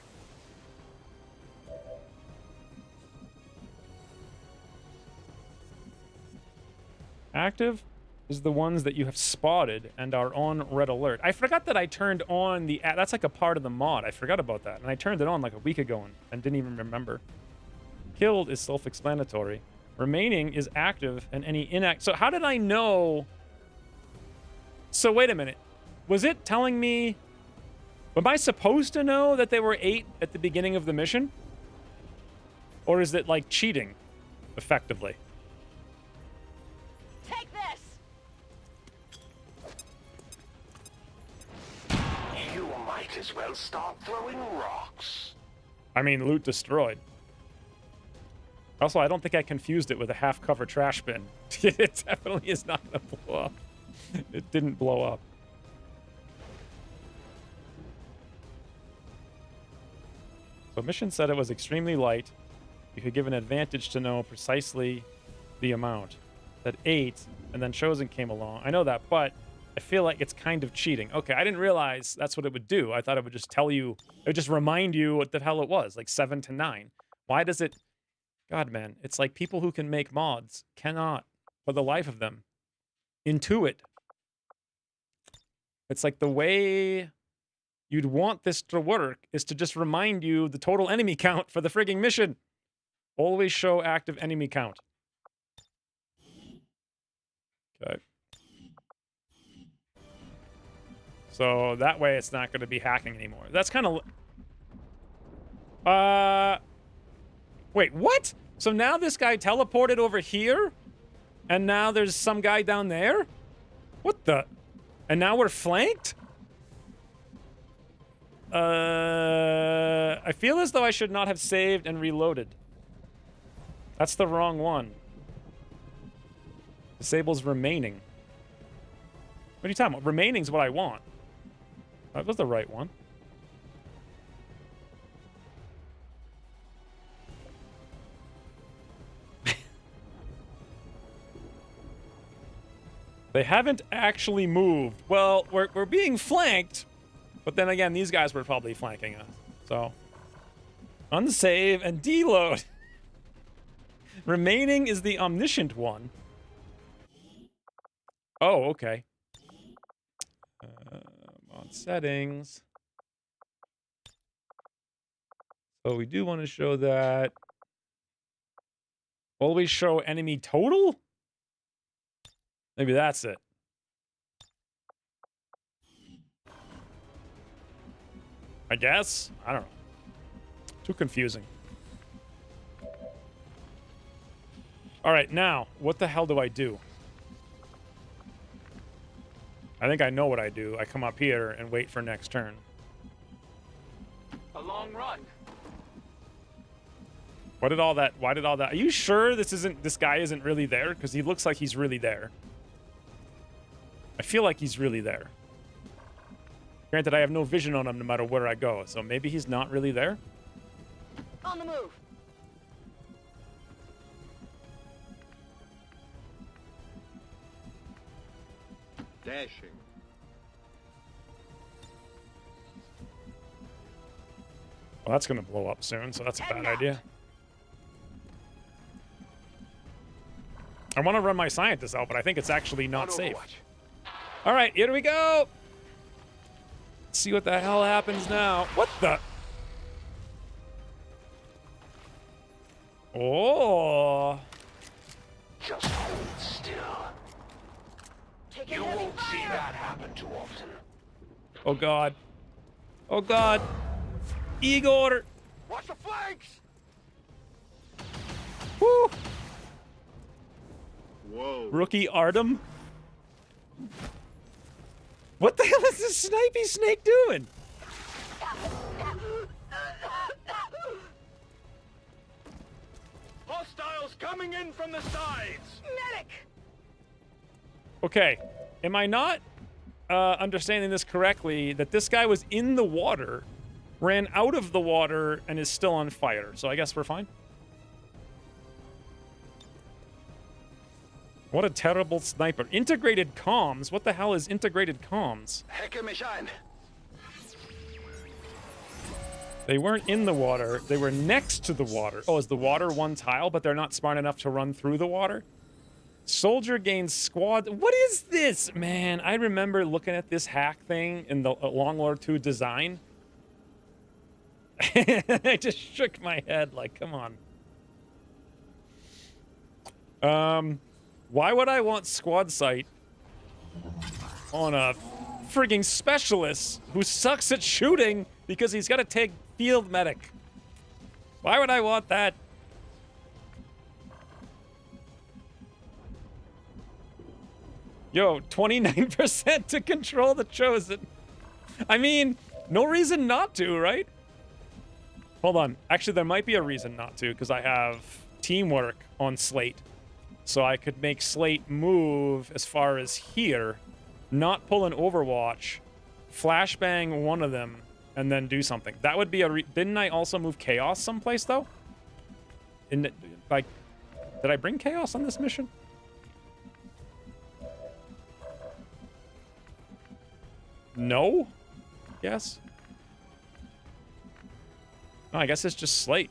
Active is the ones that you have spotted and are on red alert. I forgot that I turned on the... That's like a part of the mod. I forgot about that. And I turned it on like a week ago and didn't even remember. Killed is self-explanatory. Remaining is active and any inactive... So how did I know... So wait a minute. Was it telling me... Am I supposed to know that there were 8 at the beginning of the mission? Or is it like cheating, effectively? Take this! You might as well start throwing rocks. I mean, loot destroyed. Also, I don't think I confused it with a half-cover trash bin. It definitely is not going to blow up. It didn't blow up. So mission said it was extremely light. You could give an advantage to know precisely the amount. That 8, and then Chosen came along. I know that, but I feel like it's kind of cheating. Okay, I didn't realize that's what it would do. I thought it would just tell you, it would just remind you what the hell it was, like 7 to 9. Why does it... God, man, it's like people who can make mods cannot, for the life of them, intuit. It's like the way you'd want this to work is to just remind you the total enemy count for the frigging mission. Always show active enemy count. Okay. So that way it's not going to be hacking anymore. That's kind of... Wait, what? So now this guy teleported over here? And now there's some guy down there? What the... And now we're flanked? I feel as though I should not have saved and reloaded. That's the wrong one. Disables remaining. What are you talking about? Remaining's what I want. That was the right one. They haven't actually moved. Well, we're being flanked, but then again, these guys were probably flanking us. So, unsave and deload. Remaining is the omniscient one. Oh, okay. On settings. So we do want to show that. Always show enemy total? Maybe that's it. I guess? I don't know. Too confusing. All right, now, what the hell do I do? I think I know what I do. I come up here and wait for next turn. A long run. Why did all that? Are you sure this guy isn't really there? Because he looks like he's really there. I feel like he's really there. Granted, I have no vision on him no matter where I go, so maybe he's not really there? On the move. Dashing. Well, that's going to blow up soon, so that's a bad idea. I want to run my scientist out, but I think it's actually not safe. All right, here we go. Let's see what the hell happens now. What the? Oh. Just hold still. Taking You heavy won't see fire. that happen too often. Oh, God. Oh, God. Igor. Watch the flanks! Woo. Whoa. Rookie Artem. What the hell is this snipey snake doing? Hostiles coming in from the sides! Medic! Okay, am I not understanding this correctly, that this guy was in the water, ran out of the water, and is still on fire? So I guess we're fine? What a terrible sniper. Integrated comms? What the hell is integrated comms? Hecke mich ein. They weren't in the water. They were next to the water. Oh, is the water one tile, but they're not smart enough to run through the water? Soldier gains squad. What is this? Man, I remember looking at this hack thing in the Long War 2 design. I just shook my head like, come on. Why would I want squad sight on a frigging specialist who sucks at shooting because he's got to take field medic? Why would I want that? Yo, 29% to control the Chosen. I mean, no reason not to, right? Hold on. Actually, there might be a reason not to, because I have teamwork on Slate. So I could make Slate move as far as here, not pull an Overwatch, flashbang one of them, and then do something. That would be a... Didn't I also move Chaos someplace, though? Like, did I bring Chaos on this mission? No? Yes? No, I guess it's just Slate.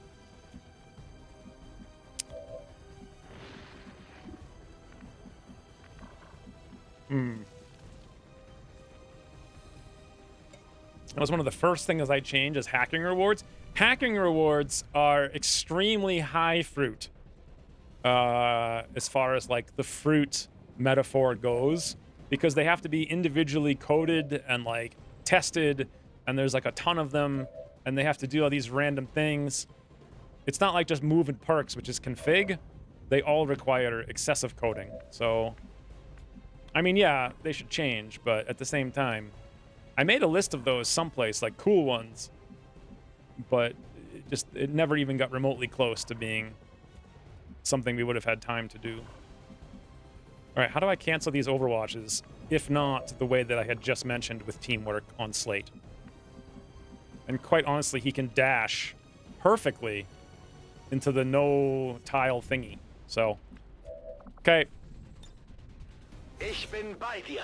That was one of the first things I changed is hacking rewards. Hacking rewards are extremely high fruit. As far as like the fruit metaphor goes, because they have to be individually coded and like tested, and there's like a ton of them, and they have to do all these random things. It's not like just moving perks, which is config. They all require excessive coding. So, I mean, yeah, they should change, but at the same time, I made a list of those someplace, like cool ones, but it never even got remotely close to being something we would have had time to do. All right, how do I cancel these overwatches, if not the way that I had just mentioned with teamwork on Slate? And quite honestly, he can dash perfectly into the no tile thingy. So, okay. Ich bin bei dir.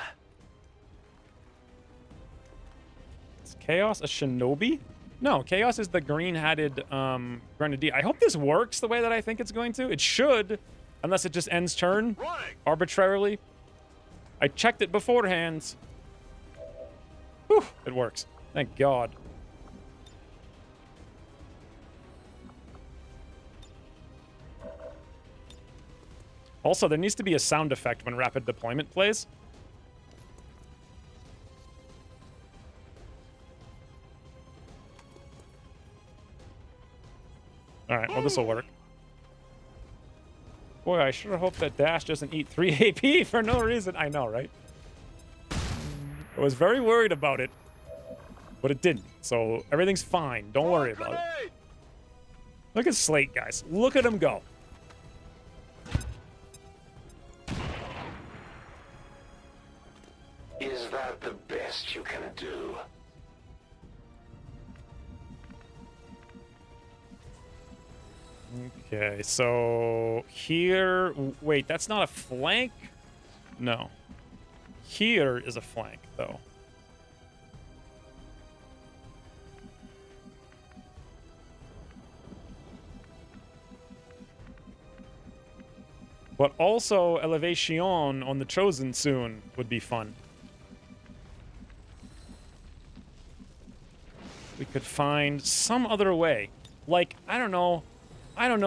Is Chaos a shinobi? No, Chaos is the green-hatted grenadier. I hope this works the way that I think it's going to. It should, unless it just ends turn arbitrarily. I checked it beforehand. Whew, it works. Thank God. Also, there needs to be a sound effect when rapid deployment plays. Alright, well, this'll work. Boy, I sure hope that Dash doesn't eat 3 AP for no reason. I know, right? I was very worried about it, but it didn't. So everything's fine. Don't worry about it. Look at Slate, guys. Look at him go. Is that the best you can do? Okay, so here... Wait, that's not a flank? No. Here is a flank, though. But also, elevation on the Chosen soon would be fun. We could find some other way. Like, I don't know,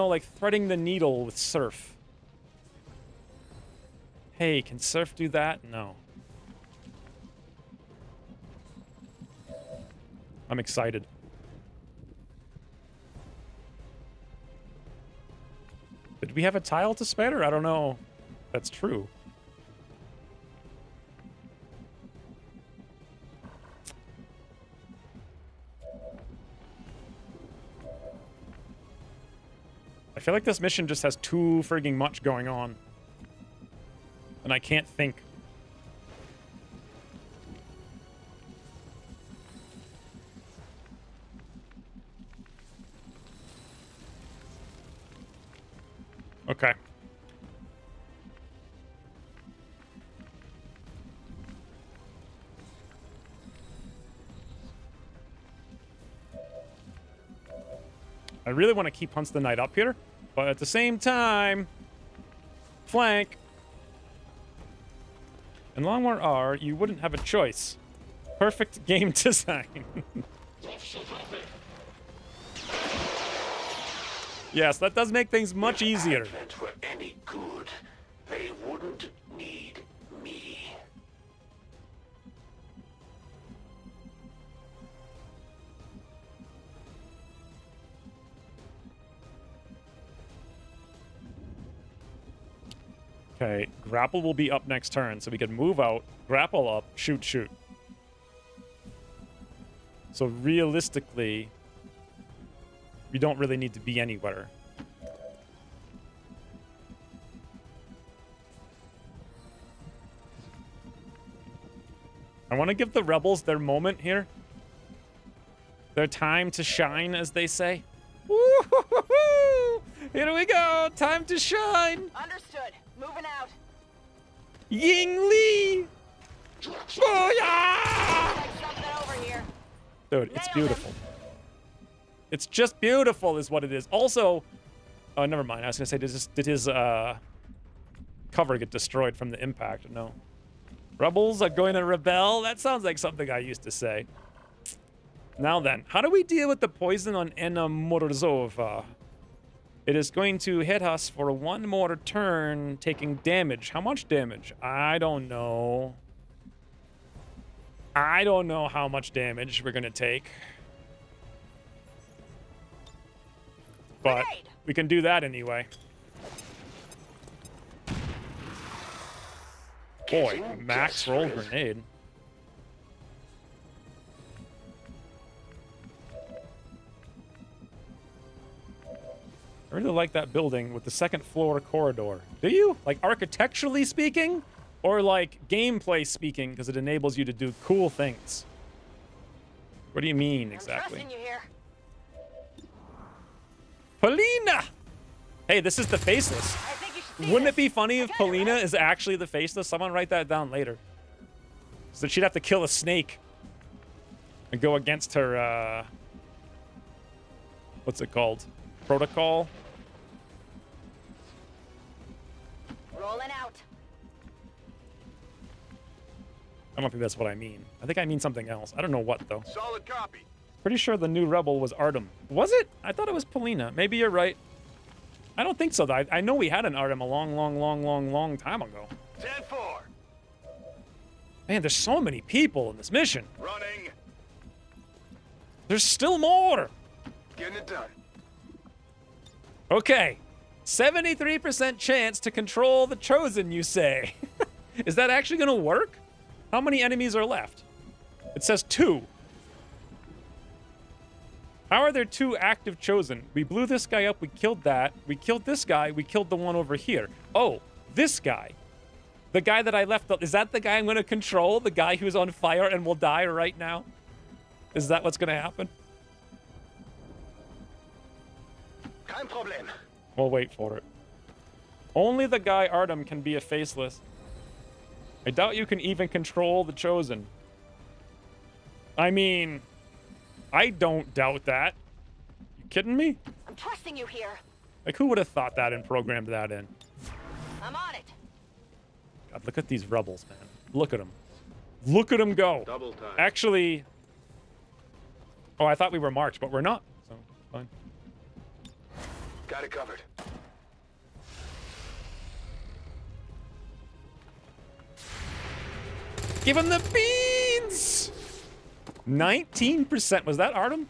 like threading the needle with Surf. Hey, can Surf do that? No. I'm excited. Did we have a tile to spare? I don't know. That's true. I feel like this mission just has too frigging much going on. And I can't think. Okay. I really want to keep Hunts the Knight up here. But at the same time, flank. In Long War R, you wouldn't have a choice. Perfect game design. Yes, that does make things much easier. If Advent were any good, they wouldn't need me. Okay, grapple will be up next turn, so we can move out, grapple up, shoot, shoot. So realistically, we don't really need to be anywhere. I want to give the rebels their moment here. Their time to shine, as they say. Woo-hoo-hoo-hoo! Here we go! Time to shine! Understood. Moving out. Ying Li! Booyah! Like something over here. Dude, it's Nailed beautiful. It's just beautiful is what it is. Also, oh, never mind. I was going to say, did his cover get destroyed from the impact? No. Rebels are going to rebel? That sounds like something I used to say. Now then, how do we deal with the poison on Anna Morozova? It is going to hit us for one more turn, taking damage. How much damage? I don't know. I don't know how much damage we're going to take. But we can do that anyway. Boy, max roll grenade. I really like that building with the second floor corridor. Do you? Like architecturally speaking? Or like gameplay speaking, because it enables you to do cool things? What do you mean exactly? I'm trusting you here. Polina! Hey, this is the Faceless. I think you should see Wouldn't this. it be funny if I got it, Polina right? is actually the Faceless? Someone write that down later. So she'd have to kill a snake and go against her, what's it called? Protocol? Rolling out. I don't think that's what I mean. I think I mean something else. I don't know what, though. Solid copy. Pretty sure the new rebel was Artem. Was it? I thought it was Polina. Maybe you're right. I don't think so, though. I know we had an Artem a long time ago. 10-4. Man, there's so many people in this mission. Running. There's still more. Getting it done. Okay. 73% chance to control the Chosen, you say. Is that actually going to work? How many enemies are left? It says 2. How are there 2 active Chosen? We blew this guy up, we killed that. We killed this guy, we killed the one over here. Oh, this guy. The guy that I left, is that the guy I'm going to control? The guy who's on fire and will die right now? Is that what's going to happen? Kein Problem. We'll wait for it. Only the guy Artem can be a Faceless. I doubt you can even control the Chosen. I mean, I don't doubt that. You kidding me? I'm trusting you here. Like, who would have thought that and programmed that in? I'm on it. God, look at these rebels, man. Look at them. Look at them go. Double time. Actually... Oh, I thought we were marked, but we're not. So, fine. Got it covered. Give him the beans! 19%. Was that Artem?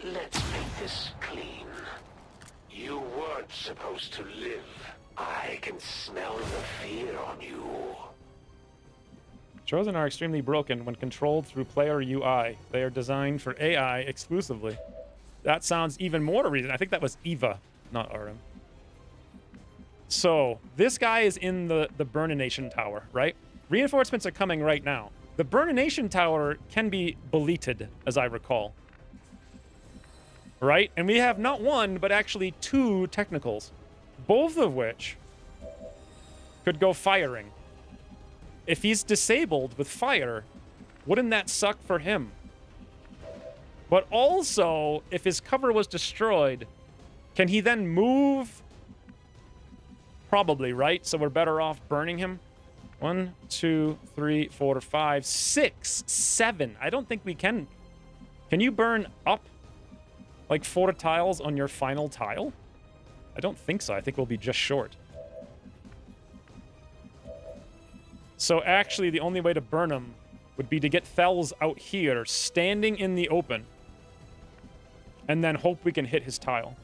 Let's make this clean. You weren't supposed to live. I can smell the fear on you. Chosen are extremely broken when controlled through player UI. They are designed for AI exclusively. That sounds even more reason. I think that was Eva, not Artem. So, this guy is in the Burnination Tower, right? Reinforcements are coming right now. The Burnination Tower can be beleted, as I recall. Right? And we have not one, but actually 2 technicals. Both of which could go firing. If he's disabled with fire, wouldn't that suck for him? But also, if his cover was destroyed, can he then move? Probably, right? So we're better off burning him. 1, 2, 3, 4, 5, 6, 7. I don't think we can. Can you burn up like 4 tiles on your final tile? I don't think so. I think we'll be just short. So actually, the only way to burn him would be to get Fells out here, standing in the open, and then hope we can hit his tile.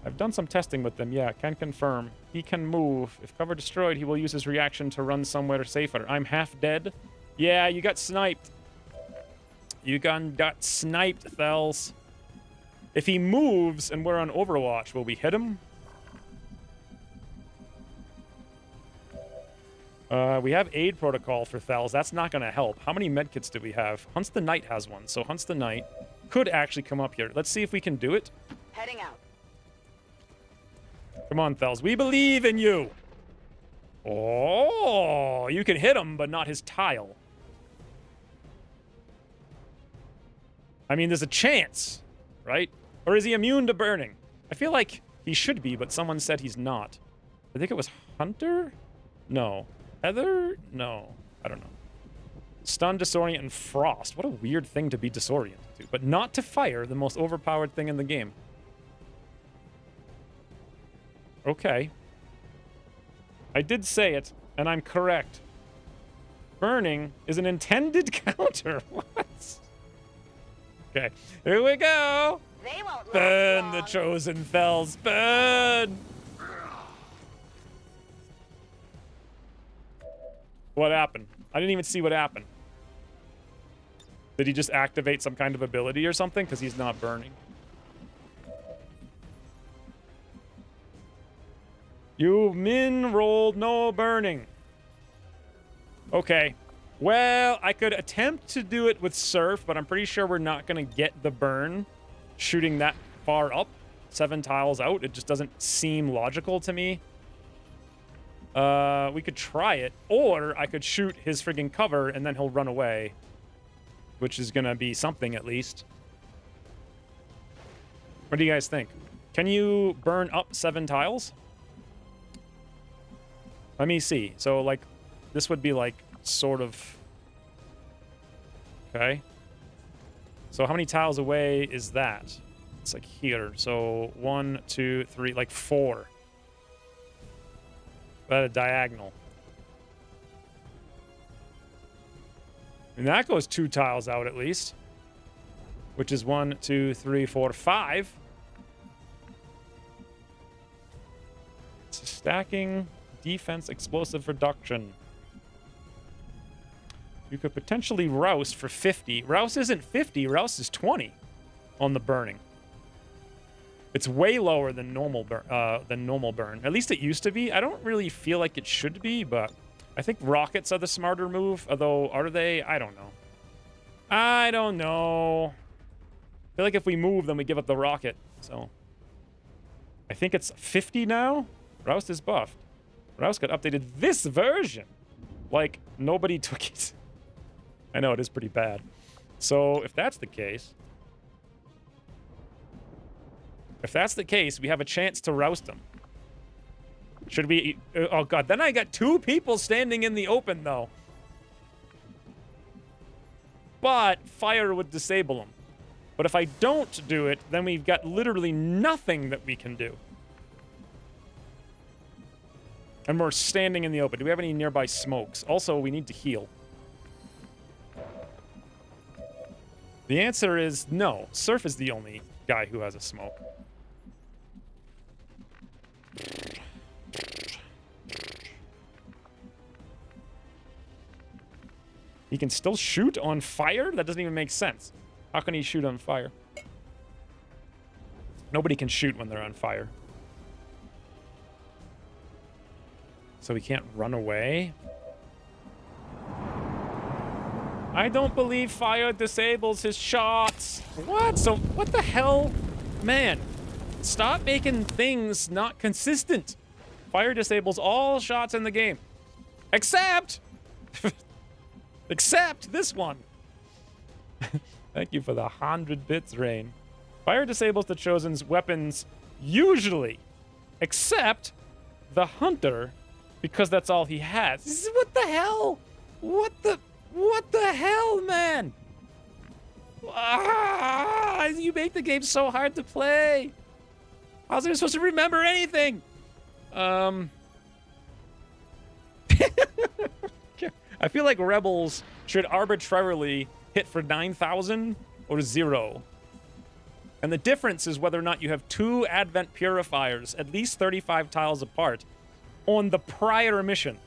I've done some testing with them. Yeah, can confirm. He can move. If cover destroyed, he will use his reaction to run somewhere safer. I'm half dead. Yeah, you got sniped. You got sniped, Fells. If he moves and we're on Overwatch, will we hit him? We have aid protocol for Fells. That's not going to help. How many medkits do we have? Hunts the Knight has one, so Hunts the Knight could actually come up here. Let's see if we can do it. Heading out. Come on, Fells. We believe in you. Oh, you can hit him, but not his tile. I mean, there's a chance, right? Or is he immune to burning? I feel like he should be, but someone said he's not. I think it was Hunter? No. Heather? No. I don't know. Stun, disorient, and frost. What a weird thing to be disoriented to. But not to fire, the most overpowered thing in the game. Okay. I did say it, and I'm correct. Burning is an intended counter. What? Okay, here we go. They won't last Burn the long. chosen fells. Burn. What happened? I didn't even see what happened. Did he just activate some kind of ability or something? Because he's not burning. You min rolled no burning. Okay. Well, I could attempt to do it with surf, but I'm pretty sure we're not going to get the burn shooting that far up. 7 tiles out. It just doesn't seem logical to me. We could try it, or I could shoot his friggin' cover and then he'll run away, which is gonna be something at least. What do you guys think? Can you burn up 7 tiles? Let me see. So, like, this would be like sort of... Okay. So how many tiles away is that? It's like here. So 1, 2, 3, like 4. At a diagonal. And that goes 2 tiles out at least. Which is 1, 2, 3, 4, 5. It's stacking, defense, explosive reduction. You could potentially rouse for 50. Rouse isn't 50, rouse is 20 on the burning. It's way lower than normal burn. At least it used to be. I don't really feel like it should be, but I think rockets are the smarter move. Although, are they? I don't know. I don't know. I feel like if we move, then we give up the rocket. So I think it's 50 now. Roust is buffed. Roust got updated this version. Like, nobody took it. I know, it is pretty bad. So if that's the case... If that's the case, we have a chance to roust him. Should we... Oh, God. Then I got 2 people standing in the open, though. But fire would disable him. But if I don't do it, then we've got literally nothing that we can do. And we're standing in the open. Do we have any nearby smokes? Also, we need to heal. The answer is no. Surf is the only guy who has a smoke. He can still shoot on fire? That doesn't even make sense. How can he shoot on fire? Nobody can shoot when they're on fire. So he can't run away? I don't believe fire disables his shots. What? So, what the hell? Man, stop making things not consistent. Fire disables all shots in the game. Except... except this one. Thank you for the 100 bits, Rain. Fire disables the Chosen's weapons usually. Except the Hunter, because that's all he has. What the hell? What the hell, man? Ah, you make the game so hard to play. How was I supposed to remember anything? I feel like Rebels should arbitrarily hit for 9,000 or 0. And the difference is whether or not you have 2 Advent Purifiers, at least 35 tiles apart, on the prior mission.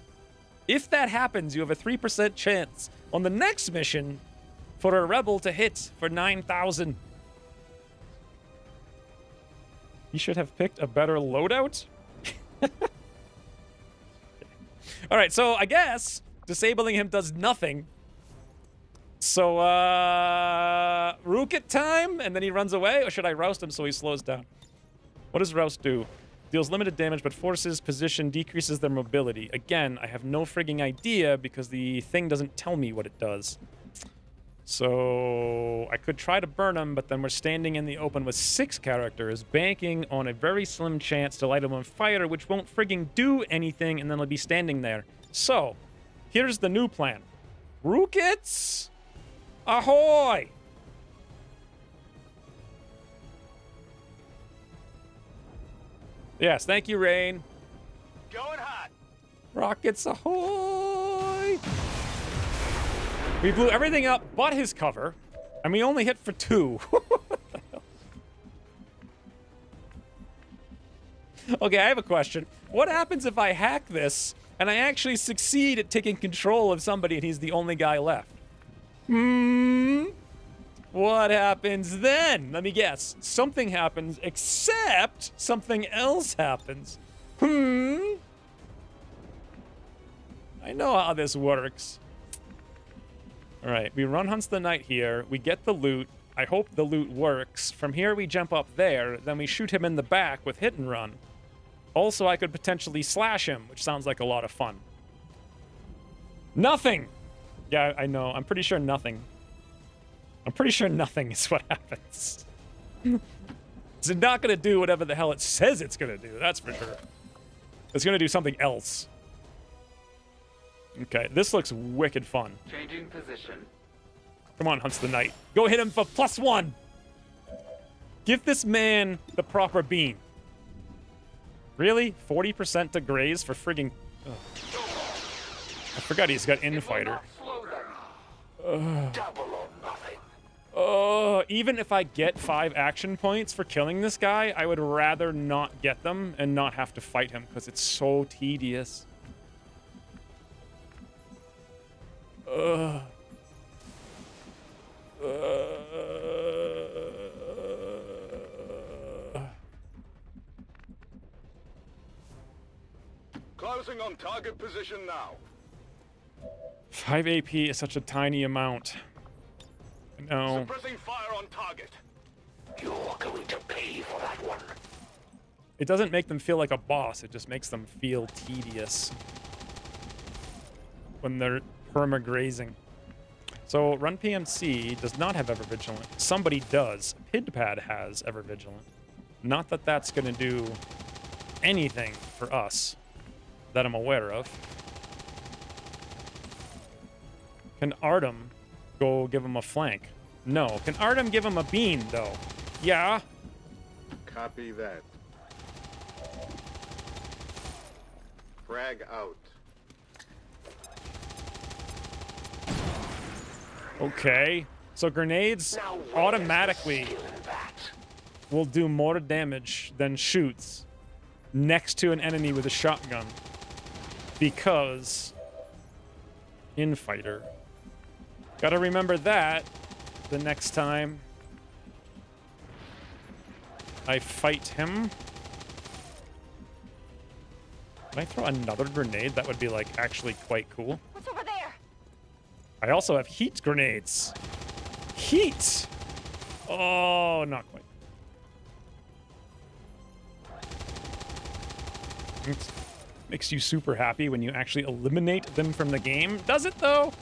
If that happens, you have a 3% chance on the next mission for a Rebel to hit for 9,000. You should have picked a better loadout? All right, so I guess disabling him does nothing. So, Rook time, and then he runs away? Or should I roust him so he slows down? What does roust do? Deals limited damage, but forces position, decreases their mobility. Again, I have no frigging idea because the thing doesn't tell me what it does. So I could try to burn him, but then we're standing in the open with 6 characters, banking on a very slim chance to light him on fire, which won't frigging do anything, and then I'll be standing there. So, here's the new plan. Rookets! Ahoy! Yes, thank you, Rain. Going hot. Rockets ahoy! We blew everything up but his cover, and we only hit for 2. What the hell? Okay, I have a question. What happens if I hack this and I actually succeed at taking control of somebody and he's the only guy left? What happens then? Let me guess. Something happens, except something else happens. I know how this works. All right, we run Hunts the Night here. We get the loot. I hope the loot works. From here, we jump up there. Then we shoot him in the back with hit and run. Also, I could potentially slash him, which sounds like a lot of fun. Nothing! Yeah, I know. I'm pretty sure nothing. I'm pretty sure nothing is what happens. It's not going to do whatever the hell it says it's going to do. That's for sure. It's going to do something else. Okay, this looks wicked fun. Changing position. Come on, Hunts the Night. Go hit him for +1. Give this man the proper beam. Really? 40% to graze for frigging... Ugh. I forgot he's got infighter. Double or nothing. Even if I get 5 action points for killing this guy, I would rather not get them and not have to fight him because it's so tedious. Closing on target position now. 5 AP is such a tiny amount. No. Suppressing fire on target. You're going to pay for that one. It doesn't make them feel like a boss. It just makes them feel tedious when they're perma-grazing. So Run PMC does not have Ever Vigilant. Somebody does. PidPad has Ever Vigilant. Not that that's going to do anything for us that I'm aware of. Can Artem go give him a flank? No. Can Artem give him a beam, though? Yeah. Copy that. Frag out. Okay. So grenades Now, where's automatically the skill in that? will do more damage than shoots next to an enemy with a shotgun. Because infighter. Gotta remember that the next time I fight him. Can I throw another grenade? That would be, like, actually quite cool. What's over there? I also have heat grenades. Heat! Oh, not quite. Makes you super happy when you actually eliminate them from the game. Does it, though?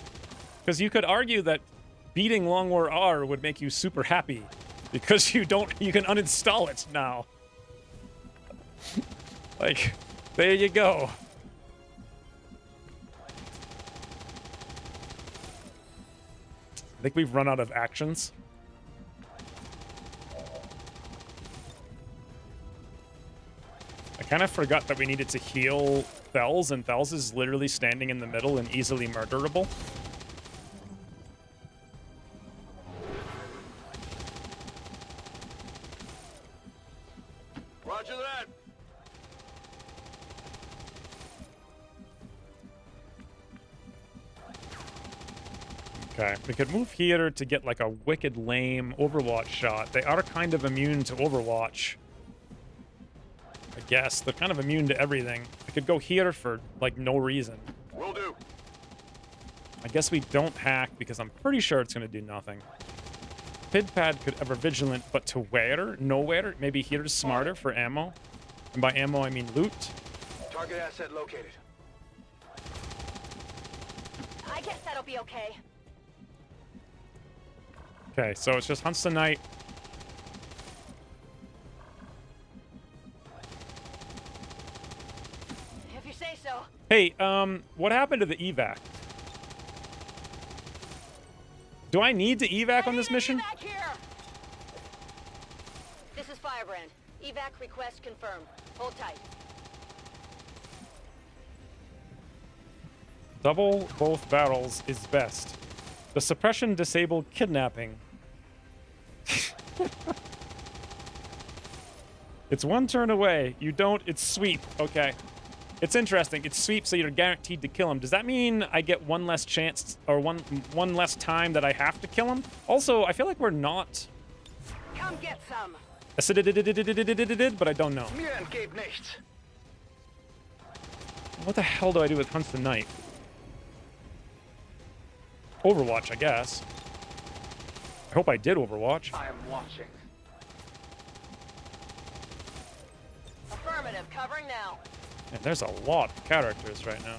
Because you could argue that beating Long War R would make you super happy. Because you can uninstall it now. Like, there you go. I think we've run out of actions. I kind of forgot that we needed to heal Thels, and Thels is literally standing in the middle and easily murderable. Roger that. Okay, we could move here to get like a wicked lame Overwatch shot. They are kind of immune to Overwatch. I guess. They're kind of immune to everything. I could go here for, like, no reason. Will do. I guess we don't hack because I'm pretty sure it's going to do nothing. PidPad could Ever Vigilant, but to where? Nowhere? Maybe here's smarter for ammo. And by ammo, I mean loot. Target asset located. I guess that'll be okay. Okay, so it's just hunts the night. If you say so. Hey, what happened to the evac? Do I need to evac on this mission? Evac here. This is Firebrand. Evac request confirmed. Hold tight. Double both barrels is best. The suppression disabled kidnapping. It's one turn away. You don't, it's sweep. Okay. It's interesting. It's sweep, so you're guaranteed to kill him. Does that mean I get one less chance, or one less time that I have to kill him? Also, I feel like we're not... Come get some. But I don't know. Mir entgeht nichts. What the hell do I do with Hunts the Night? Overwatch, I guess. I hope I did Overwatch. I am watching. Affirmative. Covering now. Man, there's a lot of characters right now.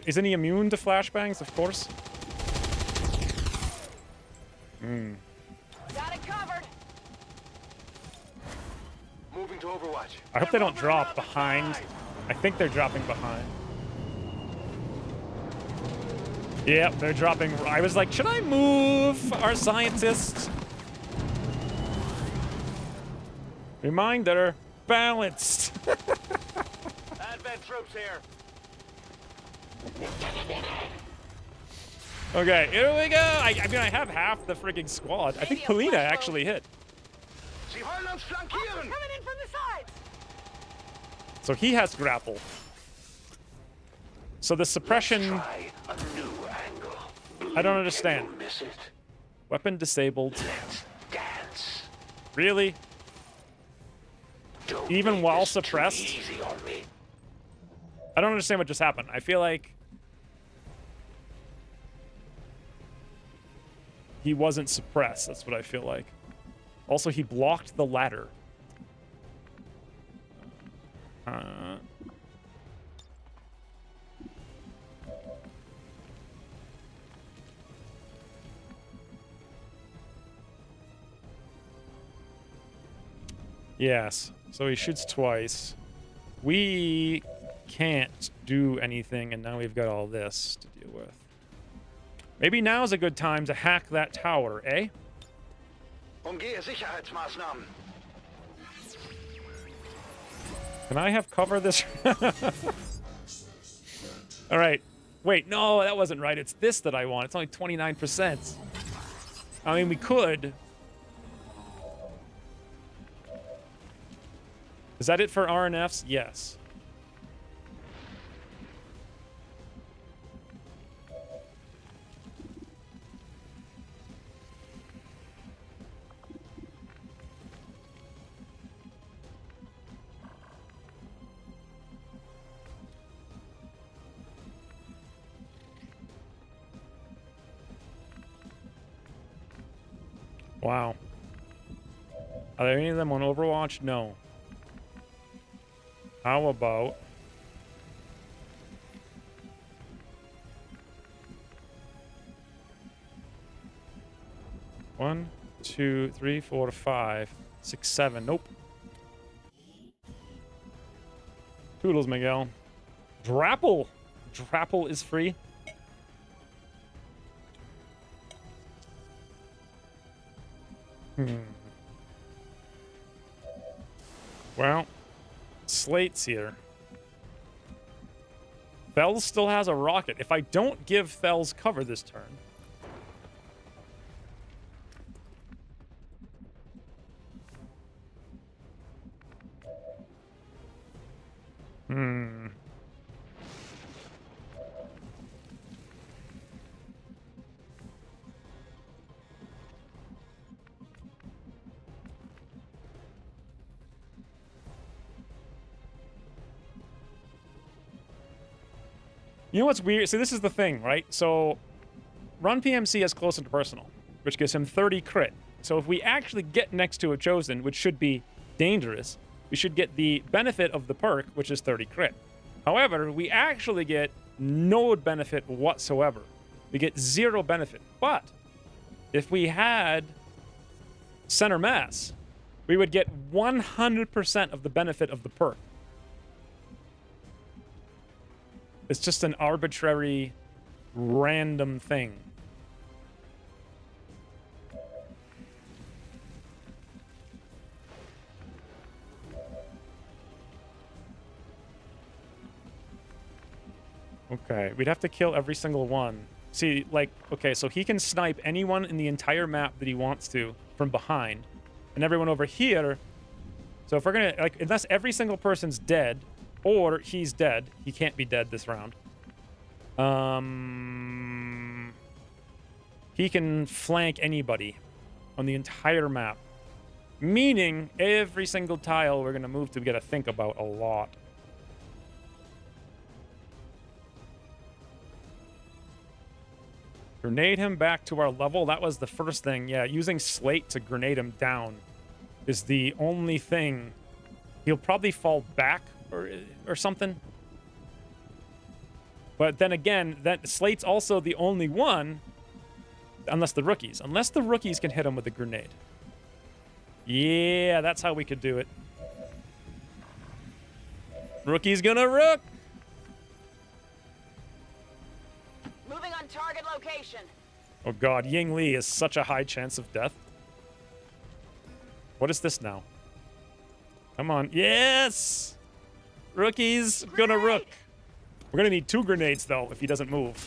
Isn't he immune to flashbangs? Of course. Got it covered. Moving to Overwatch. I hope they don't drop behind. I think they're dropping behind. Yep, they're dropping. I was like, should I move our scientists? Reminder, balanced. Advent troops here. Okay, here we go. I mean, I have half the freaking squad. I think Polina actually hit. Sie wollen uns Hostiles flankieren. coming in from the sides. So he has grapple. So the suppression, Try a new angle. I don't understand. Can you miss it? Weapon disabled. Let's dance. Really? Don't Even make while this too suppressed? easy on me. I don't understand what just happened. I feel like he wasn't suppressed. That's what I feel like. Also, he blocked the ladder. Yes. So he shoots twice. We can't do anything, and now we've got all this to deal with. Maybe now's a good time to hack that tower, eh? Umgehe Sicherheitsmaßnahmen. Can I have cover this? All right. Wait, no, that wasn't right. It's this that I want. It's only 29%. I mean, we could. Is that it for RNFs? Yes. Wow. Are there any of them on Overwatch? No. How about... One, two, three, 4, 5, 6, 7. Nope. Toodles, Miguel. Drapple. Drapple is free. Well, Slate's here. Fells still has a rocket. If I don't give Fells cover this turn... You know what's weird? See, this is the thing, right? So, Run PMC has close into personal, which gives him 30 crit. So if we actually get next to a Chosen, which should be dangerous, we should get the benefit of the perk, which is 30 crit. However, we actually get no benefit whatsoever. We get 0 benefit. But if we had center mass, we would get 100% of the benefit of the perk. It's just an arbitrary, random thing. Okay, we'd have to kill every single one. See, like, okay, so he can snipe anyone in the entire map that he wants to from behind. And everyone over here. So if we're gonna, like, unless every single person's dead, or he's dead. He can't be dead this round. He can flank anybody on the entire map. Meaning, every single tile we're gonna move to, we gotta think about a lot. Grenade him back to our level. That was the first thing. Yeah, using Slate to grenade him down is the only thing. He'll probably fall back or something. But then again, that Slate's also the only one, unless the rookies. Unless the rookies can hit him with a grenade. Yeah, that's how we could do it. Rookie's gonna rook. Moving on target location. Oh god, Ying Li is such a high chance of death. What is this now? Come on. Yes! Rookie's gonna rook. We're gonna need 2 grenades, though, if he doesn't move.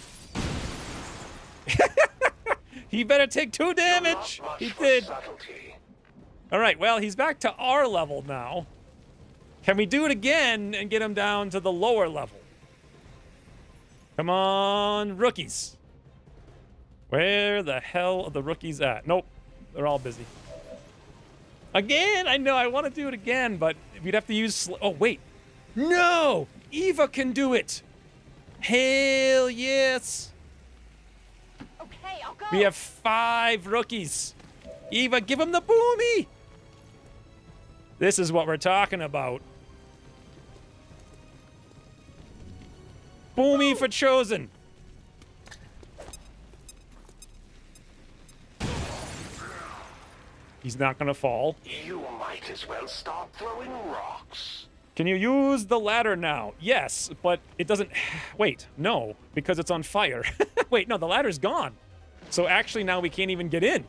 He better take 2 damage! He did. Alright, well, he's back to our level now. Can we do it again and get him down to the lower level? Come on, rookies. Where the hell are the rookies at? Nope, they're all busy. Again, I know, I want to do it again, but we'd have to use... Oh, wait. No! Eva can do it! Hell yes! Okay, I'll go. We have 5 rookies. Eva, give him the boomy! This is what we're talking about. Boomy for Chosen. He's not gonna fall. You might as well start throwing rocks. Can you use the ladder now? Yes, but it doesn't... Wait, no, because it's on fire. Wait, no, the ladder's gone. So actually now we can't even get in.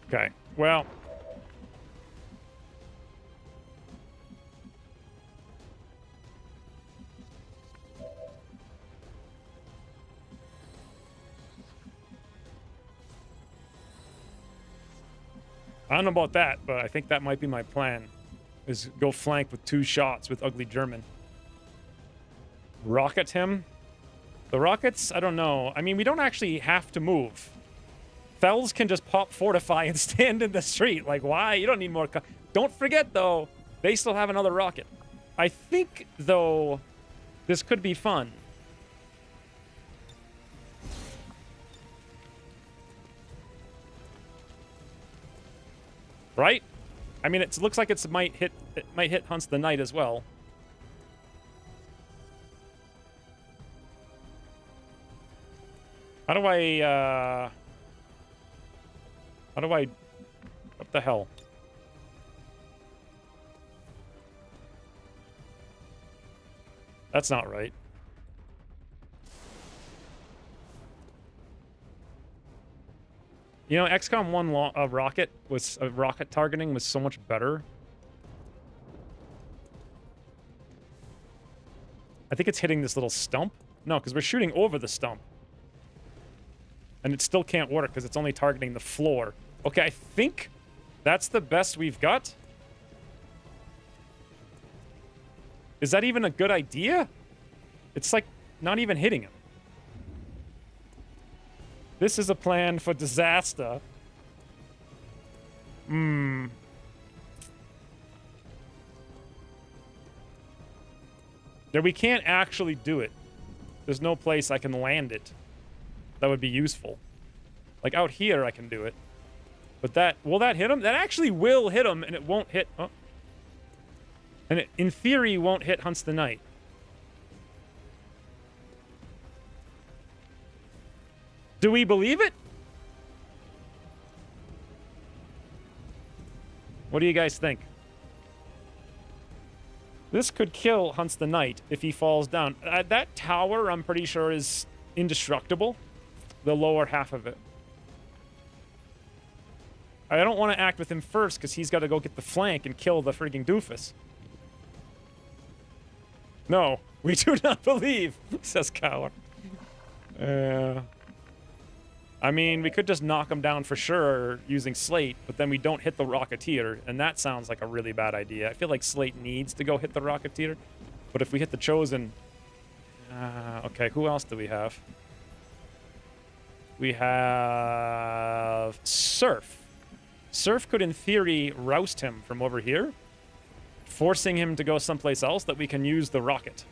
Okay, well... I don't know about that, but I think that might be my plan. Is go flank with 2 shots with Ugly German. Rocket him? The rockets? I don't know. I mean, we don't actually have to move. Fells can just pop Fortify and stand in the street. Like, why? You don't need more... Don't forget, though, they still have another rocket. I think, though, this could be fun. Right? I mean, it looks like it might hit Hunts the Knight as well. How do I, what the hell? That's not right. You know, XCOM 1 rocket targeting was so much better. I think it's hitting this little stump. No, because we're shooting over the stump. And it still can't work because it's only targeting the floor. Okay, I think that's the best we've got. Is that even a good idea? It's like not even hitting him. This is a plan for disaster. Yeah, we can't actually do it. There's no place I can land it. That would be useful. Like out here I can do it. But that... Will that hit him? That actually will hit him, and it won't hit... Oh. And it, in theory, won't hit Hunts the Knight. Do we believe it? What do you guys think? This could kill Hunts the Knight if he falls down. That tower, I'm pretty sure, is indestructible. The lower half of it. I don't want to act with him first because he's got to go get the flank and kill the freaking doofus. No, we do not believe, says Cower. I mean, we could just knock him down for sure using Slate, but then we don't hit the Rocketeer, and that sounds like a really bad idea. I feel like Slate needs to go hit the Rocketeer, but if we hit the Chosen... okay, who else do we have? We have... Surf. Surf could, in theory, roust him from over here, forcing him to go someplace else that we can use the rocket.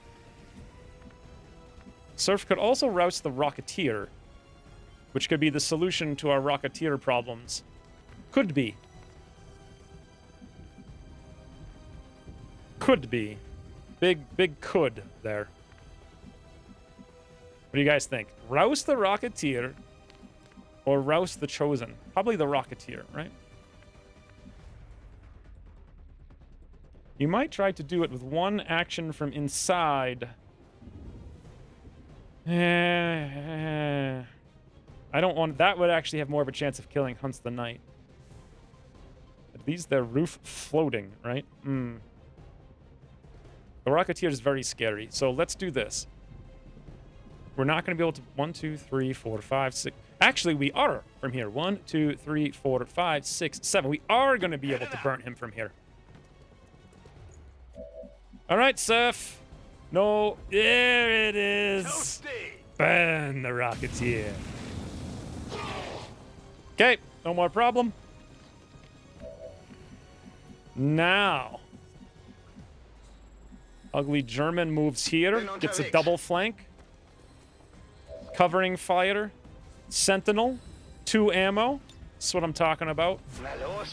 Surf could also roust the Rocketeer, which could be the solution to our Rocketeer problems. Could be. Could be. Big could there. What do you guys think? Roust the Rocketeer or roust the Chosen? Probably the Rocketeer, right? You might try to do it with one action from inside. I don't want... That would actually have more of a chance of killing Hunts the Knight. At least they're roof floating, right? The Rocketeer is very scary, so let's do this. We're not going to be able to... 1, 2, 3, 4, 5, 6... Actually, we are from here. 1, 2, 3, 4, 5, 6, 7. We are going to be able to burn him from here. All right, Surf. No, there it is. Toasty! Burn the Rocketeer. Okay, no more problem. Now. Ugly German moves here, gets a double flank. Covering fire. Sentinel. 2 ammo. That's what I'm talking about.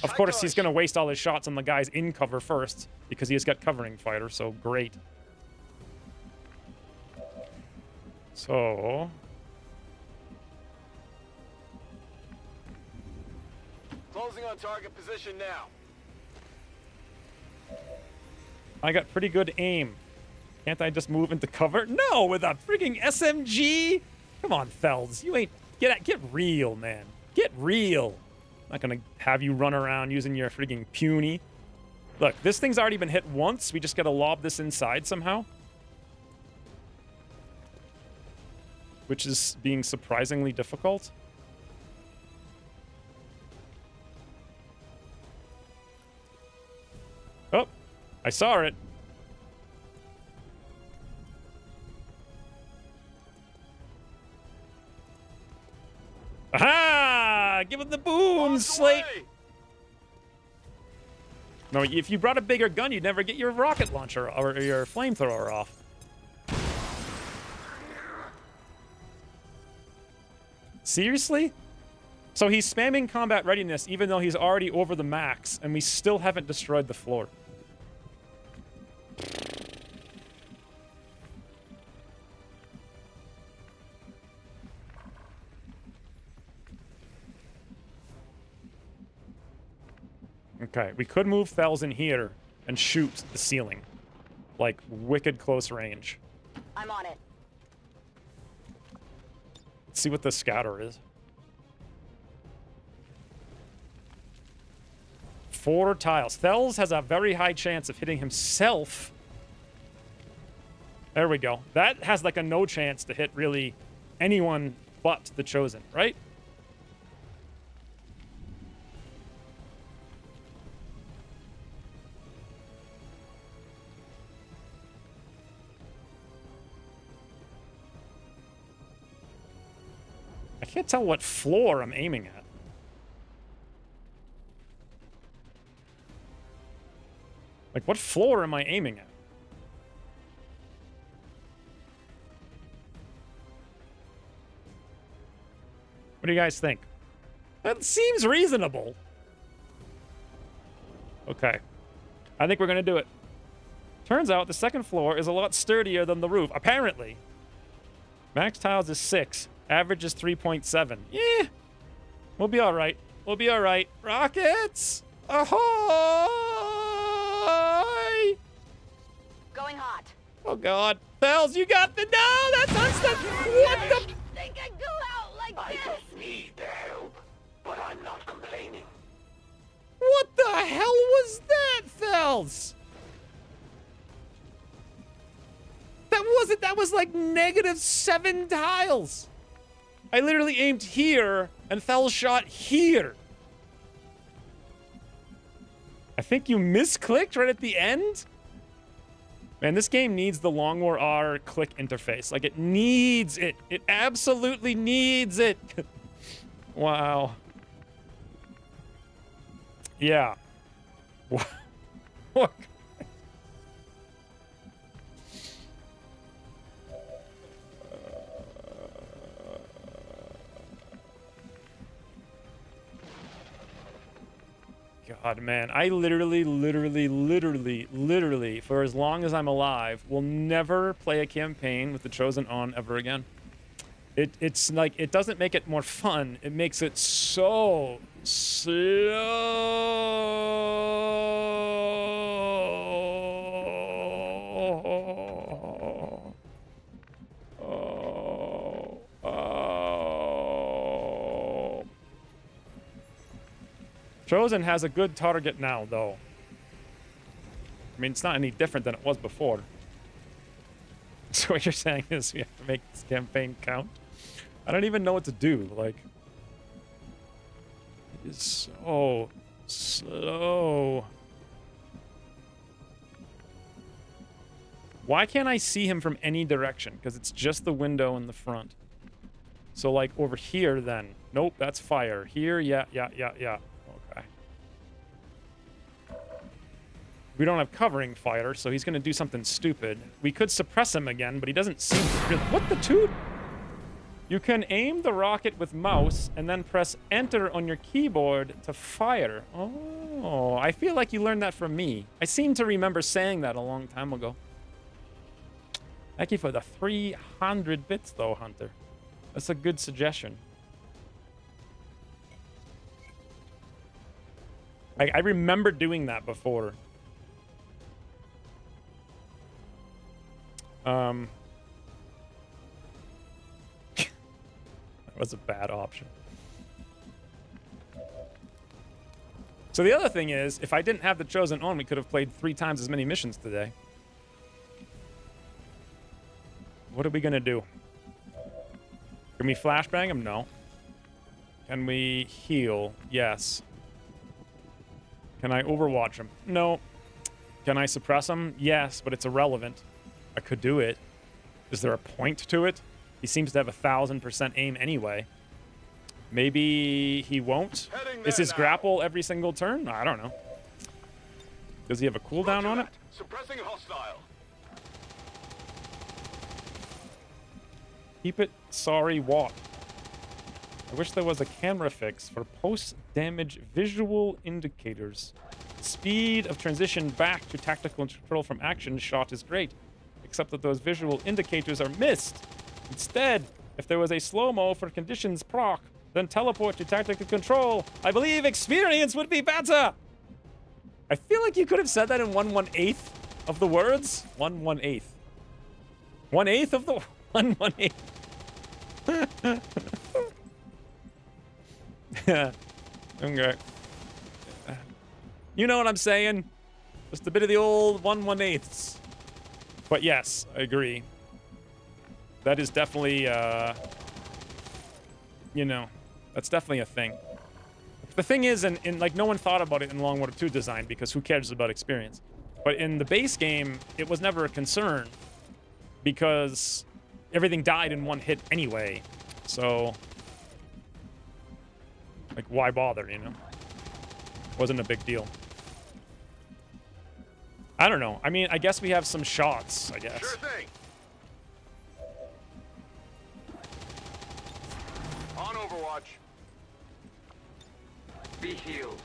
Of course, he's going to waste all his shots on the guys in cover first, because he has got covering fire, so great. So... Closing on target position now. I got pretty good aim. Can't I just move into cover? No, with a freaking SMG? Come on, Felds. You ain't... Get real, man. Get real. I'm not gonna have you run around using your freaking puny. Look, this thing's already been hit once. We just gotta lob this inside somehow. Which is being surprisingly difficult. Oh, I saw it. Aha! Give it the boom, Slate! No, if you brought a bigger gun, you'd never get your rocket launcher or your flamethrower off. Seriously? So he's spamming combat readiness even though he's already over the max, and we still haven't destroyed the floor. Okay, we could move Fells in here and shoot the ceiling. Like, wicked close range. I'm on it. Let's see what the scatter is. 4 tiles. Fells has a very high chance of hitting himself. There we go. That has like a no chance to hit really anyone but the Chosen, right? I can't tell what floor I'm aiming at. Like, what floor am I aiming at? What do you guys think? That seems reasonable. Okay. I think we're going to do it. Turns out the second floor is a lot sturdier than the roof, apparently. Max tiles is 6. Average is 3.7. Yeah. We'll be all right. We'll be all right. Rockets! Ahoy! Going hot. Oh, God. Bells, you got the... No, that's unstuck. What the... Think I go out like I this? don't need the help, but I'm not complaining. What the hell was that, Fells? That wasn't... That was like -7 tiles. I literally aimed here, and Fells shot here. I think you misclicked right at the end? Man, this game needs the Long War R click interface. Like, it needs it. It absolutely needs it. Wow. Yeah. What? God, man, I literally, for as long as I'm alive, will never play a campaign with the Chosen on ever again. It's like, it doesn't make it more fun. It makes it so slow. Chosen has a good target now, though. I mean, it's not any different than it was before. So what you're saying is we have to make this campaign count? I don't even know what to do. Like, it is so slow. Why can't I see him from any direction? Because it's just the window in the front. So, like, over here, then. Nope, that's fire. Here, yeah. Okay. We don't have covering fire, so he's going to do something stupid. We could suppress him again, but he doesn't seem to really... What the toot? You can aim the rocket with mouse and then press enter on your keyboard to fire. Oh, I feel like you learned that from me. I seem to remember saying that a long time ago. Thank you for the 300 bits, though, Hunter. That's a good suggestion. I remember doing that before. That was a bad option. So the other thing is, if I didn't have the Chosen on, we could have played 3 times as many missions today. What are we gonna do? Can we flashbang him? No. Can we heal? Yes. Can I overwatch him? No. Can I suppress him? Yes, but it's irrelevant. I could do it. Is there a point to it? He seems to have 1,000% aim anyway. Maybe he won't? Is his grapple every single turn? I don't know. Does he have a cooldown on it? Suppressing hostile. Keep it, sorry, walk. I wish there was a camera fix for post-damage visual indicators. Speed of transition back to tactical control from action shot is great, except that those visual indicators are missed. Instead, if there was a slow-mo for conditions proc, then teleport to tactical control, I believe experience would be better! I feel like you could have said that in 1/1/8 of the words. 1/1/8. 1/8 of the... 1/1/8. Yeah. Okay. You know what I'm saying? Just a bit of the old 1/1/8. But yes, I agree. That is definitely, you know, that's definitely a thing. The thing is, like, no one thought about it in Long War 2 design because who cares about experience? But in the base game, it was never a concern because everything died in one hit anyway. So, like, why bother, you know? Wasn't a big deal. I don't know. I mean, I guess we have some shots, I guess. Sure thing. On Overwatch. Be healed.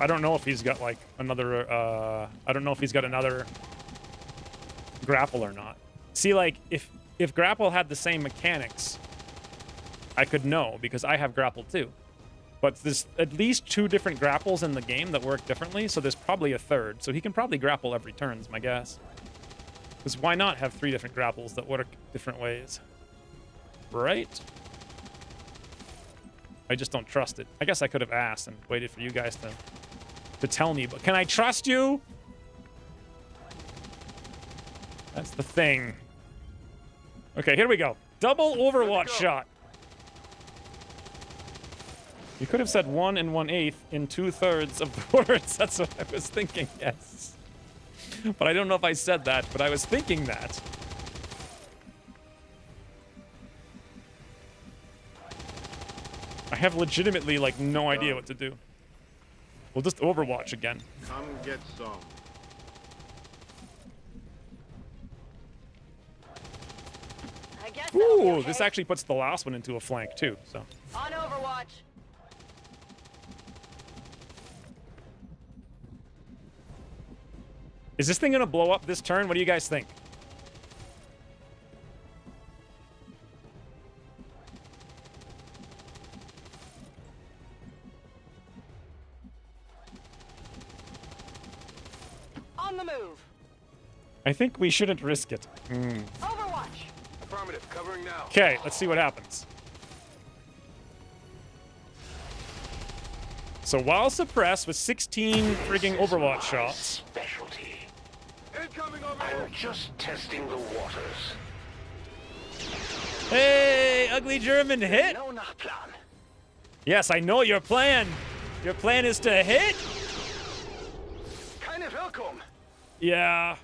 I don't know if he's got like another. I don't know if he's got another grapple or not. See, like if grapple had the same mechanics, I could know because I have grapple too. But there's at least 2 different grapples in the game that work differently, so there's probably a third. So he can probably grapple every turn, is my guess. Because why not have 3 different grapples that work different ways? Right? I just don't trust it. I guess I could have asked and waited for you guys to tell me, but can I trust you? That's the thing. Okay, here we go. Double Overwatch shot. You could have said 1 1/8 in 2/3 of the words. That's what I was thinking, yes. But I don't know if I said that, but I was thinking that. I have legitimately, like, no idea what to do. We'll just Overwatch again. Come get some. I guess that'll be Ooh, okay. this actually puts the last one into a flank, too, so. On Overwatch. Is this thing gonna blow up this turn? What do you guys think? On the move. I think we shouldn't risk it. Overwatch. Affirmative. Covering now. Okay, let's see what happens. So while suppressed with 16 frigging Overwatch shots. Specialty. Incoming over here. I'm just testing the waters. Hey, ugly German hit. No Nachplan. Yes, I know your plan. Your plan is to hit? Keine Wirkung. Yeah.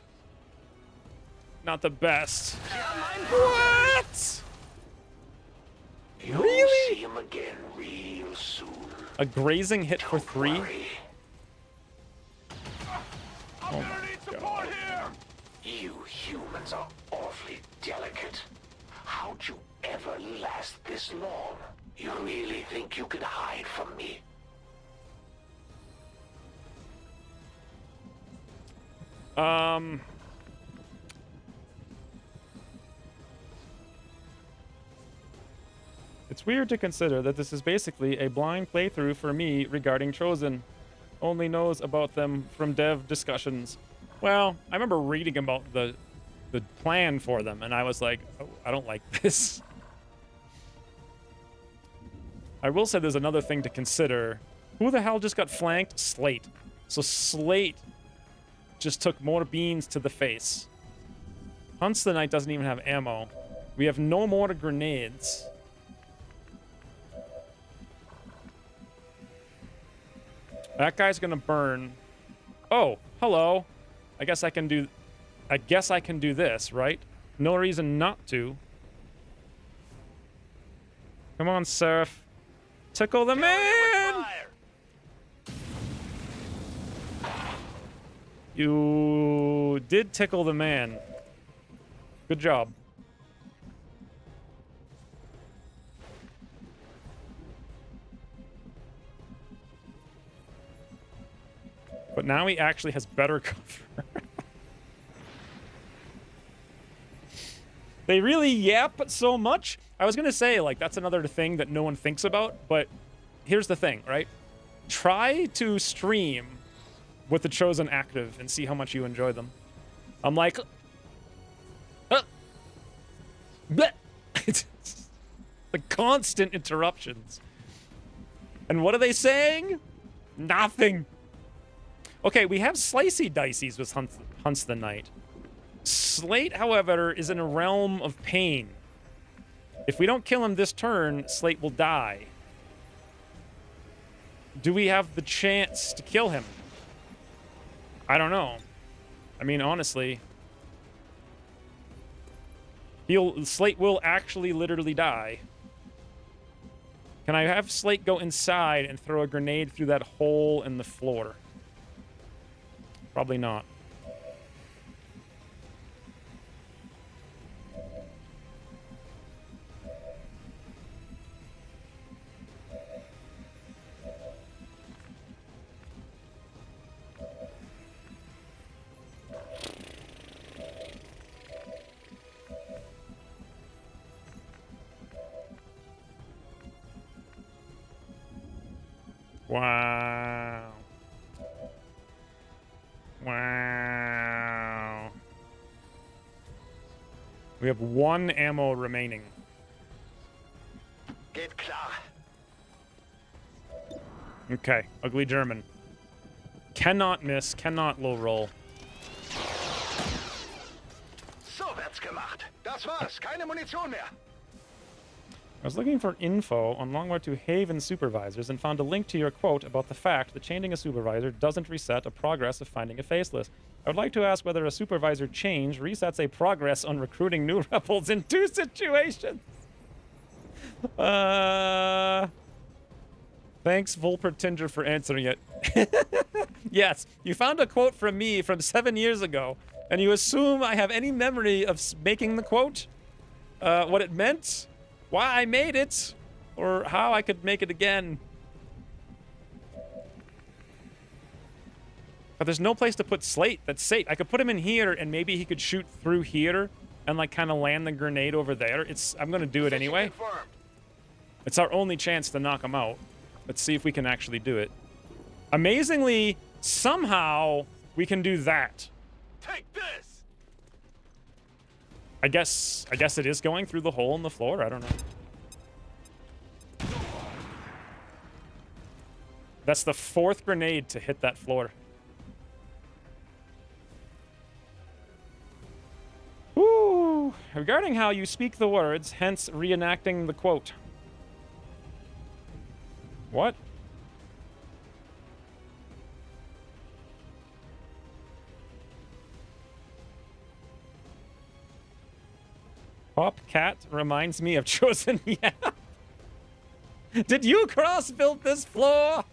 Not the best. What? You'll Really? see him again real soon. A grazing hit for 3? Worry. I'm gonna need support here. You humans are awfully delicate. How'd you ever last this long? You really think you could hide from me? It's weird to consider that this is basically a blind playthrough for me regarding Chosen. Only knows about them from dev discussions. Well, I remember reading about the plan for them, and I was like, oh, I don't like this. I will say there's another thing to consider. Who the hell just got flanked? Slate. So Slate just took more beans to the face. Hunts the Knight doesn't even have ammo. We have no more grenades. That guy's gonna burn. Oh, hello. I guess I can do this, right? No reason not to. Come on, Surf. Tickle the man! You did tickle the man. Good job. But now he actually has better cover. They really yap so much. I was gonna say, like, that's another thing that no one thinks about, but here's the thing, right? Try to stream with the Chosen active and see how much you enjoy them. I'm like, bleh. It's the constant interruptions. And what are they saying? Nothing. Okay, we have Slicey Diceys with Hunts the Knight. Slate, however, is in a realm of pain. If we don't kill him this turn, Slate will die. Do we have the chance to kill him? I don't know. I mean, honestly, Slate will actually literally die. Can I have Slate go inside and throw a grenade through that hole in the floor? Probably not. Wow. Wow. We have 1 ammo remaining. Geht klar. Okay, ugly German. Cannot miss, cannot low roll. So wird's gemacht. Das war's. Keine Munition mehr. I was looking for info on Longboard to Haven supervisors and found a link to your quote about the fact that changing a supervisor doesn't reset a progress of finding a faceless. I would like to ask whether a supervisor change resets a progress on recruiting new rebels in 2 situations. Thanks, Volpertinger, for answering it. Yes, you found a quote from me from 7 years ago, and you assume I have any memory of making the quote, what it meant, why I made it, or how I could make it again. But there's no place to put Slate that's safe. I could put him in here, and maybe he could shoot through here and, like, kind of land the grenade over there. I'm going to do it anyway. Confirmed. It's our only chance to knock him out. Let's see if we can actually do it. Amazingly, somehow, we can do that. Take this! I guess it is going through the hole in the floor. I don't know. That's the 4th grenade to hit that floor. Woo! Regarding how you speak the words, hence reenacting the quote. What? Pop Cat reminds me of Chosen Yap. Did you cross-build this floor?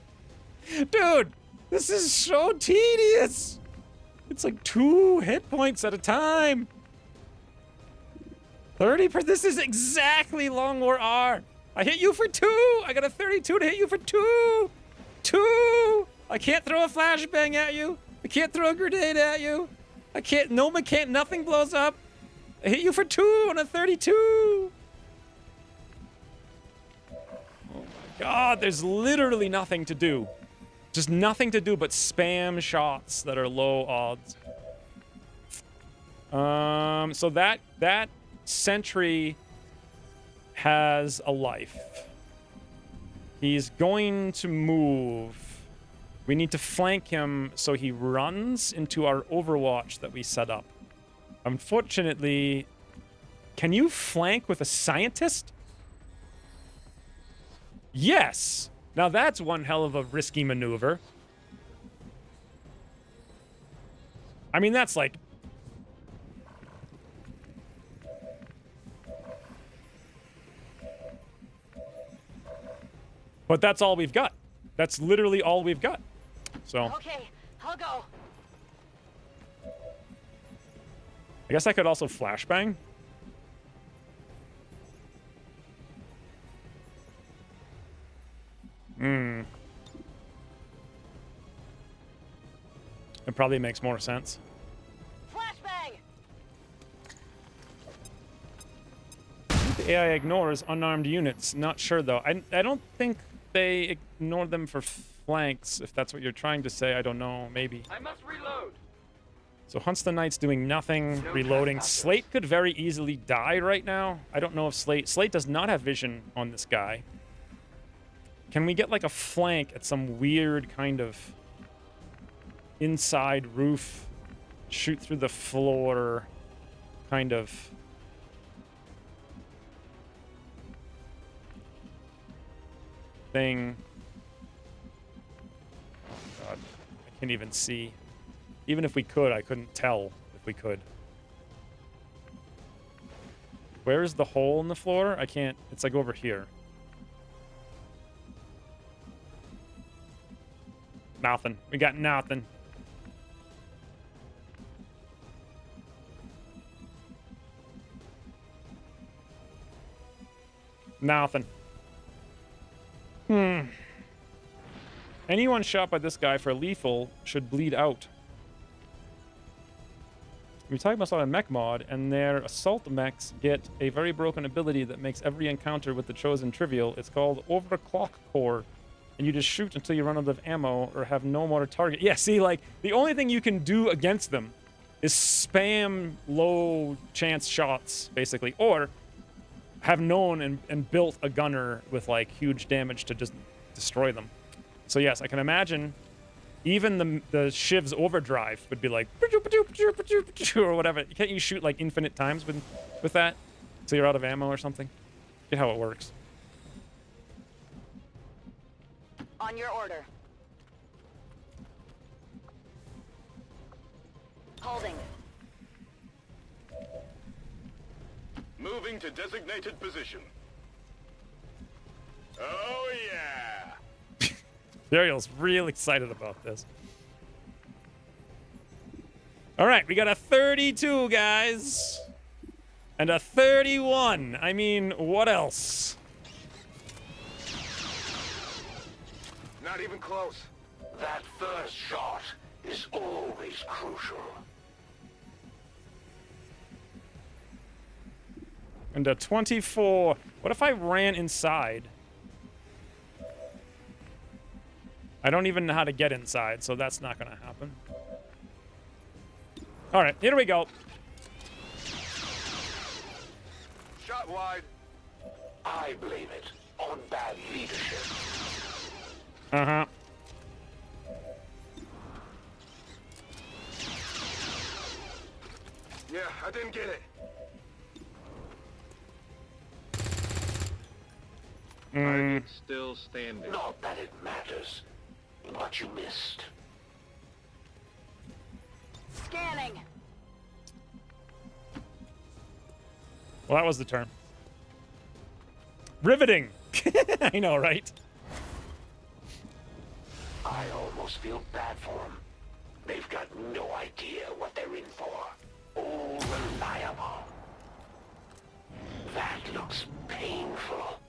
Dude, this is so tedious. It's like 2 hit points at a time. 30%. This is exactly Long War R. I hit you for 2. I got a 32 to hit you for 2. 2. I can't throw a flashbang at you. I can't throw a grenade at you. I can't. No mechanic. Nothing blows up. I hit you for 2 on a 32. Oh my god, there's literally nothing to do. Just nothing to do but spam shots that are low odds. So that sentry has a life. He's going to move. We need to flank him so he runs into our overwatch that we set up. Unfortunately, can you flank with a scientist? Yes! Now that's one hell of a risky maneuver. I mean, that's like... But that's all we've got. That's literally all we've got. So... Okay, I'll go. I guess I could also flashbang. It probably makes more sense. Flashbang! The AI ignores unarmed units. Not sure, though. I don't think they ignore them for flanks, if that's what you're trying to say. I don't know. Maybe. I must reload! So Hunts the Knight's doing nothing, reloading. Slate could very easily die right now. I don't know if Slate does not have vision on this guy. Can we get like a flank at some weird kind of inside roof, shoot through the floor kind of thing? Oh god, I can't even see. Even if we could, I couldn't tell if we could. Where is the hole in the floor? I can't. It's like over here. Nothing. We got nothing. Nothing. Anyone shot by this guy for lethal should bleed out. We talked about a mech mod, and their assault mechs get a very broken ability that makes every encounter with the Chosen trivial. It's called Overclock Core. and you just shoot until you run out of ammo or have no more target. Yeah, see, like, the only thing you can do against them is spam low chance shots, basically, or have known and built a gunner with, like, huge damage to just destroy them. So, yes, I can imagine even the Shiv's overdrive would be like, or whatever. Can't you shoot, like, infinite times with that? So you're out of ammo or something? Get how it works. On your order. Holding. Moving to designated position. Oh, yeah. Ariel's real excited about this. All right, we got a 32, guys. And a 31. I mean, what else? Not even close. That first shot is always crucial. And a 24. What if I ran inside? I don't even know how to get inside, so that's not going to happen. All right, here we go. Shot wide. I blame it on bad leadership. Uh-huh. Yeah, I didn't get it. Target still standing. Not that it matters, but you missed. Scanning. Well, that was the turn. Riveting. I know, right? I almost feel bad for them. They've got no idea what they're in for. All reliable. That looks painful.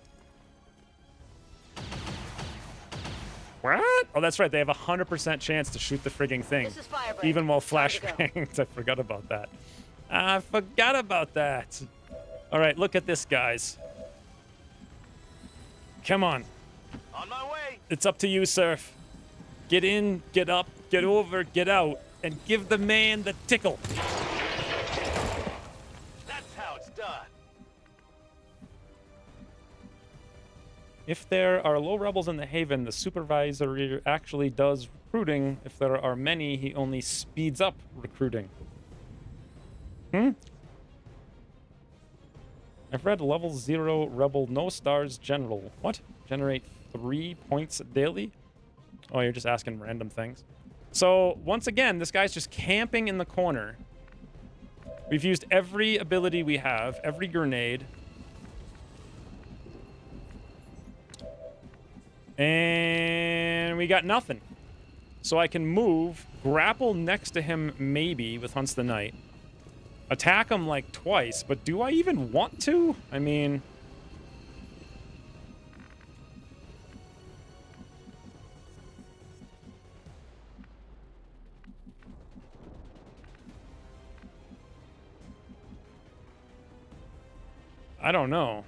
What? Oh, that's right. They have a 100% chance to shoot the frigging thing. This is Firebrand. Even while Time to go. flashbangs. I forgot about that. I forgot about that. All right, look at this, guys. Come on. On my way. It's up to you, Surf. Get in, get up, get over, get out, and give the man the tickle. That's how it's done. If there are low rebels in the Haven, the supervisor actually does recruiting. If there are many, he only speeds up recruiting. I've read level 0 rebel no stars general. What? Generate 3 points daily? Oh, you're just asking random things. So, once again, this guy's just camping in the corner. We've used every ability we have, every grenade. And we got nothing. So I can move, grapple next to him maybe with Hunts the Night. Attack him like twice, but do I even want to? I mean... I don't know.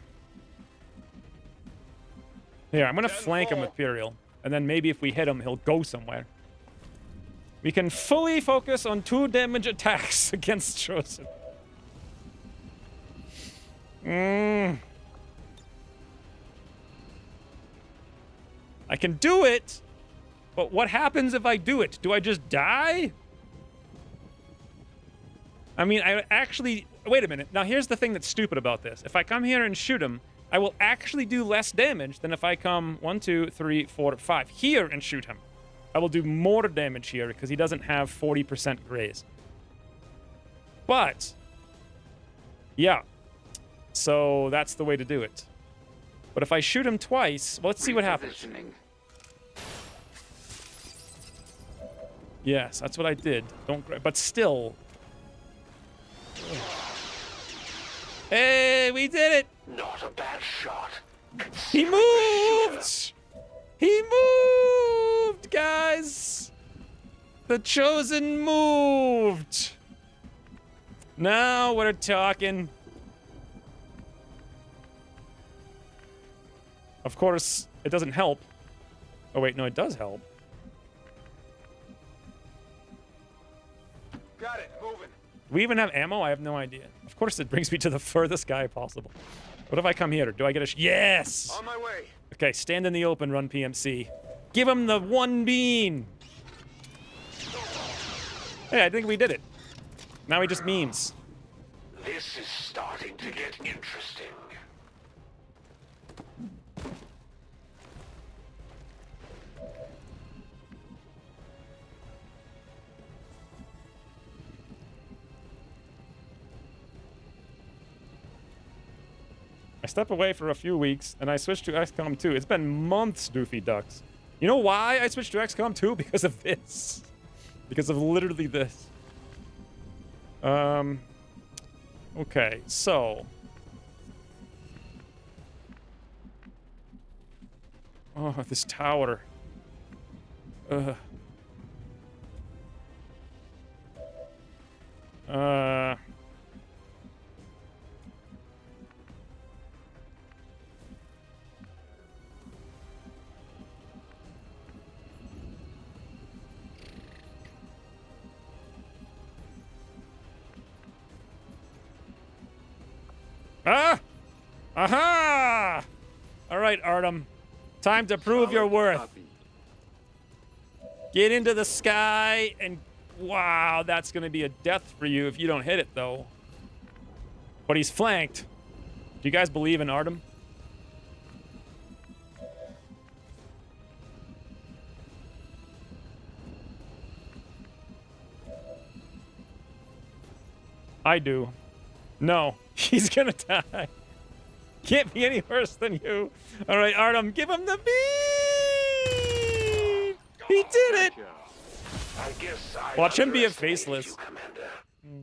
Here, I'm gonna flank him with Imperial, and then maybe if we hit him, he'll go somewhere. We can fully focus on 2 damage attacks against Chosen. I can do it, but what happens if I do it? Do I just die? I mean, I actually... Wait a minute. Now, here's the thing that's stupid about this. If I come here and shoot him, I will actually do less damage than if I come 1, 2, 3, 4, 5 here and shoot him. I will do more damage here because he doesn't have 40% graze. But, yeah. So that's the way to do it. But if I shoot him twice, well, let's see what happens. Yes, that's what I did. But still. Hey, we did it! Not a bad shot. He moved! He moved, guys! The Chosen moved! Now we're talking. Of course, it doesn't help Oh, wait, no, it does help. Got it. Moving. Do we even have ammo? I have no idea. Of course, it brings me to the furthest guy possible. What if I come here? Do I get a... Yes! On my way. Okay, stand in the open, run PMC. Give him the one bean! Hey, I think we did it. Now he just memes. This is starting to get interesting. I step away for a few weeks, and I switch to XCOM 2. It's been months, Doofy Ducks. You know why I switched to XCOM 2? Because of this. Because of literally this. Okay, so... Oh, this tower. Uh... Ah! Aha! All right, Artem. Time to prove your worth. Copy. Get into the sky and... Wow, that's going to be a death for you if you don't hit it, though. But he's flanked. Do you guys believe in Artem? I do. No, he's gonna die. Can't be any worse than you. All right, Artem, give him the beat. He did it. I guess I Watch him be a underestimated faceless. you, Commander.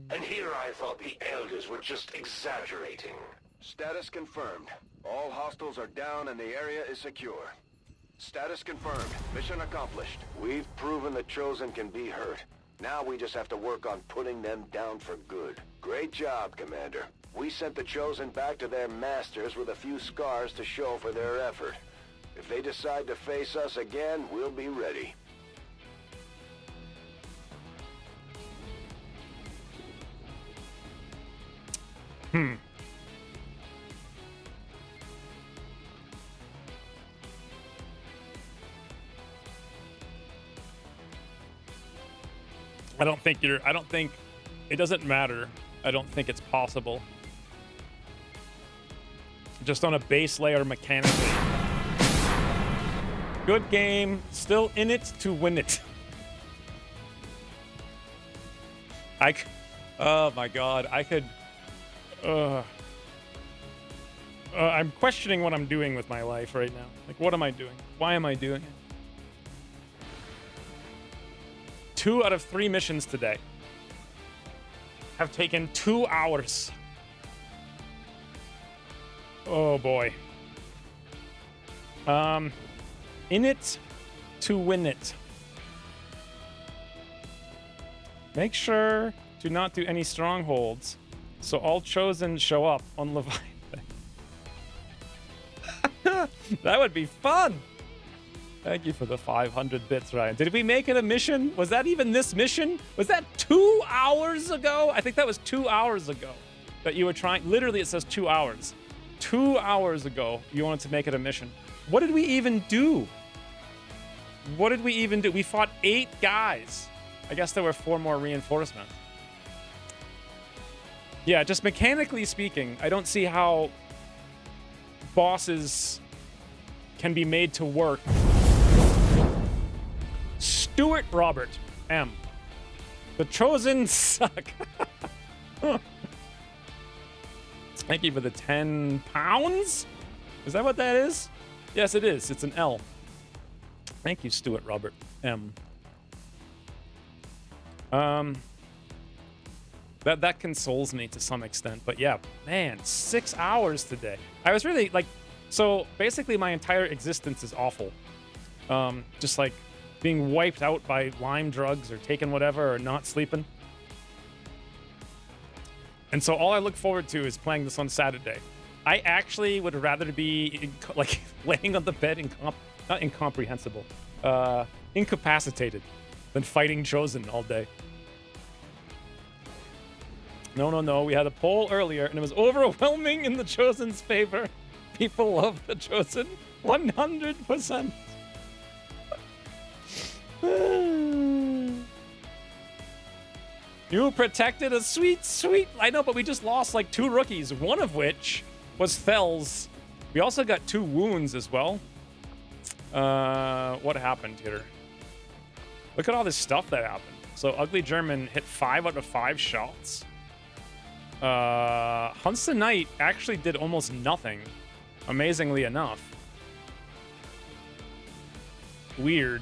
And here I thought the elders were just exaggerating. Status confirmed. All hostiles are down and the area is secure. Status confirmed. Mission accomplished. We've proven the Chosen can be hurt. Now we just have to work on putting them down for good. Great job, Commander. We sent the Chosen back to their masters with a few scars to show for their effort. If they decide to face us again, we'll be ready. I don't think it doesn't matter. I don't think it's possible. Just on a base layer mechanically. Good game, still in it to win it. Oh my god, I could... I'm questioning what I'm doing with my life right now. Like, what am I doing? Why am I doing it? 2 out of 3 missions today have taken 2 hours. Oh boy. In it to win it. Make sure to not do any strongholds, so all chosen show up on Leviathan. That would be fun. Thank you for the 500 bits, Ryan. Did we make it a mission? Was that even this mission? Was that 2 hours ago? I think that was 2 hours ago that you were trying. Literally, it says 2 hours. 2 hours ago, you wanted to make it a mission. What did we even do? What did we even do? We fought 8 guys. I guess there were 4 more reinforcements. Yeah, just mechanically speaking, I don't see how bosses can be made to work. Stuart Robert M. The Chosen suck. Thank you for the 10 pounds. Is that what that is? Yes, it is. It's an L. Thank you, Stuart Robert M. That consoles me to some extent, but yeah, man, 6 hours today. I was really like, so basically my entire existence is awful. Just like being wiped out by lime drugs or taking whatever or not sleeping. And so all I look forward to is playing this on Saturday. I actually would rather be like laying on the bed not incomprehensible, incapacitated than fighting Chosen all day. No. We had a poll earlier, and it was overwhelming in the Chosen's favor. People love the Chosen 100%. You protected a sweet. I know, but we just lost like 2 rookies, one of which was Fells. We also got 2 wounds as well. What happened here? Look at all this stuff that happened. So Ugly German hit 5 out of 5 shots. Hunts the Knight actually did almost nothing, amazingly enough. Weird.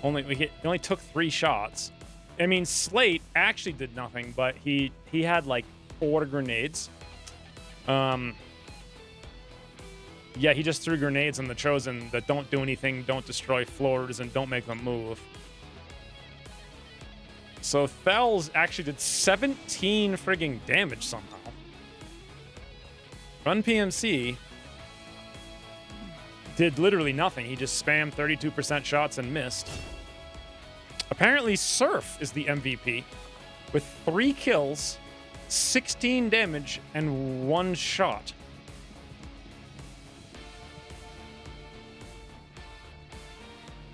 He only took 3 shots. I mean, Slate actually did nothing, but he had like 4 grenades. Yeah, he just threw grenades on the Chosen that don't do anything, don't destroy floors, and don't make them move. So Fells actually did 17 frigging damage somehow. Run PMC did literally nothing. He just spammed 32% shots and missed. Apparently Surf is the MVP with 3 kills, 16 damage, and 1 shot.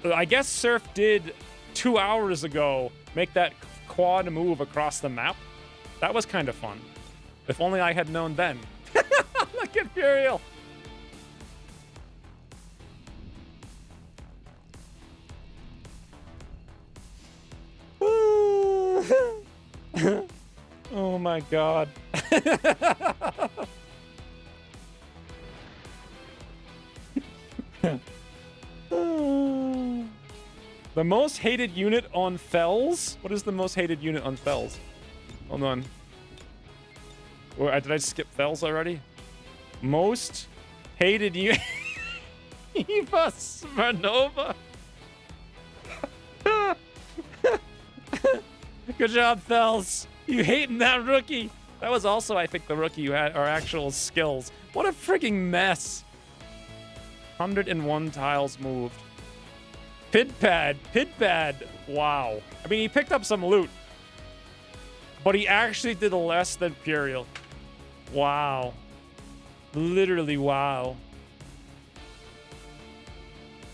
I guess Surf did 2 hours ago make that quad move across the map. That was kind of fun. If only I had known then. Look at Furiel. Oh my god. The most hated unit on Fells? What is the most hated unit on Fells? Hold on. Or did I skip Fells already? Most hated unit. Eva Smirnova. Good job, Fells. You hating that rookie. That was also, I think, the rookie who had our actual skills. What a freaking mess. 101 tiles moved. Pidpad. Wow. I mean, he picked up some loot. But he actually did less than Puriel. Wow. Literally, wow.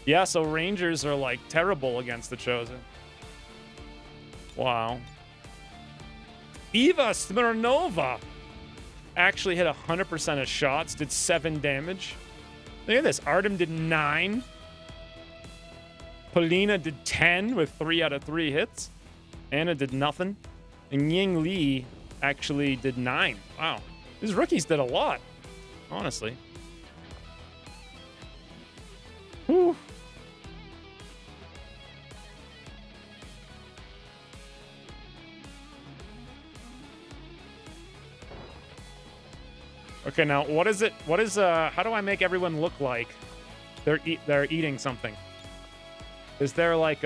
Yeah, so Rangers are, like, terrible against the Chosen. Wow. Eva Smirnova actually hit 100% of shots, did 7 damage. Look at this. Artem did 9. Polina did 10 with 3 out of 3 hits. Anna did nothing. And Ying Li actually did 9. Wow. These rookies did a lot, honestly. Whew. Okay, now what is it? How do I make everyone look like they're eating something? Is there like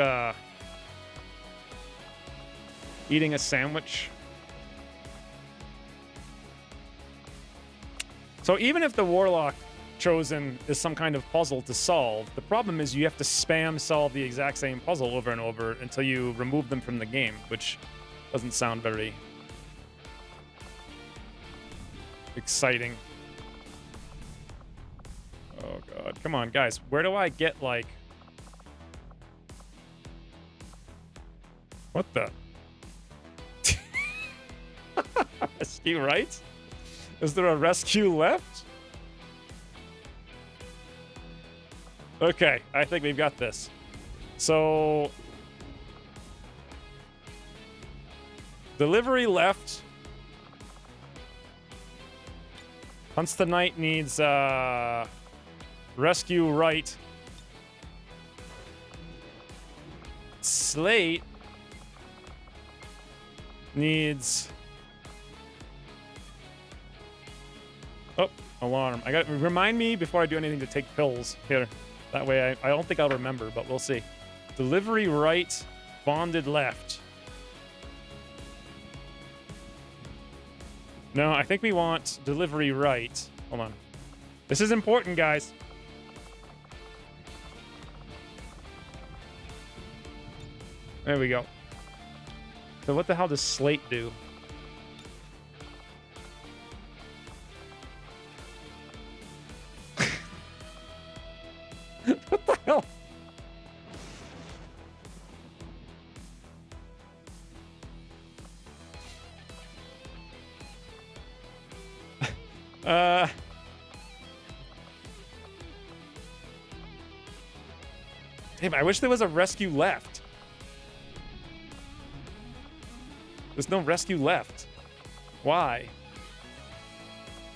eating a sandwich? So even if the Warlock Chosen is some kind of puzzle to solve, the problem is you have to spam solve the exact same puzzle over and over until you remove them from the game, which doesn't sound very exciting. Oh god. Come on, guys. Where do I get, like... What the? Rescue right? Is there a rescue left? Okay, I think we've got this. So... Delivery left. Hunts the Knight needs rescue right. Slate needs... Oh, alarm. I got remind me before I do anything to take pills here. That way I don't think I'll remember, but we'll see. Delivery right, bonded left. No, I think we want delivery right. Hold on. This is important, guys. There we go. So what the hell does slate do? What the hell? Damn, I wish there was a rescue left. There's no rescue left. Why?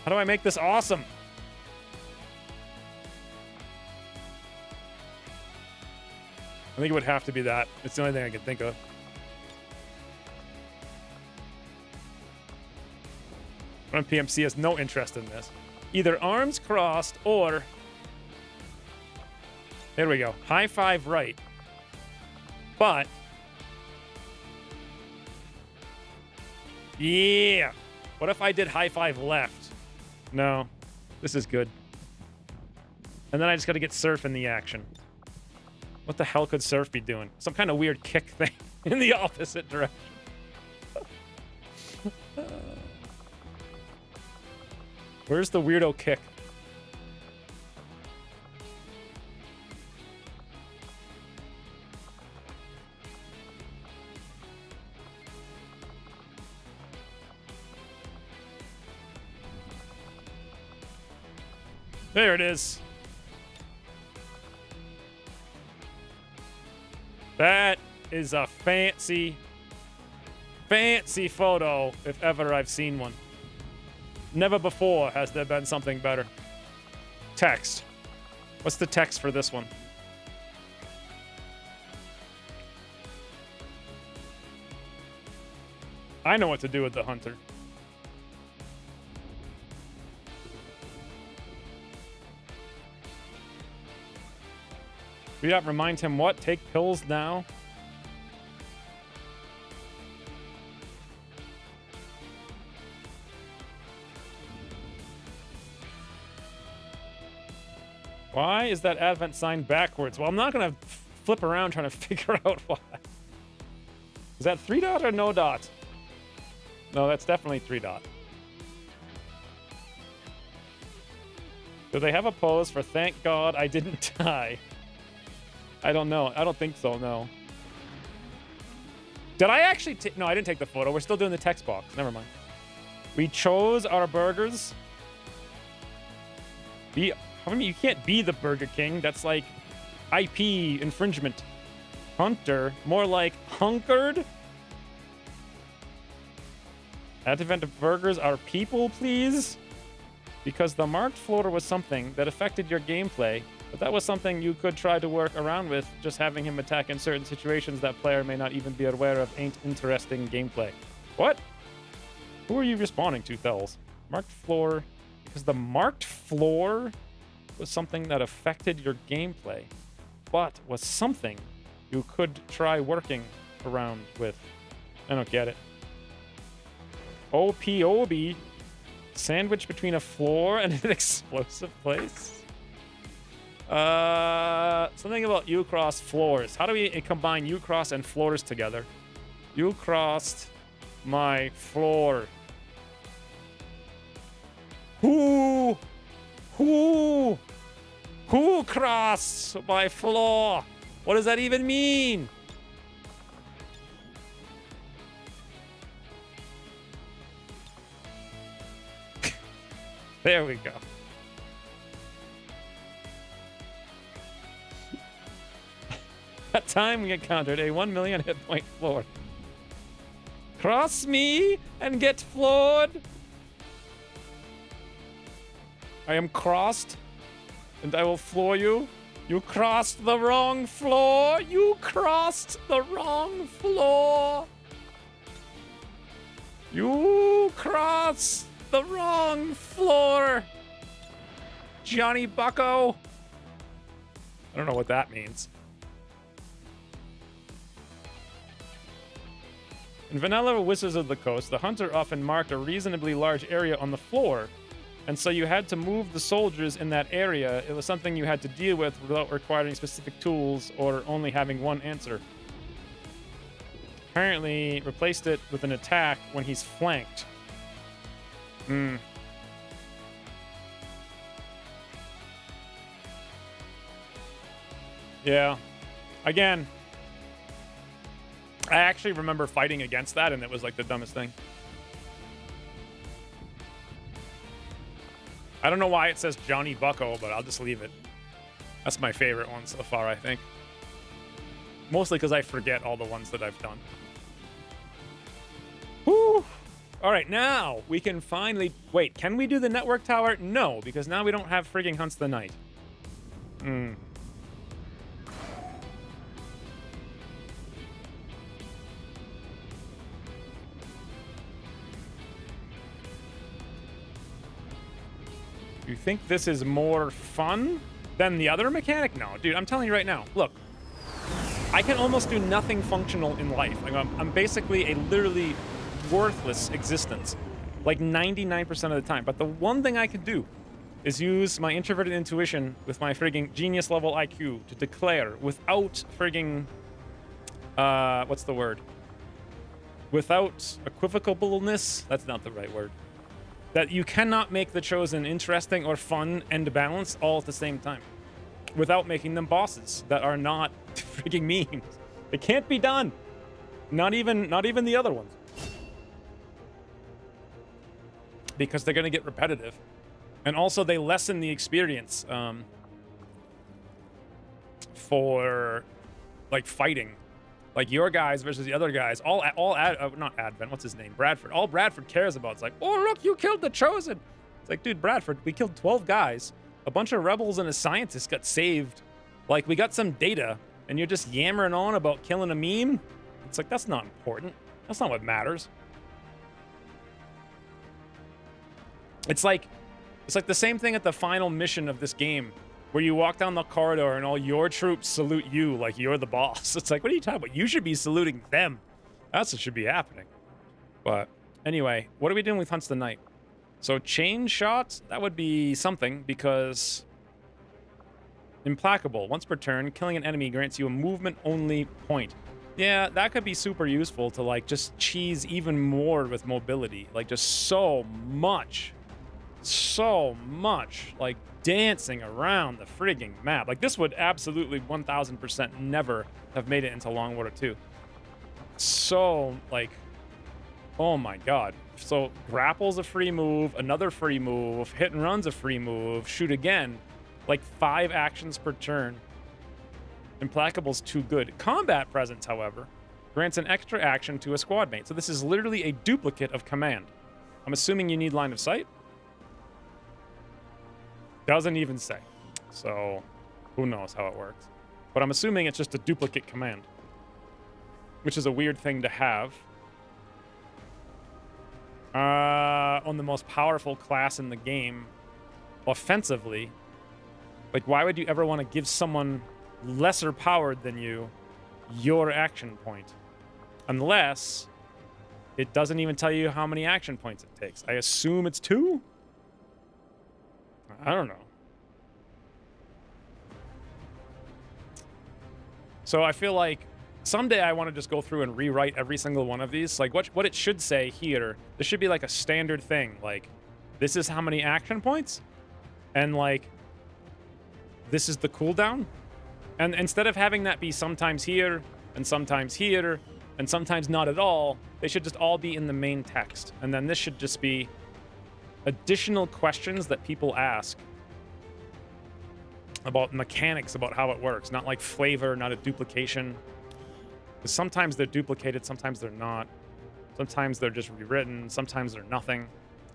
How do I make this awesome? I think it would have to be that. It's the only thing I can think of. Run PMC has no interest in this. Either arms crossed or... There we go. High five right. But... Yeah! What if I did high five left? No. This is good. And then I just gotta get Surf in the action. What the hell could Surf be doing? Some kind of weird kick thing in the opposite direction. Where's the weirdo kick? There it is. That is a fancy, fancy photo, if ever I've seen one. Never before has there been something better. Text. What's the text for this one? I know what to do with the hunter. We got remind him what? Take pills now? Why is that Advent sign backwards? Well, I'm not going to flip around trying to figure out why. Is that 3 dot or no dot? No, that's definitely 3 dot. Do they have a pose for thank God I didn't die? I don't know. I don't think so, no. Did I actually no, I didn't take the photo. We're still doing the text box. Never mind. We chose our burgers. How many? You can't be the Burger King. That's like IP infringement. Hunter. More like hunkered. Advent of burgers are people, please. Because the marked floater was something that affected your gameplay. But that was something you could try to work around with, just having him attack in certain situations that player may not even be aware of ain't interesting gameplay. What? Who are you responding to, Thells? Marked floor. Because the marked floor was something that affected your gameplay, but was something you could try working around with. I don't get it. OPOB. Sandwich between a floor and an explosive place? Something about you cross floors. How do we combine you cross and floors together? You crossed my floor. Who crossed my floor? What does that even mean? There we go. That time we encountered a 1 million hit point floor. Cross me and get floored. I am crossed and I will floor you. You crossed the wrong floor. You crossed the wrong floor. You crossed the wrong floor. Johnny Bucko. I don't know what that means. In vanilla Wizards of the Coast, the hunter often marked a reasonably large area on the floor, and so you had to move the soldiers in that area. It was something you had to deal with without requiring specific tools or only having one answer. Apparently, replaced it with an attack when he's flanked. Yeah. Again, I actually remember fighting against that, and it was like the dumbest thing. I don't know why it says Johnny Bucko, but I'll just leave it. That's my favorite one so far, I think. Mostly because I forget all the ones that I've done. Whew. All right, now we can finally... Wait, can we do the network tower? No, because now we don't have frigging Hunts the Night. You think this is more fun than the other mechanic? No, dude, I'm telling you right now. Look, I can almost do nothing functional in life. Like, I'm basically a literally worthless existence, like 99% of the time. But the one thing I can do is use my introverted intuition with my frigging genius level IQ to declare without frigging, what's the word? Without equivocableness? That's not the right word. That you cannot make the Chosen interesting or fun and balanced all at the same time without making them bosses that are not frigging memes. It can't be done. Not even the other ones. Because they're going to get repetitive. And also they lessen the experience for like fighting. Like your guys versus the other guys, not Advent, what's his name? Bradford. All Bradford cares about is like, oh, look, you killed the Chosen. It's like, dude, Bradford, we killed 12 guys. A bunch of rebels and a scientist got saved. Like, we got some data, and you're just yammering on about killing a meme? It's like, that's not important. That's not what matters. It's like the same thing at the final mission of this game, where you walk down the corridor and all your troops salute you like you're the boss. It's like, what are you talking about? You should be saluting them. That's what should be happening. But anyway, what are we doing with Hunts the Night? So chain shots, that would be something because implacable. Once per turn, killing an enemy grants you a movement-only point. Yeah, that could be super useful to like just cheese even more with mobility. Like just so much like dancing around the frigging map. Like this would absolutely 1000% never have made it into Long Water 2. So like, oh my god. So grapple's a free move, another free move, hit and run's a free move, shoot again. Like 5 actions per turn. Implacable's too good. Combat presence, however, grants an extra action to a squad mate. So this is literally a duplicate of command. I'm assuming you need line of sight. Doesn't even say. So who knows how it works. But I'm assuming it's just a duplicate command, which is a weird thing to have. On the most powerful class in the game, offensively. Like, why would you ever want to give someone lesser powered than you your action point? Unless it doesn't even tell you how many action points it takes. I assume it's 2? I don't know. So I feel like someday I want to just go through and rewrite every single one of these. Like what it should say here, this should be like a standard thing. Like, this is how many action points, and like, this is the cooldown. And instead of having that be sometimes here, and sometimes here, and sometimes not at all, they should just all be in the main text. And then this should just be additional questions that people ask about mechanics, about how it works. Not like flavor, not a duplication. Because sometimes they're duplicated, sometimes they're not. Sometimes they're just rewritten, sometimes they're nothing.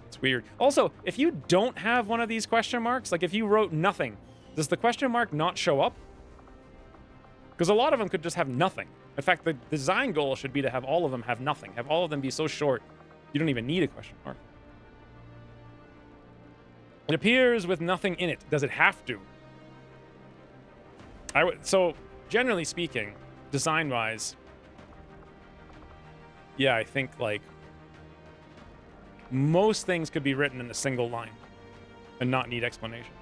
It's weird. Also, if you don't have one of these question marks, like if you wrote nothing, does the question mark not show up? Because a lot of them could just have nothing. In fact, the design goal should be to have all of them have nothing. Have all of them be so short, you don't even need a question mark. It appears with nothing in it. Does it have to? So, generally speaking, design-wise, yeah, I think like most things could be written in a single line and not need explanation.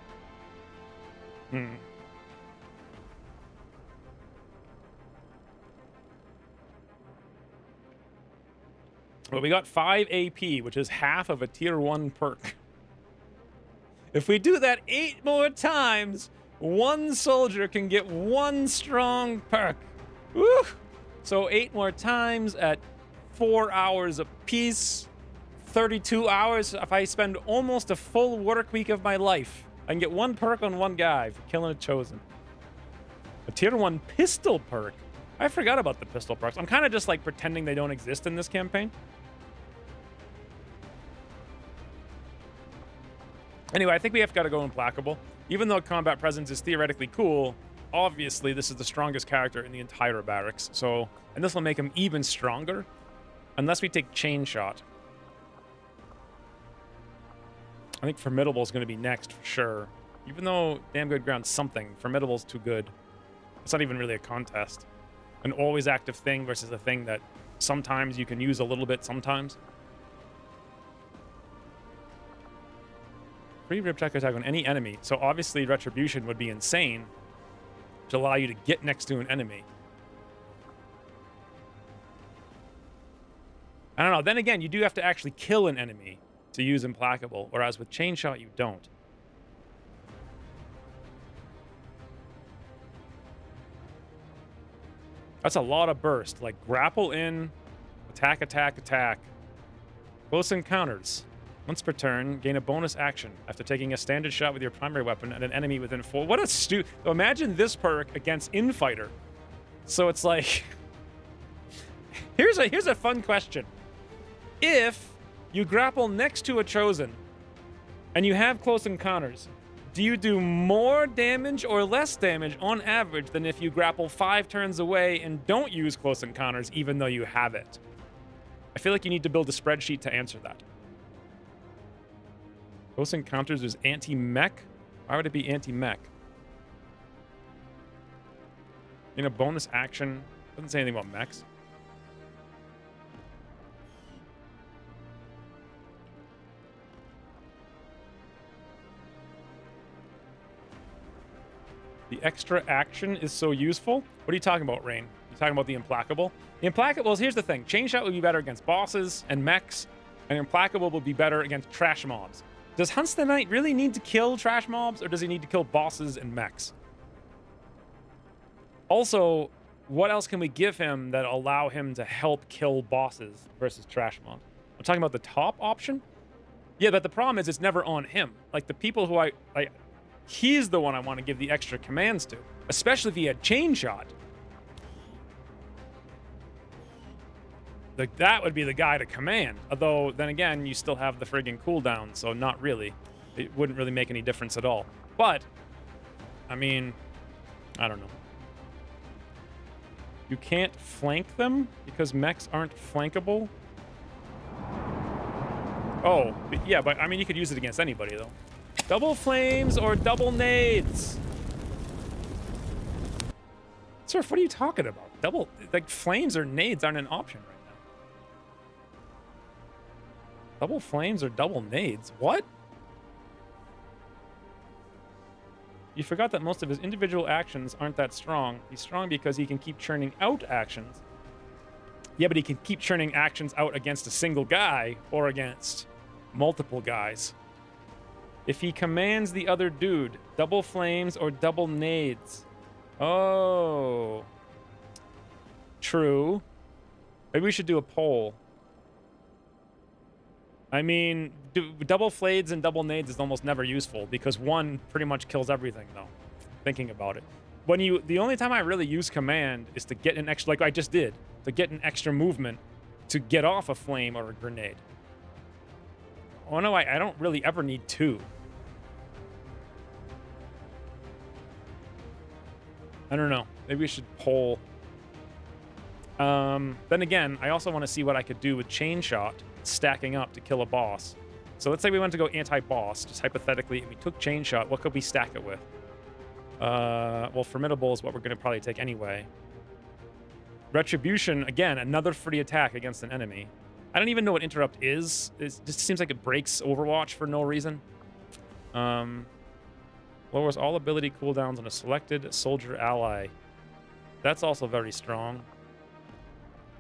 Well, we got 5 AP, which is half of a tier 1 perk. If we do that 8 more times, one soldier can get 1 strong perk. Woo! So 8 more times at 4 hours a piece, 32 hours. If I spend almost a full work week of my life, I can get 1 perk on 1 guy for killing a chosen. A tier 1 pistol perk. I forgot about the pistol perks. I'm kind of just like pretending they don't exist in this campaign. Anyway, I think we have got to go implacable. Even though combat presence is theoretically cool, obviously this is the strongest character in the entire barracks. So, and this will make him even stronger, unless we take chain shot. I think formidable is going to be next for sure. Even though damn good ground's something, formidable's too good. It's not even really a contest. An always active thing versus a thing that sometimes you can use a little bit sometimes. Free ripjack attack on any enemy. So obviously retribution would be insane to allow you to get next to an enemy. I don't know. Then again, you do have to actually kill an enemy to use implacable, whereas with chain shot you don't. That's a lot of burst. Like grapple in, attack, attack, attack. Close encounters. Once per turn, gain a bonus action after taking a standard shot with your primary weapon at an enemy within 4. What a so imagine this perk against Infighter. So it's like, here's a fun question. If you grapple next to a chosen and you have close encounters, do you do more damage or less damage on average than if you grapple 5 turns away and don't use close encounters even though you have it? I feel like you need to build a spreadsheet to answer that. Close encounters is anti-mech? Why would it be anti-mech? In a bonus action, doesn't say anything about mechs. The extra action is so useful? What are you talking about, Rain? You talking about the implacable? The implacable, here's the thing. Chain shot would be better against bosses and mechs, and implacable would be better against trash mobs. Does Hunts the Knight really need to kill trash mobs, or does he need to kill bosses and mechs? Also, what else can we give him that allow him to help kill bosses versus trash mobs? I'm talking about the top option? Yeah, but the problem is it's never on him. Like, the people who he's the one I want to give the extra commands to, especially if he had chain shot. Like, that would be the guy to command. Although, then again, you still have the friggin' cooldown, so not really. It wouldn't really make any difference at all. But, I mean, I don't know. You can't flank them because mechs aren't flankable? Oh, yeah, but I mean, you could use it against anybody, though. Double flames or double nades? Surf, what are you talking about? Double, like, flames or nades aren't an option right now. Double flames or double nades? What? You forgot that most of his individual actions aren't that strong. He's strong because he can keep churning out actions. Yeah, but he can keep churning actions out against a single guy or against multiple guys. If he commands the other dude, double flames or double nades. Oh. True. Maybe we should do a poll. I mean, double flades and double nades is almost never useful because one pretty much kills everything, though. Thinking about it. The only time I really use command is to get an extra, like I just did, to get an extra movement to get off a flame or a grenade. Oh no, I don't really ever need 2. I don't know. Maybe we should poll. Then again, I also want to see what I could do with chain shot stacking up to kill a boss. So let's say we want to go anti-boss, just hypothetically, and we took chain shot. What could we stack it with? Well, formidable is what we're going to probably take anyway. Retribution, again, another free attack against an enemy. I don't even know what interrupt is. It just seems like it breaks Overwatch for no reason. Lowers all ability cooldowns on a selected soldier ally. That's also very strong.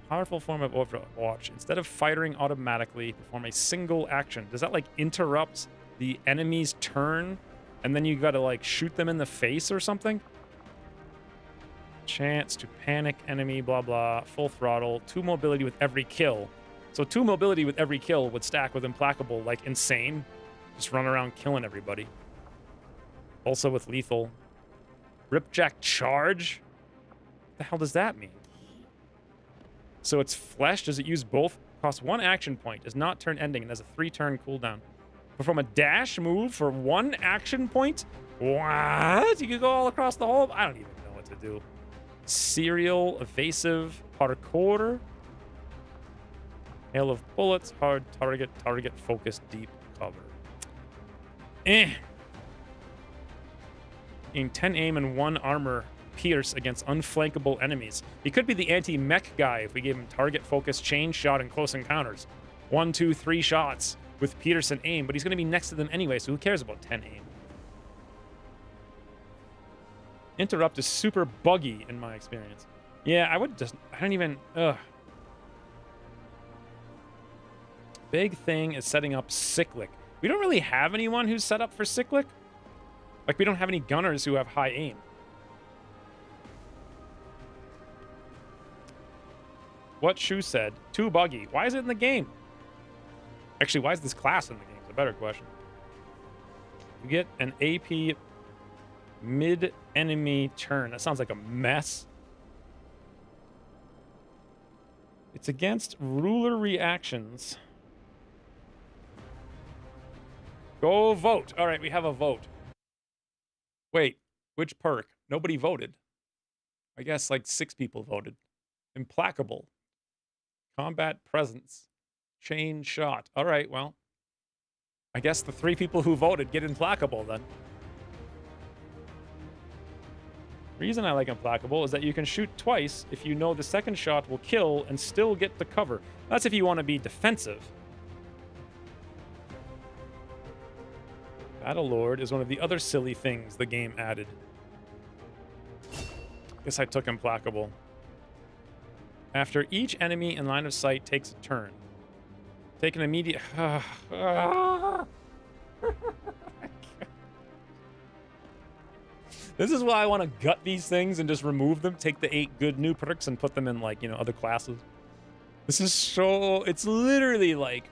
Powerful form of Overwatch. Instead of firing automatically, perform a single action. Does that like interrupt the enemy's turn? And then you gotta like shoot them in the face or something? Chance to panic enemy, blah blah. Full throttle. 2 mobility with every kill. So 2 mobility with every kill would stack with implacable like insane. Just run around killing everybody. Also with lethal. Ripjack charge? What the hell does that mean? So it's flesh. Does it use both? Costs 1 action point. Does not turn ending and has a 3-turn cooldown. Perform a dash move for 1 action point? What? You could go all across the whole... I don't even know what to do. Serial, evasive, parkour. Hail of bullets, hard target, focus, deep cover. In 10 aim and 1 armor pierce against unflankable enemies. He could be the anti-mech guy if we gave him target, focus, chain shot, and close encounters. 1, 2, 3 shots with pierce and aim, but he's going to be next to them anyway, so who cares about 10 aim? Interrupt is super buggy in my experience. Yeah, I don't even... Ugh. Big thing is setting up cyclic. We don't really have anyone who's set up for cyclic. Like, we don't have any gunners who have high aim. What Shu said, too buggy. Why is it in the game? Actually, why is this class in the game? Is a better question. You get an AP mid-enemy turn. That sounds like a mess. It's against ruler reactions. Go vote. All right, we have a vote. Wait, which perk? Nobody voted. I guess like 6 people voted. Implacable. Combat presence. Chain shot. All right, well. I guess the 3 people who voted get implacable then. Reason I like implacable is that you can shoot twice if you know the second shot will kill and still get the cover. That's if you want to be defensive. Battle Lord is one of the other silly things the game added. Guess I took implacable. After each enemy in line of sight takes a turn. Take an immediate... This is why I want to gut these things and just remove them. Take the 8 good new perks and put them in, like, you know, other classes. This is so... It's literally like...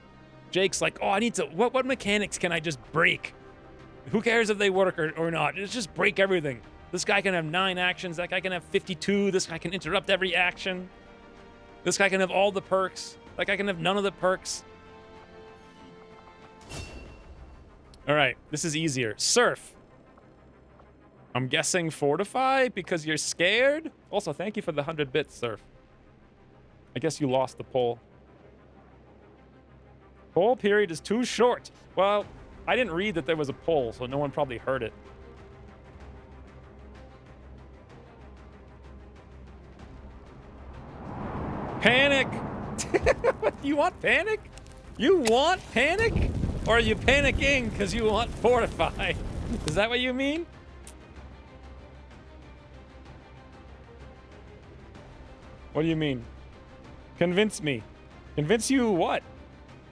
Jake's like, oh, I need to... What mechanics can I just break? Who cares if they work or not? Just break everything. This guy can have 9 actions. That guy can have 52. This guy can interrupt every action. This guy can have all the perks. That guy can have none of the perks. All right, this is easier. Surf. I'm guessing fortify because you're scared. Also, thank you for the 100 bits, Surf. I guess you lost the poll. Poll period is too short. Well, I didn't read that there was a poll, so no one probably heard it. Panic! You want panic? You want panic? Or are you panicking because you want fortify? Is that what you mean? What do you mean? Convince me. Convince you what?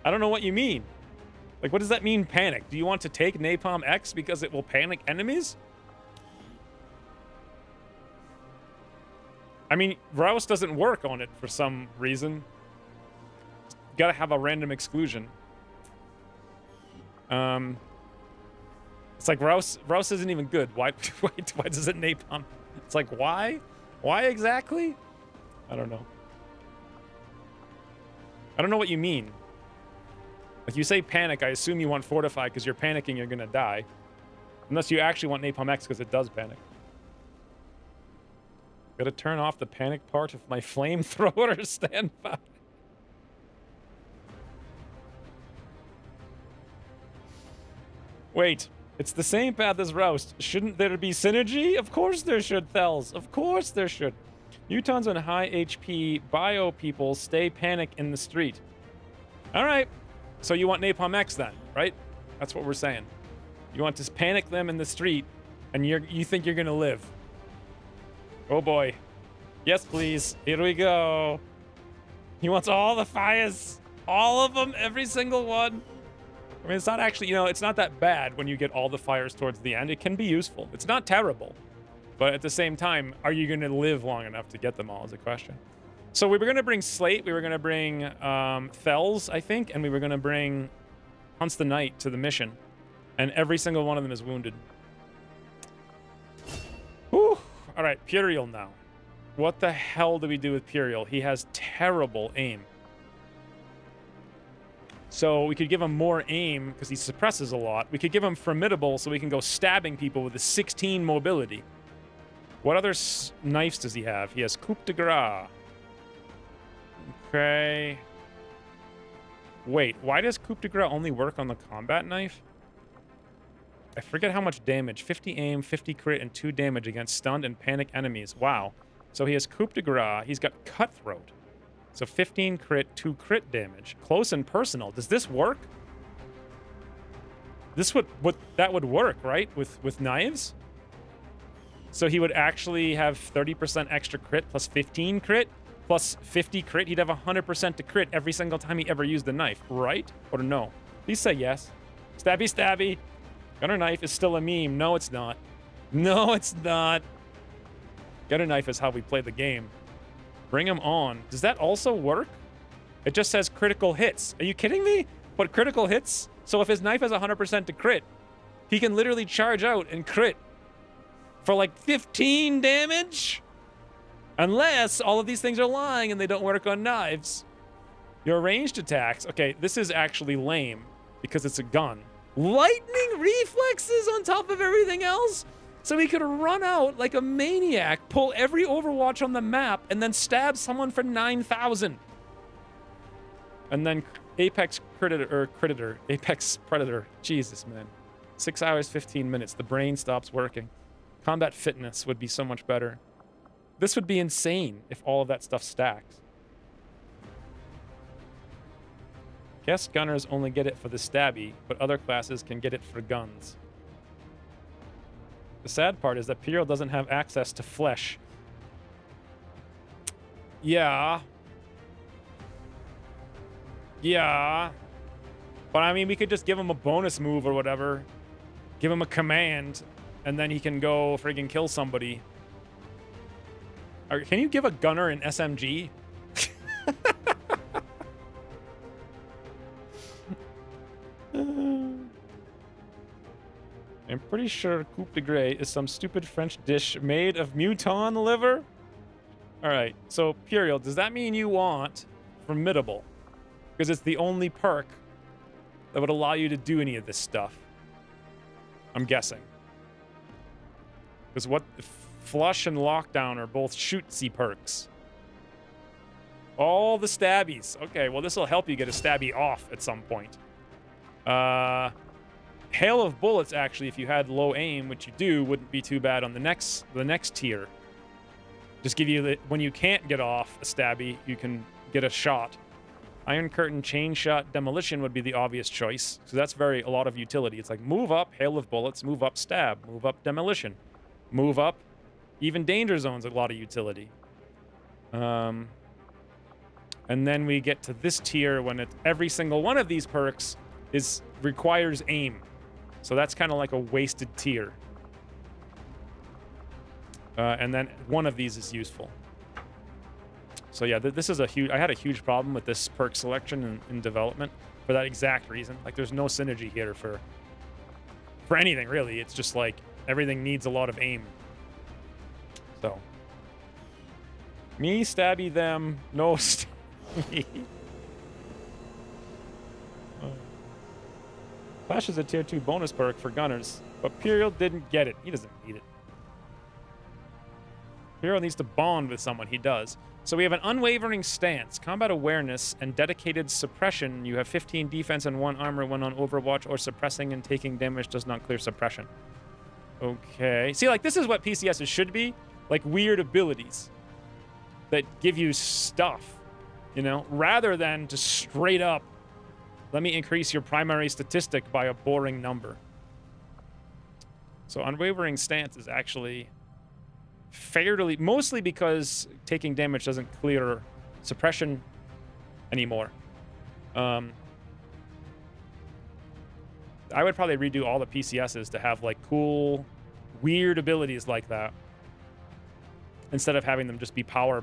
I don't know what you mean. Like, what does that mean, panic? Do you want to take Napalm X because it will panic enemies? I mean, Rouse doesn't work on it for some reason. Gotta have a random exclusion. It's like Rouse isn't even good. Why does it napalm? It's like, why? Why exactly? I don't know. I don't know what you mean. Like, you say panic, I assume you want fortify because you're panicking you're gonna die. Unless you actually want Napalm X because it does panic. Gotta turn off the panic part of my flamethrower standby. Wait, it's the same path as Roust. Shouldn't there be synergy? Of course there should, Thels. Of course there should. Mutons and high HP bio people stay panic in the street. All right. So you want Napalm X then, right? That's what we're saying. You want to panic them in the street, and you think you're gonna live. Oh boy. Yes, please. Here we go. He wants all the fires. All of them, every single one. I mean, it's not actually, it's not that bad when you get all the fires towards the end. It can be useful. It's not terrible. But at the same time, are you going to live long enough to get them all is a question. So we were going to bring Slate. We were going to bring Fells, I think. And we were going to bring Hunts the Knight to the mission. And every single one of them is wounded. Whew. All right, Puriel now. What the hell do we do with Puriel? He has terrible aim. So we could give him more aim because he suppresses a lot. We could give him Formidable so we can go stabbing people with a 16 mobility. What other knives does he have? He has Coup de Grace. Okay. Wait, why does Coup de Grace only work on the combat knife? I forget how much damage. 50 aim, 50 crit, and 2 damage against stunned and panic enemies. Wow. So he has Coup de Grace. He's got Cutthroat. So 15 crit, 2 crit damage. Close and personal. Does this work? This would that would work, right? With knives? So he would actually have 30% extra crit plus 15 crit plus 50 crit. He'd have 100% to crit every single time he ever used the knife, right? Or no? Please say yes. Stabby, stabby. Gunner knife is still a meme. No, it's not. No, it's not. Gunner knife is how we play the game. Bring him on. Does that also work? It just says critical hits. Are you kidding me? But critical hits? So if his knife has 100% to crit, he can literally charge out and crit for like 15 damage? Unless all of these things are lying and they don't work on knives. Your ranged attacks. Okay, this is actually lame because it's a gun. Lightning reflexes on top of everything else? So he could run out like a maniac, pull every Overwatch on the map, and then stab someone for 9,000. And then Apex Predator. Jesus, man. 6 hours, 15 minutes. The brain stops working. Combat fitness would be so much better. This would be insane if all of that stuff stacks. Guess gunners only get it for the stabby, but other classes can get it for guns. The sad part is that Puriel doesn't have access to flesh. Yeah. Yeah. But I mean, we could just give him a bonus move or whatever. Give him a command, and then he can go friggin' kill somebody. Can you give a gunner an SMG? I'm pretty sure Coup de Grace is some stupid French dish made of muton liver. All right, so Puriel, does that mean you want Formidable? Because it's the only perk that would allow you to do any of this stuff. I'm guessing. Because what Flush and Lockdown are both shootsy perks. All the stabbies. Okay, well, this will help you get a stabby off at some point. Hail of bullets, actually, if you had low aim, which you do, wouldn't be too bad on the next tier. Just give you the, when you can't get off a stabby, you can get a shot. Iron Curtain, Chain Shot, Demolition would be the obvious choice. So that's a lot of utility. It's like move up, Hail of Bullets, move up, Stab, move up, Demolition, move up, even Danger Zone's a lot of utility. And then we get to this tier when every single one of these perks requires aim. So that's kind of like a wasted tier. And then one of these is useful. So yeah, this is I had a huge problem with this perk selection in development for that exact reason. Like there's no synergy here for anything really. It's just like everything needs a lot of aim. So me stabby them, no stabby. Flash is a tier 2 bonus perk for gunners, but Puriel didn't get it. He doesn't need it. Puriel needs to bond with someone. He does. So we have an unwavering stance, combat awareness, and dedicated suppression. You have 15 defense and 1 armor when on Overwatch, or suppressing and taking damage does not clear suppression. Okay. See, like, this is what PCSs should be. Like, weird abilities. that give you stuff, you know, rather than just straight up, let me increase your primary statistic by a boring number. So Unwavering Stance is actually fairly, mostly because taking damage doesn't clear suppression anymore. I would probably redo all the PCSs to have like cool, weird abilities like that, instead of having them just be power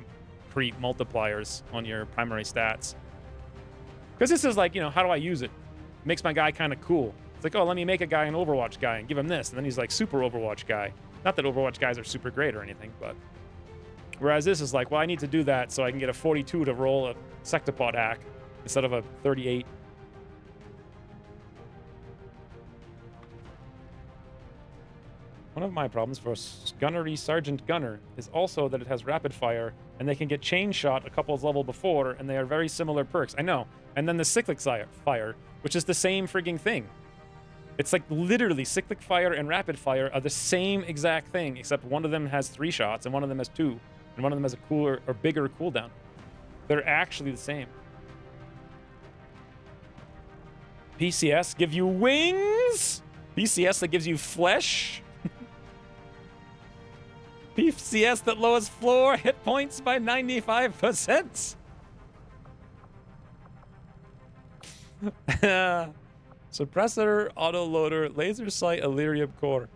creep multipliers on your primary stats. Because this is like, you know, how do I use it? Makes my guy kind of cool. It's like, oh, let me make a guy an Overwatch guy and give him this, and then he's like super Overwatch guy. Not that Overwatch guys are super great or anything, but whereas this is like, well, I need to do that so I can get a 42 to roll a Sectopod hack instead of a 38. One of my problems for Gunnery Sergeant Gunner is also that it has rapid fire, and they can get chain shot a couple level before, and they are very similar perks. I know. And then the cyclic fire, which is the same frigging thing. It's like literally cyclic fire and rapid fire are the same exact thing, except one of them has 3 shots and one of them has 2, and one of them has a cooler or bigger cooldown. They're actually the same. PCS give you wings. PCS that gives you flesh. PCS that lowers floor hit points by 95%. Suppressor, autoloader, laser sight, Illyrium core.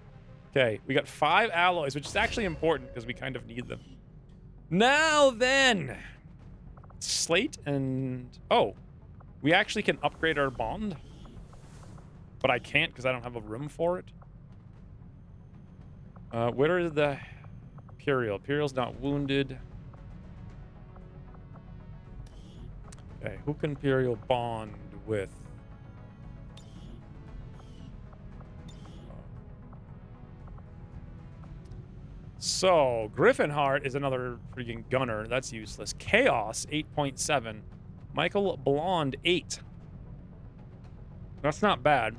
Okay, we got 5 alloys, which is actually important because we kind of need them. Now then, slate and oh, we actually can upgrade our bond, but I can't because I don't have a room for it. Where is the Imperial? Imperial's not wounded. Okay, who can Imperial bond with? So, Griffinheart is another freaking gunner. That's useless. Chaos, 8.7. Michael Blonde, 8. That's not bad.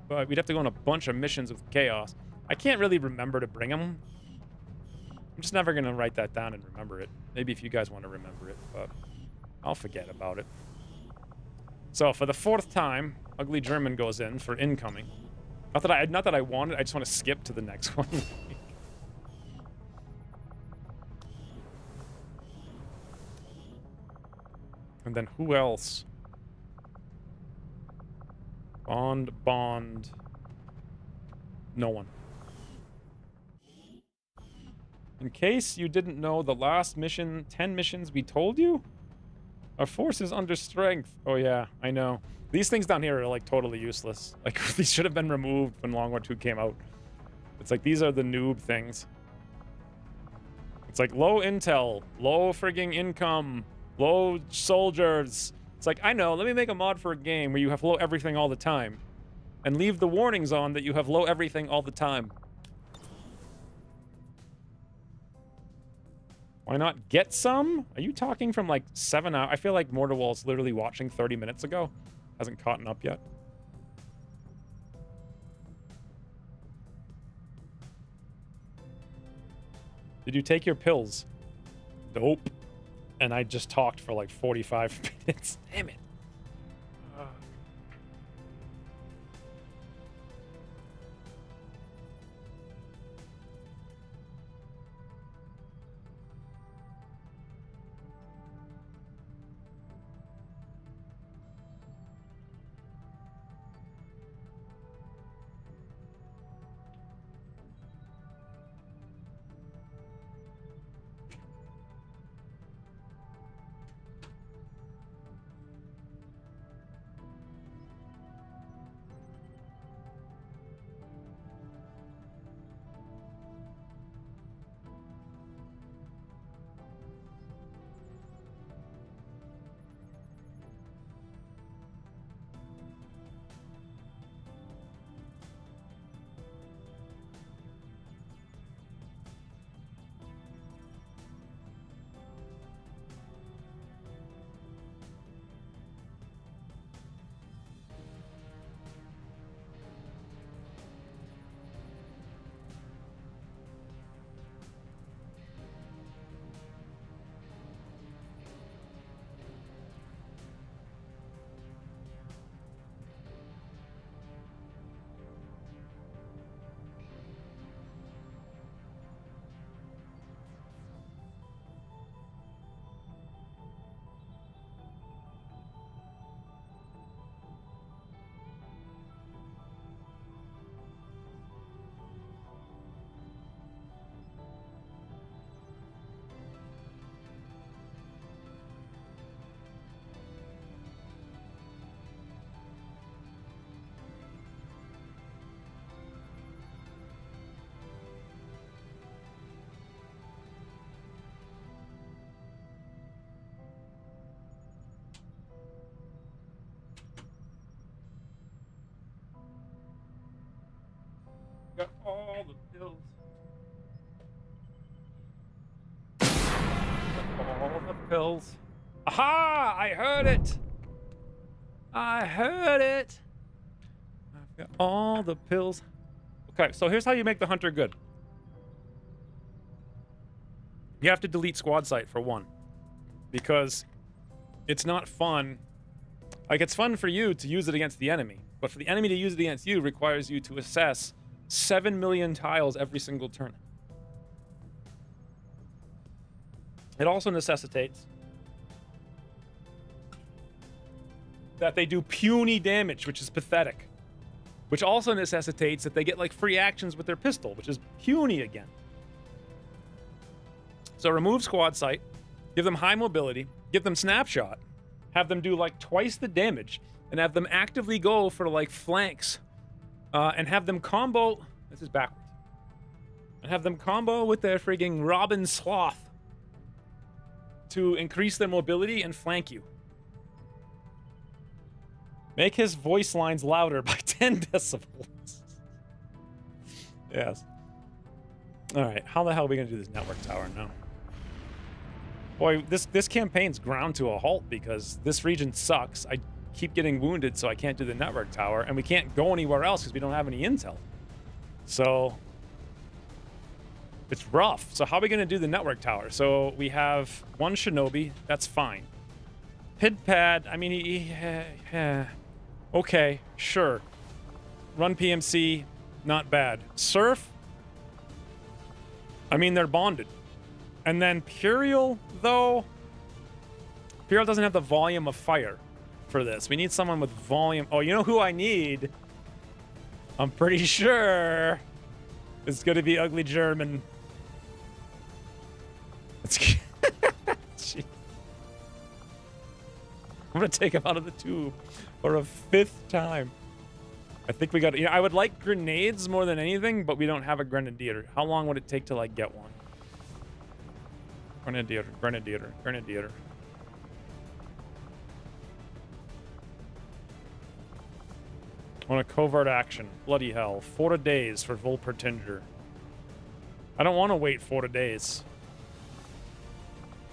But we'd have to go on a bunch of missions with Chaos. I can't really remember to bring him. I'm just never going to write that down and remember it. Maybe if you guys want to remember it, but I'll forget about it. So, for the 4th time, Ugly German goes in for incoming. Not that I want it, I just want to skip to the next one. And then who else? Bond. No one. In case you didn't know, the last mission, 10 missions we told you? Our force is under strength. Oh yeah, I know. These things down here are like totally useless. Like these should have been removed when Long War 2 came out. It's like these are the noob things. It's like low intel, low frigging income, low soldiers. It's like, I know, let me make a mod for a game where you have low everything all the time. And leave the warnings on that you have low everything all the time. Why not get some? Are you talking from like 7 hours? I feel like Mortarwall's literally watching 30 minutes ago. Hasn't caught up yet. Did you take your pills? Nope. And I just talked for like 45 minutes. Damn it. pills. Aha! I heard it! I heard it! I've got all the pills. Okay, so here's how you make the hunter good. You have to delete squad sight for one. Because it's not fun. Like, it's fun for you to use it against the enemy. But for the enemy to use it against you requires you to assess 7 million tiles every single turn. It also necessitates that they do puny damage, which is pathetic. Which also necessitates that they get like free actions with their pistol, which is puny again. So remove squad sight, give them high mobility, give them snapshot, have them do like twice the damage, and have them actively go for like flanks, and have them combo. This is backwards. And have them combo with their frigging Robin Sloth to increase their mobility and flank you. Make his voice lines louder by 10 decibels. Yes. All right, how the hell are we gonna do this network tower now? Boy, this campaign's ground to a halt because this region sucks. I keep getting wounded, so I can't do the network tower, and we can't go anywhere else because we don't have any intel. So it's rough. So how are we gonna do the network tower? So we have one shinobi, that's fine. Pidpad, I mean, okay, sure. Run PMC, not bad. Surf, I mean, they're bonded. And then Puriel, though, Puriel doesn't have the volume of fire for this. We need someone with volume. Oh, you know who I need? I'm pretty sure it's going to be Ugly German. It's Jeez. I'm going to take him out of the tube for a 5th time. I think we got, you know, I would like grenades more than anything, but we don't have a grenadier. How long would it take to, like, get one? Grenadier, grenadier, grenadier. On a covert action. Bloody hell. 4 days for Volpertinger. I don't want to wait 4 days.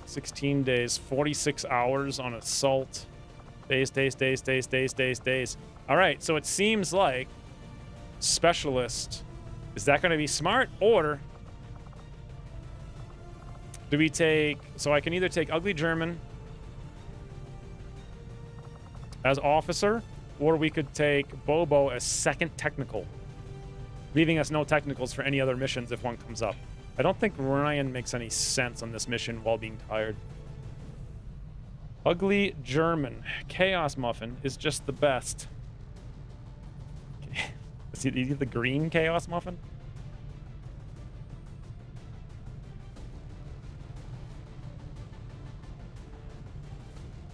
16 days. 46 hours on assault. Days. Alright, so it seems like specialist. Is that going to be smart? Or do we take... So I can either take Ugly German as officer, or we could take Bobo as second technical, leaving us no technicals for any other missions if one comes up. I don't think Ryan makes any sense on this mission while being tired. Ugly German. Chaos Muffin is just the best. Is he the green Chaos Muffin?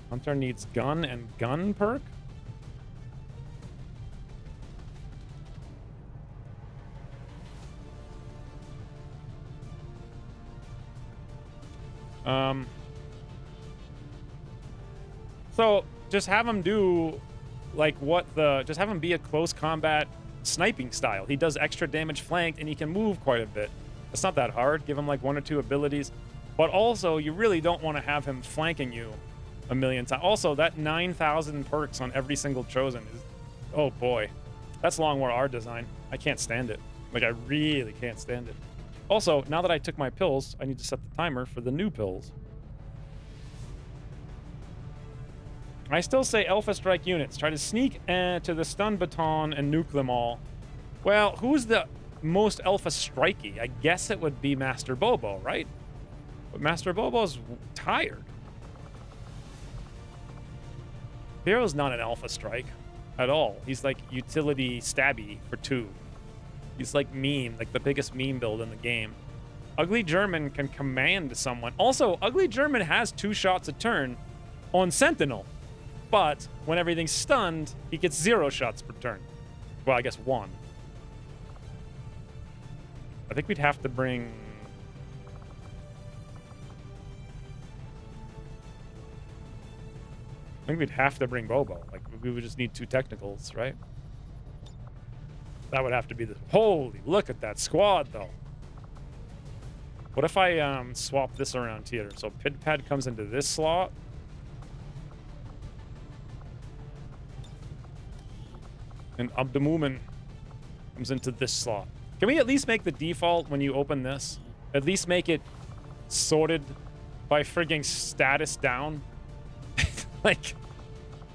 Hunter needs gun and gun perk? So just have him do like just have him be a close combat sniping style. He does extra damage flanked and he can move quite a bit. It's not that hard. Give him like 1 or 2 abilities, but also you really don't want to have him flanking you a million times. Also, that 9,000 perks on every single chosen is, oh boy, that's Long War R design. I can't stand it. Like, I really can't stand it. Also, now that I took my pills, I need to set the timer for the new pills. I still say Alpha Strike units. Try to sneak to the stun baton and nuke them all. Well, who's the most Alpha Strikey? I guess it would be Master Bobo, right? But Master Bobo's tired. Hero's not an Alpha Strike at all. He's like utility stabby for 2. He's like meme, like the biggest meme build in the game. Ugly German can command someone. Also, Ugly German has 2 shots a turn on Sentinel. But when everything's stunned, he gets 0 shots per turn. Well, I guess 1. I think we'd have to bring... I think we'd have to bring Bobo. Like, we would just need 2 technicals, right? That would have to be the... Holy, look at that squad, though. What if I swap this around here? So pid pad comes into this slot. And Abdemumen comes into this slot. Can we at least make the default when you open this? At least make it sorted by frigging status down? Like,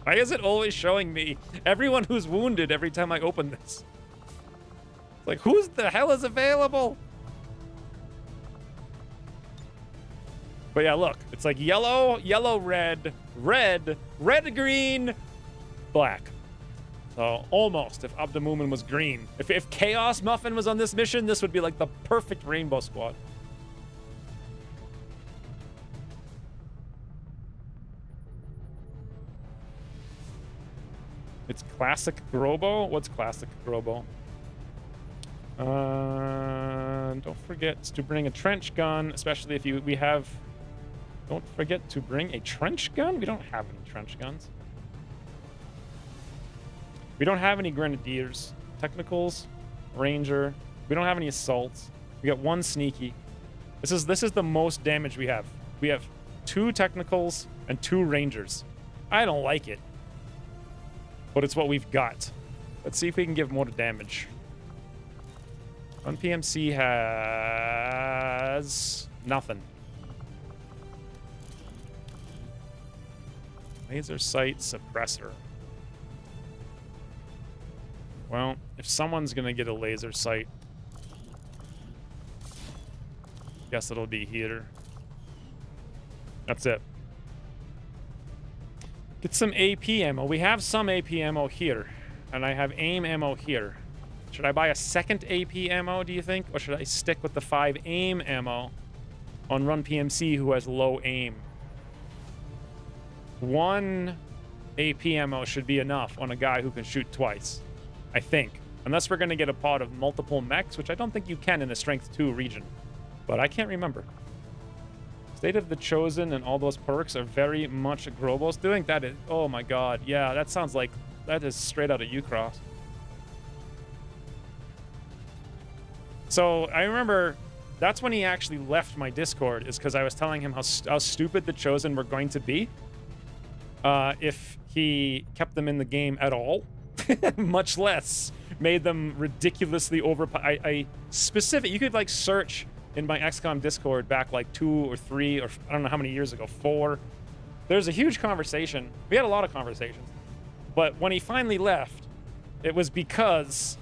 why is it always showing me everyone who's wounded every time I open this? It's like, who's the hell is available? But yeah, look, it's like yellow, yellow, red, red, red, green, black. So almost, if Abdemumen was green. If Chaos Muffin was on this mission, this would be like the perfect rainbow squad. It's classic Grobo. What's classic Grobo? Don't forget to bring a trench gun, especially if we have. Don't forget to bring a trench gun. We don't have any trench guns. We don't have any grenadiers, technicals, ranger. We don't have any assaults. We got one sneaky. This is the most damage we have. We have 2 technicals and 2 rangers. I don't like it, but it's what we've got. Let's see if we can give more damage. One PMC has nothing. Laser sight suppressor. Well, if someone's gonna get a laser sight, guess it'll be here. That's it. Get some AP ammo. We have some AP ammo here, and I have aim ammo here. Should I buy a second AP ammo, do you think? Or should I stick with the 5 aim ammo on Run PMC who has low aim? 1 AP ammo should be enough on a guy who can shoot twice, I think. Unless we're going to get a pod of multiple mechs, which I don't think you can in a Strength 2 region. But I can't remember. State of the Chosen and all those perks are very much Grobo's doing. That is, oh my god, yeah, that sounds like, that is straight out of Ucross. So I remember that's when he actually left my Discord, is because I was telling him how stupid the Chosen were going to be if he kept them in the game at all, much less made them ridiculously I specific. You could like search in my XCOM Discord back like 2 or 3 or I don't know how many years ago, 4. There's a huge conversation. We had a lot of conversations, but when he finally left, it was because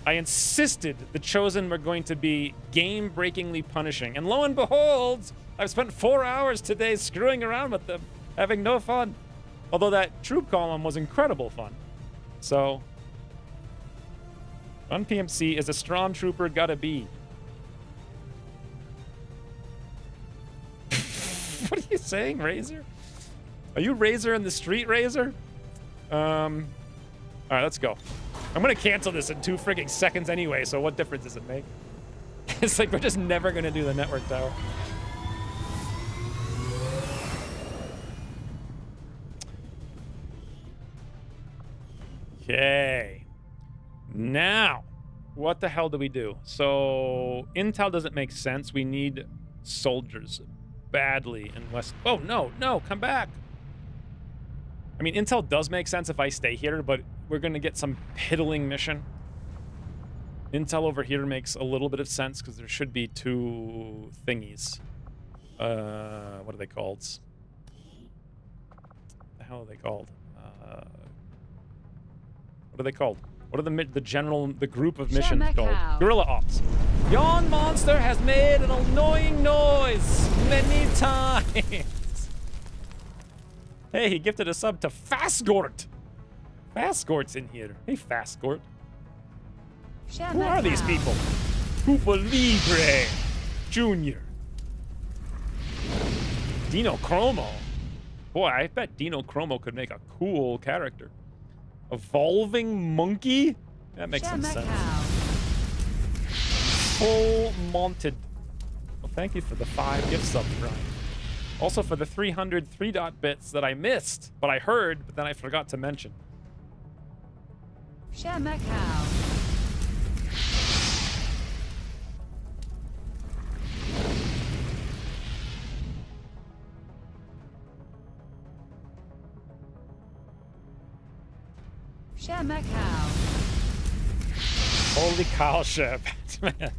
I insisted the Chosen were going to be game-breakingly punishing. And lo and behold, I've spent 4 hours today screwing around with them, having no fun. Although that troop column was incredible fun. So, Run PMC is a stormtrooper gotta be. What are you saying, Razor? Are you Razor in the street, Razor? Alright, let's go. I'm gonna cancel this in 2 frigging seconds anyway, so what difference does it make? It's like we're just never gonna do the network tower. Okay. Now, what the hell do we do? So, intel doesn't make sense. We need soldiers badly in West. Oh, no, no, come back. I mean, intel does make sense if I stay here, but we're going to get some piddling mission. Intel over here makes a little bit of sense because there should be 2 thingies. What are they called? What the hell are they called? What are they called? What are the group of missions called? Guerrilla Ops. Yon monster has made an annoying noise many times. Hey, he gifted a sub to Fastgort. Fastgort's in here. Hey, Fastgort. Who are these people? Hoopa Libre Jr. Dino Chromo. Boy, I bet Dino Chromo could make a cool character. Evolving Monkey? That makes some sense. Full Monted. Well, thank you for the 5 gift subs, Brian. Also for the 300 3-dot bits that I missed, but I heard, but then I forgot to mention. Share my cow. Holy cow, ship, man.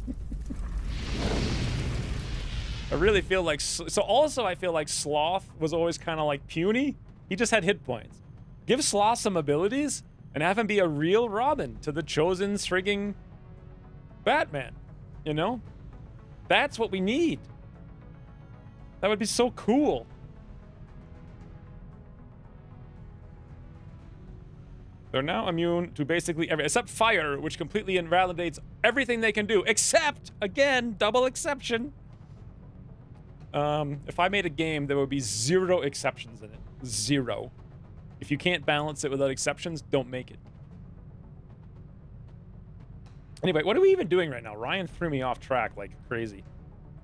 I really feel like so. Also, I feel like Sloth was always kind of like puny. He just had hit points. Give Sloth some abilities and have him be a real Robin to the chosen frigging Batman. You know, that's what we need. That would be so cool. They're now immune to basically except fire, which completely invalidates everything they can do, except, again, double exception. If I made a game, there would be 0 exceptions in it. 0. If you can't balance it without exceptions, don't make it. Anyway, what are we even doing right now? Ryan threw me off track like crazy.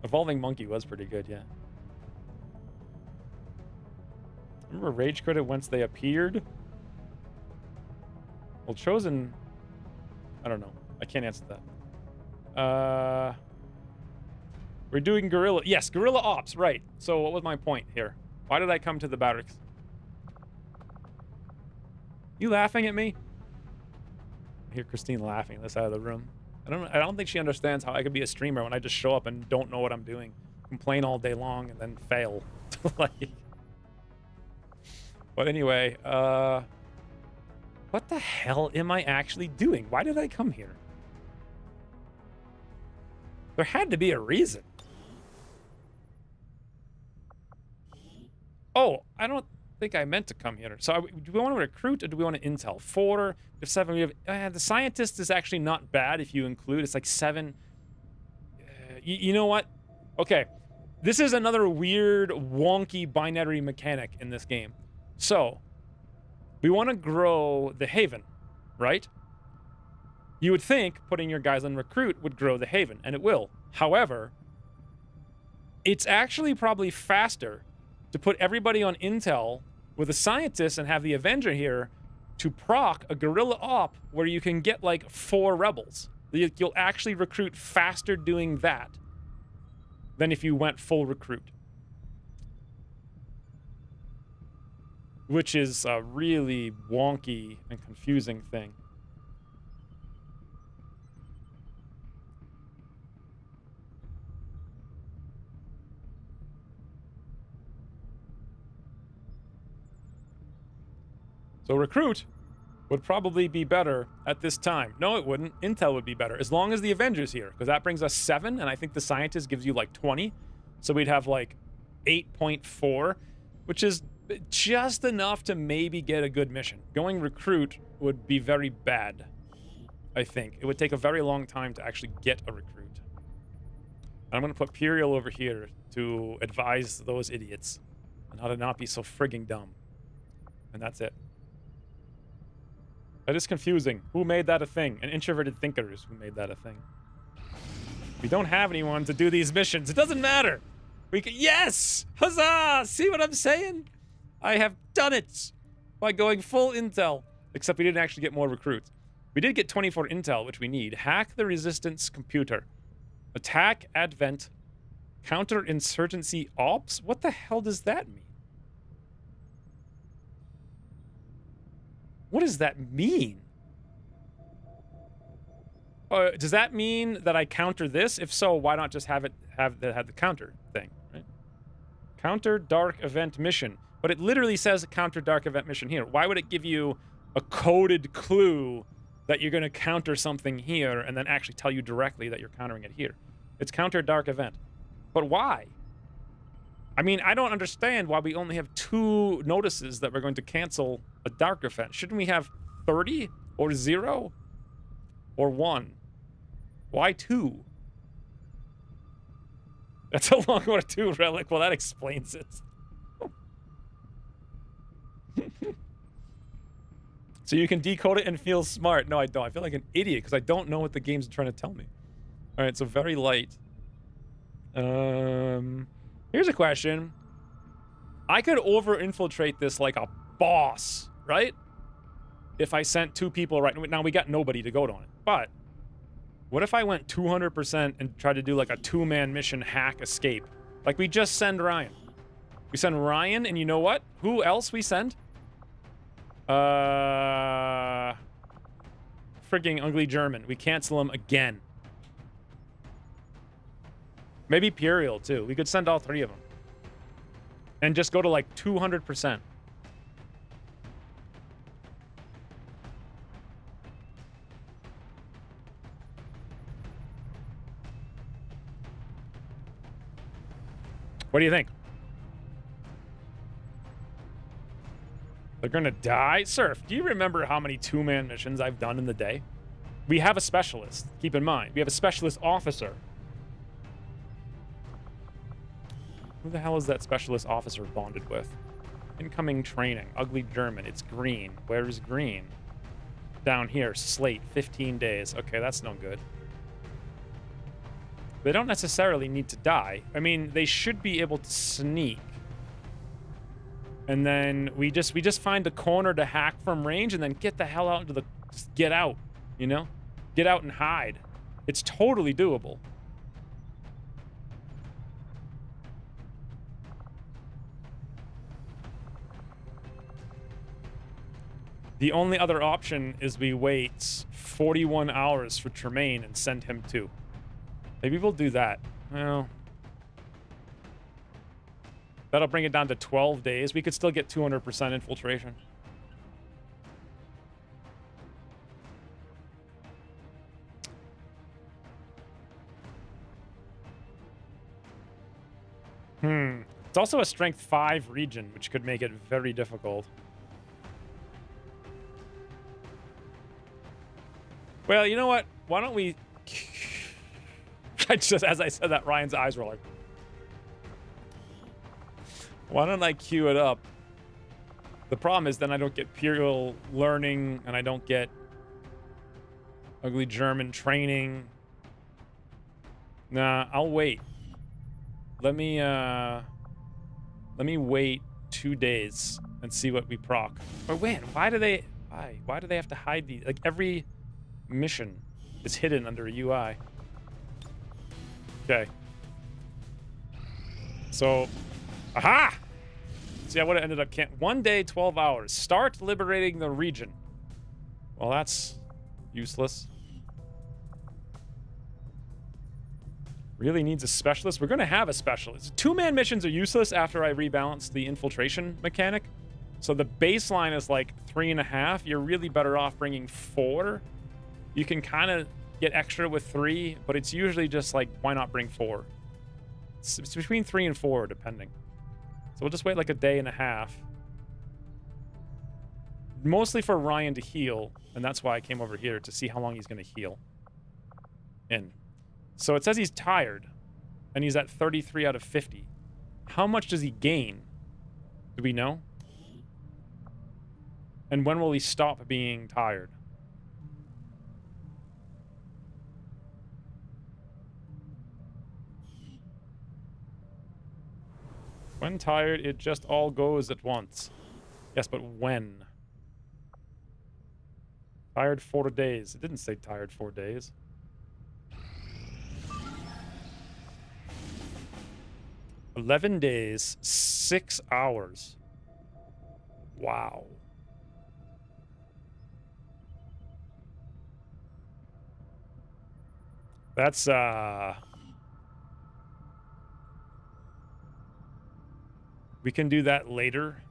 Evolving Monkey was pretty good, yeah. Remember Rage Credit once they appeared? Well, Chosen... I don't know. I can't answer that. We're doing Guerrilla... Yes, Guerrilla Ops, right. So what was my point here? Why did I come to the barracks? You laughing at me? I hear Christine laughing this side of the room. I don't think she understands how I could be a streamer when I just show up and don't know what I'm doing. Complain all day long and then fail. Like... But anyway, what the hell am I actually doing? Why did I come here? There had to be a reason. Oh, I don't think I meant to come here. So do we want to recruit or do we want to intel? 4, if 7, we have... the scientist is actually not bad if you include. It's like 7. You know what? Okay. This is another weird, wonky binary mechanic in this game. So, we want to grow the Haven, right? You would think putting your guys on recruit would grow the Haven, and it will. However, it's actually probably faster to put everybody on intel with a scientist and have the Avenger here to proc a guerrilla op where you can get like 4 rebels. You'll actually recruit faster doing that than if you went full recruit. Which is a really wonky and confusing thing. So recruit would probably be better at this time. No, it wouldn't. Intel would be better, as long as the Avenger's here, because that brings us 7, and I think the Scientist gives you like 20. So we'd have like 8.4, which is just enough to maybe get a good mission. Going recruit would be very bad, I think. It would take a very long time to actually get a recruit. And I'm going to put Puriel over here to advise those idiots on how to not be so frigging dumb. And that's it. That is confusing. Who made that a thing? And introverted thinkers who made that a thing. We don't have anyone to do these missions. It doesn't matter. We can... Yes! Huzzah! See what I'm saying? I have done it by going full intel. Except we didn't actually get more recruits. We did get 24 intel, which we need. Hack the resistance computer. Attack Advent. Counterinsurgency ops? What the hell does that mean? What does that mean? Does that mean that I counter this? If so, why not just have the counter thing, right? Counter dark event mission. But it literally says counter dark event mission here. Why would it give you a coded clue that you're going to counter something here and then actually tell you directly that you're countering it here? It's counter dark event. But why? I mean, I don't understand why we only have 2 notices that we're going to cancel a dark event. Shouldn't we have 30 or 0 or 1? Why 2? That's a long order 2 relic. Well, that explains it. So you can decode it and feel smart. No, I don't. I feel like an idiot because I don't know what the game's trying to tell me. All right, so very light. Here's a question. I could over-infiltrate this like a boss, right? If I sent 2 people right now, we got nobody to go on it. But what if I went 200% and tried to do like a 2-man mission hack escape? Like we just send Ryan. We send Ryan, and you know what? Who else we send? freaking ugly German. We cancel him again. Maybe Puriel, too. We could send all 3 of them. And just go to, like, 200%. What do you think? They're gonna die? Surf, do you remember how many 2-man missions I've done in the day? We have a specialist. Keep in mind, we have a specialist officer. Who the hell is that specialist officer bonded with? Incoming training. Ugly German. It's green. Where's green? Down here. Slate. 15 days. Okay, that's no good. They don't necessarily need to die. I mean, they should be able to sneak. And then we just find a corner to hack from range and then get the hell out into the... Just get out, you know? Get out and hide. It's totally doable. The only other option is we wait 41 hours for Tremaine and send him too. Maybe we'll do that. Well, that'll bring it down to 12 days. We could still get 200% infiltration. It's also a strength 5 region, which could make it very difficult. Well, you know what? Why don't we... As I said that, Ryan's eyes were like... Why don't I queue it up? The problem is then I don't get Imperial learning, and I don't get ugly German training. Nah, I'll wait. Let me wait 2 days and see what we proc. But wait, why do they have to hide these? Like, every mission is hidden under a UI. Okay. So, aha! See, I would have ended up 1 day, 12 hours. Start liberating the region. Well, that's useless. Really needs a specialist? We're going to have a specialist. 2-man missions are useless after I rebalance the infiltration mechanic. So the baseline is like 3.5. You're really better off bringing 4. You can kind of get extra with 3, but it's usually just like, why not bring 4? It's between 3 and 4, depending. So we'll just wait like a day and a half. Mostly for Ryan to heal, and that's why I came over here, to see how long he's going to heal. So it says he's tired, and he's at 33 out of 50. How much does he gain? Do we know? And when will he stop being tired? When tired, it just all goes at once. Yes, but when? Tired 4 days. It didn't say tired 4 days. $11 days, 6 hours. Wow. That's, we can do that later.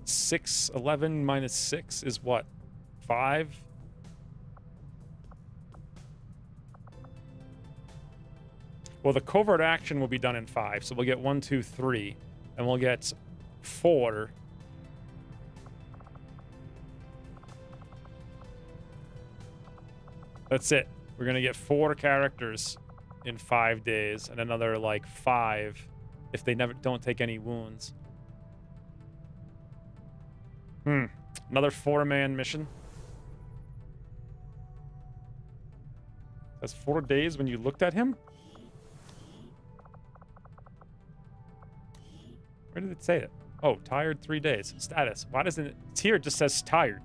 $11 minus 6 is what? 5? Well, the covert action will be done in 5, so we'll get 1, 2, 3, and we'll get 4. That's it. We're gonna get 4 characters in 5 days, and another like 5 if they don't take any wounds. Another 4-man mission. That's 4 days when you looked at him? Where did it say it? Oh, tired 3 days. Status. Why doesn't it... It's here, it just says tired.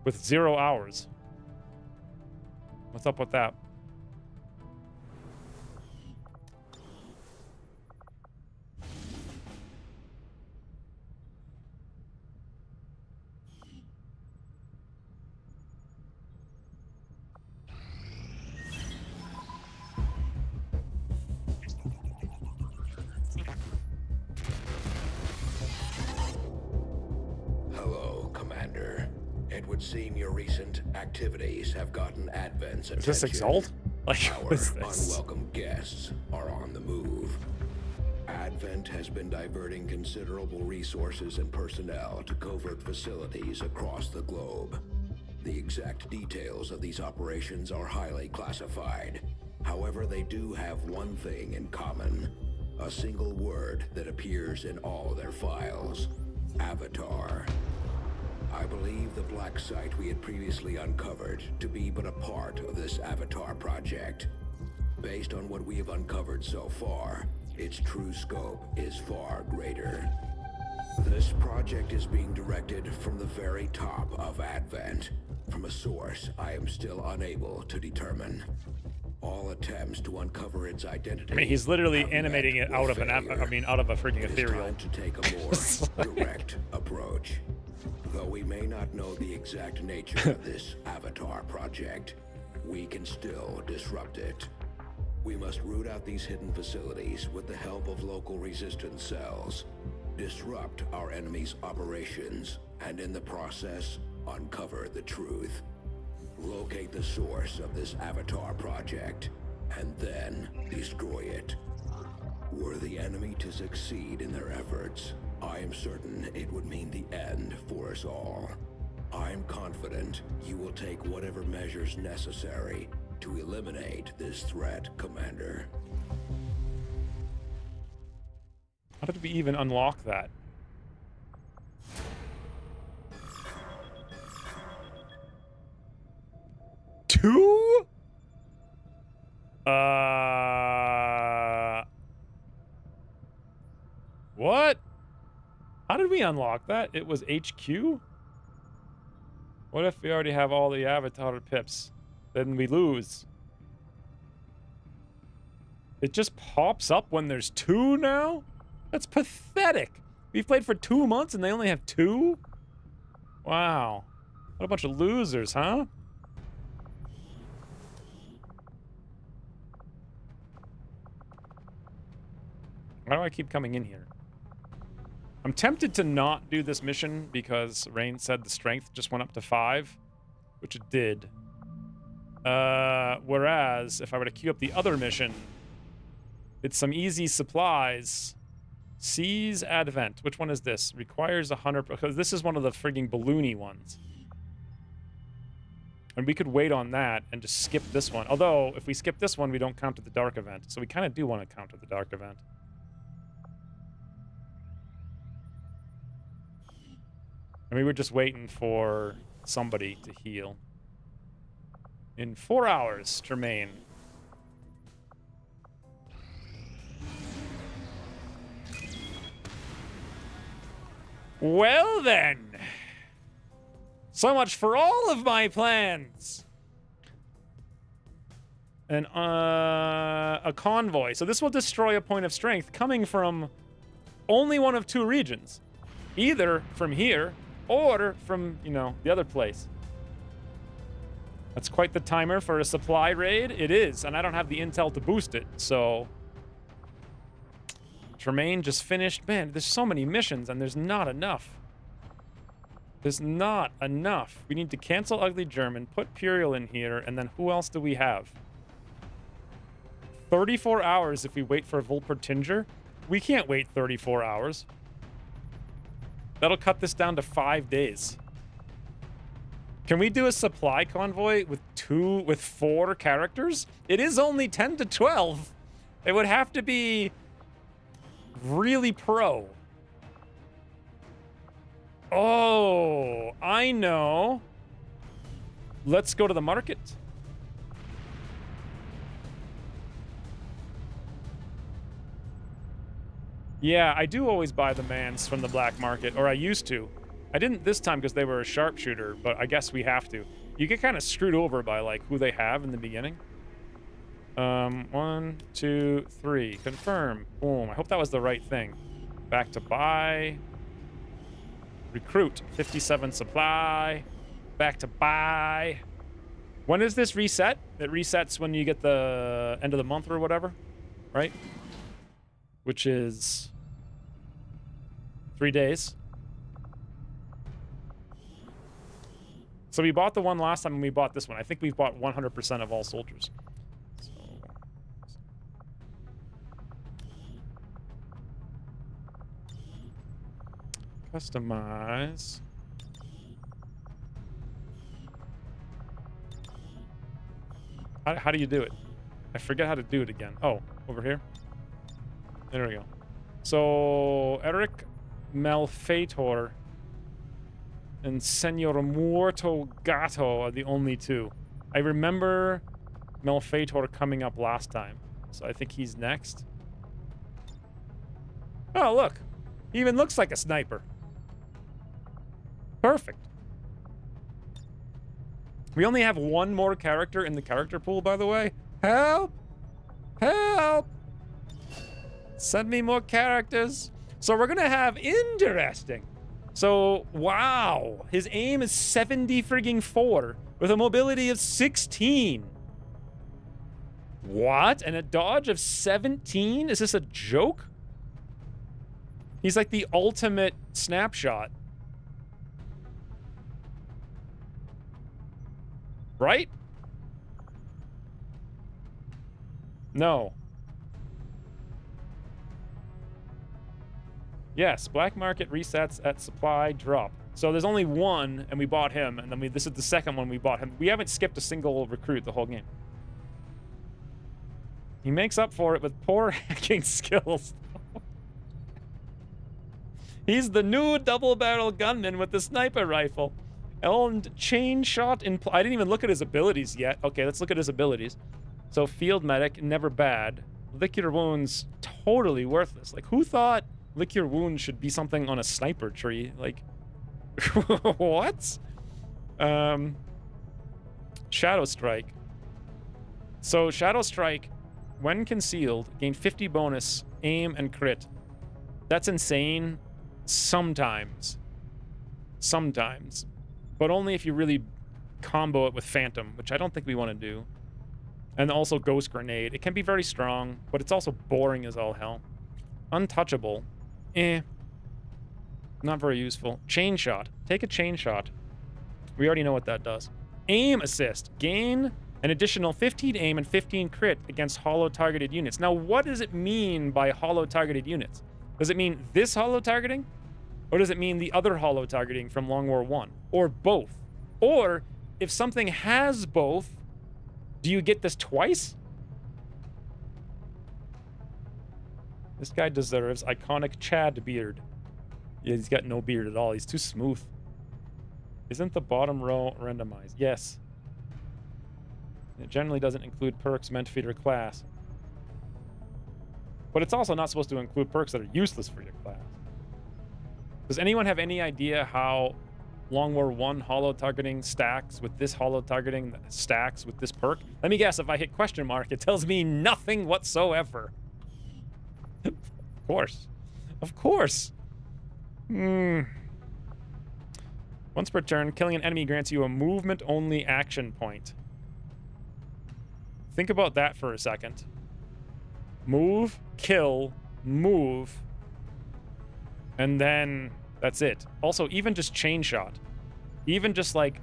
With 0 hours. What's up with that? Hello, Commander. It would seem your recent activities have gotten Advent's attention. Is this Exalt? Like, Our what is this? unwelcome guests are on the move. Advent has been diverting considerable resources and personnel to covert facilities across the globe. The exact details of these operations are highly classified. However, they do have one thing in common. A single word that appears in all their files. Avatar. I believe the black site we had previously uncovered to be but a part of this Avatar project. Based on what we have uncovered so far, its true scope is far greater. This project is being directed from the very top of Advent, from a source I am still unable to determine. All attempts to uncover its identity. I mean, he's literally have animating met it out with of failure. out of a freaking It is ethereal. time to take a more direct approach. Though we may not know the exact nature of this Avatar project, we can still disrupt it. We must root out these hidden facilities with the help of local resistance cells, disrupt our enemy's operations, and in the process, uncover the truth. Locate the source of this Avatar project, and then destroy it. Were the enemy to succeed in their efforts, I am certain it would mean the end for us all. I am confident you will take whatever measures necessary to eliminate this threat, Commander. How did we even unlock that? Two? What? How did we unlock that? It was HQ? What if we already have all the Avatar pips? Then we lose. It just pops up when there's two now? That's pathetic. We've played for 2 months and they only have two? Wow. What a bunch of losers, huh? Why do I keep coming in here? I'm tempted to not do this mission because Rain said the strength just went up to 5, which it did. Whereas, if I were to queue up the other mission, it's some easy supplies. Seize Advent. Which one is this? Requires 100... Because this is one of the frigging balloony ones. And we could wait on that and just skip this one. Although, if we skip this one, we don't counter the dark event. So we kind of do want to counter the dark event. And we were just waiting for somebody to heal. In 4 hours, Tremaine. Well then. So much for all of my plans. And a convoy. So this will destroy a point of strength coming from only one of 2 regions. Either from here or from, you know, the other place. That's quite the timer for a supply raid. It is, and I don't have the intel to boost it, so... Tremaine just finished. Man, there's so many missions, and there's not enough. There's not enough. We need to cancel Ugly German, put Puriel in here, and then who else do we have? 34 hours if we wait for Volpertinger. We can't wait 34 hours. That'll cut this down to 5 days. Can we do a supply convoy with 4 characters? It is only 10 to 12. It would have to be really pro. Oh, I know. Let's go to the market. Yeah, I do always buy the mans from the black market, or I used to. I didn't this time because they were a sharpshooter, but I guess we have to. You get kind of screwed over by, like, who they have in the beginning. 1, 2, 3. Confirm. Boom. I hope that was the right thing. Back to buy. Recruit. 57 supply. Back to buy. When does this reset? It resets when you get the end of the month or whatever, right? Which is 3 days. So we bought the one last time and we bought this one. I think we've bought 100% of all soldiers. So... Customize. How do you do it? I forget how to do it again. Oh, over here. There we go. So, Eric Malfeitor and Senor Muerto Gato are the only two. I remember Malfeitor coming up last time, so I think he's next. Oh, look. He even looks like a sniper. Perfect. We only have one more character in the character pool, by the way. Help! Help! Send me more characters. So we're gonna have interesting. So, wow. His aim is 70 frigging 4 with a mobility of 16. What? And a dodge of 17? Is this a joke? He's like the ultimate snapshot. Right? No. Yes, black market resets at supply drop. So there's only one, and we bought him, and then this is the second one we bought him. We haven't skipped a single recruit the whole game. He makes up for it with poor hacking skills. He's the new double-barrel gunman with the sniper rifle. And chain shot in... I didn't even look at his abilities yet. Okay, let's look at his abilities. So field medic, never bad. Lick your wounds, totally worthless. Like, who thought lick your wounds should be something on a sniper tree? Like, what? Shadow Strike. So Shadow Strike, when concealed, gain 50 bonus, aim, and crit. That's insane. Sometimes. Sometimes. But only if you really combo it with Phantom, which I don't think we want to do. And also Ghost Grenade. It can be very strong, but it's also boring as all hell. Untouchable. Not very useful. Chain Shot. Take a Chain Shot. We already know what that does. Aim Assist. Gain an additional 15 aim and 15 crit against hollow targeted units. Now, what does it mean by hollow targeted units? Does it mean this hollow targeting? Or does it mean the other hollow targeting from Long War 1? Or both? Or, if something has both, do you get this twice? This guy deserves iconic Chad beard. Yeah, he's got no beard at all. He's too smooth. Isn't the bottom row randomized? Yes. It generally doesn't include perks meant for your class. But it's also not supposed to include perks that are useless for your class. Does anyone have any idea how Long War 1 hollow targeting stacks with this hollow targeting stacks with this perk? Let me guess, if I hit question mark, it tells me nothing whatsoever. Of course. Of course. Once per turn, killing an enemy grants you a movement-only action point. Think about that for a second. Move, kill, move, and then that's it. Also, even just chain shot. Even just like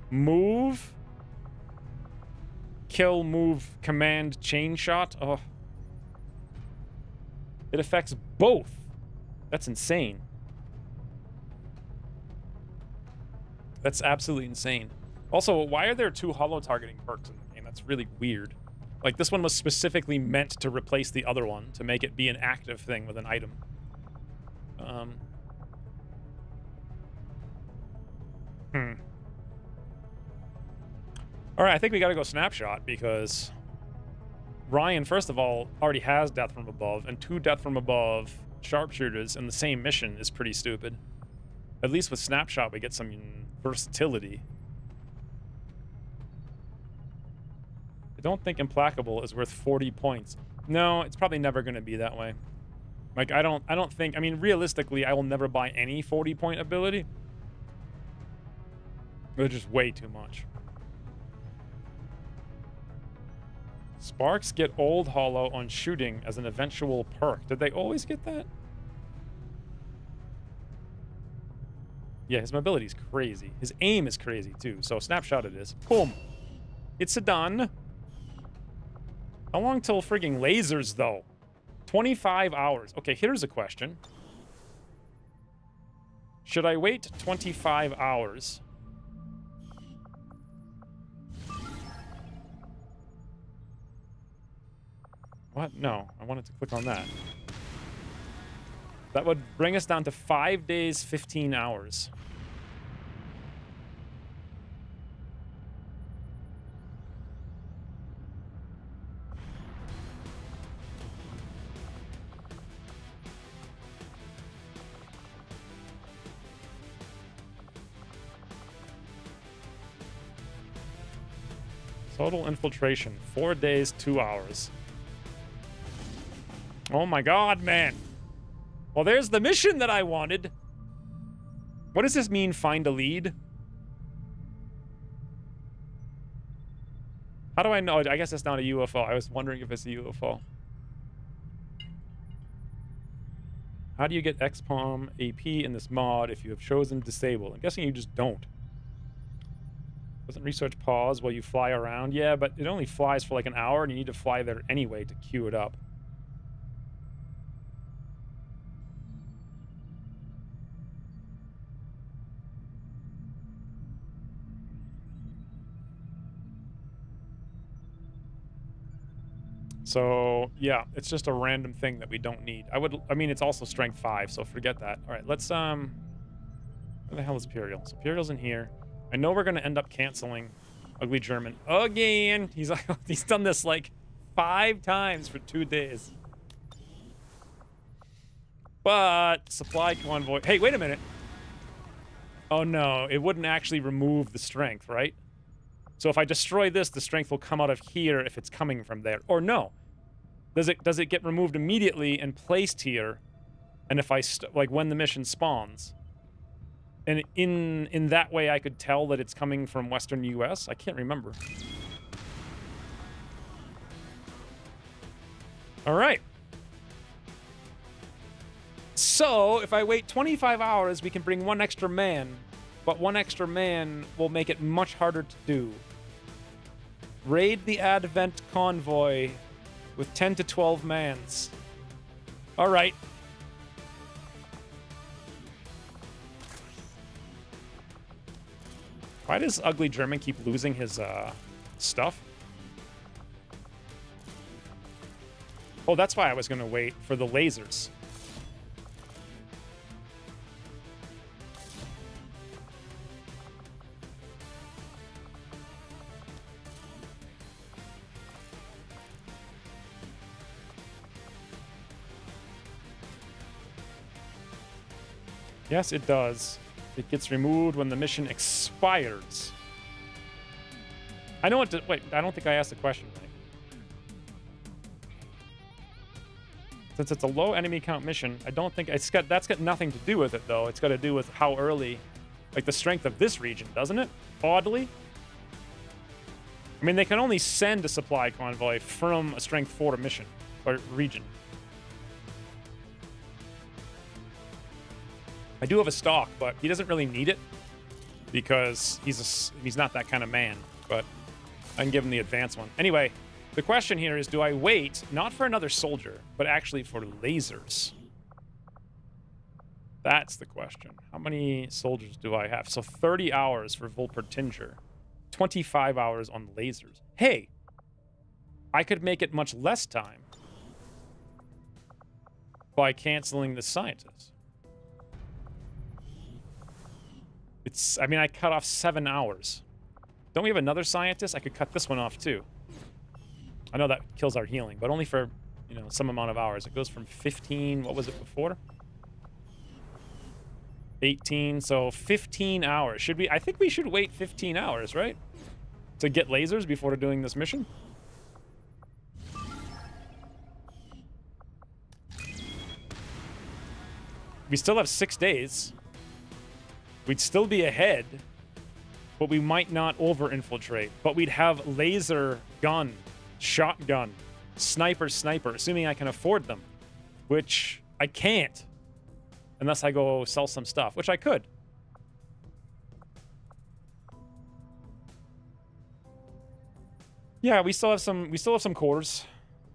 move, kill, move, command, chain shot. Oh. It affects both. That's insane. That's absolutely insane. Also, why are there two hollow targeting perks in the game? That's really weird. Like, this one was specifically meant to replace the other one, to make it be an active thing with an item. Alright, I think we gotta go snapshot, because Ryan, first of all, already has Death from Above, and 2 Death from Above sharpshooters in the same mission is pretty stupid. At least with snapshot, we get some versatility. I don't think Implacable is worth 40 points. No, it's probably never going to be that way. Like, I don't think... I mean, realistically, I will never buy any 40-point ability. They're just way too much. Sparks get Old Hollow on shooting as an eventual perk. Did they always get that? Yeah, his mobility is crazy. His aim is crazy, too. So, snapshot it is. Boom. It's a done. How long till frigging lasers, though? 25 hours. Okay, here's a question. Should I wait 25 hours? What? No, I wanted to click on that. That would bring us down to 5 days, 15 hours. Total infiltration, 4 days, 2 hours. Oh my god, man. Well, there's the mission that I wanted. What does this mean, find a lead? How do I know? I guess it's not a UFO. I was wondering if it's a UFO. How do you get XPOM AP in this mod if you have chosen disable? I'm guessing you just don't. Doesn't research pause while you fly around? Yeah, but it only flies for like an hour, and you need to fly there anyway to queue it up. So, yeah, it's just a random thing that we don't need. I mean, it's also strength 5, so forget that. All right, let's, where the hell is Imperial? So Imperial's in here. I know we're going to end up canceling Ugly German again. He's done this like 5 times for 2 days. But supply convoy. Hey, wait a minute. Oh no, it wouldn't actually remove the strength, right? So if I destroy this, the strength will come out of here if it's coming from there. Or no. Does it get removed immediately and placed here? And if I like when the mission spawns? And in that way, I could tell that it's coming from Western US? I can't remember. All right. So, if I wait 25 hours, we can bring 1 extra man. But 1 extra man will make it much harder to do. Raid the Advent convoy with 10 to 12 mans. All right. Why does Ugly German keep losing his stuff? Oh, that's why I was going to wait for the lasers. Yes, it does. It gets removed when the mission expires. I know what to... Wait, I don't think I asked the question right. Since it's a low enemy count mission, I don't think... That's got nothing to do with it, though. It's got to do with how early... Like, the strength of this region, doesn't it? Oddly. I mean, they can only send a supply convoy from a strength 4 mission. Or region. I do have a stock, but he doesn't really need it because he's not that kind of man, but I can give him the advanced one. Anyway, the question here is, do I wait not for another soldier, but actually for lasers? That's the question. How many soldiers do I have? So 30 hours for Volpertinger, 25 hours on lasers. Hey, I could make it much less time by canceling the scientists. I mean, I cut off 7 hours. Don't we have another scientist? I could cut this one off, too. I know that kills our healing, but only for, you know, some amount of hours. It goes from 15, what was it before? 18, so 15 hours. Should we? I think we should wait 15 hours, right? To get lasers before doing this mission. We still have 6 days. We'd still be ahead, but we might not over-infiltrate. But we'd have laser gun, shotgun, sniper, assuming I can afford them, which I can't unless I go sell some stuff, which I could. Yeah, we still have some cores.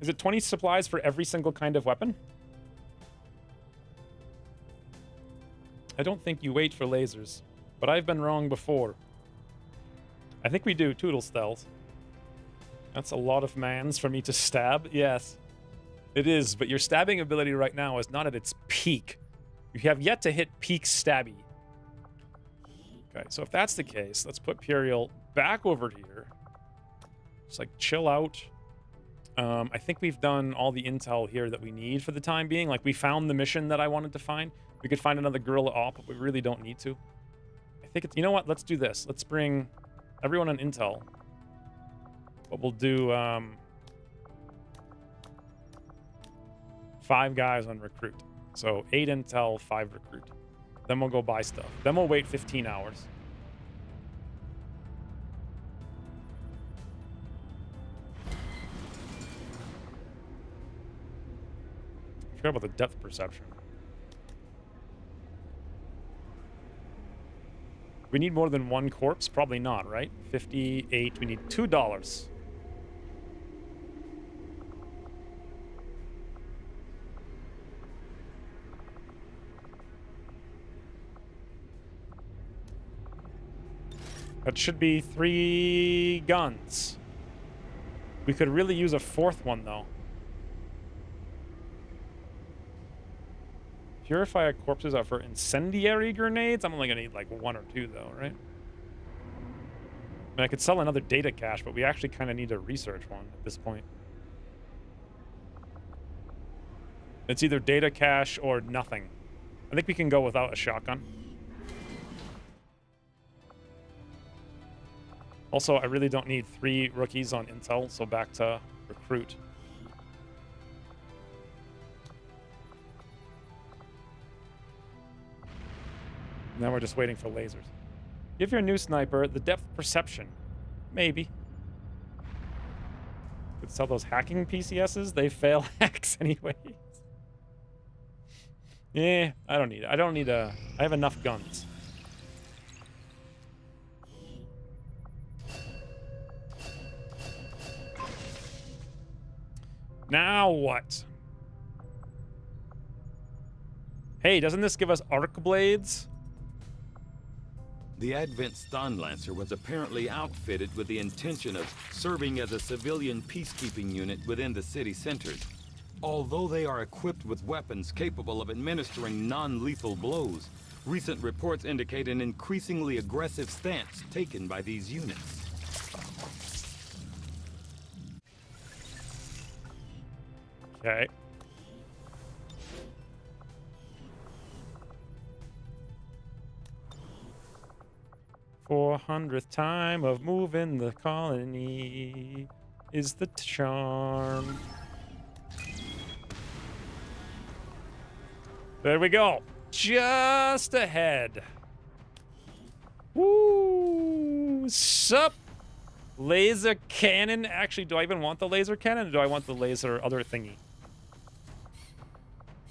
Is it 20 supplies for every single kind of weapon? I don't think you wait for lasers, but I've been wrong before. I think we do. Toodle stealth. That's a lot of mans for me to stab. Yes, it is, but your stabbing ability right now is not at its peak. You have yet to hit peak stabby. Okay, so if that's the case, let's put Puriel back over here. Just like chill out. I think we've done all the intel here that we need for the time being. Like, we found the mission that I wanted to find. We could find another guerrilla op, but we really don't need to. I think it's... You know what? Let's do this. Let's bring everyone on intel. But we'll do 5 guys on recruit. So 8 intel, 5 recruit. Then we'll go buy stuff. Then we'll wait 15 hours. I forgot about the depth perception. We need more than 1 corpse? Probably not, right? 58. We need $2. That should be 3 guns. We could really use a 4th one, though. Purify corpses out for incendiary grenades? I'm only gonna need like 1 or 2 though, right? I mean, I could sell another data cache, but we actually kind of need a research one at this point. It's either data cache or nothing. I think we can go without a shotgun. Also, I really don't need 3 rookies on intel, so back to recruit. Now we're just waiting for lasers. Give your new sniper the depth perception. Maybe. Could sell those hacking PCSs. They fail hacks anyways. Yeah, I don't need it. I have enough guns. Now what? Hey, doesn't this give us arc blades? The Advent Stun Lancer was apparently outfitted with the intention of serving as a civilian peacekeeping unit within the city centers. Although they are equipped with weapons capable of administering non-lethal blows, recent reports indicate an increasingly aggressive stance taken by these units. Okay. "400th time of moving the colony is the charm." There we go. Just ahead. Woo! Sup? Laser cannon? Actually, do I even want the laser cannon, or do I want the laser other thingy?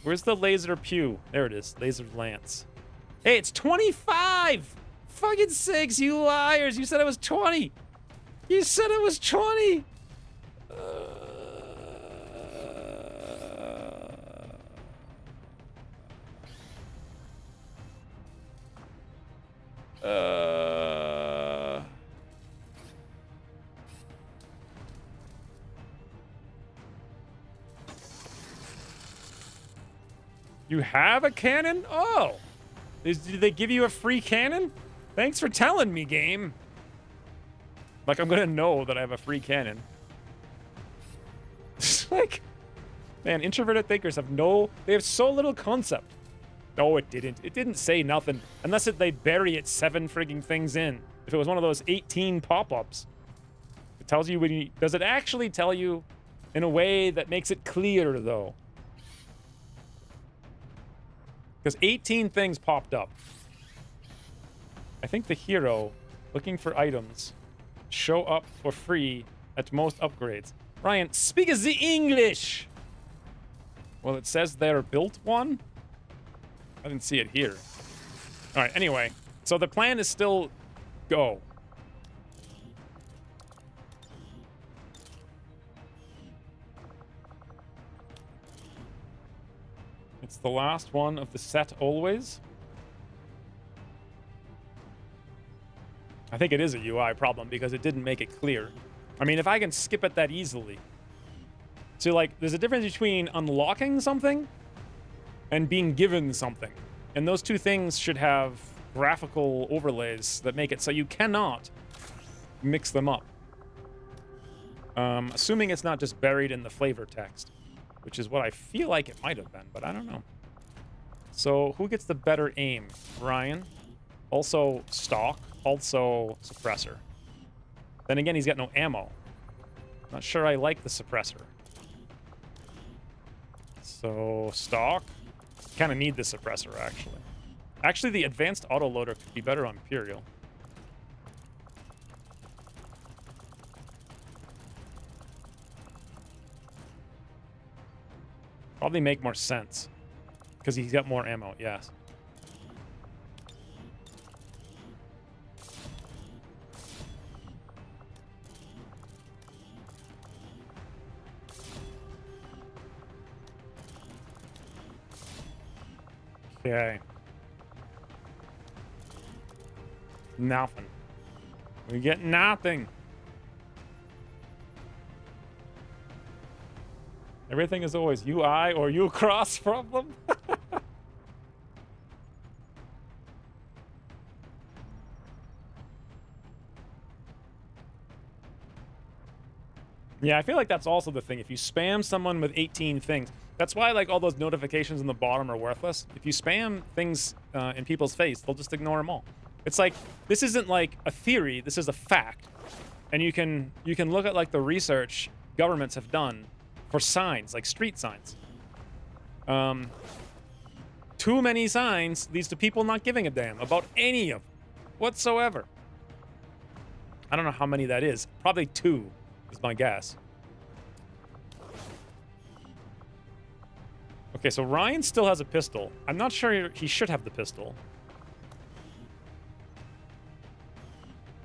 Where's the laser pew? There it is. Laser lance. Hey, it's 25! Fucking sakes, you liars! You said it was 20! You said it was 20! You have a cannon? Oh! Did they give you a free cannon? Thanks for telling me, game. Like, I'm gonna know that I have a free cannon. It's like, man, introverted thinkers have they have so little concept. No, it didn't. It didn't say nothing. Unless they bury it 7 frigging things in. If it was one of those 18 pop-ups. It tells you when you... Does it actually tell you in a way that makes it clear, though? Because 18 things popped up. I think the hero, looking for items, show up for free at most upgrades. Ryan, speak the English! Well, it says they're built one. I didn't see it here. All right, anyway. So the plan is still go. the last one of the set always. I think it is a UI problem because it didn't make it clear. I mean, if I can skip it that easily. So, like, there's a difference between unlocking something and being given something. And those two things should have graphical overlays that make it so you cannot mix them up. Assuming it's not just buried in the flavor text, which is what I feel like it might have been, but I don't know. So, who gets the better aim? Ryan. Also stock. Also suppressor. Then again, he's got no ammo. Not sure I like the suppressor. So, stock. Kind of need the suppressor, actually. Actually, the advanced autoloader could be better on Imperial. Probably make more sense. Because he's got more ammo, yes. Okay. Nothing. We get nothing. Everything is always UI or U cross problem. Yeah, I feel like that's also the thing. If you spam someone with 18 things, that's why like all those notifications in the bottom are worthless. If you spam things in people's face, they'll just ignore them all. It's like, this isn't like a theory, this is a fact. And you can look at like the research governments have done for signs, like street signs. Too many signs leads to people not giving a damn about any of them whatsoever. I don't know how many that is. Probably 2 is my guess. Okay, so Ryan still has a pistol. I'm not sure he should have the pistol.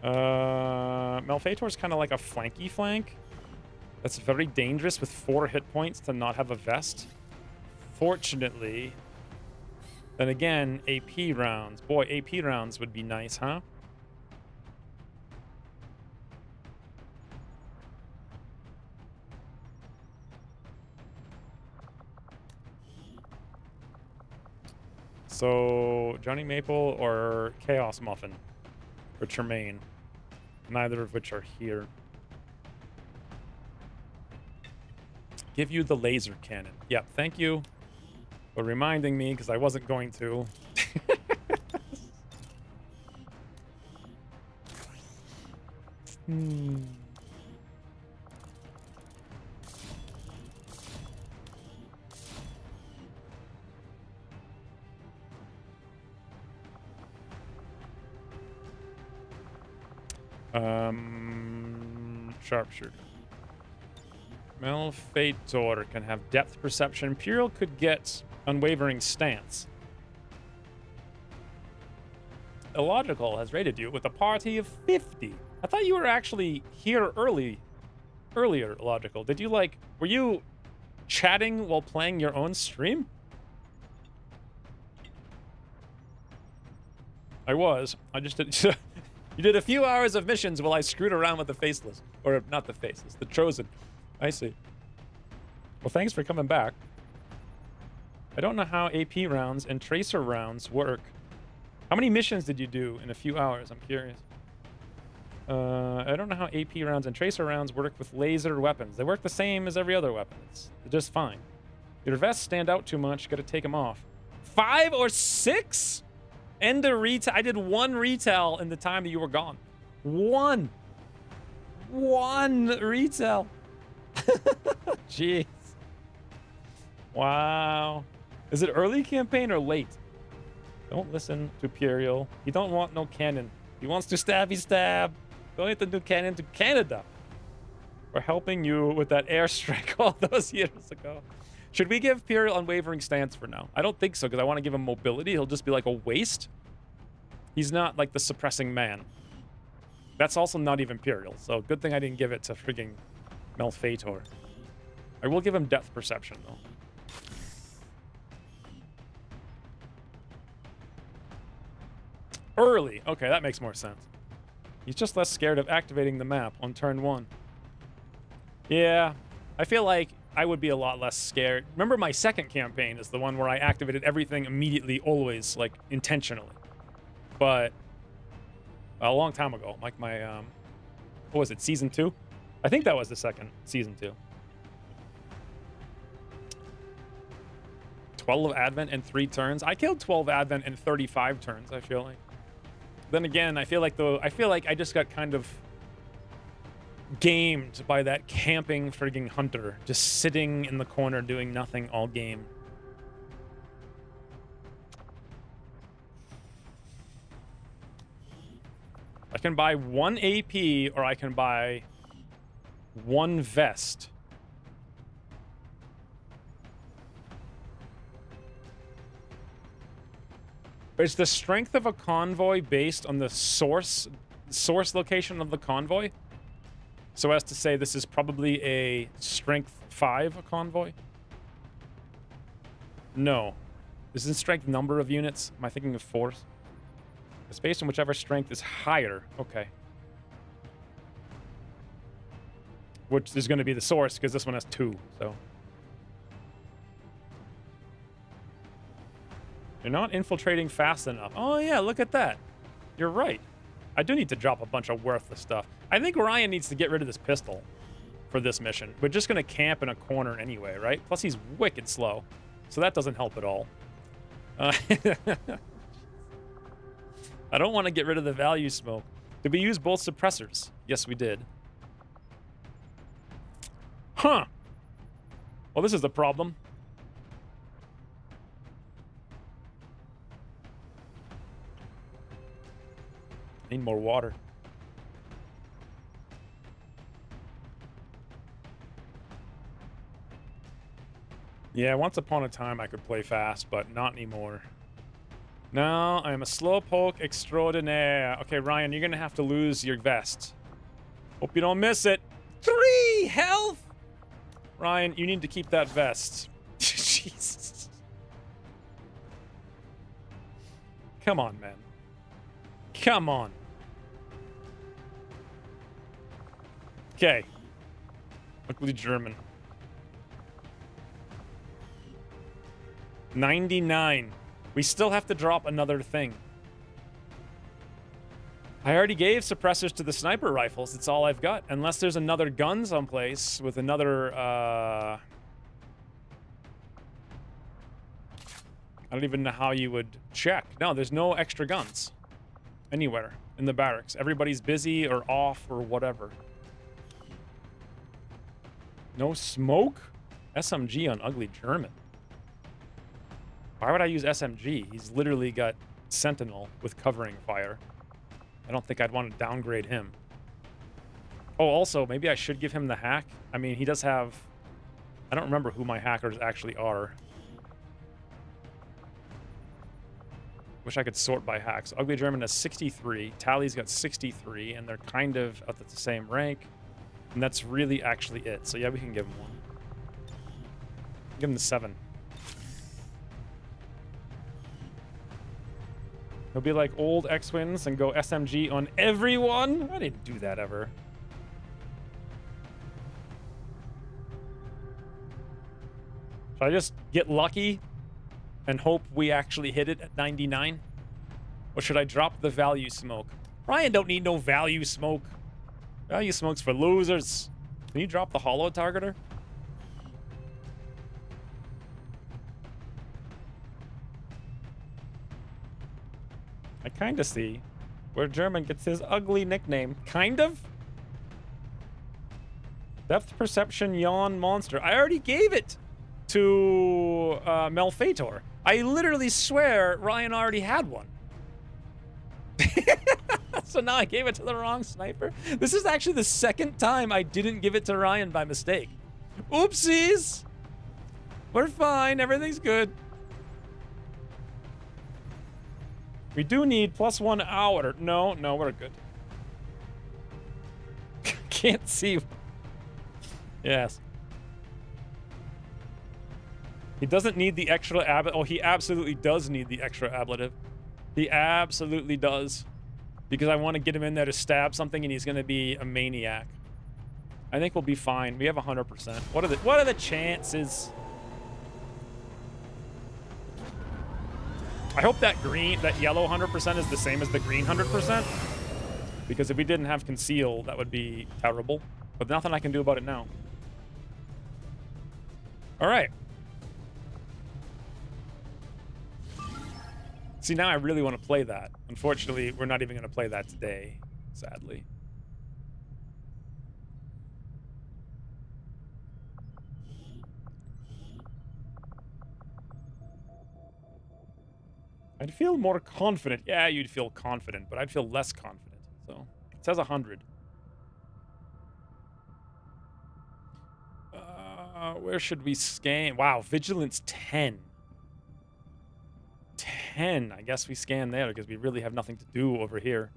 Malfeator's kind of like a flanky flank. That's very dangerous with 4 hit points to not have a vest. Fortunately. Then again, AP rounds. Boy, AP rounds would be nice, huh? So, Johnny Maple or Chaos Muffin or Tremaine. Neither of which are here. Give you the laser cannon. Yep, thank you for reminding me, because I wasn't going to. Sharpshooter. Malfeator can have depth perception. Imperial could get unwavering stance. Illogical has rated you with a party of 50. I thought you were actually here earlier, Illogical. Did you were you chatting while playing your own stream? I was. I just did. You did a few hours of missions while I screwed around with the Faceless. Or not the Faceless, the Chosen. I see. Well, thanks for coming back. I don't know how AP rounds and tracer rounds work. How many missions did you do in a few hours? I'm curious. I don't know how AP rounds and tracer rounds work with laser weapons. They work the same as every other weapon. It's just fine. Your vests stand out too much. Gotta take them off. 5 or 6? End a retail. I did 1 retail in the time that you were gone. 1 retail. Jeez. Wow. Is it early campaign or late? Don't listen to Imperial. He don't want no cannon. He wants to stabby stab. Donate the new cannon to Canada. For helping you with that airstrike all those years ago. Should we give Imperial unwavering stance for now? I don't think so, because I want to give him mobility. He'll just be like a waste. He's not like the suppressing man. That's also not even Imperial, so good thing I didn't give it to frigging Malfeator. I will give him depth perception, though. Early. Okay, that makes more sense. He's just less scared of activating the map on turn 1. Yeah, I feel like I would be a lot less scared. Remember my second campaign is the one where I activated everything immediately, always, like, intentionally. But a long time ago, like my, what was it, season 2? I think that was the second season 2. 12 Advent in 3 turns. I killed 12 Advent in 35 turns, I feel like. Then again, I feel like I just got kind of gamed by that camping frigging hunter, just sitting in the corner doing nothing all game. I can buy 1 AP or I can buy 1 vest. Is the strength of a convoy based on the source location of the convoy? So as to say this is probably a strength 5 convoy? No. This is strength number of units. Am I thinking of force? It's based on whichever strength is higher. Okay. Which is going to be the source because this one has 2, so. You're not infiltrating fast enough. Oh, yeah, look at that. You're right. I do need to drop a bunch of worthless stuff. I think Ryan needs to get rid of this pistol for this mission. We're just going to camp in a corner anyway, right? Plus, he's wicked slow, so that doesn't help at all. I don't want to get rid of the value smoke. Did we use both suppressors? Yes, we did. Huh. Well, this is the problem. Need more water. Yeah, once upon a time I could play fast, but not anymore. No, I am a slowpoke extraordinaire. Okay, Ryan, you're gonna have to lose your vest. Hope you don't miss it. 3 health! Ryan, you need to keep that vest. Jesus. Come on, man. Come on. Okay. Ugly German. 99. We still have to drop another thing. I already gave suppressors to the sniper rifles. It's all I've got. Unless there's another gun someplace with another, I don't even know how you would check. No, there's no extra guns anywhere in the barracks. Everybody's busy or off or whatever. No smoke? SMG on Ugly German. Why would I use SMG? He's literally got Sentinel with covering fire. I don't think I'd want to downgrade him. Oh, also, maybe I should give him the hack. I mean, he does have... I don't remember who my hackers actually are. Wish I could sort by hacks. Ugly German has 63. Tally's got 63, and they're kind of at the same rank. And that's really actually it. So yeah, we can give him 1. Give him the 7. He'll be like old X-Wings and go SMG on everyone? I didn't do that ever. Should I just get lucky and hope we actually hit it at 99? Or should I drop the value smoke? Ryan don't need no value smoke. Value smoke's for losers. Can you drop the holo targeter? I kind of see where German gets his ugly nickname. Kind of? Depth perception yawn monster. I already gave it to Malfator. I literally swear Ryan already had one. So now I gave it to the wrong sniper. This is actually the second time I didn't give it to Ryan by mistake. Oopsies! We're fine. Everything's good. We do need +1 hour. No, we're good. Can't see. Yes. He doesn't need the extra ablative. Oh, he absolutely does need the extra ablative. He absolutely does. Because I want to get him in there to stab something and he's going to be a maniac. I think we'll be fine. We have 100%. What are the chances? I hope that yellow 100% is the same as the green 100%. Because if we didn't have conceal, that would be terrible. But nothing I can do about it now. All right. See, now I really want to play that. Unfortunately, we're not even going to play that today, sadly. I'd feel more confident. Yeah, you'd feel confident, but I'd feel less confident. So, it says 100. Where should we scan? Wow, vigilance 10. 10. I guess we scan there because we really have nothing to do over here.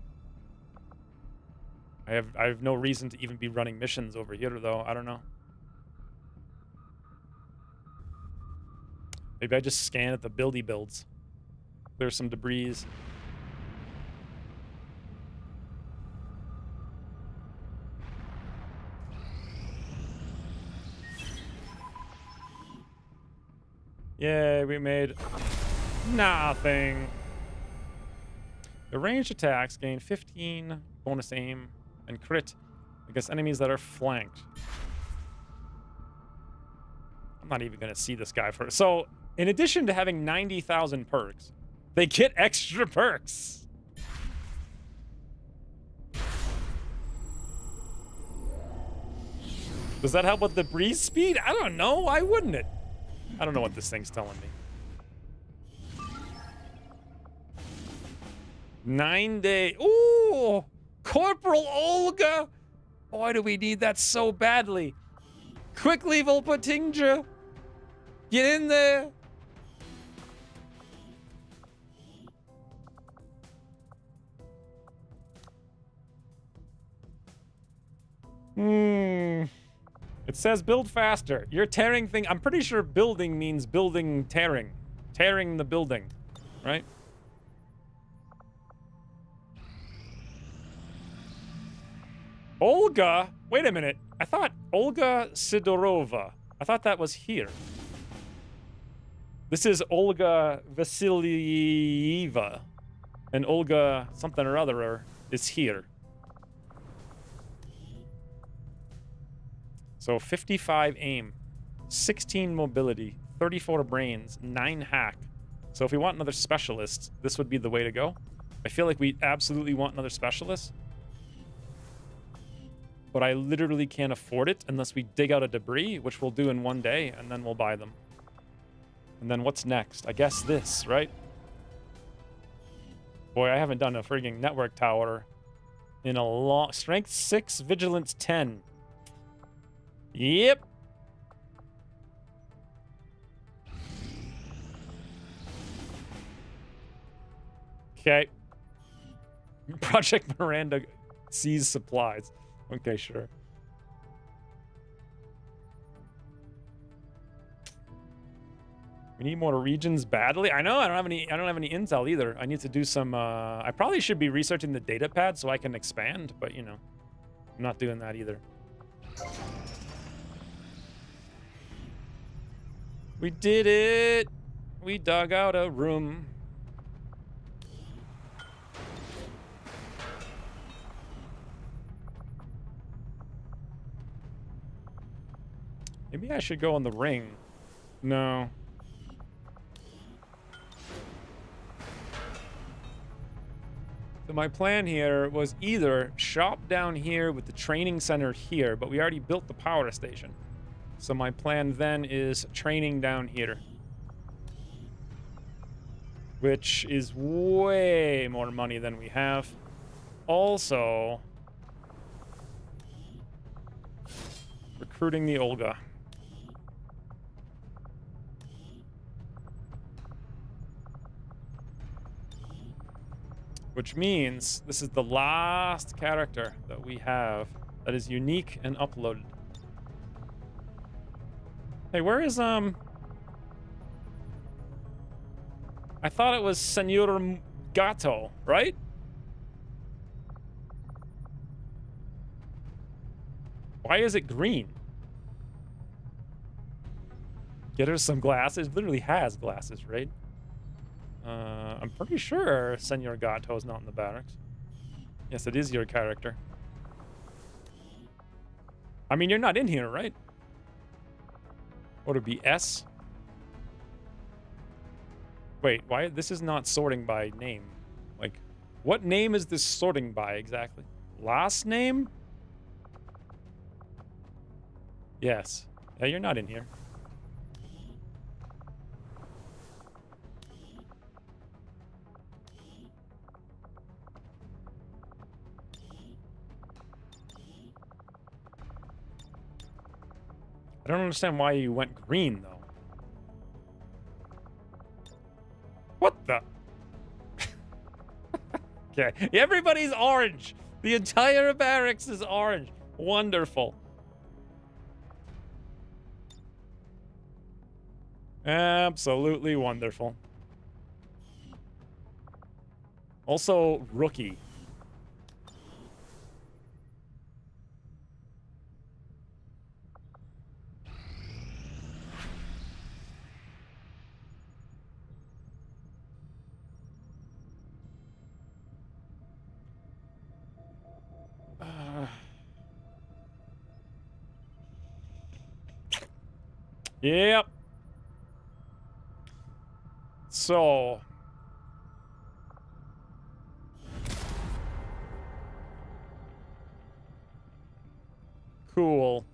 I have no reason to even be running missions over here, though. I don't know. Maybe I just scan at the buildy builds. Clear some debris. Yay, we made nothing. The ranged attacks gain 15 bonus aim and crit against enemies that are flanked. I'm not even going to see this guy first. So, in addition to having 90,000 perks, they get extra perks. Does that help with the breeze speed? I don't know. Why wouldn't it? I don't know what this thing's telling me. 9 day. Ooh! Corporal Olga! Boy, do we need that so badly. Quickly, Volpatinja! Get in there! It says build faster. You're tearing thing. I'm pretty sure building means building tearing. Tearing the building, right? Olga? Wait a minute. I thought Olga Sidorova. I thought that was here. This is Olga Vasilyeva. And Olga something or other is here. So 55 aim, 16 mobility, 34 brains, 9 hack. So if we want another specialist, this would be the way to go. I feel like we absolutely want another specialist. But I literally can't afford it unless we dig out a debris, which we'll do in one day, and then we'll buy them. And then what's next? I guess this, right? Boy, I haven't done a frigging network tower in a long... Strength 6, Vigilance 10. Yep. Okay. Project Miranda sees supplies. Okay, sure. We need more regions badly. I know I don't have any intel either. I need to do some I probably should be researching the data pad so I can expand, but you know, I'm not doing that either. We did it! We dug out a room. Maybe I should go on the ring. No. So my plan here was either shop down here with the training center here, but we already built the power station. So my plan then is training down here. Which is way more money than we have. Also, recruiting the Olga. Which means this is the last character that we have that is unique and uploaded. Hey, where is, I thought it was Senor Gato, right? Why is it green? Get her some glasses. It literally has glasses, right? I'm pretty sure Senor Gato is not in the barracks. Yes, it is your character. I mean, you're not in here, right? Or would it be S? Wait, why? This is not sorting by name. Like, what name is this sorting by exactly? Last name? Yes. Yeah, you're not in here. I don't understand why you went green, though. What the? Okay, everybody's orange. The entire barracks is orange. Wonderful. Absolutely wonderful. Also, rookie. Yep. So. Cool.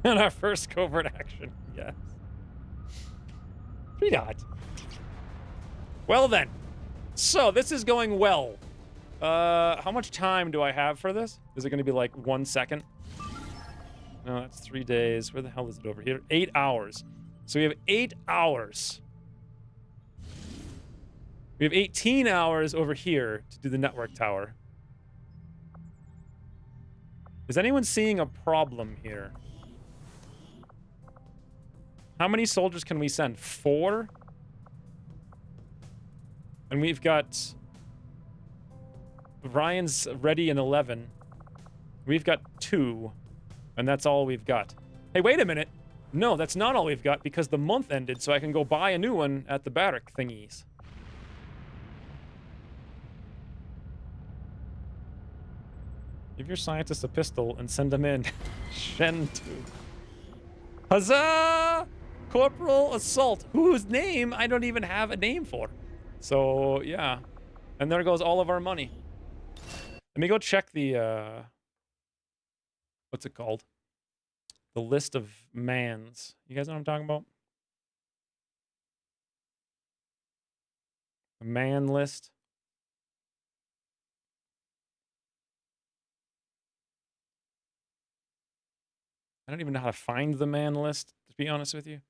And our first covert action, yes. Sweetheart. Well then. So, this is going well. How much time do I have for this? Is it going to be like 1 second? No, that's 3 days. Where the hell is it over here? 8 hours. So we have 8 hours. We have 18 hours over here to do the network tower. Is anyone seeing a problem here? How many soldiers can we send? 4? And we've got... Ryan's ready in 11. We've got 2. And that's all we've got. Hey, wait a minute. No, that's not all we've got because the month ended, so I can go buy a new one at the barrack thingies. Give your scientist a pistol and send them in. Shen 2. Huzzah! Corporal Assault, whose name I don't even have a name for. So, yeah. And there goes all of our money. Let me go check the, what's it called? The list of mans. You guys know what I'm talking about? The man list. I don't even know how to find the man list, to be honest with you.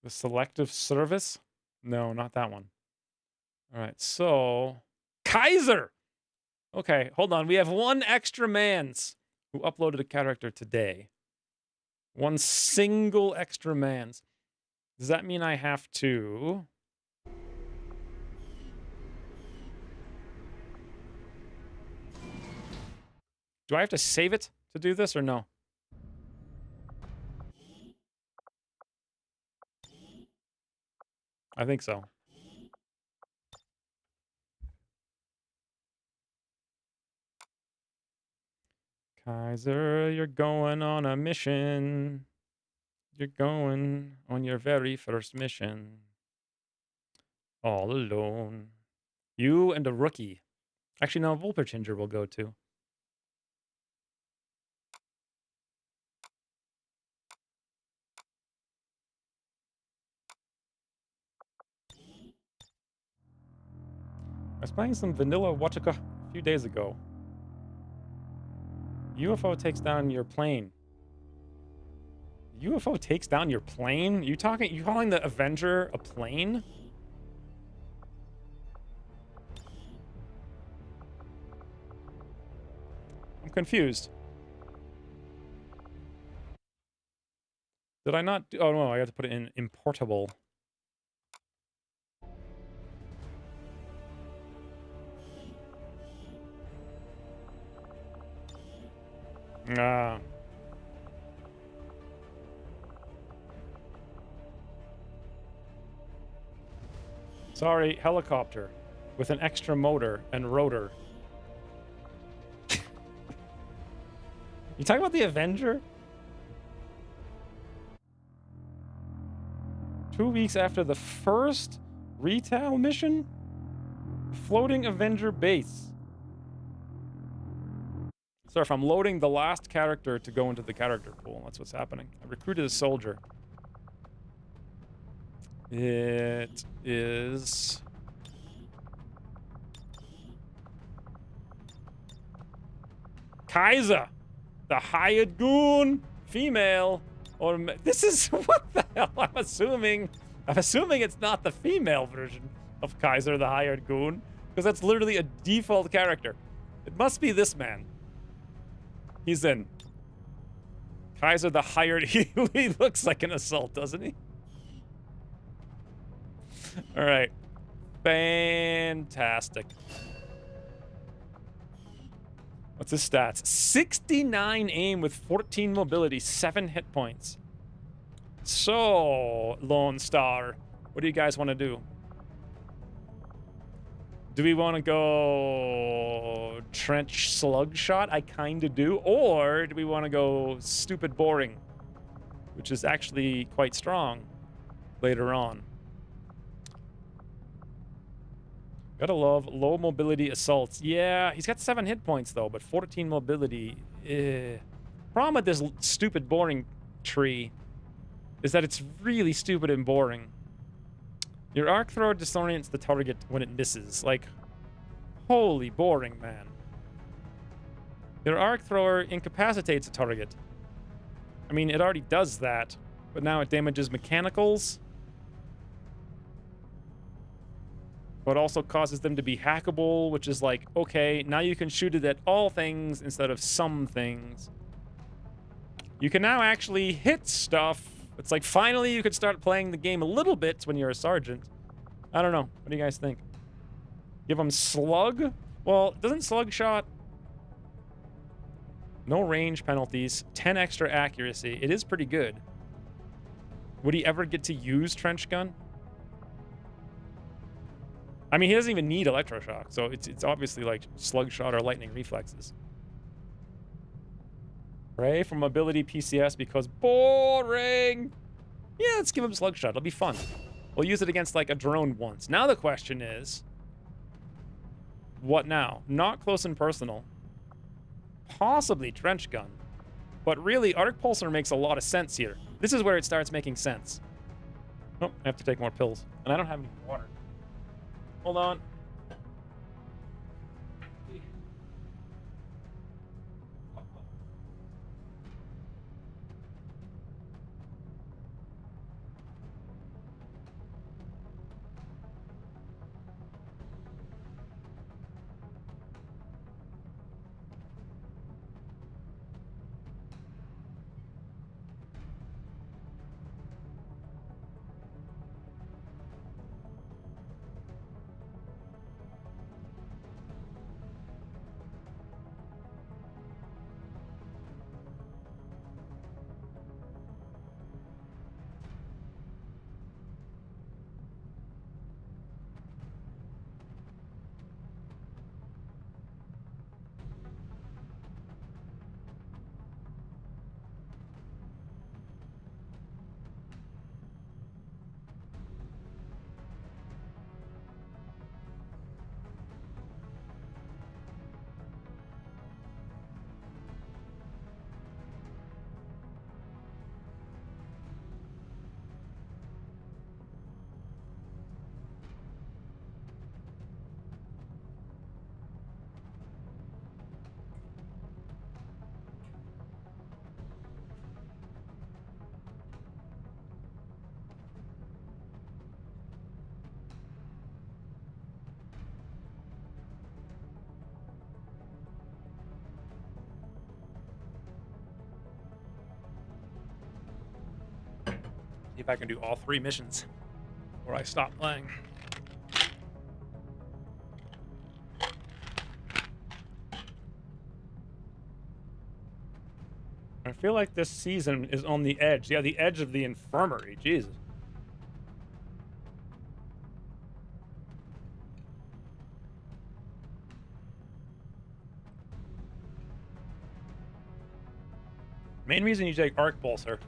The selective service? No, not that one. All right, so... Kaiser! Okay, hold on. We have 1 extra mans who uploaded a character today. 1 single extra mans. Does that mean I have to... Do I have to save it to do this or no? I think so. Kaiser, you're going on a mission. You're going on your very first mission. All alone. You and a rookie. Actually, no, Volperchinger will go too. I was playing some vanilla wotc a few days ago. UFO takes down your plane. UFO takes down your plane? You calling the Avenger a plane? confused. Did I not? Oh no, I have to put it in importable. Ah. Sorry, helicopter with an extra motor and rotor. You talking about the Avenger? 2 weeks after the first retail mission? Floating Avenger base. So if I'm loading the last character to go into the character pool, that's what's happening. I recruited a soldier. It is... Kaiser, the hired goon, female, or this is what the hell? I'm assuming it's not the female version of Kaiser, the hired goon, because that's literally a default character. It must be this man. He's in. Kaiser, the hired. He looks like an assault, doesn't he? All right, fantastic. What's his stats? 69 aim with 14 mobility, 7 hit points. So, Lone Star, what do you guys want to do? Do we want to go trench slug shot? I kind of do. Or do we want to go stupid boring, which is actually quite strong later on? Gotta love low mobility assaults. Yeah, he's got 7 hit points though, but 14 mobility. Problem with this stupid boring tree is that it's really stupid and boring. Your arc thrower disorients the target when it misses. Like, holy boring, man. Your arc thrower incapacitates a target. I mean, it already does that, but now it damages mechanicals. But also causes them to be hackable, which is like, okay, now you can shoot it at all things instead of some things. You can now actually hit stuff. It's like, finally, you could start playing the game a little bit when you're a sergeant. I don't know. What do you guys think? Give him slug? Well, doesn't slug shot... No range penalties. 10 extra accuracy. It is pretty good. Would he ever get to use trench gun? I mean, he doesn't even need electroshock, so it's obviously like slug shot or lightning reflexes. Pray for mobility PCS because boring. Yeah, let's give him slug shot. It'll be fun. We'll use it against like a drone once. Now the question is, what now? Not close and personal. Possibly trench gun. But really, arc pulsar makes a lot of sense here. This is where it starts making sense. Oh, I have to take more pills. And I don't have any water. Hold on. See if I can do all 3 missions before I stop playing. I feel like this season is on the edge. Yeah, the edge of the infirmary. Jesus. Main reason you take Arc Pulsar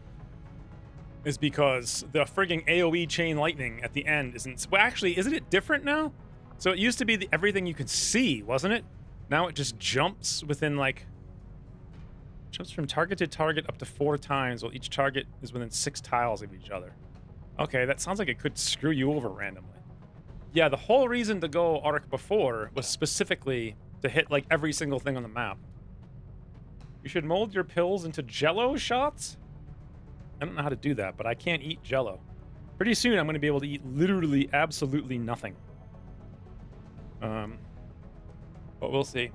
is because the frigging AoE chain lightning at the end isn't... Well, actually, isn't it different now? So it used to be everything you could see, wasn't it? Now it just jumps within, like... Jumps from target to target up to 4 times, while each target is within 6 tiles of each other. Okay, that sounds like it could screw you over randomly. Yeah, the whole reason to go Arc before was specifically to hit, like, every single thing on the map. You should mold your pills into Jello shots? I don't know how to do that, but I can't eat Jello. Pretty soon, I'm going to be able to eat literally absolutely nothing. But we'll see.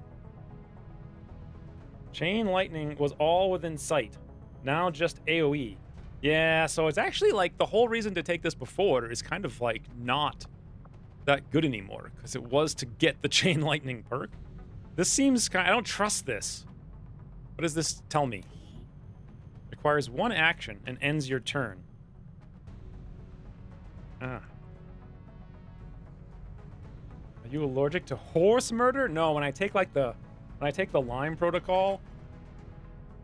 Chain lightning was all within sight. Now just AoE. Yeah, so it's actually like the whole reason to take this before is kind of like not that good anymore, because it was to get the chain lightning perk. This seems kind of... I don't trust this. What does this tell me? Requires 1 action and ends your turn. Ah. Are you allergic to horse murder? No, when I take like the Lyme protocol,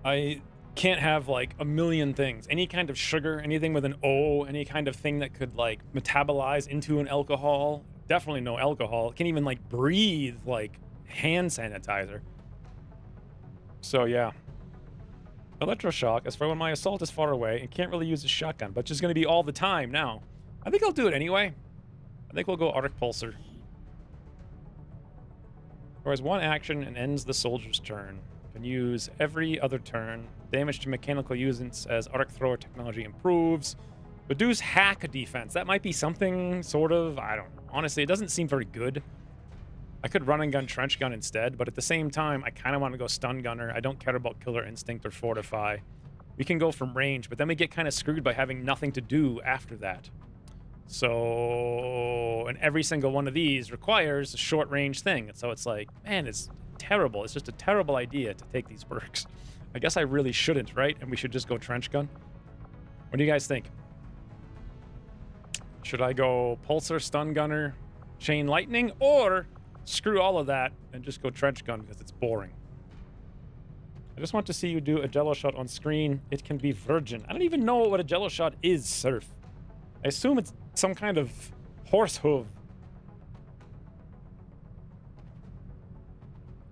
I can't have like a million things. Any kind of sugar, anything with an O, any kind of thing that could like metabolize into an alcohol. Definitely no alcohol. Can't even like breathe like hand sanitizer. So yeah. Electroshock, as for when my assault is far away and can't really use a shotgun, but just going to be all the time now. I think I'll do it anyway. I think we'll go Arc Pulsar. Requires 1 action and ends the soldier's turn. Can use every other turn. Damage to mechanical units as Arc Thrower technology improves. Reduce hack defense. That might be something, sort of. I don't know. Honestly, it doesn't seem very good. I could run and gun trench gun instead, but at the same time, I kind of want to go stun gunner. I don't care about killer instinct or fortify. We can go from range, but then we get kind of screwed by having nothing to do after that. So, and every single one of these requires a short range thing. So it's like, man, it's terrible. It's just a terrible idea to take these perks. I guess I really shouldn't, right? And we should just go trench gun. What do you guys think? Should I go pulsar, stun gunner, chain lightning, or screw all of that and just go trench gun because it's boring? I just want to see you do a jello shot on screen. It can be virgin. I don't even know what a jello shot is, Surf. I assume it's some kind of horse hoof.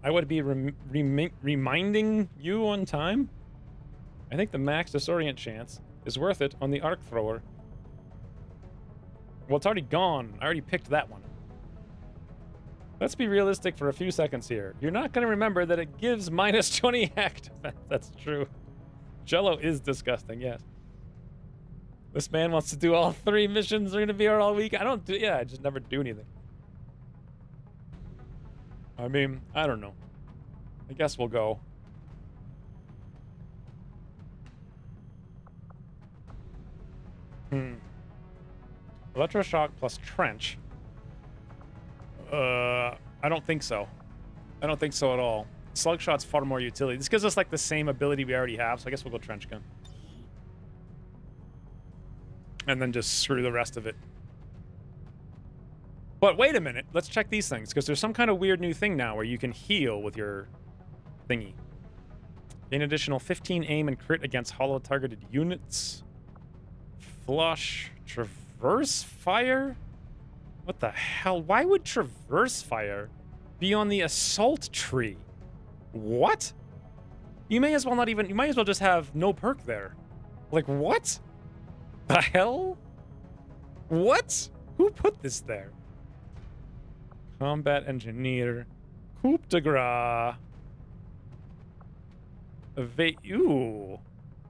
I would be reminding you on time. I think the max disorient chance is worth it on the arc thrower. Well, it's already gone. I already picked that one. Let's be realistic for a few seconds here. You're not going to remember that it gives minus 20 hack defense. That's true. Jello is disgusting, yes. This man wants to do all 3 missions. They're going to be here all week. I just never do anything. I mean, I don't know. I guess we'll go. Electroshock plus trench. I don't think so. I don't think so at all. Slug shot's far more utility. This gives us like the same ability we already have, so I guess we'll go trench gun. And then just screw the rest of it. But wait a minute, let's check these things, because there's some kind of weird new thing now where you can heal with your thingy. Gain additional 15 aim and crit against hollow targeted units. Flush. Traverse fire? What the hell? Why would traverse fire be on the assault tree? What? You may as well not even... You might as well just have no perk there. Like, what? The hell? What? Who put this there? Combat engineer. Coup de grace. Ooh.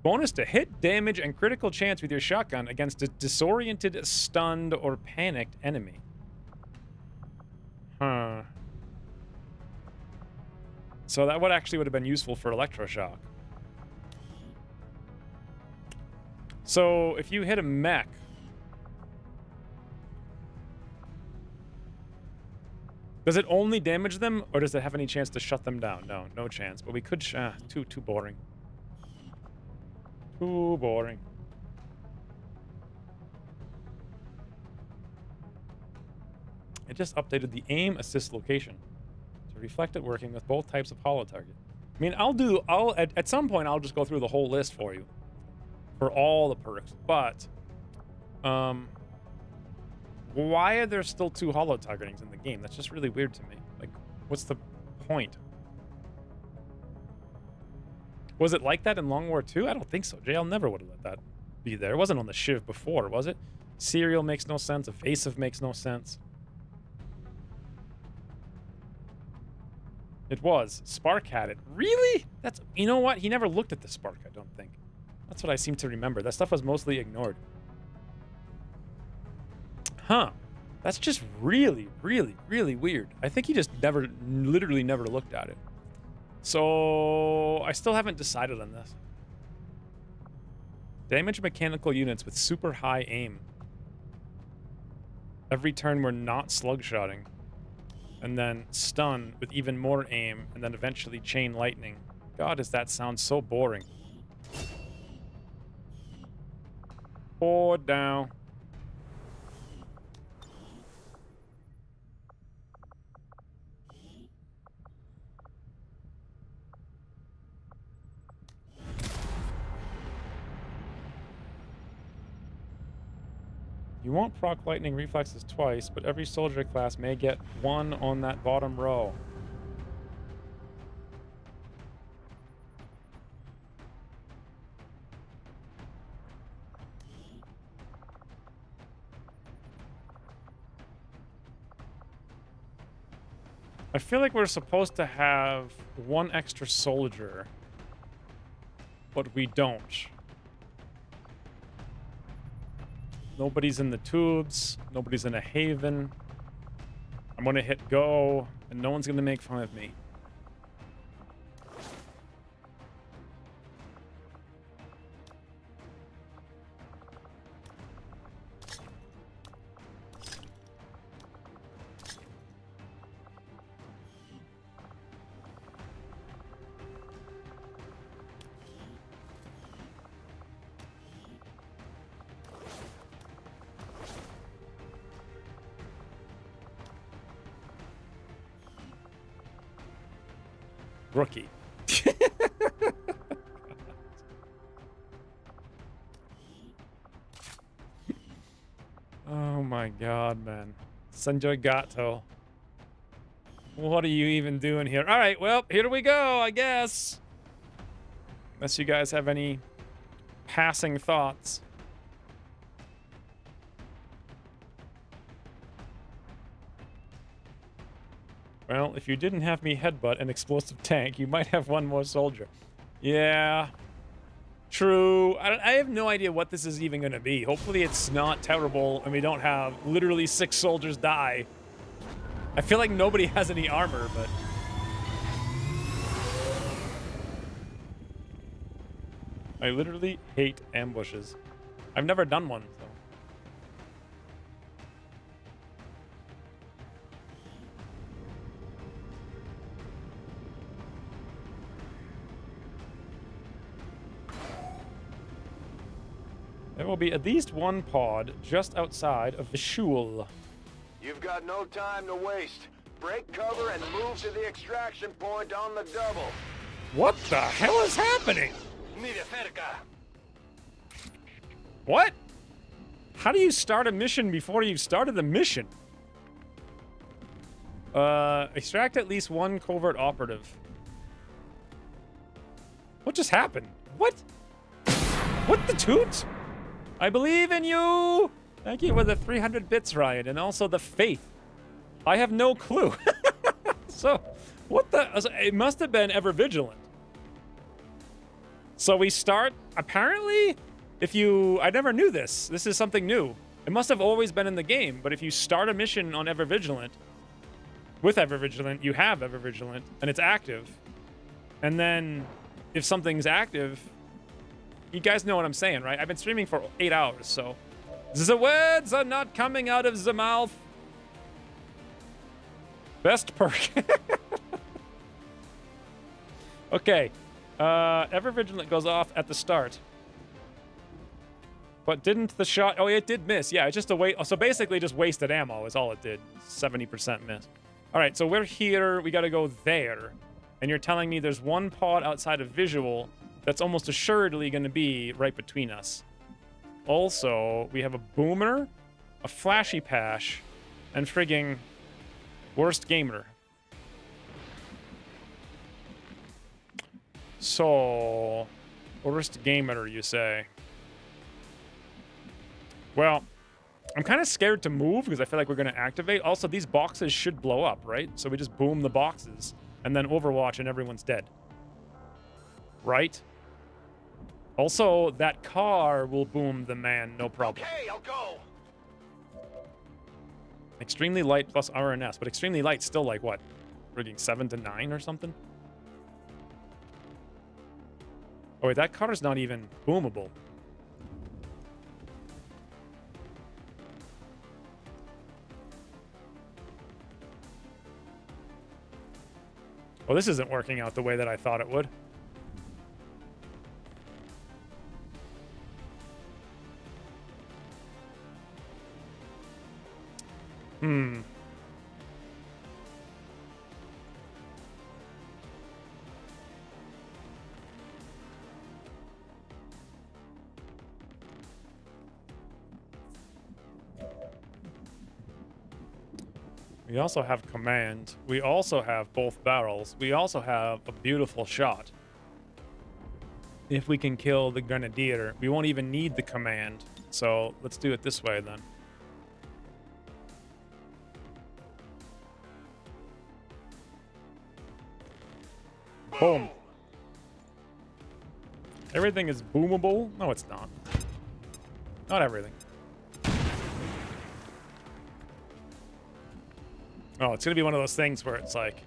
Bonus to hit, damage, and critical chance with your shotgun against a disoriented, stunned, or panicked enemy. Huh. So that would actually have been useful for electroshock. So if you hit a mech, does it only damage them, or does it have any chance to shut them down? No, no chance. But we could. Too boring. Too boring. It just updated the aim assist location to reflect it working with both types of holo target. I mean, at some point I'll just go through the whole list for you for all the perks. But why are there still 2 holo targetings in the game? That's just really weird to me. Like, what's the point? Was it like that in Long War 2? I don't think so. JL never would have let that be there. It wasn't on the Shiv before, was it? Serial makes no sense. Evasive makes no sense. It was. Spark had it. Really? That's... You know what? He never looked at the Spark, I don't think. That's what I seem to remember. That stuff was mostly ignored. Huh. That's just really, really, really weird. I think he just literally never looked at it. So, I still haven't decided on this. Damage mechanical units with super high aim. Every turn we're not slugshotting. And then stun with even more aim, and then eventually chain lightning. God, does that sound so boring. Pour down. You won't proc lightning reflexes twice, but every soldier class may get 1 on that bottom row. I feel like we're supposed to have 1 extra soldier, but we don't. Nobody's in the tubes. Nobody's in a haven. I'm going to hit go, and no one's going to make fun of me. Rookie. Oh my god, man. Sanjay Gato. What are you even doing here? Alright, well, here we go, I guess. Unless you guys have any passing thoughts. Well, if you didn't have me headbutt an explosive tank, you might have 1 more soldier. Yeah. True. I have no idea what this is even going to be. Hopefully it's not terrible and we don't have literally 6 soldiers die. I feel like nobody has any armor, but... I literally hate ambushes. I've never done one, so... There will be at least 1 pod just outside of the shul. You've got no time to waste. Break cover and move to the extraction point on the double. What the hell is happening? What? How do you start a mission before you've started the mission? Extract at least 1 covert operative. What just happened? What? What the toot? I believe in you! Thank you for the 300 bits, Ryan, and also the faith. I have no clue. So, what the... It must have been Ever Vigilant. So we start... Apparently, if you... I never knew this. This is something new. It must have always been in the game, but if you start a mission on Ever Vigilant, with Ever Vigilant, you have Ever Vigilant, and it's active. And then, if something's active... You guys know what I'm saying, right? I've been streaming for 8 hours, so the words are not coming out of the mouth. Best perk. Okay. Ever Vigilant goes off at the start. But didn't the shot... Oh, it did miss. Yeah, it's just a wait. So basically just wasted ammo is all it did. 70% miss. All right, so we're here. We got to go there. And you're telling me there's one pod outside of visual that's almost assuredly going to be right between us. Also, we have a boomer, a flashy pash, and frigging worst gamer. So, worst gamer, you say? Well, I'm kind of scared to move because I feel like we're going to activate. Also, these boxes should blow up, right? So we just boom the boxes and then Overwatch and everyone's dead. Right? Also, that car will boom the man, no problem. Okay, I'll go. Extremely light plus RNS, but extremely light's still like what? Rigging 7 to 9 or something? Oh wait, that car's not even boomable. Well, this isn't working out the way that I thought it would. We also have command. We also have both barrels. We also have a beautiful shot. If we can kill the grenadier, we won't even need the command. So let's do it this way then. Boom. Everything is boomable? No, it's not. Not everything. Oh, it's gonna be one of those things where it's like...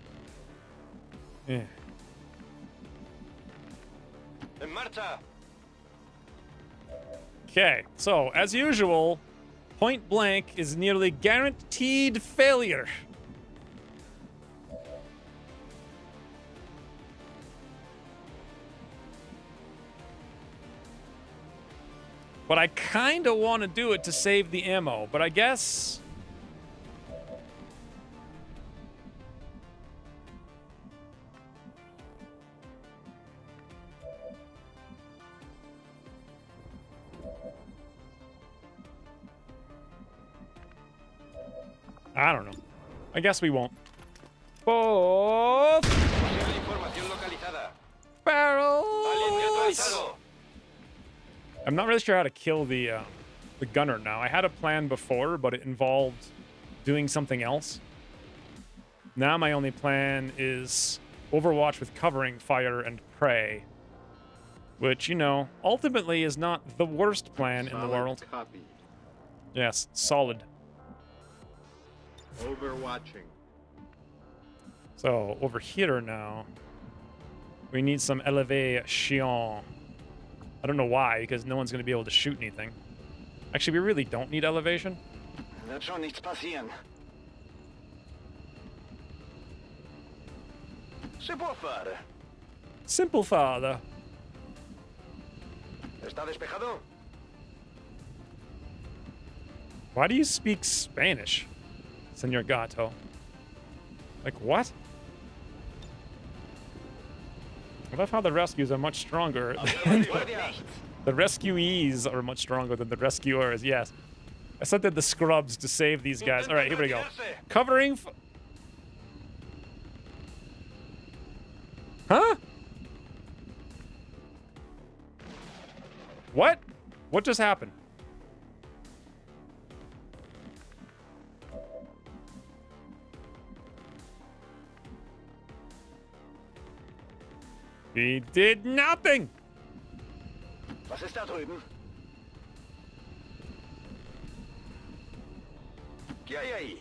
Eh. En marcha. Okay, so, as usual, point blank is nearly guaranteed failure. But I kind of want to do it to save the ammo, but I guess... I don't know. I guess we won't. Both Información localizada. Alien barrels! neutralizado. I'm not really sure how to kill the gunner now. I had a plan before, but it involved doing something else. Now my only plan is Overwatch with covering fire and prey. Which, you know, ultimately is not the worst plan in the world. Copy. Yes, solid. Overwatching. So, over here now, we need some elevation. I don't know why, because no one's going to be able to shoot anything. Actually, we really don't need elevation. That schon nichts passieren. Se può fare. Simple father. ¿Está despejado? Why do you speak Spanish, Senor Gato? Like, what? I love how the rescues are much stronger. The rescuees are much stronger than the rescuers, yes. I sent in the scrubs to save these guys. All right, here we go. Covering... Huh? What? What just happened? He did nothing! Was ist da drüben? ¿Qué hay ahí?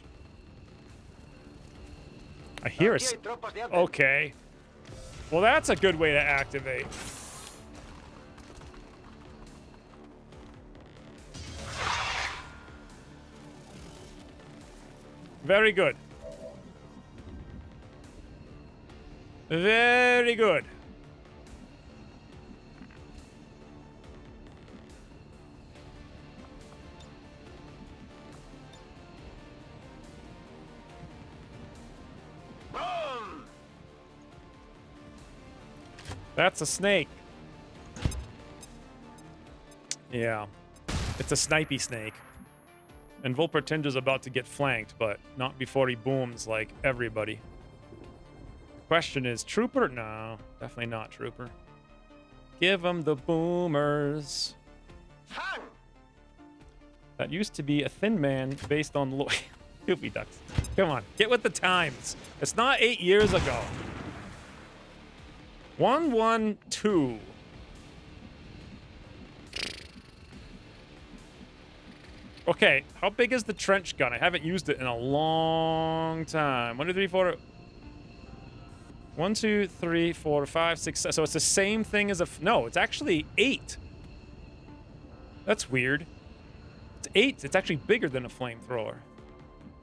I hear Aquí it. hay tropas de Advent. Okay. Well, that's a good way to activate. Very good. Very good. That's a snake. Yeah. It's a snipey snake. And Volpertinger's about to get flanked, but not before he booms like everybody. The question is, Trooper? No, definitely not Trooper. Give him the boomers. That used to be a thin man based on Goofy ducks. Come on, get with the times. It's not 8 years ago. 1-1-2. Okay, how big is the trench gun? I haven't used it in a long time. 1, 2, 3, 4. 1, 2, 3, 4, 5, 6. So it's the same thing as a. No, it's actually 8. That's weird. It's 8. It's actually bigger than a flamethrower.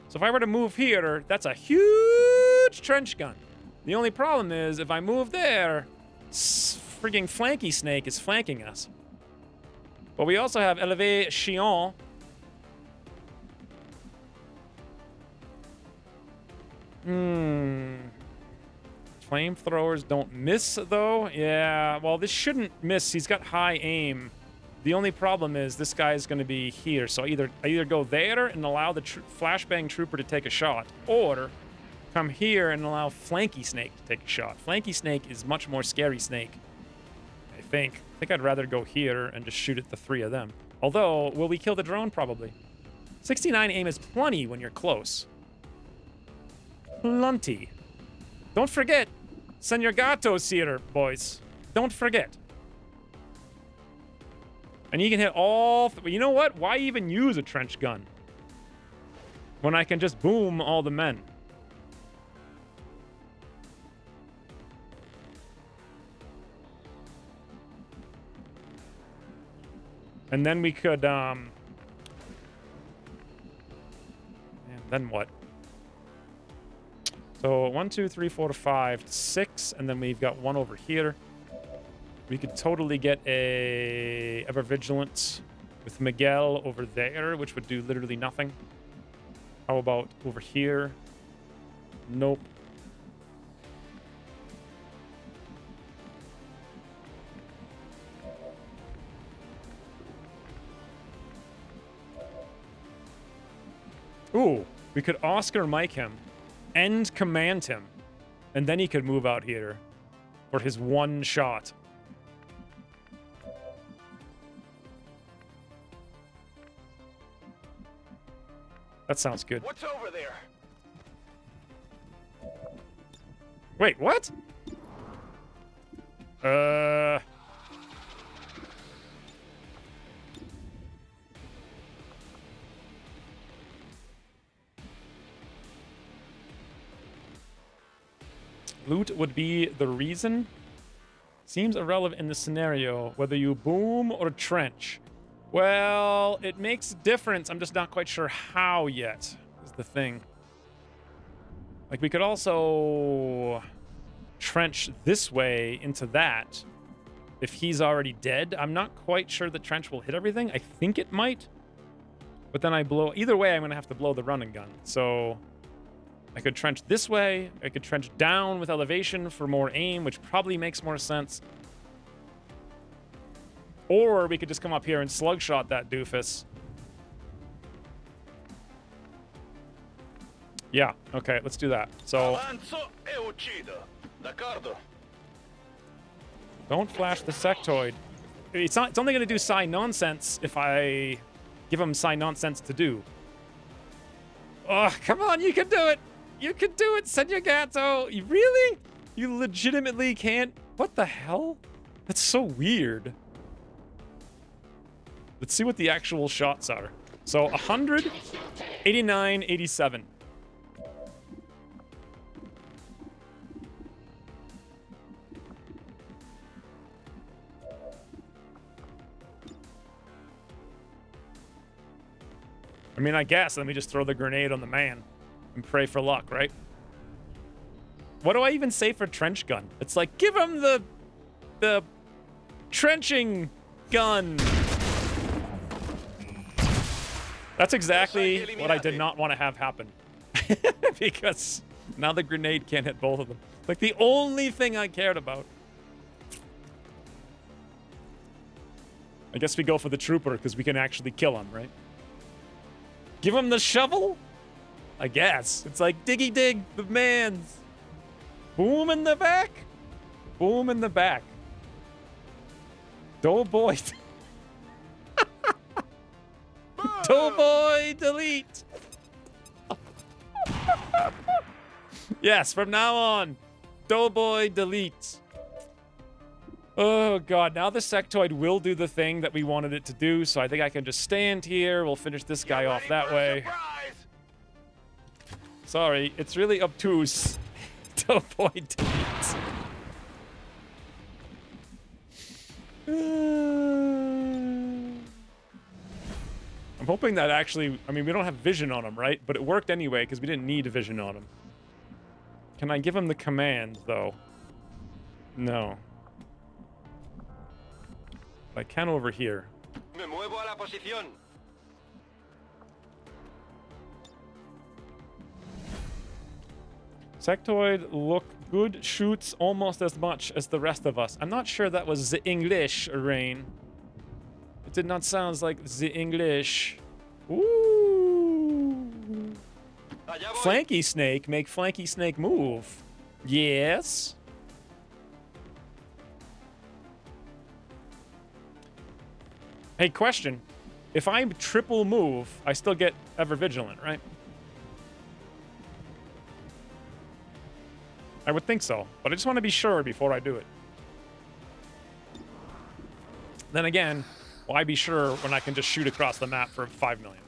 So if I were to move here, that's a huge trench gun. The only problem is if I move there, frigging Flanky Snake is flanking us. But we also have Élevé Chien. Flamethrowers don't miss, though. Yeah, well, this shouldn't miss. He's got high aim. The only problem is this guy is going to be here. So I either go there and allow the flashbang trooper to take a shot, or come here and allow Flanky Snake to take a shot. Flanky Snake is much more scary snake, I think. I think I'd rather go here and just shoot at the 3 of them. Although, will we kill the drone? Probably. 69 aim is plenty when you're close. Plenty. Don't forget, Senor Gato's here, boys. Don't forget. And you can hit all... You know what? Why even use a trench gun when I can just boom all the men? And then we could, and then what? So 1, 2, 3, 4, 5, 6, and then we've got 1 over here. We could totally get a Ever Vigilant with Miguel over there, which would do literally nothing. How about over here? Nope. Ooh, we could Oscar Mike him and command him, and then he could move out here for his 1 shot. That sounds good. What's over there? Wait, what? Loot would be the reason? Seems irrelevant in this scenario, whether you boom or trench. Well, it makes a difference. I'm just not quite sure how yet, is the thing. Like, we could also trench this way into that if he's already dead. I'm not quite sure the trench will hit everything. I think it might. But then I blow... Either way, I'm going to have to blow the running gun. So I could trench this way. I could trench down with elevation for more aim, which probably makes more sense. Or we could just come up here and slug shot that doofus. Yeah, okay, let's do that. So don't flash the sectoid. It's only going to do psi nonsense if I give him psi nonsense to do. Oh, come on, you can do it. You can do it, Senor Gato. You really? You legitimately can't? What the hell? That's so weird. Let's see what the actual shots are. So 100, 89, 87. I mean, I guess let me just throw the grenade on the man. and pray for luck, right? What do I even say for trench gun? It's like, give him the trenching gun. That's exactly what I did not want to have happen. Because now the grenade can't hit both of them. Like, the only thing I cared about. I guess we go for the trooper because we can actually kill him, right? Give him the shovel? I guess. It's like, diggy dig, the man's. Boom in the back. Boom in the back. Doughboy. Doughboy delete. Yes, from now on, Doughboy delete. Oh god, now the sectoid will do the thing that we wanted it to do, so I think I can just stand here. We'll finish this guy off that way. Sorry, it's really obtuse. Doughboy delete. I'm hoping that actually, I mean, we don't have vision on him, right? But it worked anyway, because we didn't need vision on him. Can I give him the command, though? No. I can over here. Me muevo a la posición. Sectoid look good, shoots almost as much as the rest of us. I'm not sure that was the English, Rain. It did not sound like the English. Ooh. Flanky Snake, make Flanky Snake move. Yes. Hey, question. If I triple move, I still get ever vigilant, right? I would think so, but I just want to be sure before I do it. Then again, why be sure when I can just shoot across the map for 5 million?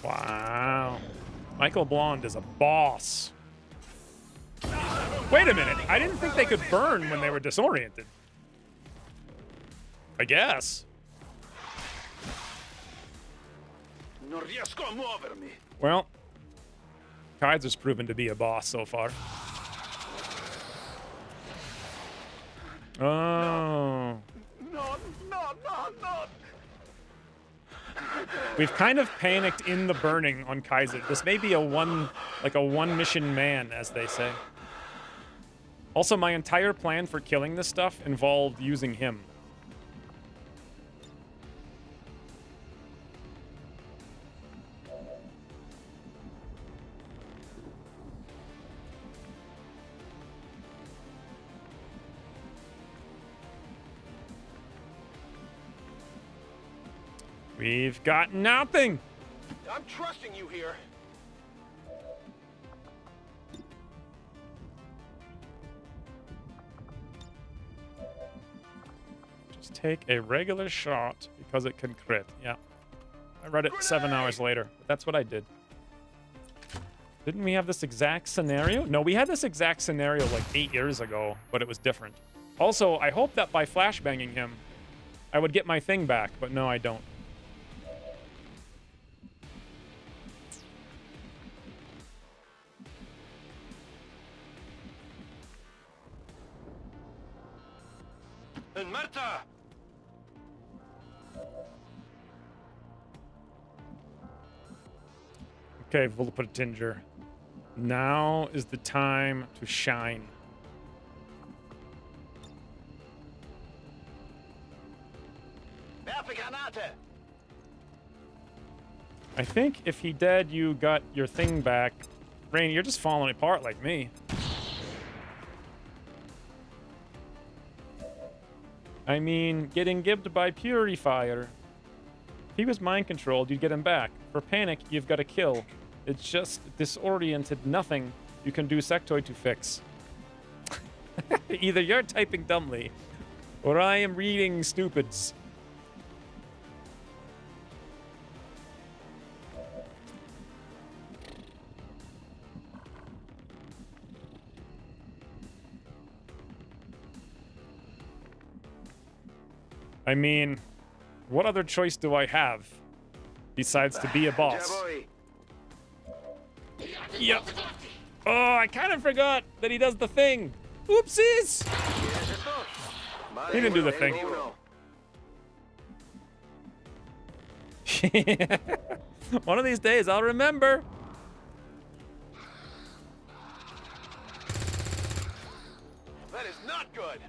Wow. Michael Blonde is a boss. Wait a minute. I didn't think they could burn when they were disoriented. I guess. No riesco a moverme. Well, Kaiser's proven to be a boss so far. Oh. No. We've kind of panicked in the burning on Kaiser. This may be a one mission man, as they say. Also, my entire plan for killing this stuff involved using him. We've got nothing. I'm trusting you here. Just take a regular shot because it can crit. Yeah. I read it 7 hours later, but that's what I did. Didn't we have this exact scenario? No, we had this exact scenario like 8 years ago, but it was different. Also, I hope that by flashbanging him, I would get my thing back, but no, I don't. En marcha. Okay, Vulpatinger. Now is the time to shine. I think if he dead, you got your thing back. Rain, you're just falling apart like me. I mean, getting gibbed by Purifier. If he was mind-controlled, you'd get him back. For Panic, you've got to kill. It's just disoriented nothing you can do Sectoid to fix. Either you're typing dumbly, or I am reading stupids. I mean, what other choice do I have? decides to be a boss. Jawohl. Yep. Oh, I kind of forgot that he does the thing. Oopsies! He didn't do the thing. One of these days, I'll remember. That is not good.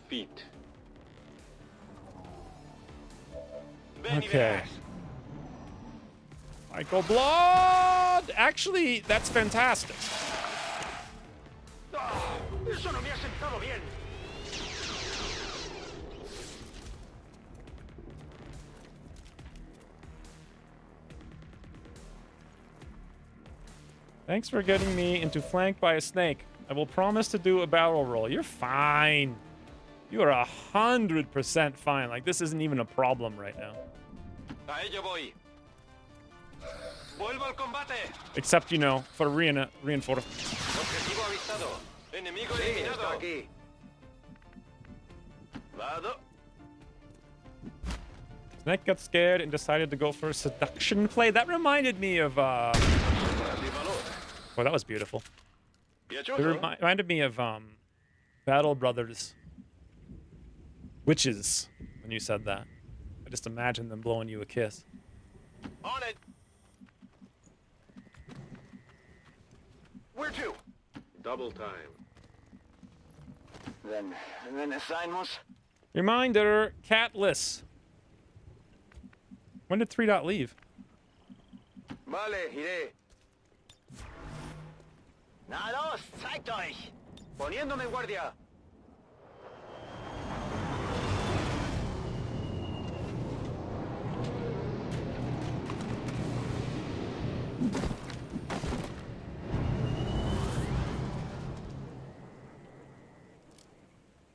Feet. Okay. Michael Blood! Actually, that's fantastic. Eso no me ha sentado bien. Thanks for getting me into flank by a snake. I will promise to do a barrel roll. You're fine. You are 100% fine. Like, this isn't even a problem right now. A ello voy. Vuelvo al combate. Except, you know, for reinforce. Objetivo avisado. Enemigo Sí, está eliminado. aquí. Vado. Snake got scared and decided to go for a seduction play. That reminded me of, Oh, that was beautiful. It reminded me of, Battle Brothers. Witches, when you said that. I just imagined them blowing you a kiss. On it. Where to? Double time. Wenn es sein muss. Reminder, catless. When did 3 Dot leave? Vale, iré. Na los, zeigt euch. Poniéndome en guardia.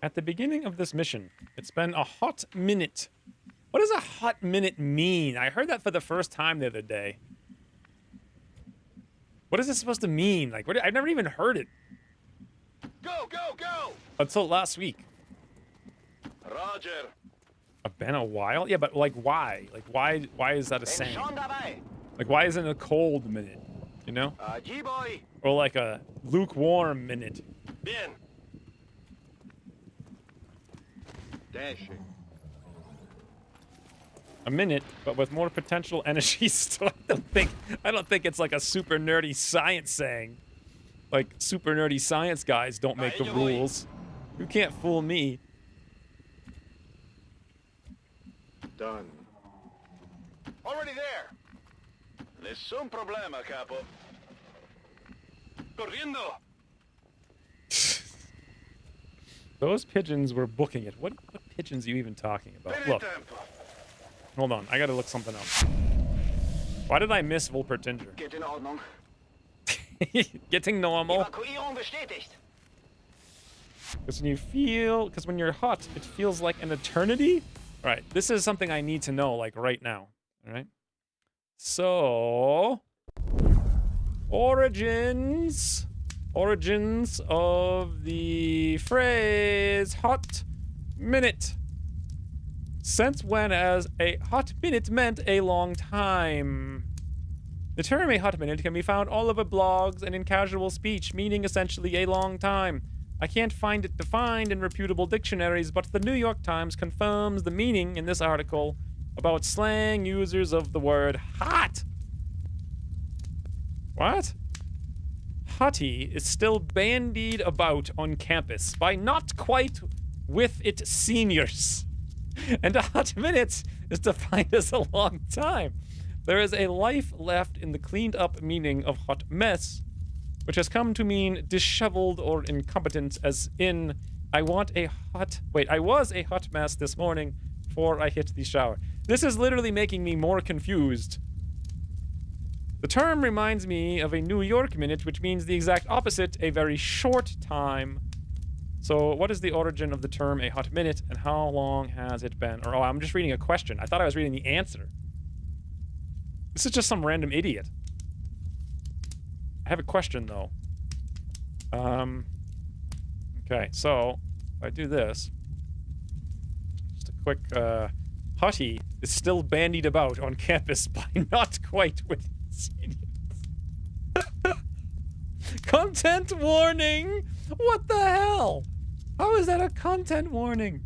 At the beginning of this mission, it's been a hot minute. What does a hot minute mean? I heard that for the first time the other day. What is this supposed to mean? Like, I've never even heard it Go, go, go. until last week. Roger. It's been a while? Yeah, but like, why? Like, why is that a Bin saying? schon dabei. Like, why isn't it a cold minute? You know? Allí voy. Or like a lukewarm minute? Bien. Dashing. A minute, but with more potential energy. So I don't think it's like a super nerdy science saying. Like, super nerdy science guys don't make the rules. You can't fool me. Done. Already there. Nessun problema, capo. Corriendo. Those pigeons were booking it. What pigeons are you even talking about? Bene Look, tempo. hold on. I gotta look something up. Why did I miss Wolpertinger? Geht in Ordnung. Getting normal. Evakuierung bestätigt. Because when you're hot, it feels like an eternity. All right, this is something I need to know, like right now. All right. So, origins of the phrase "hot minute." Since when has a hot minute meant a long time? The term "a hot minute" can be found all over blogs and in casual speech, meaning essentially a long time. I can't find it defined in reputable dictionaries, but the New York Times confirms the meaning in this article about slang users of the word hot. What? Hottie is still bandied about on campus by not quite with it seniors. And a hot minute is defined as a long time. There is a life left in the cleaned up meaning of hot mess, which has come to mean disheveled or incompetent, as in, I was a hot mess this morning before I hit the shower. This is literally making me more confused. The term reminds me of a New York minute, which means the exact opposite, a very short time. So what is the origin of the term a hot minute, and how long has it been? Or, oh, I'm just reading a question. I thought I was reading the answer. This is just some random idiot. I have a question, though. Okay, so if I do this, just a quick Hutty is still bandied about on campus by not quite witty seniors. Content warning! What the hell? How is that a content warning?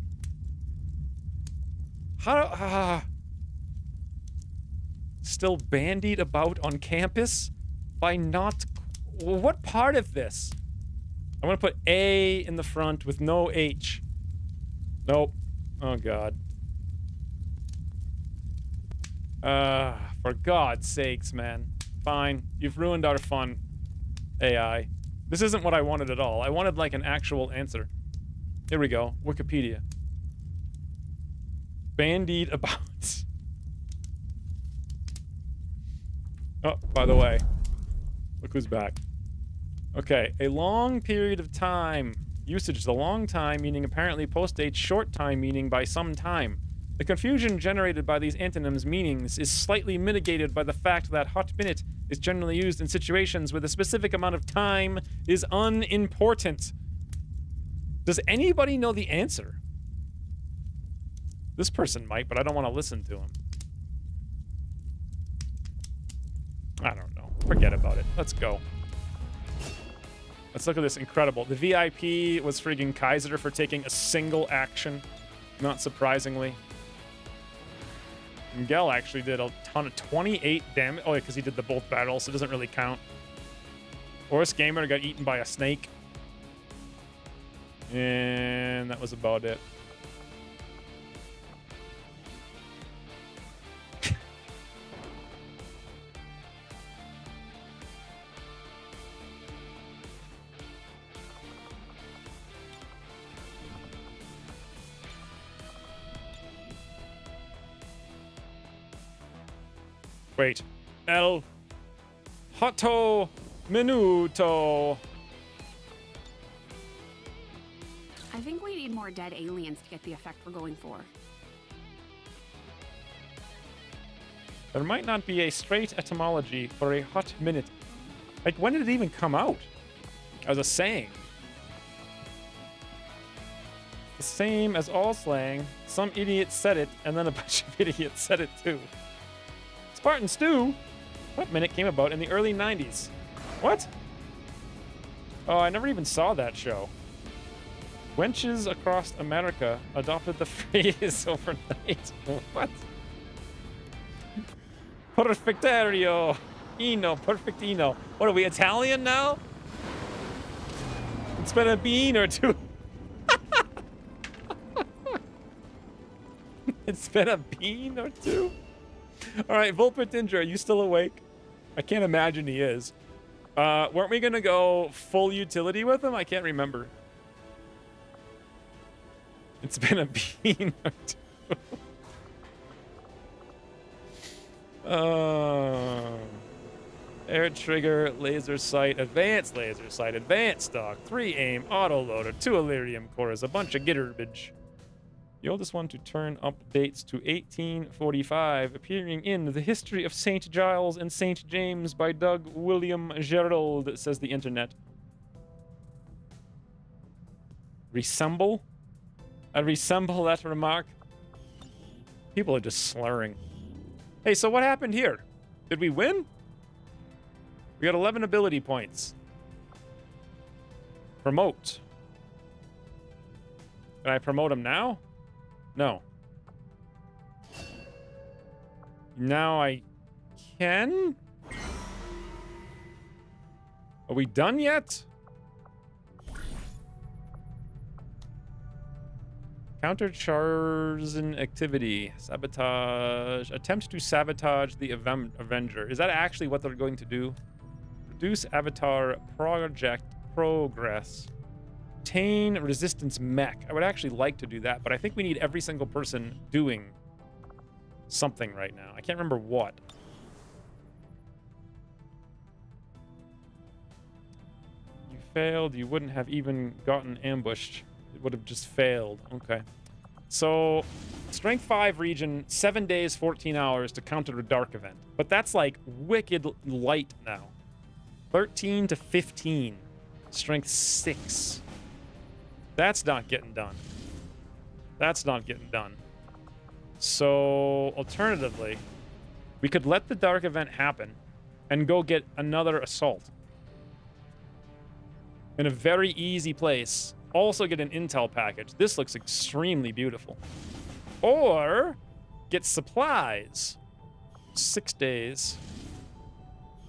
How still bandied about on campus by not... What part of this? I'm gonna put A in the front with no H. Nope. Oh god. For God's sakes, man. Fine. You've ruined our fun. AI. This isn't what I wanted at all. I wanted, like, an actual answer. Here we go. Wikipedia. Bandied about. Oh, by the way. Look who's back. Okay. A long period of time. Usage is a long time, meaning apparently post-date, short time, meaning by some time. The confusion generated by these antonyms' meanings is slightly mitigated by the fact that hot minute is generally used in situations where the specific amount of time is unimportant. Does anybody know the answer? This person might, but I don't want to listen to him. I don't know. Forget about it. Let's go. Let's look at this incredible. The VIP was frigging Kaiser for taking a single action, not surprisingly. Miguel actually did a ton of 28 damage. Oh, yeah, because he did the both battles, so it doesn't really count. Horse Gamer got eaten by a snake. And that was about it. Wait. El Hotto Minuto. I think we need more dead aliens to get the effect we're going for. There might not be a straight etymology for a hot minute. Like, when did it even come out? As a saying. The same as all slang. Some idiot said it, and then a bunch of idiots said it too. Spartan Stew? What minute came about in the early 90s? What? Oh, I never even saw that show. Wenches across America adopted the phrase overnight. What? Perfectario. Eno. Perfectino. What are we, Italian now? It's been a bean or two. It's been a bean or two? Alright, Volpertinger, are you still awake? I can't imagine he is. Weren't we gonna go full utility with him? I can't remember. It's been a bean or two. Air trigger, laser sight, advanced stock, 3 aim, auto loader, 2 Illyrium cores, a bunch of garbage. The oldest one to turn up dates to 1845, appearing in The History of St. Giles and St. James by Doug William Gerald, says the internet. Resemble? I resemble that remark. People are just slurring. Hey, so what happened here? Did we win? We got 11 ability points. Promote. Can I promote him now? No. Now I can? Are we done yet? Counter-charging activity. Sabotage. Attempt to sabotage the Avenger. Is that actually what they're going to do? Reduce Avatar project progress. Obtain resistance mech. I would actually like to do that, but I think we need every single person doing something right now. I can't remember what. You failed. You wouldn't have even gotten ambushed. It would have just failed. Okay. So, Strength 5 region, 7 days, 14 hours to counter a dark event. But that's like wicked light now. 13 to 15. Strength 6. That's not getting done. That's not getting done. So, alternatively, we could let the dark event happen and go get another assault in a very easy place. Also get an intel package. This looks extremely beautiful. Or get supplies. 6 days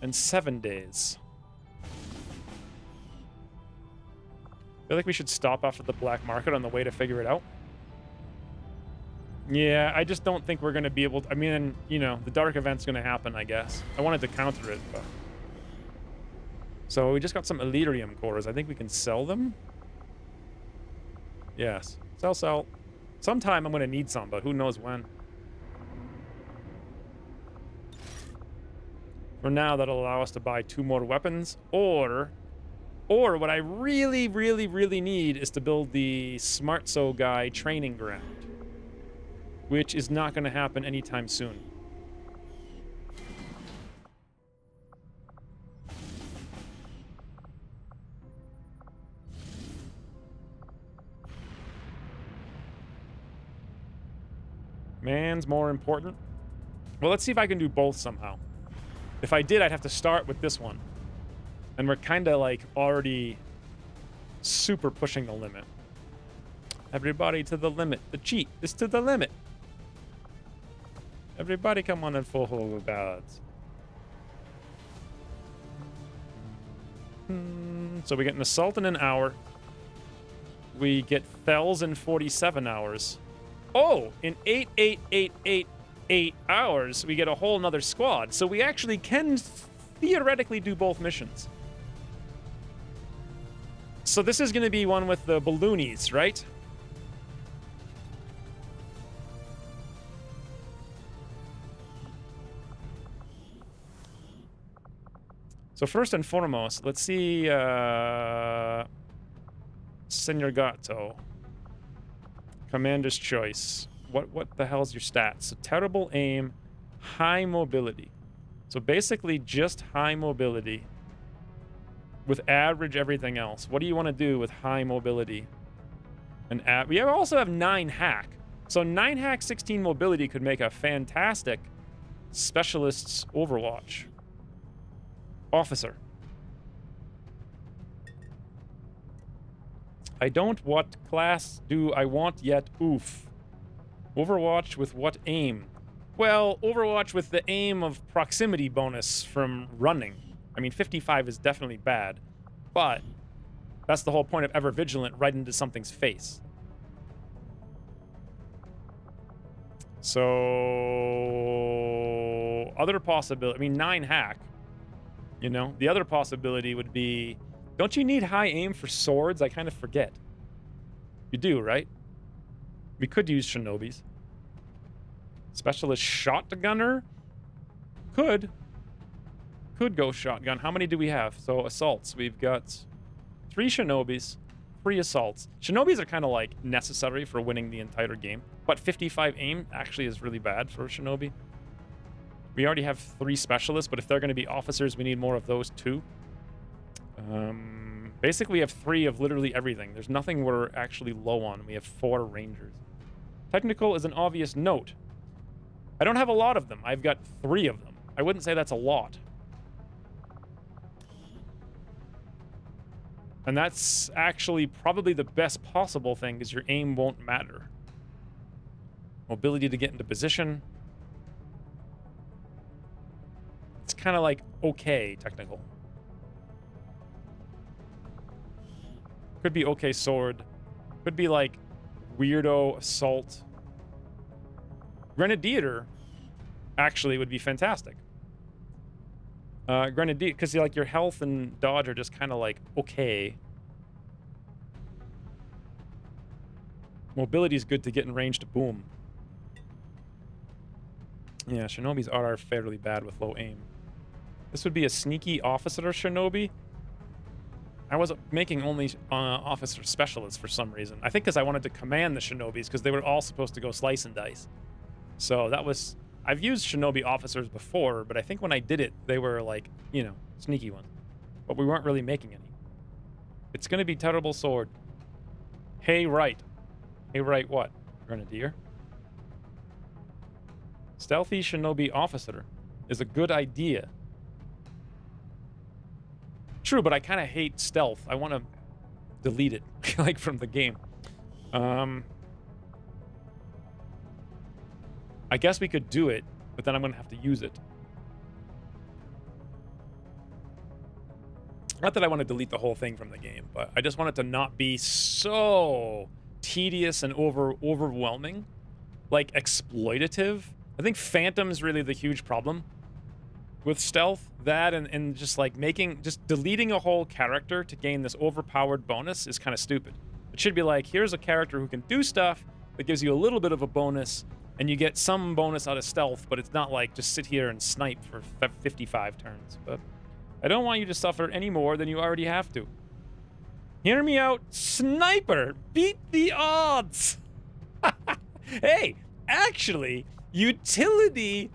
and 7 days. I feel like we should stop off at the black market on the way to figure it out. Yeah, I just don't think we're going to be able to... I mean, you know, the dark event's going to happen, I guess. I wanted to counter it, but... So we just got some Elerium cores. I think we can sell them. Yes. Sell. Sometime I'm going to need some, but who knows when. For now, that'll allow us to buy 2 more weapons, or what I really, really, really need is to build the Smart So guy training ground, which is not going to happen anytime soon. Man's more important. Well, let's see if I can do both somehow. If I did, I'd have to start with this one. And we're kind of like already super pushing the limit. Everybody to the limit. The cheat is to the limit. Everybody come on and full hold of ballots. So we get an assault in an hour. We get Fells in 47 hours. Oh, in 8 hours, we get a whole nother squad. So we actually can theoretically do both missions. So this is going to be one with the balloonies, right? So first and foremost, let's see Senor Gato. Commander's choice. What the hell's your stats? So terrible aim, high mobility. So basically just high mobility with average everything else. What do you want to do with high mobility? We also have 9 hack. So 9 hack, 16 mobility could make a fantastic specialist's Overwatch. Officer. I don't. What class do I want yet? Oof. Overwatch with what aim? Well, Overwatch with the aim of proximity bonus from running. I mean, 55 is definitely bad, but that's the whole point of Ever Vigilant, right into something's face. So, other possibility, I mean, 9 hack, you know? The other possibility would be, don't you need high aim for swords? I kind of forget. You do, right? We could use Shinobis. Specialist shotgunner? Could go shotgun. How many do we have? So assaults. We've got 3 Shinobis, 3 assaults. Shinobis are kind of like necessary for winning the entire game. But 55 aim actually is really bad for a Shinobi. We already have 3 specialists, but if they're going to be officers, we need more of those too. Basically, we have 3 of literally everything. There's nothing we're actually low on. We have 4 rangers. Technical is an obvious note. I don't have a lot of them. I've got 3 of them. I wouldn't say that's a lot. And that's actually probably the best possible thing, because your aim won't matter. Mobility to get into position. It's kind of like okay technical. Could be okay sword. Could be like weirdo assault. Grenadier actually would be fantastic. Grenadier, because like your health and dodge are just kind of like okay. Mobility is good to get in range to boom. Yeah, Shinobis are fairly bad with low aim. This would be a sneaky officer Shinobi. I was making only officer specialists for some reason. I think because I wanted to command the Shinobis, because they were all supposed to go slice and dice. So that was... I've used Shinobi officers before, but I think when I did it, they were like, you know, sneaky ones. But we weren't really making any. It's going to be terrible sword. Hey, right. Hey, right what? Grenadier? Stealthy Shinobi Officer is a good idea. True, but I kind of hate stealth. I want to delete it, like, from the game. I guess we could do it, but then I'm going to have to use it. Not that I want to delete the whole thing from the game, but I just want it to not be so tedious and overwhelming, like exploitative. I think Phantom's really the huge problem with stealth. That and just like just deleting a whole character to gain this overpowered bonus is kind of stupid. It should be like, here's a character who can do stuff that gives you a little bit of a bonus, and you get some bonus out of stealth, but it's not like just sit here and snipe for 55 turns. But I don't want you to suffer any more than you already have to. Hear me out, sniper! Beat the odds! Hey, actually, utility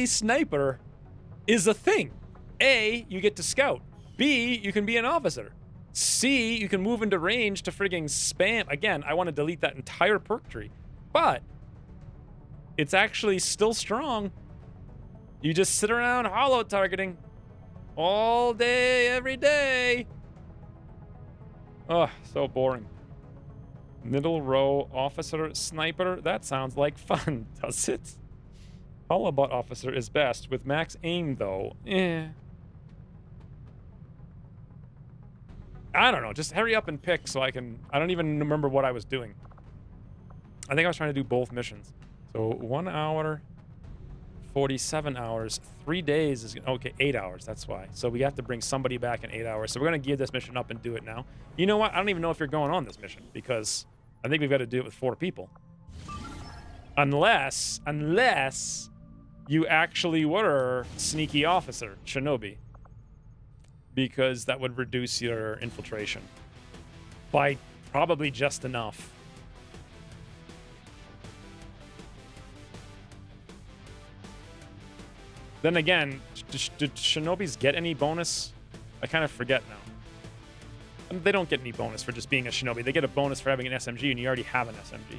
sniper is a thing. A, you get to scout. B, you can be an officer. C, you can move into range to frigging spam. Again, I want to delete that entire perk tree, but it's actually still strong. You just sit around hollow targeting all day, every day. Oh, so boring. Middle row officer sniper. That sounds like fun, does it? Holobot officer is best with max aim, though. I don't know. Just hurry up and pick so I can... I don't even remember what I was doing. I think I was trying to do both missions. So 1 hour, 47 hours, 3 days is... Okay, 8 hours. That's why. So we have to bring somebody back in 8 hours. So we're going to gear this mission up and do it now. You know what? I don't even know if you're going on this mission because I think we've got to do it with 4 people. Unless you actually were sneaky officer, Shinobi. Because that would reduce your infiltration by probably just enough. Then again, did Shinobis get any bonus? I kind of forget now. I mean, they don't get any bonus for just being a Shinobi. They get a bonus for having an SMG, and you already have an SMG. So.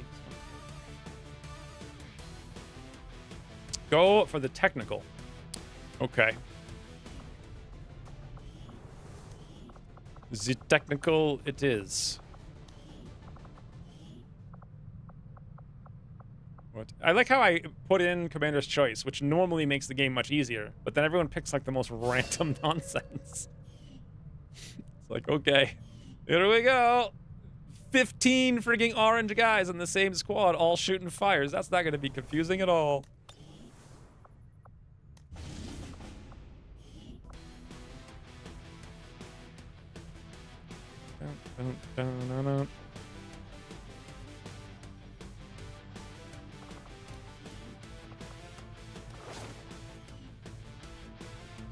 Go for the technical. Okay. The technical it is. What? I like how I put in Commander's Choice, which normally makes the game much easier, but then everyone picks like the most random nonsense. It's like, okay, here we go. 15 frigging orange guys in the same squad, all shooting fires. That's not going to be confusing at all.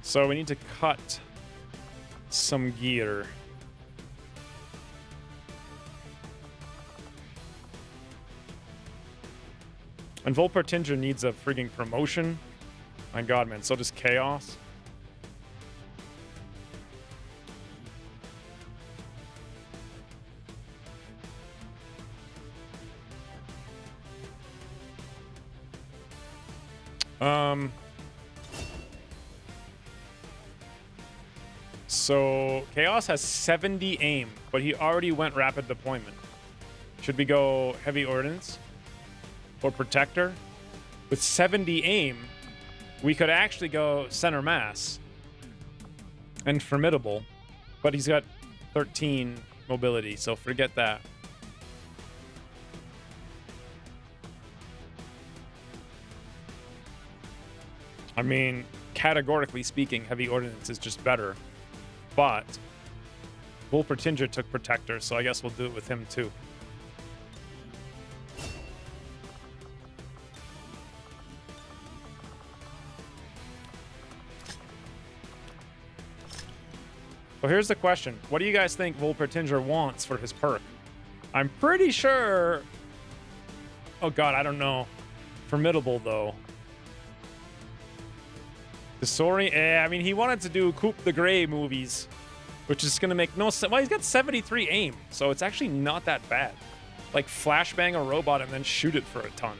So we need to cut some gear. And Volpertinger needs a frigging promotion. My god, man, so does Chaos. So Chaos has 70 aim, but he already went rapid deployment. Should we go heavy ordnance or protector? With 70 aim, we could actually go center mass and formidable, but he's got 13 mobility, so forget that. I mean, categorically speaking, heavy ordnance is just better. But Volpertinger took Protector, so I guess we'll do it with him too. So here's the question. What do you guys think Volpertinger wants for his perk? I'm pretty sure... Oh god, I don't know. Formidable, though. Sorry, I mean, he wanted to do Coupe de Grey movies, which is going to make no sense. Well, he's got 73 aim, so it's actually not that bad. Like, flashbang a robot and then shoot it for a ton.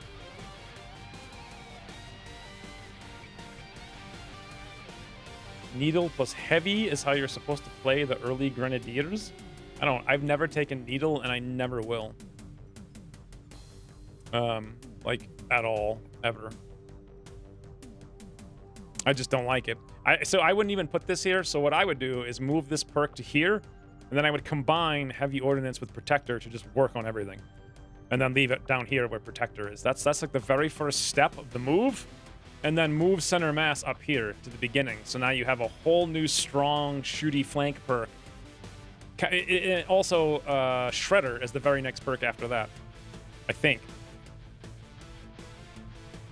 needle plus heavy is how you're supposed to play the early grenadiers. I've never taken needle and I never will. Like at all, ever. I just don't like it. So I wouldn't even put this here. So what I would do is move this perk to here, and then I would combine heavy ordnance with protector to just work on everything. And then leave it down here where protector is. That's like the very first step of the move. And then move center mass up here to the beginning. So now you have a whole new strong shooty flank perk. Also, Shredder is the very next perk after that, I think.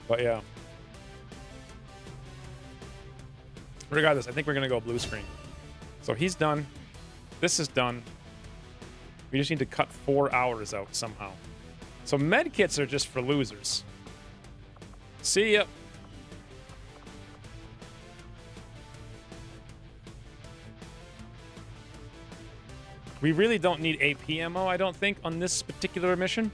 But yeah. Regardless, I think we're going to go blue screen. So he's done. This is done. We just need to cut 4 hours out somehow. So med kits are just for losers. See ya. We really don't need AP ammo, I don't think, on this particular mission.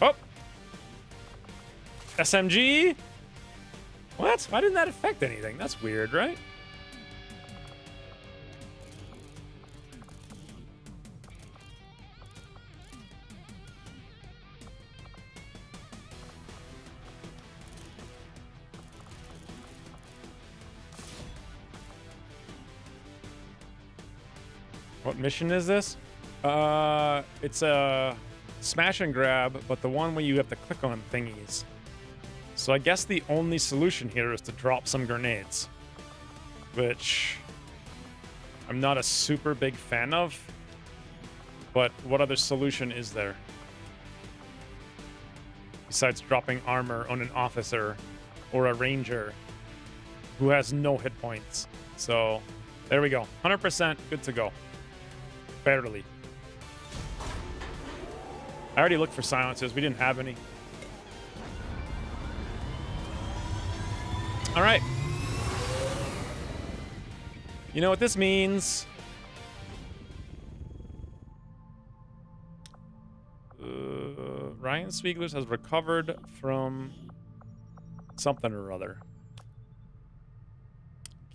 Oh! SMG? What? Why didn't that affect anything? That's weird, right? What mission is this? It's a smash and grab, but the one where you have to click on thingies. So I guess the only solution here is to drop some grenades, which I'm not a super big fan of, but what other solution is there? Besides dropping armor on an officer or a ranger who has no hit points. So there we go. 100% good to go. Barely. I already looked for silencers. We didn't have any. All right. You know what this means? Ryan Spieglers has recovered from something or other.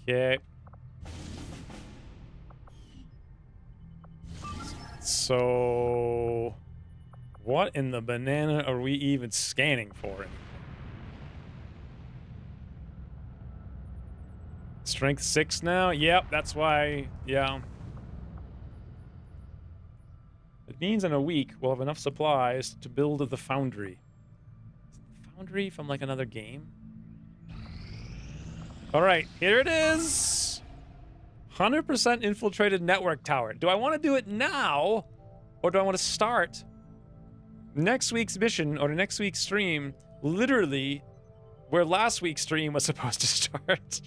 Okay. So, what in the banana are we even scanning for? Strength 6 now? Yep, that's why, yeah. It means in a week we'll have enough supplies to build the foundry. Foundry from like another game? Alright, here it is! 100% infiltrated network tower. Do I want to do it now? Or do I want to start next week's mission or next week's stream literally where last week's stream was supposed to start?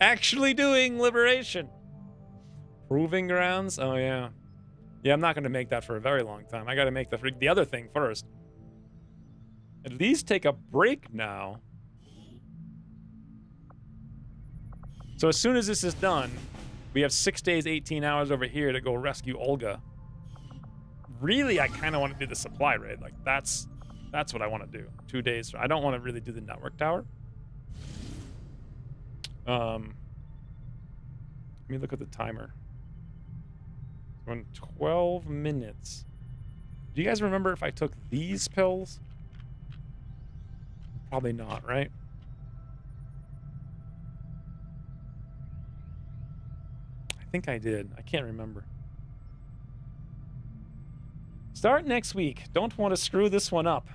Actually doing liberation. Proving grounds? Oh, yeah. Yeah, I'm not going to make that for a very long time. I got to make the other thing first. At least take a break now. So as soon as this is done, we have 6 days, 18 hours over here to go rescue Olga. Really, I kind of want to do the supply raid. Like, that's what I want to do. 2 days. I don't want to really do the network tower. Let me look at the timer. We're in 12 minutes. Do you guys remember if I took these pills? Probably not, right? I think I did. I can't remember. Start next week. Don't want to screw this one up.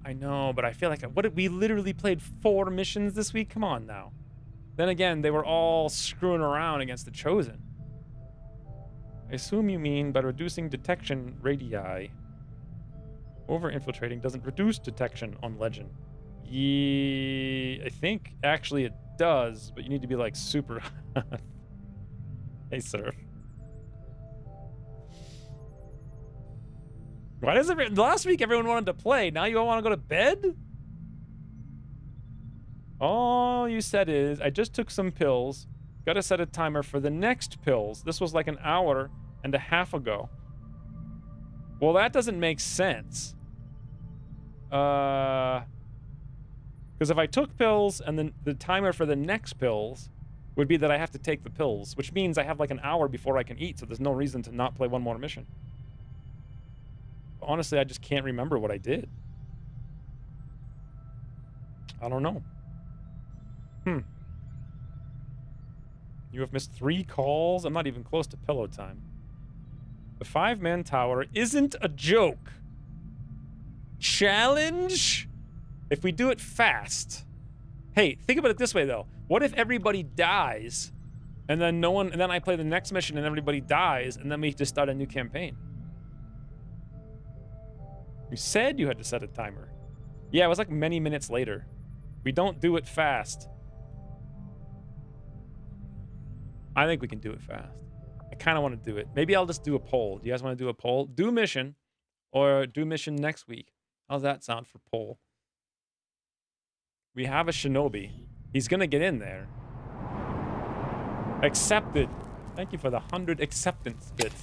I know, but I feel like we literally played 4 missions this week. Come on now. Then again, they were all screwing around against the Chosen. I assume you mean by reducing detection radii. Over-infiltrating doesn't reduce detection on Legend. I think actually it does, but you need to be like super... Hey, sir. Why does it... Last week everyone wanted to play. Now you all want to go to bed? All you said is, I just took some pills. Got to set a timer for the next pills. This was like an hour and a half ago. Well, that doesn't make sense. Because if I took pills and then the timer for the next pills would be that I have to take the pills, which means I have like an hour before I can eat, so there's no reason to not play one more mission. Honestly, I just can't remember what I did. I don't know. You have missed 3 calls? I'm not even close to pillow time. The 5-man tower isn't a joke. Challenge? If we do it fast. Hey, think about it this way though. What if everybody dies and then and then I play the next mission and everybody dies and then we just start a new campaign? You said you had to set a timer. Yeah, it was like many minutes later. We don't do it fast. I think we can do it fast. I kind of want to do it. Maybe I'll just do a poll. Do you guys want to do a poll? Do mission or do mission next week. How's that sound for poll? We have a shinobi. He's going to get in there. Accepted. Thank you for the 100 acceptance bits.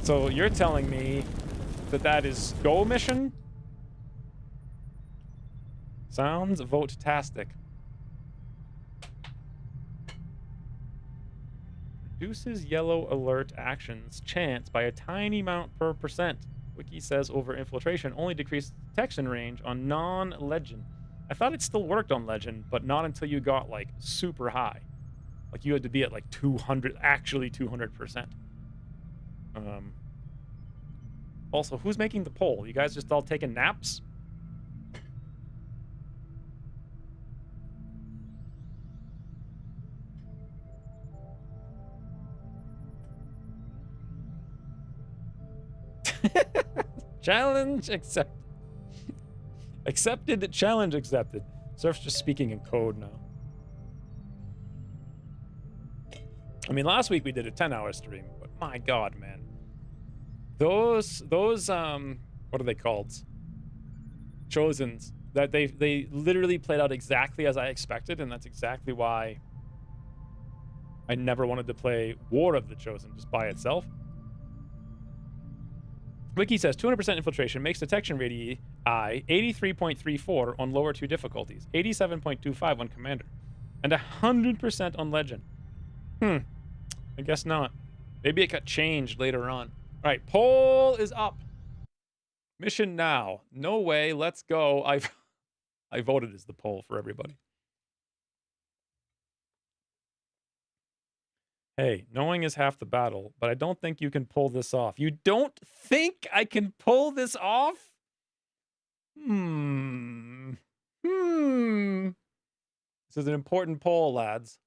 So you're telling me that that is go mission? Sounds vote-tastic. Reduces yellow alert actions chance by a tiny amount per %. Wiki says over infiltration only decreased detection range on non-legend. I thought it still worked on legend, but not until you got like super high. Like you had to be at like 200, actually 200%. Also, who's making the poll? You guys just all taking naps? Challenge accepted. Accepted, challenge accepted. Surf's just speaking in code now. I mean, last week we did a 10-hour stream, but my god, man. Those what are they called? Chosens. That they literally played out exactly as I expected, and that's exactly why I never wanted to play War of the Chosen just by itself. Wiki says 200% infiltration makes detection radii 83.34 on lower 2 difficulties, 87.25 on commander, and 100% on legend. I guess not. Maybe it got changed later on. All right, poll is up. Mission now. No way. Let's go. I voted as the poll for everybody. Hey, knowing is half the battle, but I don't think you can pull this off. You don't think I can pull this off? This is an important poll, lads.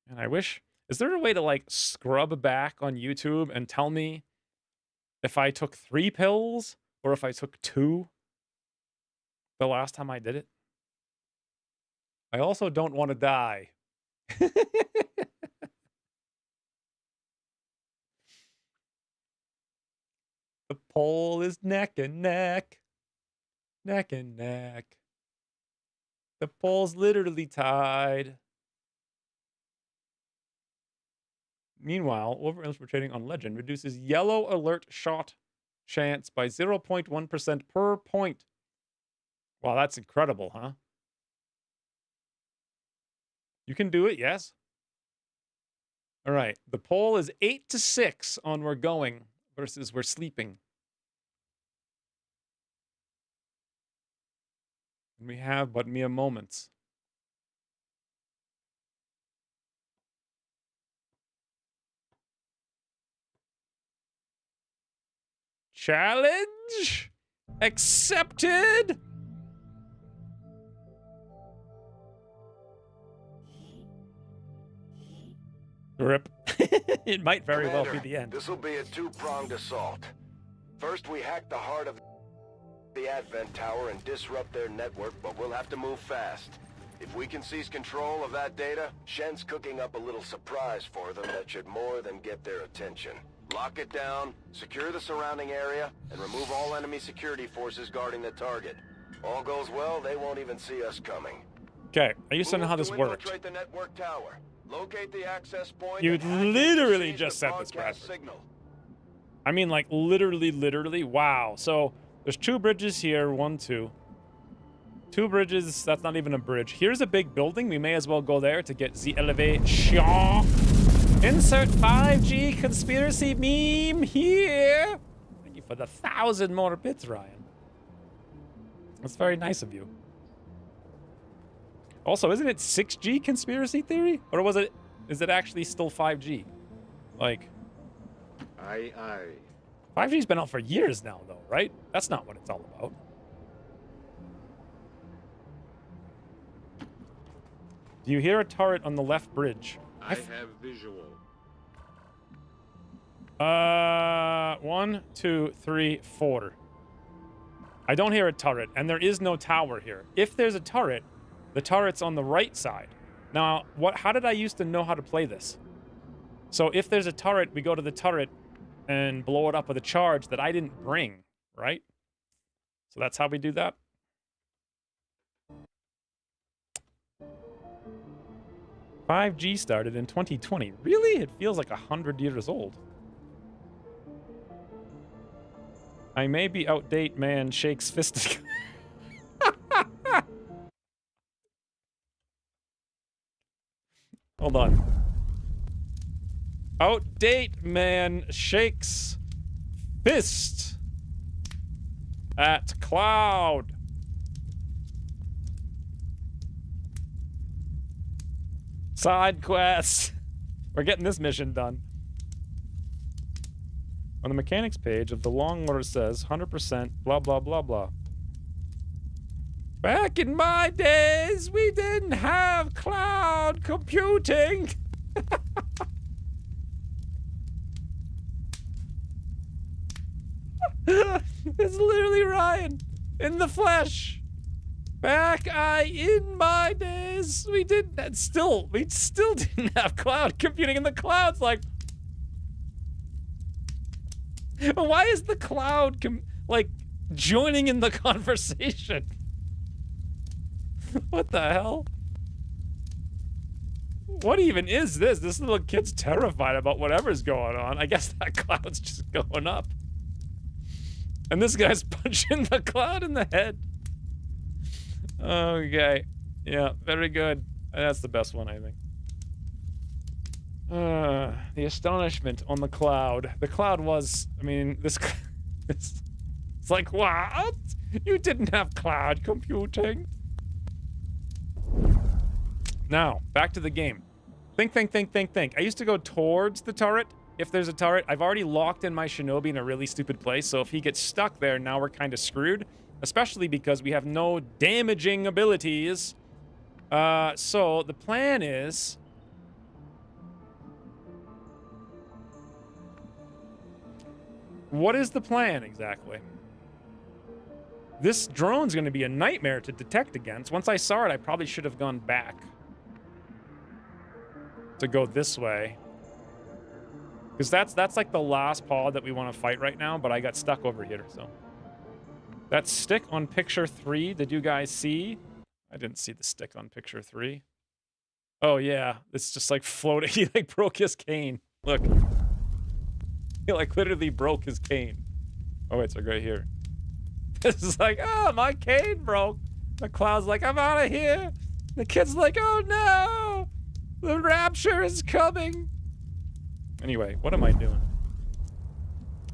And I wish... Is there a way to, like, scrub back on YouTube and tell me if I took 3 pills or if I took 2? The last time I did it. I also don't want to die. The poll is neck and neck. Neck and neck. The poll's literally tied. Meanwhile, over-infiltrating on legend reduces yellow alert shot chance by 0.1% per point. Wow, that's incredible, huh? You can do it, yes? All right. The poll is 8-6 on we're going versus we're sleeping. And we have but mere moments. Challenge accepted. Rip. It might very well be the end. This will be a 2-pronged assault. First, we hack the heart of the Advent Tower and disrupt their network, but we'll have to move fast. If we can seize control of that data, Shen's cooking up a little surprise for them that should more than get their attention. Lock it down, secure the surrounding area, and remove all enemy security forces guarding the target. All goes well, they won't even see us coming. Okay, I used to know how this Move worked. infiltrate the network tower. Locate the access point. You and hack it to literally seize just the said this, broadcast Bradford. signal. I mean, like, literally. Wow. So, there's 2 bridges here. 1, 2. 2 bridges. That's not even a bridge. Here's a big building. We may as well go there to get the elevation. Insert 5G conspiracy meme here. Thank you for the 1,000 more bits, Ryan. That's very nice of you. Also, isn't it 6G conspiracy theory? Or is it actually still 5G? Like, Aye, aye. 5G's been out for years now, though, right? That's not what it's all about. Do you hear a turret on the left bridge? I have visual. 1, 2, 3, 4. I don't hear a turret, and there is no tower here. If there's a turret, the turret's on the right side. Now, how did I used to know how to play this? So if there's a turret, we go to the turret and blow it up with a charge that I didn't bring, right? So that's how we do that. "5G started in 2020. Really? It feels like 100 years old. I may be outdate, man. Shakes fist. Hold on. Outdate, man. Shakes fist at cloud. Side quest. We're getting this mission done. On the mechanics page of the long order says 100% blah blah blah blah. Back in my days, we didn't have cloud computing. It's literally Ryan in the flesh. In my days, we still didn't have cloud computing, and the cloud's like, why is the cloud like joining in the conversation? What the hell? What even is this? This little kid's terrified about whatever's going on. I guess that cloud's just going up. And this guy's punching the cloud in the head. Okay. Yeah, very good. That's the best one, I think. The astonishment on the cloud. The cloud was, I mean, it's like, what? You didn't have cloud computing. Now, back to the game. Think. I used to go towards the turret. If there's a turret, I've already locked in my shinobi in a really stupid place, so if he gets stuck there, now we're kind of screwed. Especially because we have no damaging abilities. So the plan is... What is the plan, exactly? This drone's going to be a nightmare to detect against. Once I saw it, I probably should have gone back. To go this way. Because that's like the last pod that we want to fight right now, but I got stuck over here, so... That stick on picture 3, did you guys see? I didn't see the stick on picture 3. Oh, yeah. It's just like floating. He like broke his cane. Look. He like literally broke his cane. Oh, wait, it's like right here. This is like, oh, my cane broke. The cloud's like, I'm out of here. The kid's like, oh, no. The rapture is coming. Anyway, what am I doing?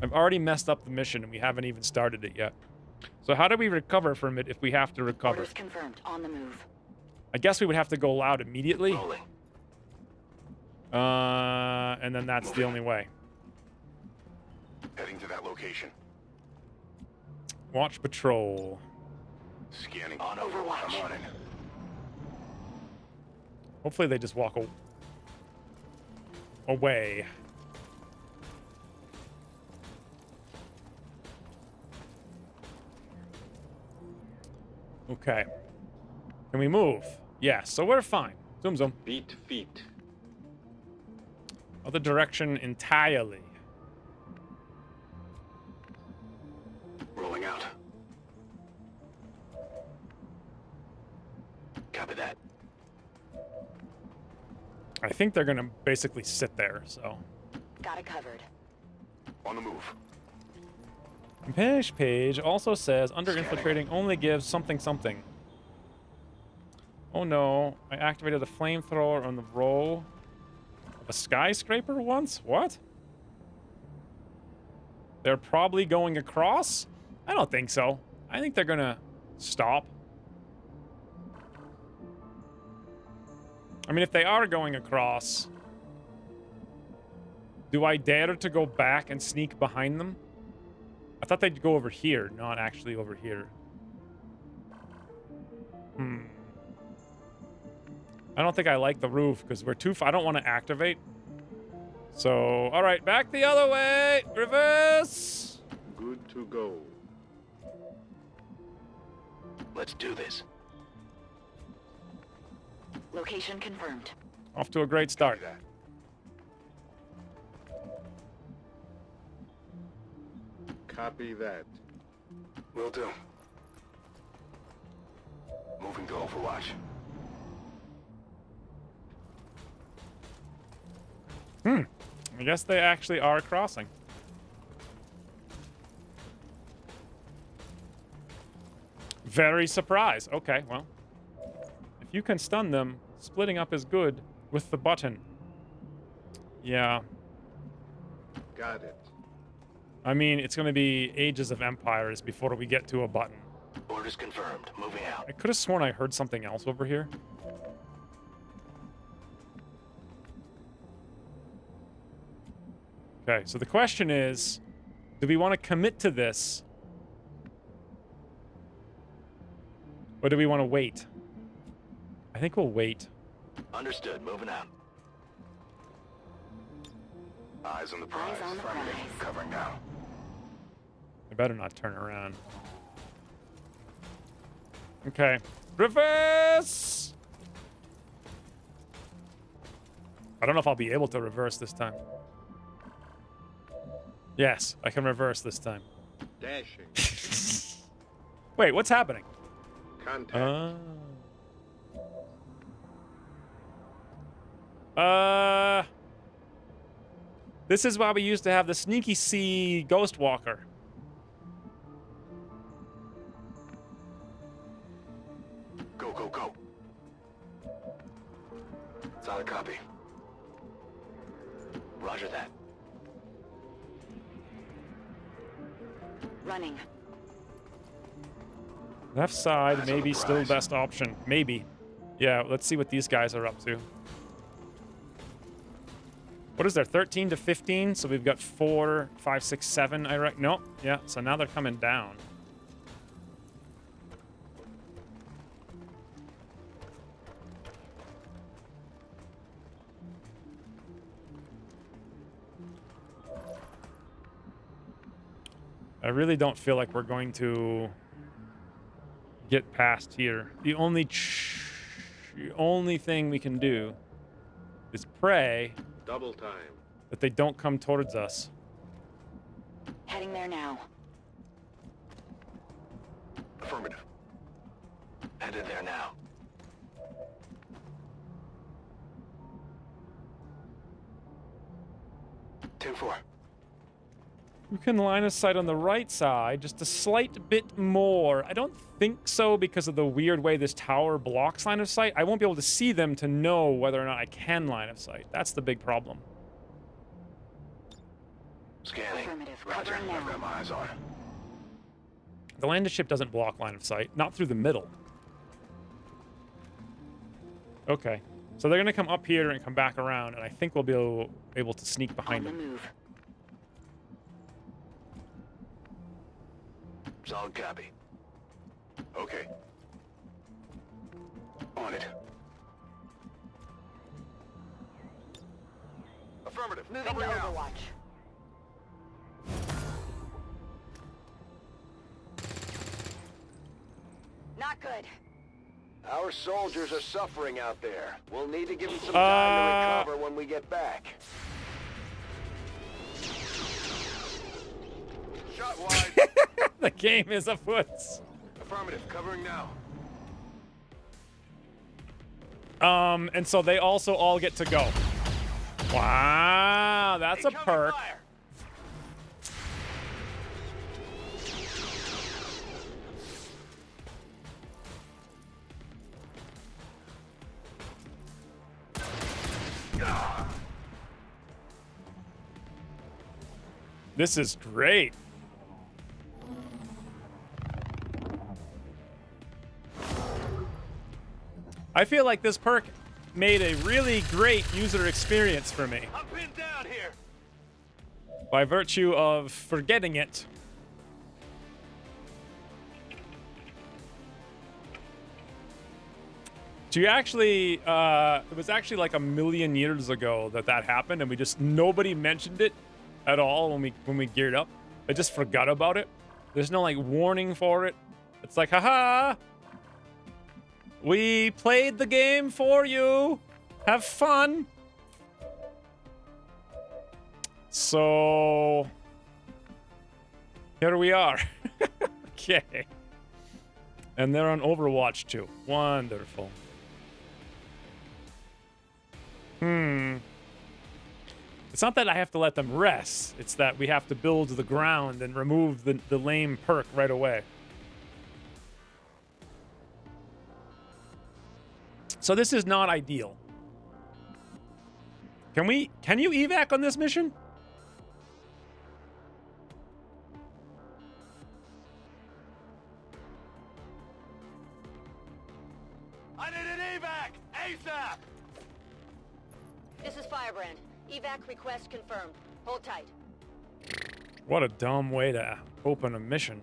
I've already messed up the mission and we haven't even started it yet. So how do we recover from it if we have to recover? Orders confirmed. On the move. I guess we would have to go loud immediately. Rolling. And then that's the only way. Heading to that location. Watch patrol. Scanning. On Overwatch. I'm on it. Hopefully they just walk away. Okay. Can we move? Yeah, so we're fine. Zoom, zoom. Beat feet. Other direction entirely. Rolling out. Copy that. think they're gonna basically sit there, so. Got it covered. On the move. Page also says under infiltrating only gives something something. Oh no, I activated a flamethrower on the row of a skyscraper once? What? They're probably going across? I don't think so. I think they're gonna stop. I mean, if they are going across, do I dare to go back and sneak behind them? I thought they'd go over here, not actually over here. I don't think I like the roof because we're too far. I don't want to activate. So, all right, back the other way. Reverse. Good to go. Let's do this. Location confirmed. Off to a great start. Copy that. Will do. Moving to Overwatch. I guess they actually are crossing. Very surprised. Okay, well. If you can stun them, splitting up is good with the button. Yeah. Got it. I mean, it's going to be ages of empires before we get to a button. Orders confirmed. Moving out. I could have sworn I heard something else over here. Okay, so the question is, do we want to commit to this? Or do we want to wait? I think we'll wait. Understood. Moving out. Eyes on the prize. Eyes on the Affirmative. prize. Covering now. I better not turn around. Okay. Reverse! I don't know if I'll be able to reverse this time. Yes, I can reverse this time. Dashing. Wait, what's happening? Contact. This is why we used to have the Sneaky Sea Ghost Walker. Go, go, go. Solid copy. Roger that. Running. Left side, Eyes on maybe the still prize. best option. Maybe. Yeah, let's see what these guys are up to. What is there, 13 to 15? So we've got 4, 5, 6, 7, I reckon. Nope. Yeah, so now they're coming down. I really don't feel like we're going to get past here. The only thing we can do is pray Double time. that they don't come towards us. Heading there now. Affirmative. Headed there now. Team 4. You can line of sight on the right side, just a slight bit more. I don't think so because of the weird way this tower blocks line of sight. I won't be able to see them to know whether or not I can line of sight. That's the big problem. Scanning. Affirmative. Roger. Covering I've got now. my eyes on. The landed ship doesn't block line of sight, not through the middle. Okay, so they're gonna come up here and come back around, and I think we'll be able to sneak On behind the them. move. Solid copy. Okay. On it. Affirmative. Moving to Covering now. Overwatch. Not good. Our soldiers are suffering out there. We'll need to give them some time to recover when we get back. Shot wide. The game is afoot. Affirmative. Covering now. And so they also all get to go. Wow, that's a Incoming perk. fire. This is great. I feel like this perk made a really great user experience for me I'm pinned down here. by virtue of forgetting it. Do you actually, it was actually like a million years ago that happened, and nobody mentioned it at all when we geared up. I just forgot about it. There's no like warning for it. It's like, haha, we played the game for you. Have fun. So here we are. Okay. And they're on Overwatch too. Wonderful. It's not that I have to let them rest. It's that we have to build the ground and remove the lame perk right away. So this is not ideal. Can you evac on this mission? I need an evac ASAP. This is Firebrand. Evac request confirmed. Hold tight. What a dumb way to open a mission.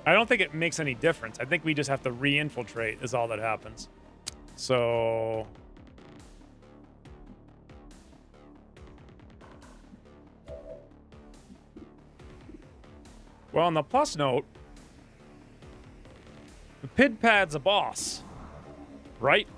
I don't think it makes any difference. I think we just have to re-infiltrate is all that happens. So... well, on the plus note, the PID pad's a boss, right?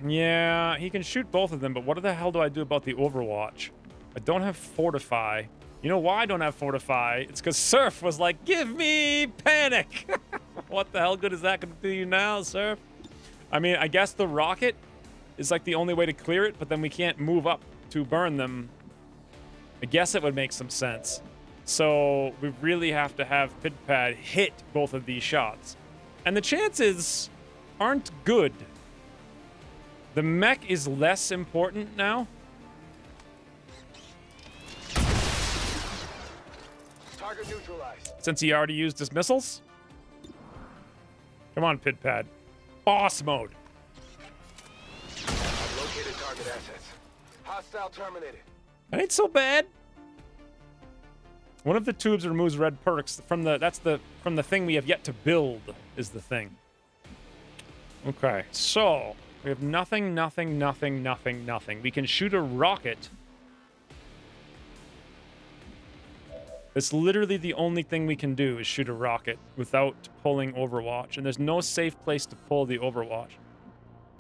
Yeah, he can shoot both of them, but what the hell do I do about the Overwatch? I don't have Fortify. You know why I don't have Fortify? It's because Surf was like, give me Panic! What the hell good is that going to do you now, Surf? I mean, I guess the rocket is like the only way to clear it, but then we can't move up to burn them. I guess it would make some sense. So we really have to have Pidpad hit both of these shots. And the chances aren't good. The mech is less important now. Target neutralized. Since he already used his missiles. Come on, Pidpad. Boss mode. I've located target assets. Hostile terminated. That ain't so bad. One of the tubes removes red perks from the thing we have yet to build is the thing. Okay, so we have nothing. We can shoot a rocket. It's literally the only thing we can do is shoot a rocket without pulling Overwatch. And there's no safe place to pull the Overwatch.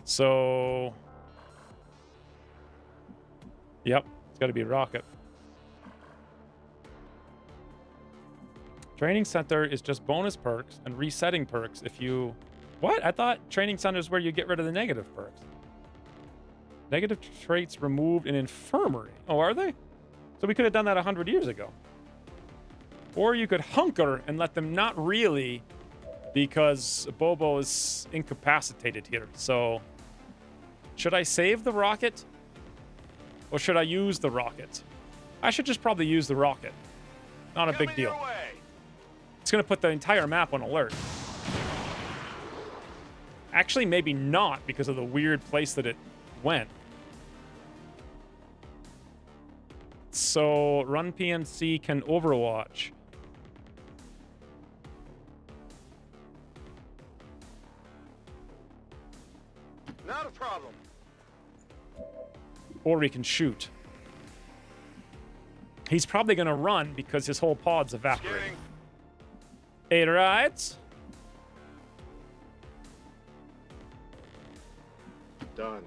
So... yep, it's got to be a rocket. Training Center is just bonus perks and resetting perks if you... what? I thought Training Center is where you get rid of the negative perks. Negative traits removed in Infirmary. Oh, are they? So we could have done that 100 years ago. Or you could hunker and let them not really, because Bobo is incapacitated here. So, should I save the rocket? Or should I use the rocket? I should just probably use the rocket. Not a big deal. It's going to put the entire map on alert. Actually, maybe not because of the weird place that it went. so Run PMC can Overwatch. Not a problem. Or we can shoot. He's probably gonna run because his whole pod's evaporating. Eight rides. Done.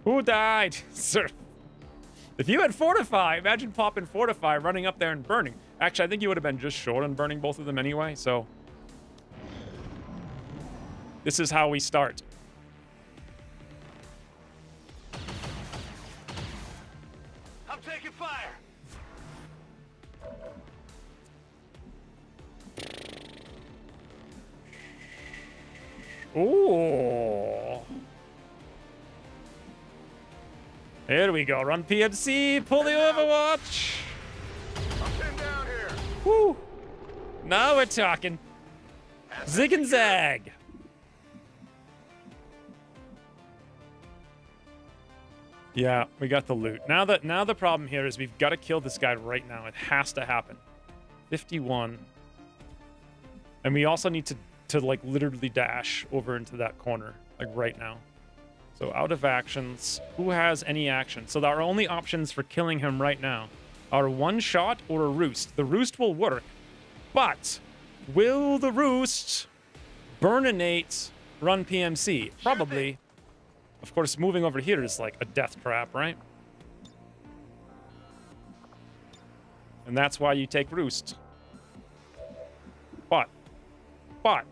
Who died? Sir. If you had Fortify, imagine popping Fortify, running up there and burning. Actually, I think you would have been just short on burning both of them anyway, so. This is how we start. I'm taking fire. Ooh. There we go. Run PMC, pull the Overwatch. I'm pinned down here. Woo. Now we're talking. Zig and zag. Yeah, we got the loot. Now the problem here is we've got to kill this guy right now. It has to happen. 51. And we also need to like literally dash over into that corner like right now. So out of actions. Who has any action? So our only options for killing him right now are one shot or a roost. The roost will work, but will the roost burninate Run PMC? Probably. Of course, moving over here is like a death trap, right? And that's why you take roost. But. I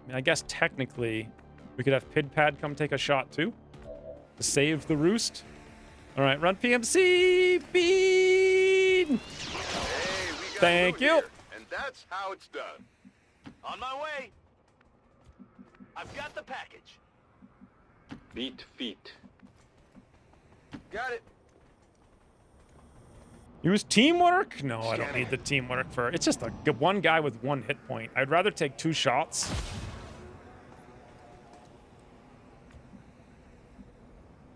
mean, I guess technically we could have Pidpad come take a shot too to save the roost. All right, Run PMC, bean. Hey, we got Thank loot you. here, and that's how it's done. On my way. I've got the package. Beat feet. Got it. Use teamwork? No, I don't need the teamwork for. It's just a one guy with one hit point. I'd rather take 2 shots.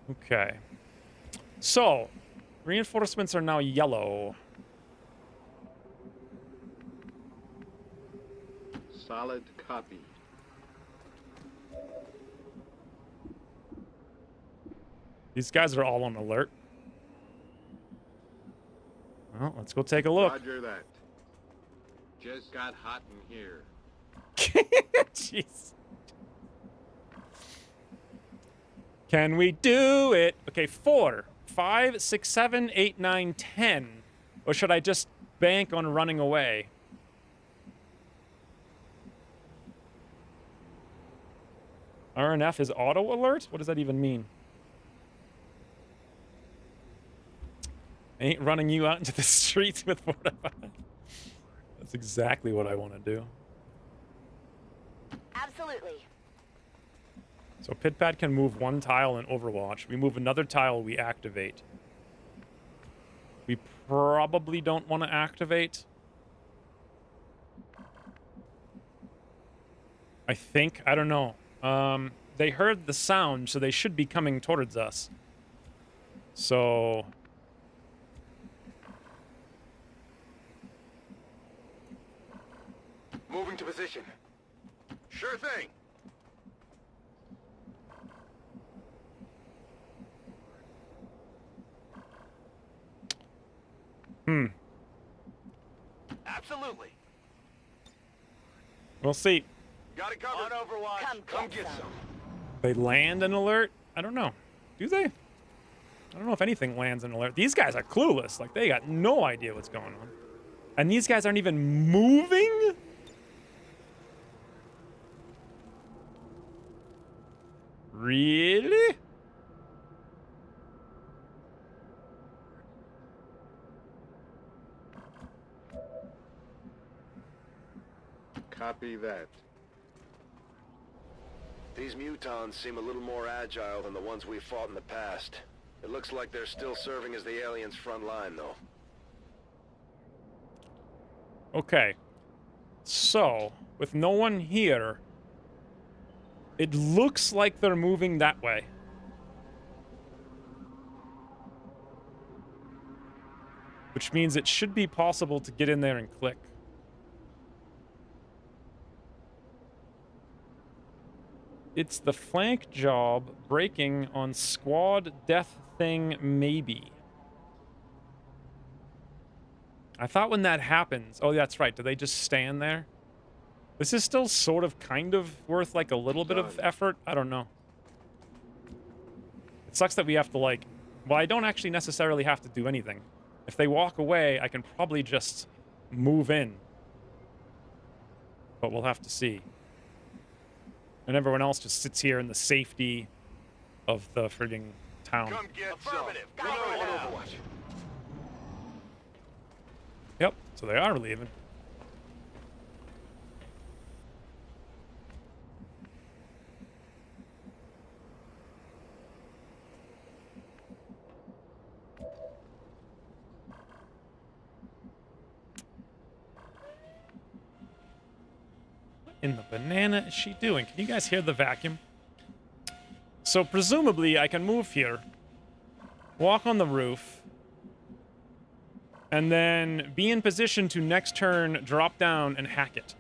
Okay. So, reinforcements are now yellow. Solid copy. These guys are all on alert. Well, let's go take a look. Roger that. Just got hot in here. Jeez. Can we do it? Okay, 4, 5, 6, 7, 8, 9, 10. Or should I just bank on running away? RNF is auto alert? What does that even mean? Ain't running you out into the streets with Fortify. That's exactly what I want to do. Absolutely. So Pitpad can move 1 tile in Overwatch. We move another tile, we activate. We probably don't want to activate. I think. I don't know. They heard the sound, so they should be coming towards us. So... Moving to position. Sure thing. Absolutely. We'll see. Got it On covered. Overwatch. Come get some. They land an alert? I don't know. Do they? I don't know if anything lands an alert. These guys are clueless. Like, they got no idea what's going on. And these guys aren't even moving? Really? Copy that. These mutons seem a little more agile than the ones we fought in the past. It looks like they're still serving as the aliens' front line, though. Okay. So, with no one here, It looks like they're moving that way. Which means it should be possible to get in there and click. It's the flank job, breaking on squad death thing, maybe. I thought when that happens... Oh, that's right. Do they just stand there? This is still sort of kind of worth like a little bit of effort. I don't know. It sucks that we have to like... Well, I don't actually necessarily have to do anything. If they walk away, I can probably just move in. But we'll have to see. And everyone else just sits here in the safety of the frigging town. Come get Affirmative. some. Cover Reload it now. Overwatch. Yep, so they are leaving. In the banana is she doing? Can you guys hear the vacuum? So presumably I can move here, walk on the roof, and then be in position to next turn drop down and hack it.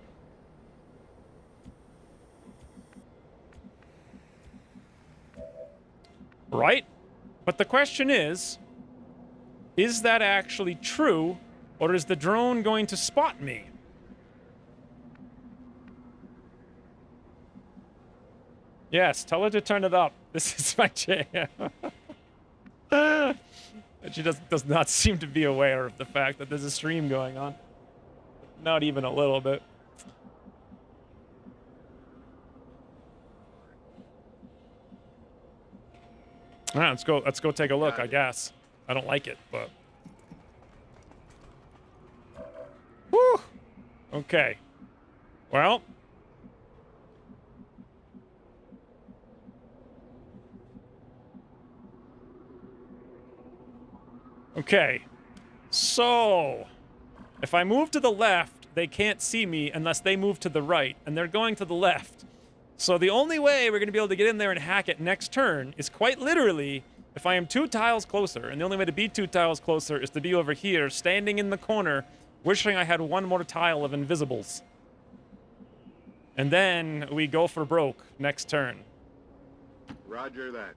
Right? But the question is that actually true, or is the drone going to spot me? Yes, tell her to turn it up. This is my jam. And she does not seem to be aware of the fact that there's a stream going on. Not even a little bit. All right, let's go take a look, I guess. I don't like it, but... Whew! Okay. Well... Okay, so if I move to the left, they can't see me unless they move to the right, and they're going to the left. So the only way we're going to be able to get in there and hack it next turn is quite literally if I am 2 tiles closer, and the only way to be 2 tiles closer is to be over here, standing in the corner, wishing I had 1 more tile of invisibles. And then we go for broke next turn. Roger that.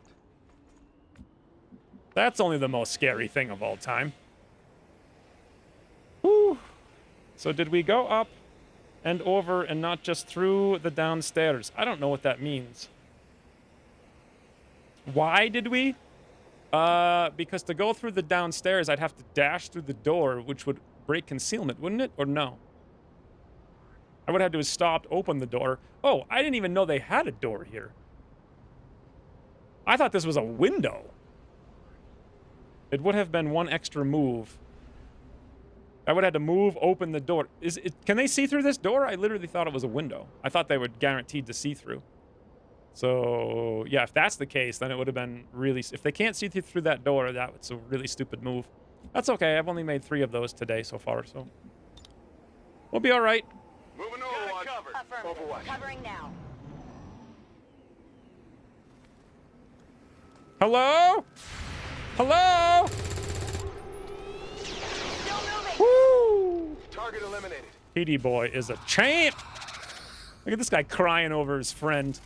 That's only the most scary thing of all time. Whew. So did we go up and over and not just through the downstairs? I don't know what that means. Why did we? Because to go through the downstairs, I'd have to dash through the door, which would break concealment, wouldn't it? Or no? I would have to have stopped, open the door. Oh, I didn't even know they had a door here. I thought this was a window. It would have been 1 extra move. I would have to move, open the door. Can they see through this door? I literally thought it was a window. I thought they were guaranteed to see through. So, yeah, if that's the case, then it would have been really... If they can't see through that door, that's a really stupid move. That's okay. I've only made 3 of those today so far, so... We'll be all right. Moving Got it Overwatch. covered. Affirmative. Overwatch. Covering now. Hello? Hello? Still moving. Woo! Target eliminated. PD boy is a champ. Look at this guy crying over his friend.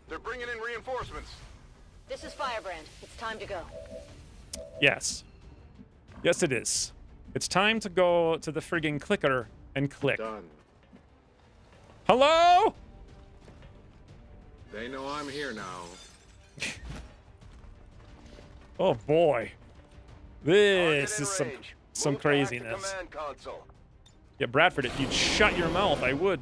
They're bringing in reinforcements. This is Firebrand. It's time to go. Yes. Yes, it is. It's time to go to the friggin' clicker and click. Done. Hello? They know I'm here now. Oh boy. This Target is in range. some Move to hack the craziness. command console. Yeah, Bradford, if you'd shut your mouth, I would.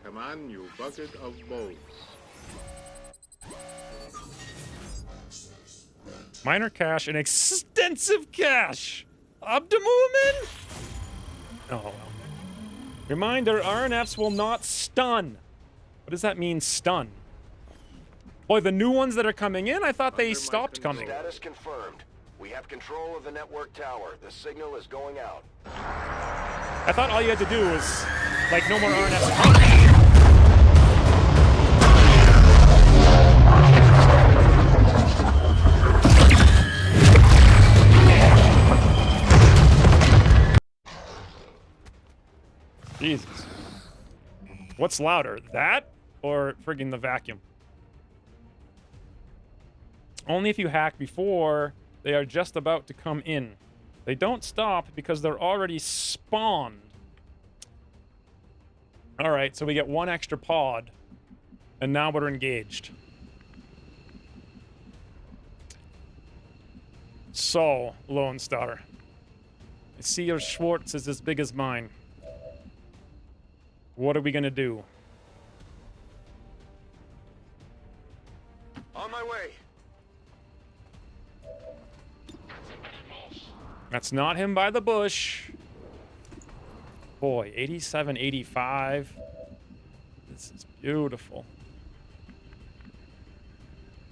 Come on, you bucket of bolts. Minor cache and extensive cache. Optimum? Oh, well. Reminder, RNFs will not stun. What does that mean, stun? Boy, the new ones that are coming in, I thought they Under my stopped control. coming. Status confirmed. We have control of the network tower. The signal is going out. I thought all you had to do was, like, no more RNS. Jesus. What's louder, that or friggin' the vacuum? Only if you hack before they are just about to come in. They don't stop because they're already spawned. Alright, so we get one extra pod. And now we're engaged. So, Lone Star. I see your Schwartz is as big as mine. What are we gonna do? On my way. That's not him by the bush. Boy, 87, 85. This is beautiful.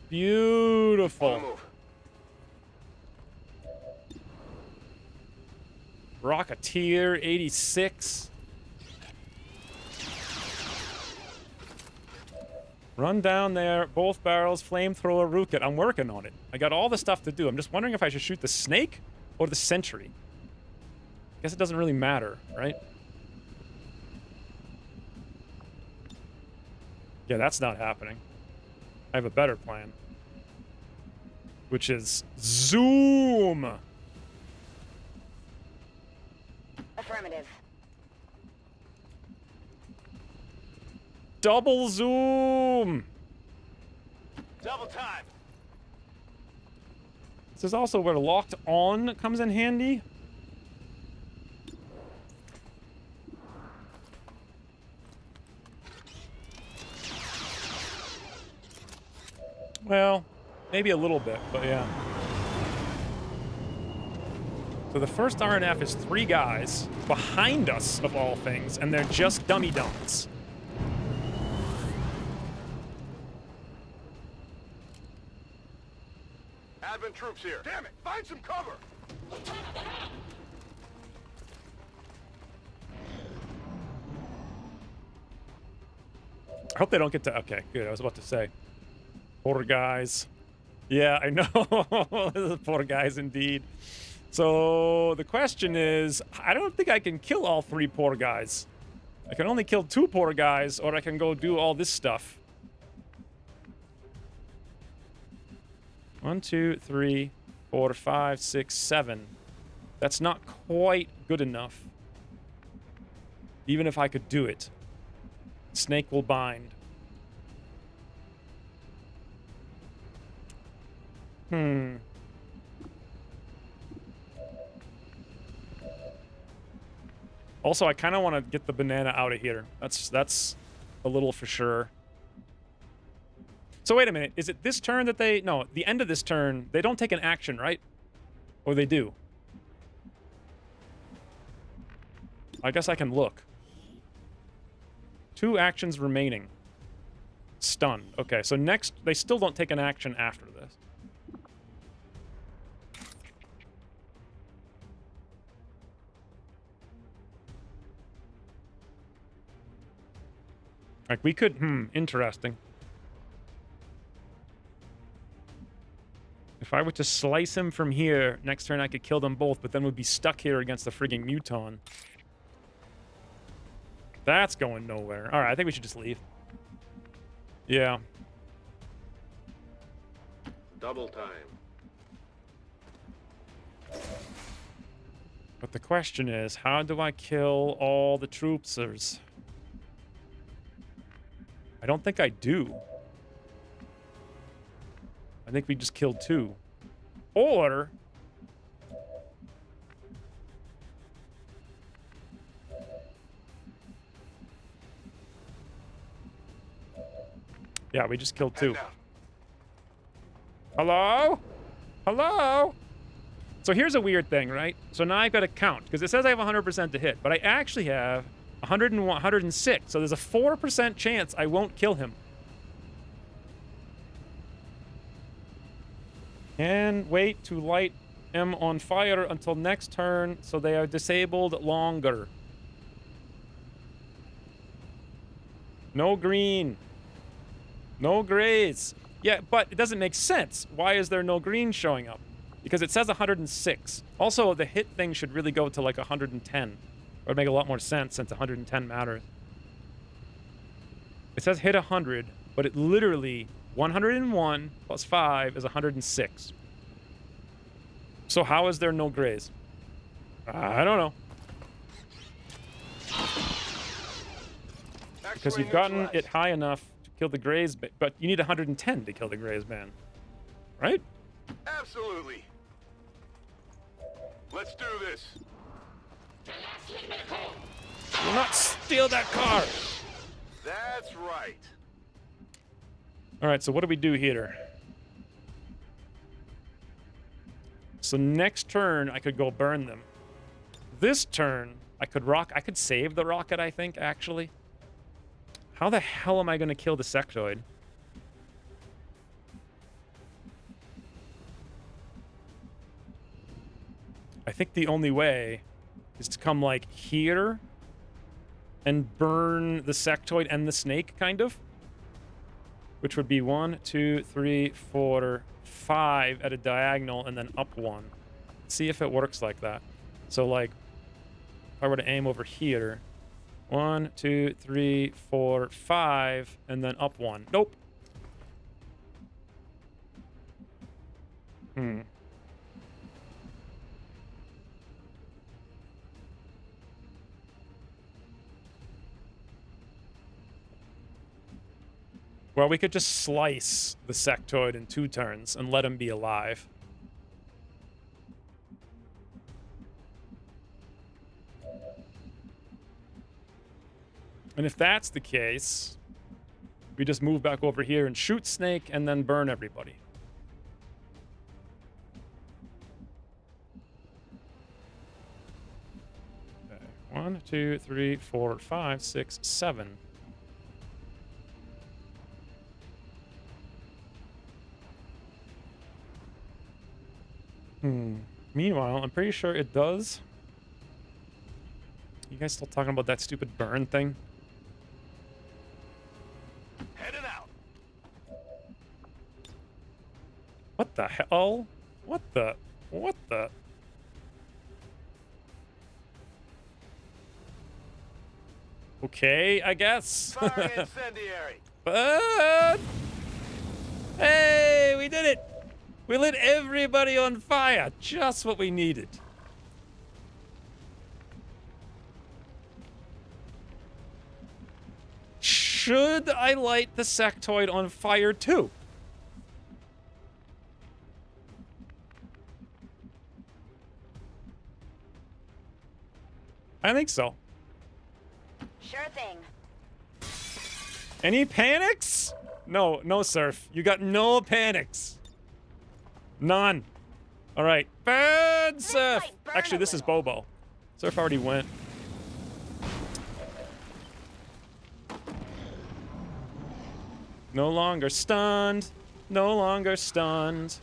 Beautiful. On the move. Rocketeer, 86. Run down there, both barrels, flamethrower, root-kit. I'm working on it. I got all the stuff to do. I'm just wondering if I should shoot the snake or the sentry. I guess it doesn't really matter, right? Yeah, that's not happening. I have a better plan. Which is zoom! Affirmative. Double zoom! Double time. This is also where locked on comes in handy. Well, maybe a little bit, but yeah. So the first RNF is 3 guys behind us, of all things, and they're just dummy dumps. Advent troops here. Damn it! Find some cover! I hope they don't get to... Okay, good. I was about to say. Poor guys. Yeah, I know. Poor guys indeed. So the question is, I don't think I can kill all 3 poor guys. I can only kill 2 poor guys, or I can go do all this stuff. 1, 2, 3, 4, 5, 6, 7. That's not quite good enough. Even if I could do it. Snake will bind. Also, I kind of want to get the banana out of here. That's a little for sure. So wait a minute. Is it this turn that they... No, the end of this turn, they don't take an action, right? Or they do? I guess I can look. 2 actions remaining. Stun. Okay, so next, they still don't take an action after this. Like, we could... interesting. If I were to slice him from here, next turn I could kill them both, but then we'd be stuck here against the frigging Muton. That's going nowhere. Alright, I think we should just leave. Yeah. Double time. But the question is, how do I kill all the troopsers? I don't think I do. I think we just killed 2. Or... Yeah, we just killed 2. Hello? Hello? So here's a weird thing, right? So now I've got to count, because it says I have 100% to hit, but I actually have 101, 106. So there's a 4% chance I won't kill him. Can wait to light am on fire until next turn, so they are disabled longer. No green. No grays. Yeah, but it doesn't make sense. Why is there no green showing up? Because it says 106. Also, the hit thing should really go to like 110. It would make a lot more sense since 110 matters. It says hit 100, but it literally 101 plus 5 is 106. So how is there no grays? I don't know. Because you've gotten it high enough to kill the grays, but you need 110 to kill the grays, man. Right? Absolutely. Let's do this. Do not steal that car! That's right. Alright, so what do we do here? So next turn, I could go burn them. This turn, I could save the rocket, I think, actually. How the hell am I going to kill the sectoid? I think the only way is to come, like, here and burn the sectoid and the snake, kind of. Which would be 1, 2, 3, 4, 5 at a diagonal and then up 1. See if it works like that. So, like, if I were to aim over here, 1, 2, 3, 4, 5, and then up 1. Nope. Well, we could just slice the sectoid in 2 turns and let him be alive. And if that's the case, we just move back over here and shoot Snake and then burn everybody. Okay. 1, 2, 3, 4, 5, 6, 7. Meanwhile, I'm pretty sure it does. You guys still talking about that stupid burn thing? Heading out. What the hell? What the? What the? Okay, I guess. Fire incendiary. But hey, we did it! We lit everybody on fire. Just what we needed. Should I light the sectoid on fire too? I think so. Sure thing. Any panics? No, no, Surf. You got no panics. None. All right. Burn, Surf. might burn Actually, a this is little. Bobo. Surf already went. No longer stunned. No longer stunned.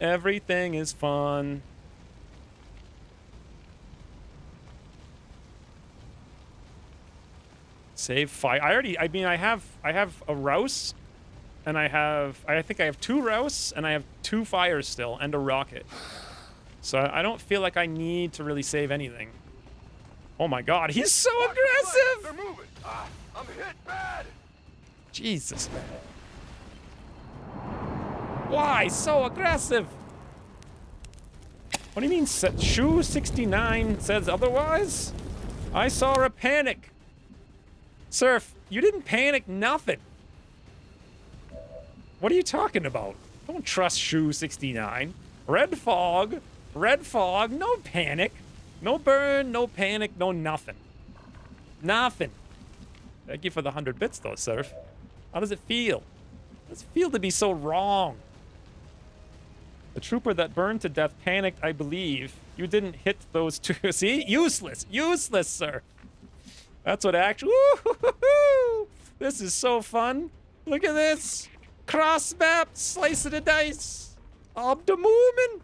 Everything is fun. Save fire. I have a Rouse, and I think I have 2 Rouse, and I have 2 fires still, and a rocket. So I don't feel like I need to really save anything. Oh my god, he's so aggressive! They're moving. I'm hit bad. Jesus. Why so aggressive? What do you mean, Shoe 69 says otherwise? I saw a panic. Surf, you didn't panic nothing. What are you talking about? Don't trust Shoe 69. Red fog, no panic. No burn, no panic, no nothing. Nothing. Thank you for the 100 bits though, Surf. How does it feel? How does it feel to be so wrong? The trooper that burned to death panicked, I believe. You didn't hit those 2. See? Useless. Useless, sir. That's what actually... Woo-hoo-hoo-hoo! This is so fun. Look at this. Cross map. Slice of the dice. Up the movement.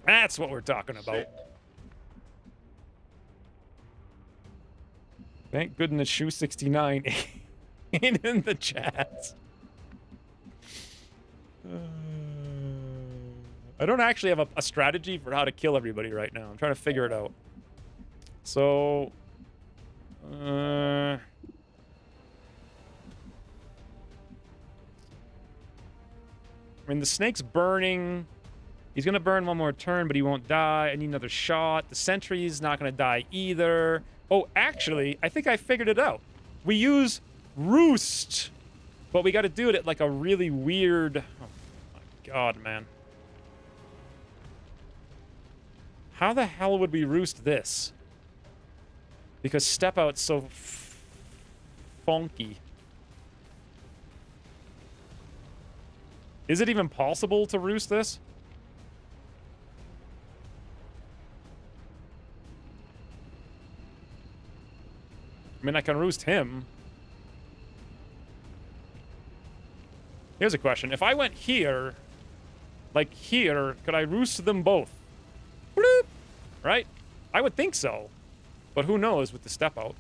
That's what we're talking about. Thank goodness Shoe 69 ain't in the chat. I don't actually have a strategy for how to kill everybody right now. I'm trying to figure it out. So, I mean, the snake's burning. He's going to burn one more turn, but he won't die. I need another shot. The sentry's not going to die either. Oh, actually, I think I figured it out. We use Roost, but we got to do it at like a really weird... Oh, my God, man. How the hell would we Roost this? Because Step Out's so funky. Is it even possible to Roost this? I mean, I can Roost him. Here's a question. If I went here, like here, could I Roost them both? Bloop! Right? I would think so. But who knows with the Step Out.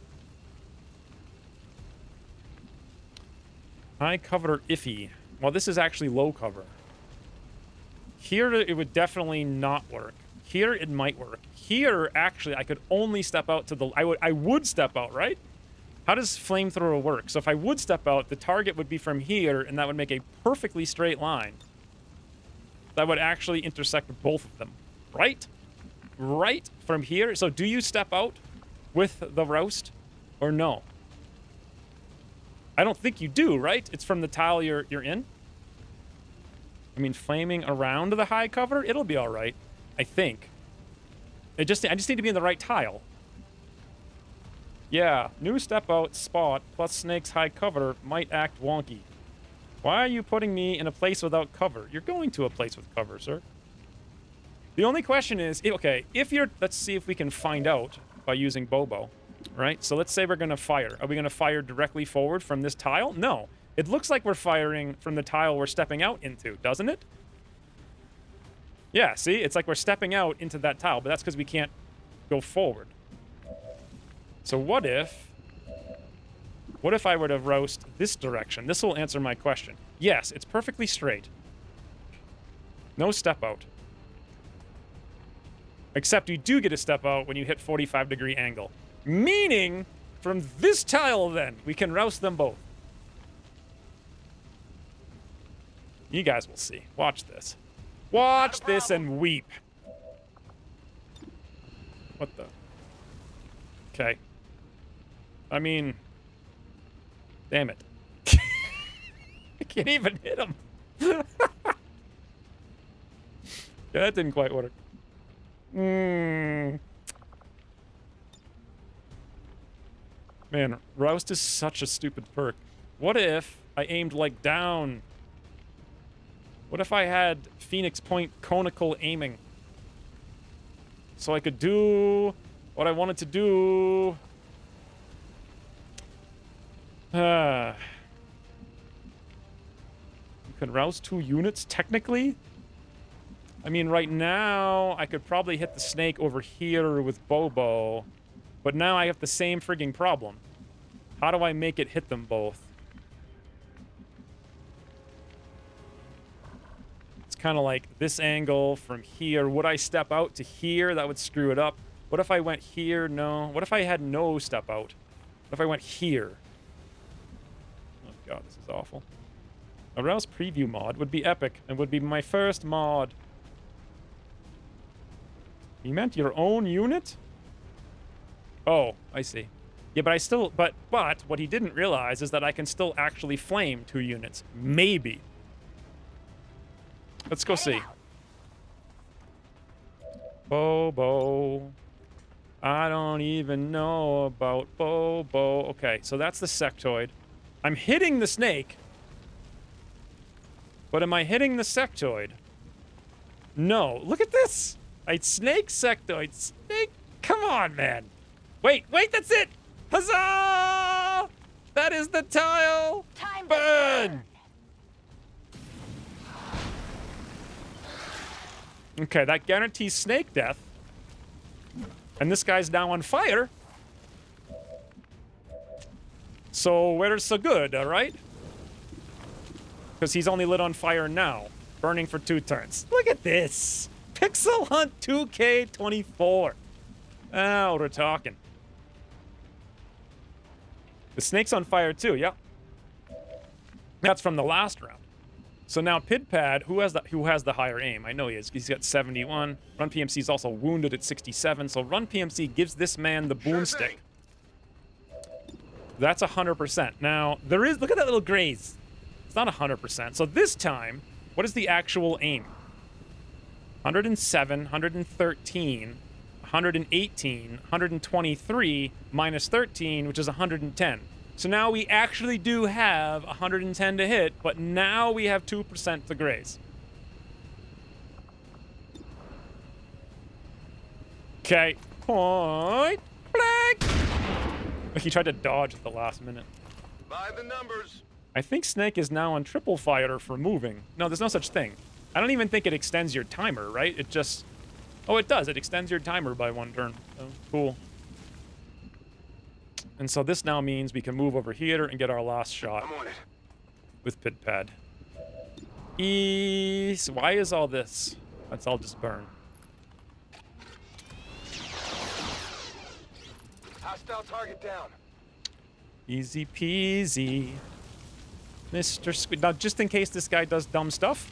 High cover iffy. Well, this is actually low cover. Here, it would definitely not work. Here, it might work. Here, actually, I could only step out to the... I would step out, right? How does flamethrower work? So if I would step out, the target would be from here, and that would make a perfectly straight line. That would actually intersect both of them. Right? Right? From here? So do you step out with the roast, or no? I don't think you do, right? It's from the tile you're in. I mean, flaming around the high cover, it'll be all right. I think. I just need to be in the right tile. Yeah, new step out spot plus snake's high cover might act wonky. Why are you putting me in a place without cover? You're going to a place with cover, sir. The only question is, okay, if you're... Let's see if we can find out by using Bobo. Right? So let's say we're going to fire. Are we going to fire directly forward from this tile? No. It looks like we're firing from the tile we're stepping out into, doesn't it? Yeah, see? It's like we're stepping out into that tile, but that's because we can't go forward. So what if I were to roast this direction? This will answer my question. Yes, it's perfectly straight. No step out. Except you do get a step out when you hit 45-degree angle. Meaning, from this tile then, we can roust them both. You guys will see. Watch this. Watch this and weep. What the? Okay. I mean, damn it. I can't even hit him. Yeah, that didn't quite work. Man, Roust is such a stupid perk. What if I aimed, like, down? What if I had Phoenix Point conical aiming? So I could do what I wanted to do. You can rouse 2 units, technically? I mean, right now, I could probably hit the snake over here with Bobo. But now I have the same frigging problem. How do I make it hit them both? It's kind of like this angle from here. Would I step out to here? That would screw it up. What if I went here? No. What if I had no step out? What if I went here? Oh god, this is awful. A Rouse preview mod would be epic and would be my first mod. You meant your own unit? Oh, I see. Yeah, but I still... But what he didn't realize is that I can still actually flame 2 units. Maybe. Let's go see. Bobo. I don't even know about Bobo. Okay, so that's the sectoid. I'm hitting the snake. But am I hitting the sectoid? No. Look at this. I snake sectoid. Snake. Come on, man. Wait, that's it. Huzzah! That is the tile. Time to Burn. Okay, that guarantees snake death. And this guy's now on fire. So where's so good, all right? Because he's only lit on fire now. Burning for 2 turns. Look at this. Pixel Hunt 2K24. Oh, we're talking. The snake's on fire too, yep. That's from the last round. So now Pidpad, who has the higher aim? I know he is. He's got 71. Run PMC is also wounded at 67. So Run PMC gives this man the boomstick. That's 100%. Now, there is... Look at that little graze. It's not 100%. So this time, what is the actual aim? 107, 113, 118, 123, minus 13, which is 110. So now we actually do have 110 to hit, but now we have 2% to graze. Okay. Point blank. He tried to dodge at the last minute. By the numbers. I think Snake is now on triple fire for moving. No, there's no such thing. I don't even think it extends your timer, right? It just... Oh, it does. It extends your timer by 1 turn. Oh, cool. And so this now means we can move over here and get our last shot. I'm on it. With Pidpad. Why is all this? Let's all just burn. Hostile target down. Easy peasy. Mr. Squid. Now, just in case this guy does dumb stuff.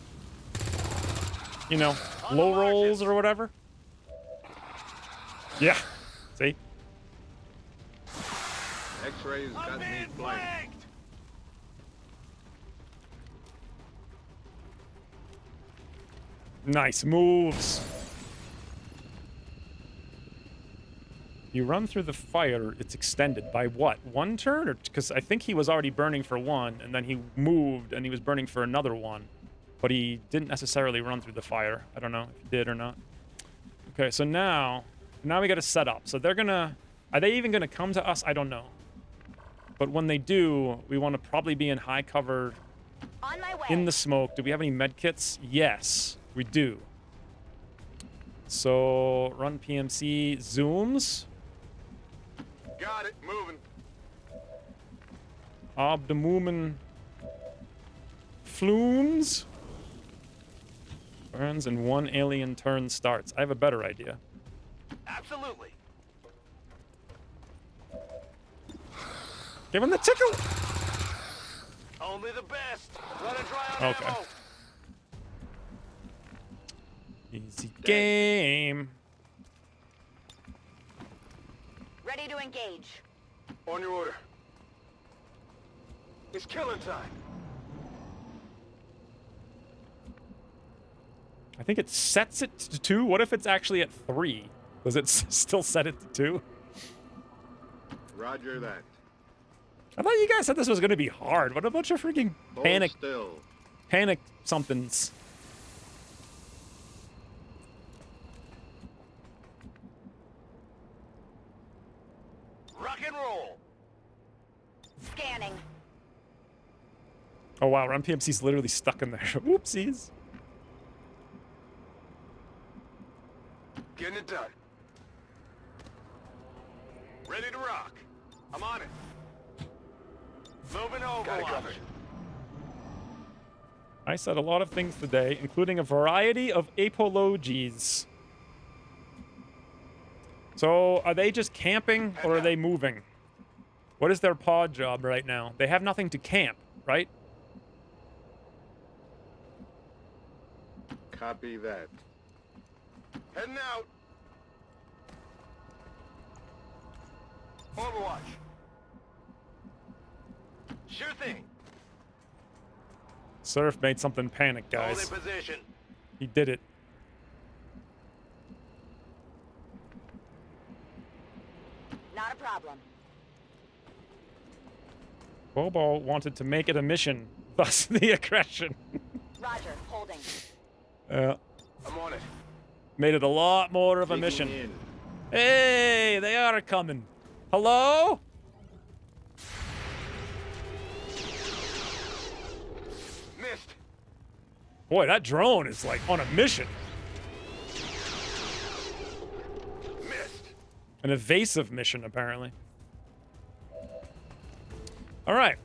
You know, low rolls or whatever. Yeah. See? X-rays got me blank. Nice moves. You run through the fire, it's extended by what? 1 turn? Or because I think he was already burning for 1, and then he moved and he was burning for another 1. But he didn't necessarily run through the fire. I don't know if he did or not. Okay, so now we got to set up. So they're gonna... Are they even gonna come to us? I don't know. But when they do, we want to probably be in high cover On my way. in the smoke. Do we have any med kits? Yes, we do. So run PMC zooms. Got it. Moving. Abdomen flumes. Burns and 1 alien turn starts. I have a better idea. Absolutely. Give him the tickle. Only the best. Running dry on Okay. ammo. Easy game. Ready to engage. On your order. It's killing time. I think it sets it to 2. What if it's actually at 3? Does it still set it to 2? Roger that. I thought you guys said this was going to be hard. What a bunch of freaking Hold panic still. somethings. Rock and roll. Scanning. Oh wow, Run PMC's literally stuck in there. Whoopsies. Getting it done. Ready to rock. I'm on it. Moving over. Got it covered. I said a lot of things today, including a variety of apologies. So, are they just camping, or are they moving? What is their pod job right now? They have nothing to camp, right? Copy that. Heading out. Overwatch. Sure thing. Surf made something panic, Hold guys. in position. He did it. Not a problem. Bobo wanted to make it a mission, thus the aggression. Roger. Holding. I'm on it. Made it a lot more of a Digging mission. in. Hey, they are coming. Hello? Missed. Boy, that drone is like on a mission. An evasive mission, apparently. All right.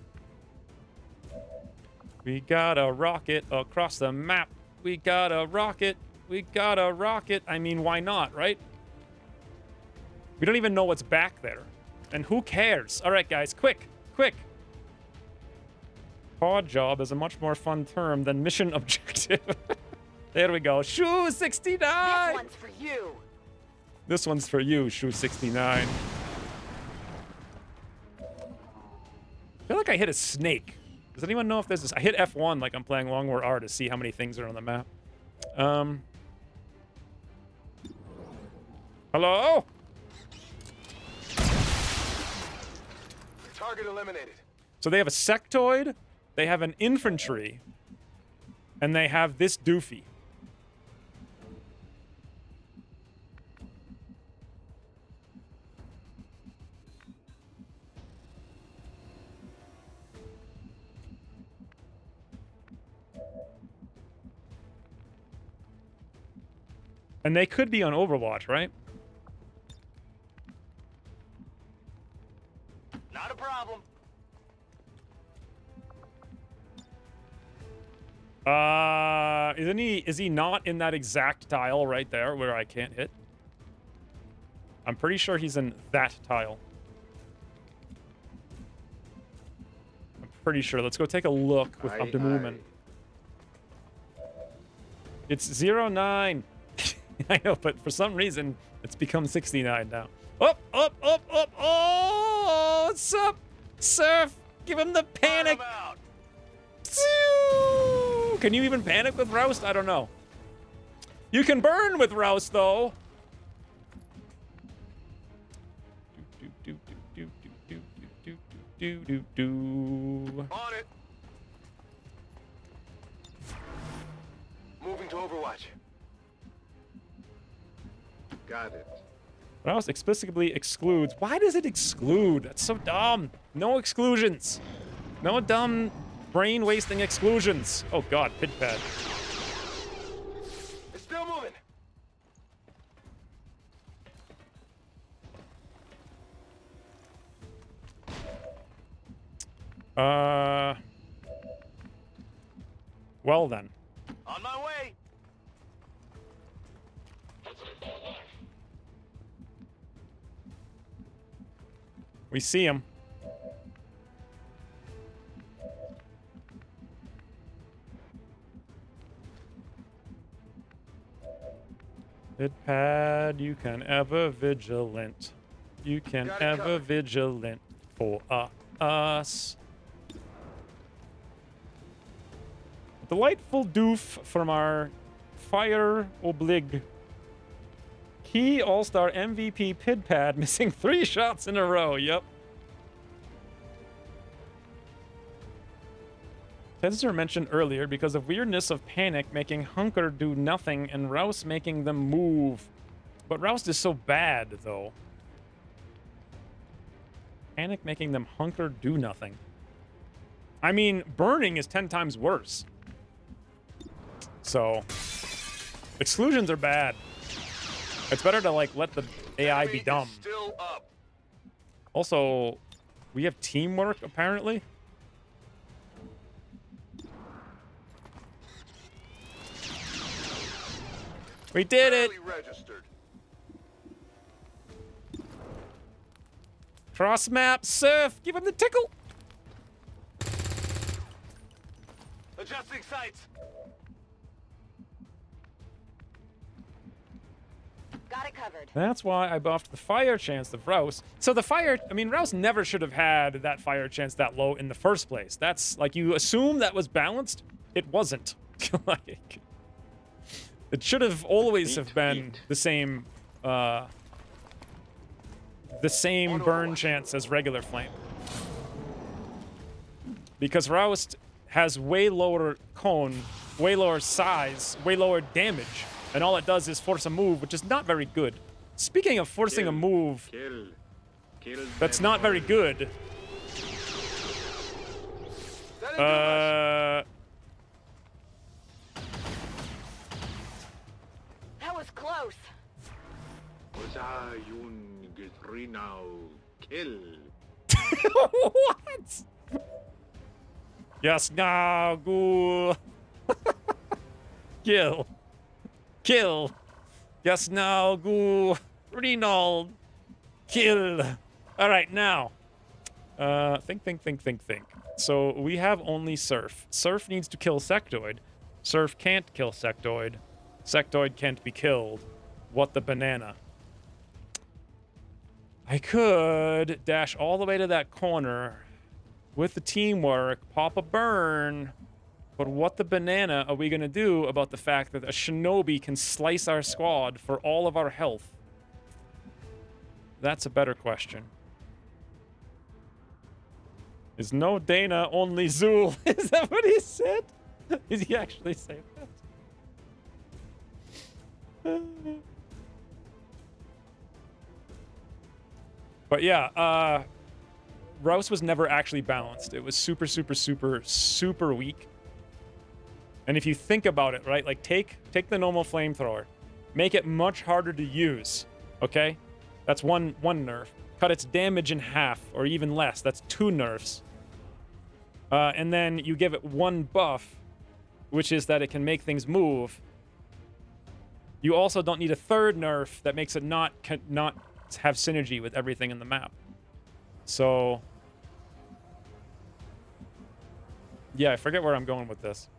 We got a rocket across the map. We got a rocket. We got a rocket. I mean, why not, right? We don't even know what's back there. And who cares? All right, guys, quick, quick. Pod job is a much more fun term than mission objective. There we go. Shoe 69! This one's for you. This one's for you, Shoe 69. I feel like I hit a snake. Does anyone know if there's this? I hit F1 like I'm playing Long War R to see how many things are on the map. Hello? Target eliminated. So they have a sectoid, they have an infantry, and they have this doofy. And they could be on Overwatch, right? Not a problem. Is he not in that exact tile right there where I can't hit? I'm pretty sure he's in that tile. I'm pretty sure. Let's go take a look with Abdemumen. It's 09. I know, but for some reason, it's become 69 now. Up, up, up, up. Oh, what's up? Surf, give him the panic. Can you even panic with Roust? I don't know. You can burn with Roust, though. On it. Moving to Overwatch. Got it. Roust explicitly excludes. Why does it exclude? That's so dumb. No exclusions. No dumb brain-wasting exclusions. Oh god, pit pad. It's still moving. Well then. On my way. We see him. Pit pad, you can ever vigilant. You can Got it ever covered. vigilant for us. Delightful doof from our Fire Oblig. Key All-Star MVP Pidpad missing 3 shots in a row. Yep. Tezzer mentioned earlier because of weirdness of Panic making Hunker do nothing and Rouse making them move. But Rouse is so bad, though. Panic making them Hunker do nothing. I mean, burning is 10 times worse. So, exclusions are bad. It's better to, like, let the AI be dumb. Still up. Also, we have teamwork, apparently. We did it! Registered. Cross map, surf, give him the tickle! Adjusting sights. Got it covered. That's why I buffed the fire chance of Rouse. So the fire, I mean, Rouse never should have had that fire chance that low in the first place. That's, like, you assume that was balanced. It wasn't. Like, it should have always have been the same burn chance as regular flame. Because Roust has way lower cone, way lower size, way lower damage, and all it does is force a move, which is not very good. Speaking of forcing a move that's not very good, That was close. is now kill. What? Yes, now, ghoul. Kill. Kill. Yes, now, ghoul. Reynold. Kill. All right, now. Think. So we have only Surf. Surf needs to kill Sectoid. Surf can't kill Sectoid. Sectoid can't be killed. What the banana? I could dash all the way to that corner with the teamwork, pop a burn. But what the banana are we going to do about the fact that a shinobi can slice our squad for all of our health? That's a better question. Is no Dana, only Zool. Is that what he said? Did he actually say that? But yeah, Rouse was never actually balanced. It was super weak. And if you think about it, right, like take the normal flamethrower, make it much harder to use, okay? That's one nerf. Cut its damage in half or even less. That's 2 nerfs. And then you give it 1 buff, which is that it can make things move. You also don't need a 3rd nerf that makes it not have synergy with everything in the map. So yeah, I forget where I'm going with this.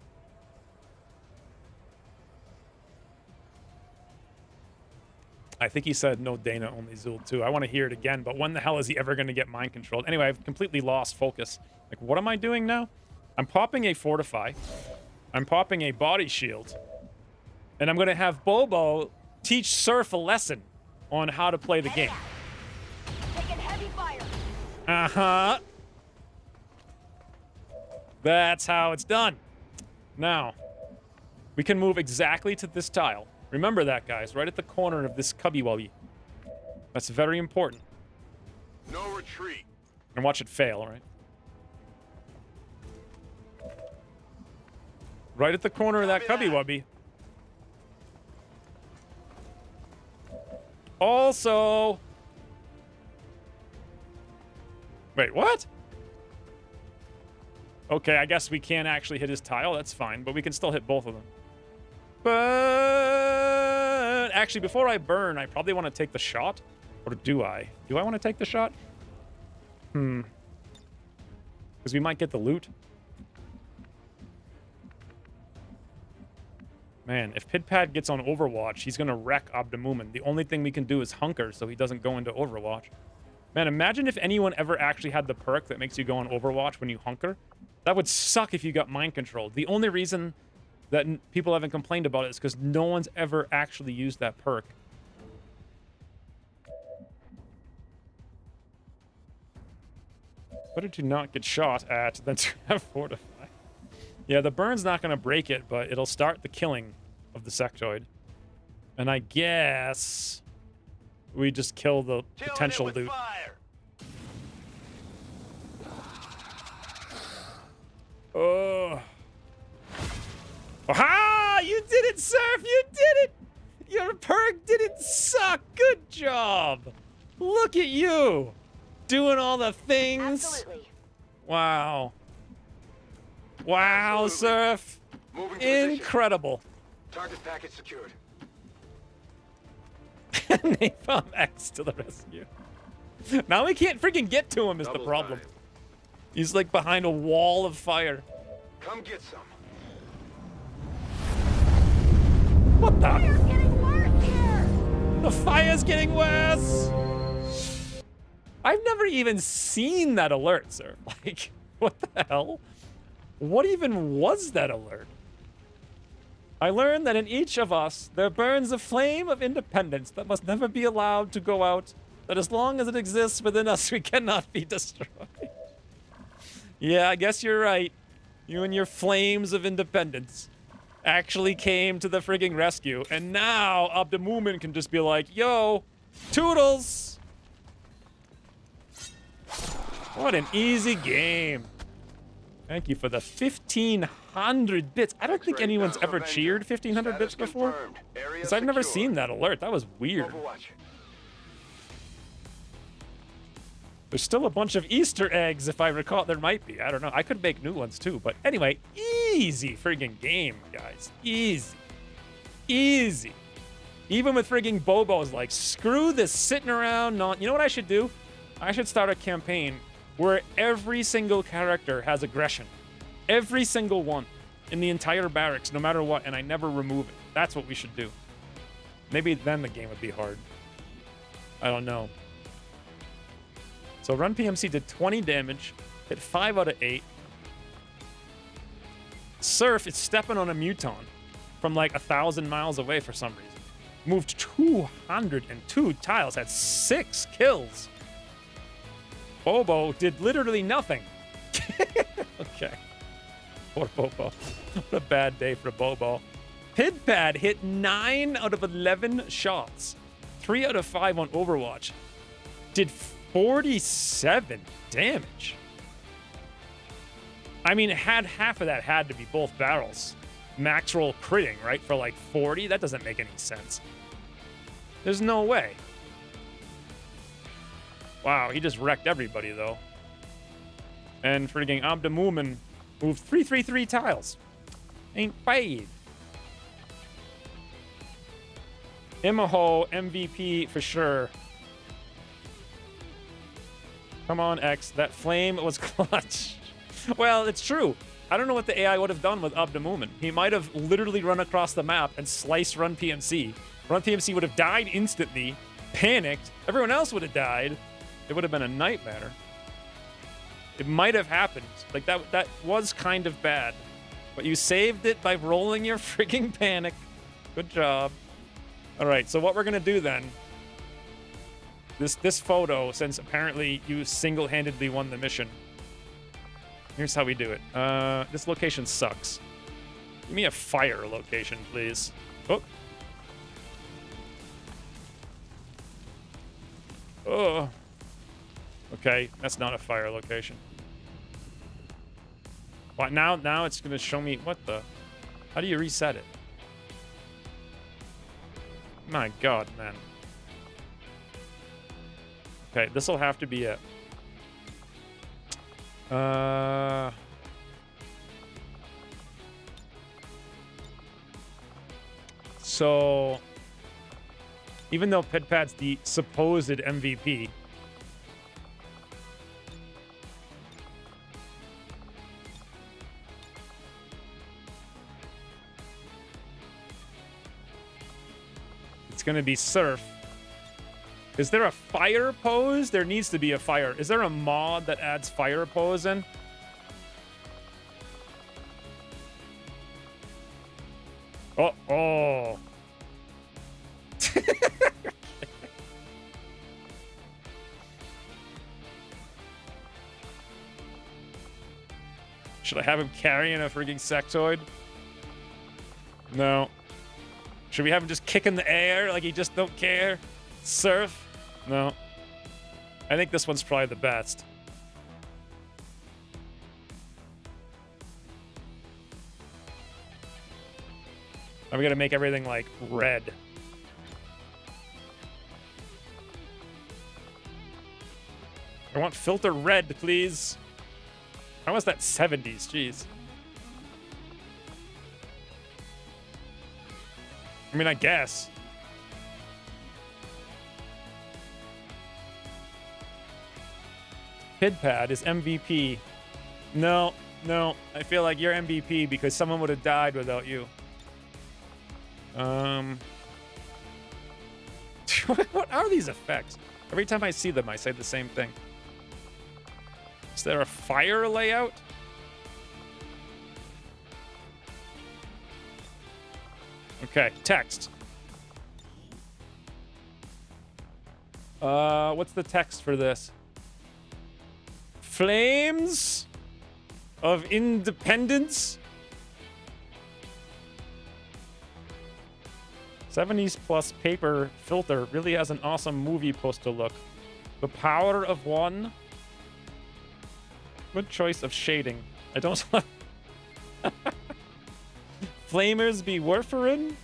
I think he said no Dana, only Zool too. I want to hear it again, but when the hell is he ever going to get mind controlled? Anyway, I've completely lost focus. Like, what am I doing now? I'm popping a Fortify. I'm popping a Body Shield. And I'm going to have Bobo teach Surf a lesson on how to play the game. Taking heavy fire. Uh-huh. That's how it's done. Now, we can move exactly to this tile. Remember that, guys, right at the corner of this cubby wubby. That's very important. No retreat. And watch it fail, right? Right at the corner of that cubby wubby. Also... Wait, what? Okay, I guess we can't actually hit his tile. That's fine, but we can still hit both of them. But actually, before I burn, I probably want to take the shot. Or do I? Do I want to take the shot? Because we might get the loot. Man, if Pitpad gets on Overwatch, he's going to wreck Obdamumen. The only thing we can do is hunker so he doesn't go into Overwatch. Man, imagine if anyone ever actually had the perk that makes you go on Overwatch when you hunker. That would suck if you got mind controlled. The only reason that people haven't complained about it is because no one's ever actually used that perk. Better to not get shot at than to have Fortify. Yeah, the burn's not going to break it, but it'll start the killing of the sectoid. And I guess we just kill the potential loot. Oh. Aha! You did it, Surf! You did it! Your perk didn't suck! Good job! Look at you! Doing all the things! Absolutely. Wow. Wow, Surf! Incredible. Target package secured. Napalm X to the rescue. Now we can't freaking get to him is the problem. He's like behind a wall of fire. Come get some. What the? Fire's getting worse here. The fire's getting worse. I've never even seen that alert, sir. Like, what the hell? What even was that alert? I learned that in each of us, there burns a flame of independence that must never be allowed to go out, that as long as it exists within us, we cannot be destroyed. Yeah, I guess you're right. You and your flames of independence actually came to the frigging rescue, and now Obdamumen can just be like, yo, toodles! What an easy game. Thank you for the 1,500 bits. I don't think anyone's ever cheered 1,500 bits before. Because I've never seen that alert. That was weird. There's still a bunch of Easter eggs, if I recall. There might be. I don't know. I could make new ones, too. But anyway, easy friggin' game, guys. Easy. Easy. Even with friggin' Bobo's like, screw this sitting around. You know what I should do? I should start a campaign where every single character has aggression. Every single one. In the entire barracks, no matter what. And I never remove it. That's what we should do. Maybe then the game would be hard. I don't know. So Run PMC did 20 damage, hit 5 out of 8. Surf is stepping on a Muton from like 1,000 miles away for some reason. Moved 202 tiles, had 6 kills. Bobo did literally nothing. Okay. Poor Bobo. What a bad day for Bobo. Pidpad hit 9 out of 11 shots. 3 out of 5 on Overwatch. Did 47 damage. I mean, half of that had to be both barrels. Max roll critting, right? For like 40? That doesn't make any sense. There's no way. Wow, he just wrecked everybody, though. And frigging Abdemumen moved 333 tiles. Ain't bad. Imaho, MVP for sure. Come on, X. That flame was clutch. Well, it's true. I don't know what the AI would have done with Abdemumen. He might have literally run across the map and sliced Run PMC. Run PMC would have died instantly, panicked. Everyone else would have died. It would have been a nightmare. It might have happened. Like, that was kind of bad. But you saved it by rolling your freaking panic. Good job. All right, so what we're going to do then, this photo, since apparently you single-handedly won the mission, here's how we do it. This location sucks. Give me a fire location, please. Oh. Oh. Okay, that's not a fire location. What, now it's going to show me, what the? How do you reset it? My God, man. Okay, this will have to be it. So, even though Pidpad's the supposed MVP, it's going to be Surf. Is there a fire pose? There needs to be a fire. Is there a mod that adds fire pose in? Oh. Should I have him carrying a freaking sectoid? No. Should we have him just kick in the air like he just don't care? Surf? No. I think this one's probably the best. I'm gonna make everything like red. I want filter red, please. How was that 70s? Jeez. I mean, I guess. Pidpad is MVP. No. I feel like you're MVP because someone would have died without you. What are these effects? Every time I see them, I say the same thing. Is there a fire layout? Okay, text. What's the text for this? Flames of Independence? 70s plus paper filter really has an awesome movie poster look. The Power of One. Good choice of shading. I don't... Flamers be warfarin?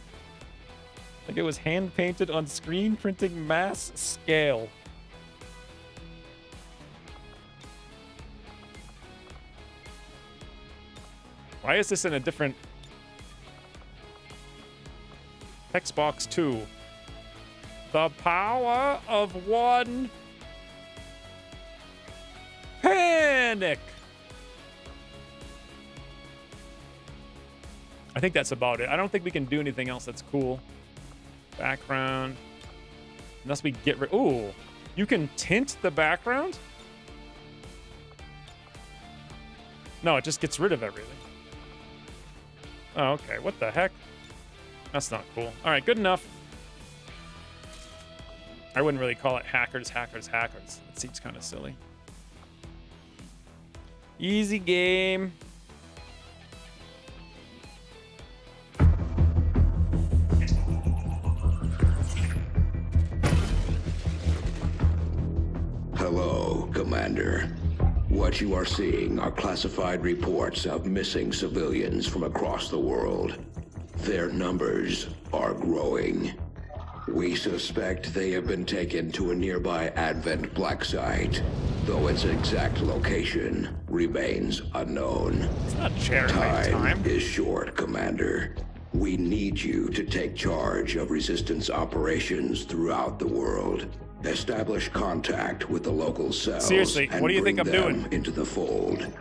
Like it was hand painted on screen printing mass scale. Why is this in a different text box 2? The power of one panic. I think that's about it. I don't think we can do anything else that's cool. Background. Unless we get rid... Ooh. You can tint the background? No, it just gets rid of everything. Oh, okay. What the heck? That's not cool. All right, good enough. I wouldn't really call it hackers. It seems kind of silly. Easy game. Hello, Commander. What you are seeing are classified reports of missing civilians from across the world. Their numbers are growing. We suspect they have been taken to a nearby Advent black site, though its exact location remains unknown. It's not cherry time. Is short, Commander. We need you to take charge of resistance operations throughout the world. Establish contact with the local cells. Seriously, what do you think I'm doing? Into the fold.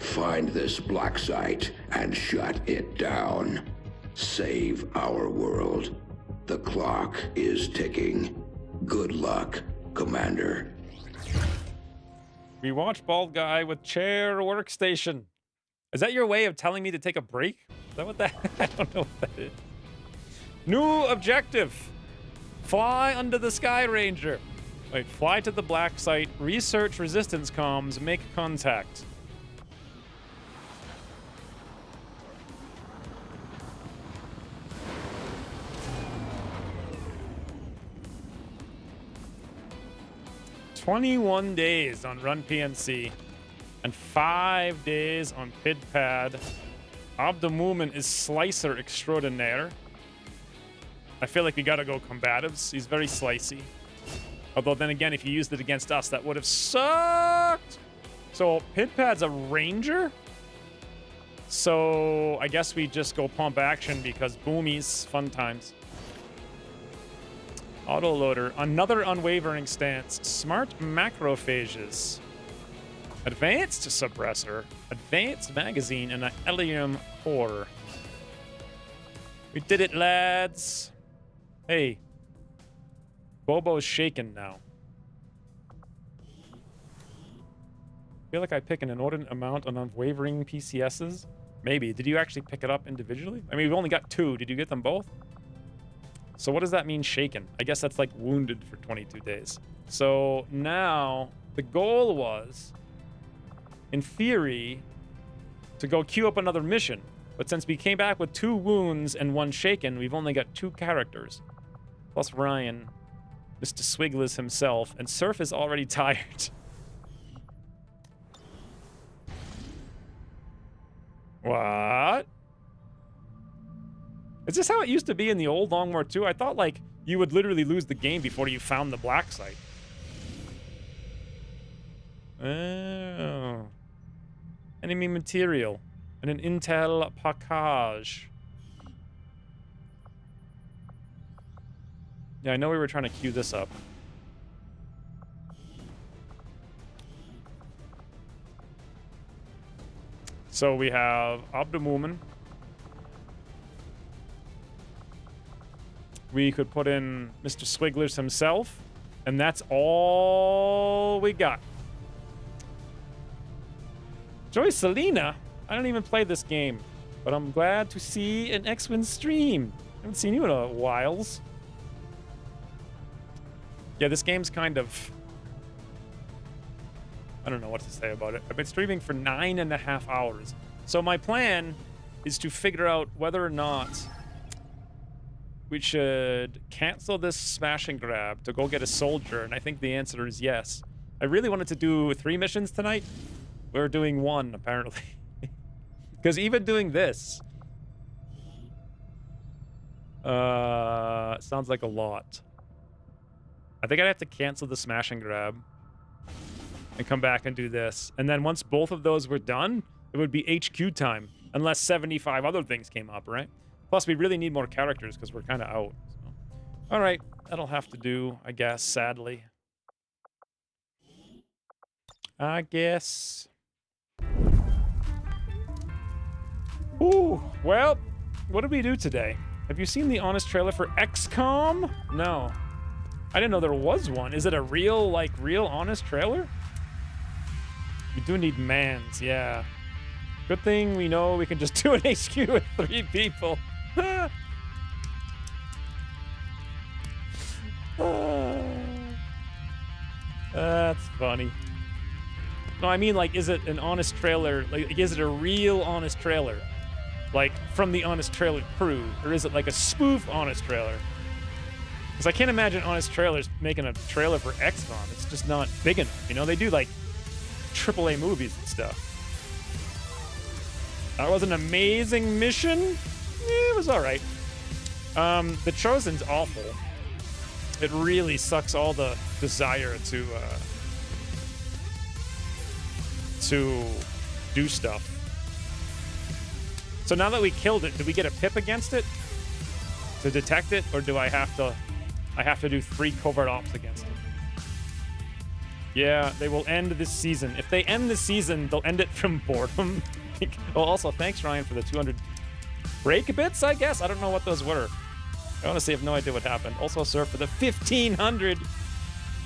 Find this black site and shut it down. Save our world. The clock is ticking. Good luck, Commander. We watch bald guy with chair workstation. Is that your way of telling me to take a break? Is that what that? I don't know what that is. New objective. Fly under the Sky Ranger. Wait, fly to the black site, research resistance comms, make contact. "21 days on Run PNC and 5 days on PidPad. Abdemumen is Slicer extraordinaire. I feel like we gotta go combatives. He's very slicey. Although then again, if you used it against us, that would have sucked. So PidPad's a ranger. So I guess we just go pump action because boomies, fun times. Autoloader, another unwavering stance. Smart macrophages. Advanced suppressor. Advanced magazine and an Helium core. We did it, lads. Hey. Bobo's shaken now. Feel like I pick an inordinate amount on unwavering PCSs? Maybe. Did you actually pick it up individually? I mean, we've only got 2. Did you get them both? So what does that mean, shaken? I guess that's like wounded for 22 days. So now the goal was, in theory, to go queue up another mission. But since we came back with 2 wounds and 1 shaken, we've only got 2 characters. Plus Ryan, Mr. Swigless himself, and Surf is already tired. What? Is this how it used to be in the old Long War 2? I thought, like, you would literally lose the game before you found the black site. Oh. Enemy material. And an intel package. Yeah, I know we were trying to queue this up. So we have Abdemumen. We could put in Mr. Swigglers himself, and that's all we got. Joy Selena? I don't even play this game, but I'm glad to see an X-Wing stream. I haven't seen you in a whiles. Yeah, this game's kind of... I don't know what to say about it. I've been streaming for 9.5 hours. So my plan is to figure out whether or not we should cancel this smash and grab to go get a soldier, and I think the answer is yes. I really wanted to do 3 missions tonight. We're doing 1, apparently. Because even doing this sounds like a lot. I think I'd have to cancel the smash and grab and come back and do this. And then once both of those were done, it would be HQ time. Unless 75 other things came up, right? Plus, we really need more characters because we're kind of out. So. All right, that'll have to do, I guess, sadly. I guess. Ooh, well, what did we do today? Have you seen the honest trailer for XCOM? No. I didn't know there was one. Is it a real, like, real honest trailer? We do need mans, yeah. Good thing we know we can just do an HQ with 3 people. That's funny. No, I mean, like, is it an honest trailer? Like, is it a real honest trailer? Like, from the honest trailer crew? Or is it like a spoof honest trailer? Because I can't imagine honest trailers making a trailer for XCOM. It's just not big enough, you know? They do, like, AAA movies and stuff. That was an amazing mission. It was all right. The Chosen's awful. It really sucks all the desire to do stuff. So now that we killed it, do we get a pip against it to detect it, or do I have to do 3 covert ops against it? Yeah, they will end this season. If they end the season, they'll end it from boredom. Oh, also, thanks, Ryan, for the 200 break bits, I guess? I don't know what those were. I honestly have no idea what happened. Also, sir, for the 1,500.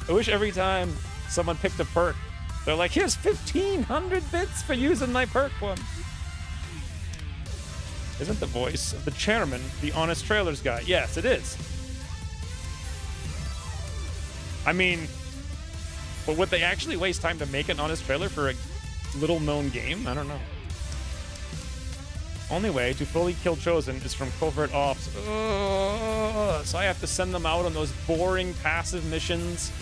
I wish every time someone picked a perk, they're like, here's 1,500 bits for using my perk one. Isn't the voice of the chairman the honest trailers guy? Yes, it is. I mean, but would they actually waste time to make an honest trailer for a little-known game? I don't know. Only way to fully kill Chosen is from covert ops. Ugh, so I have to send them out on those boring passive missions.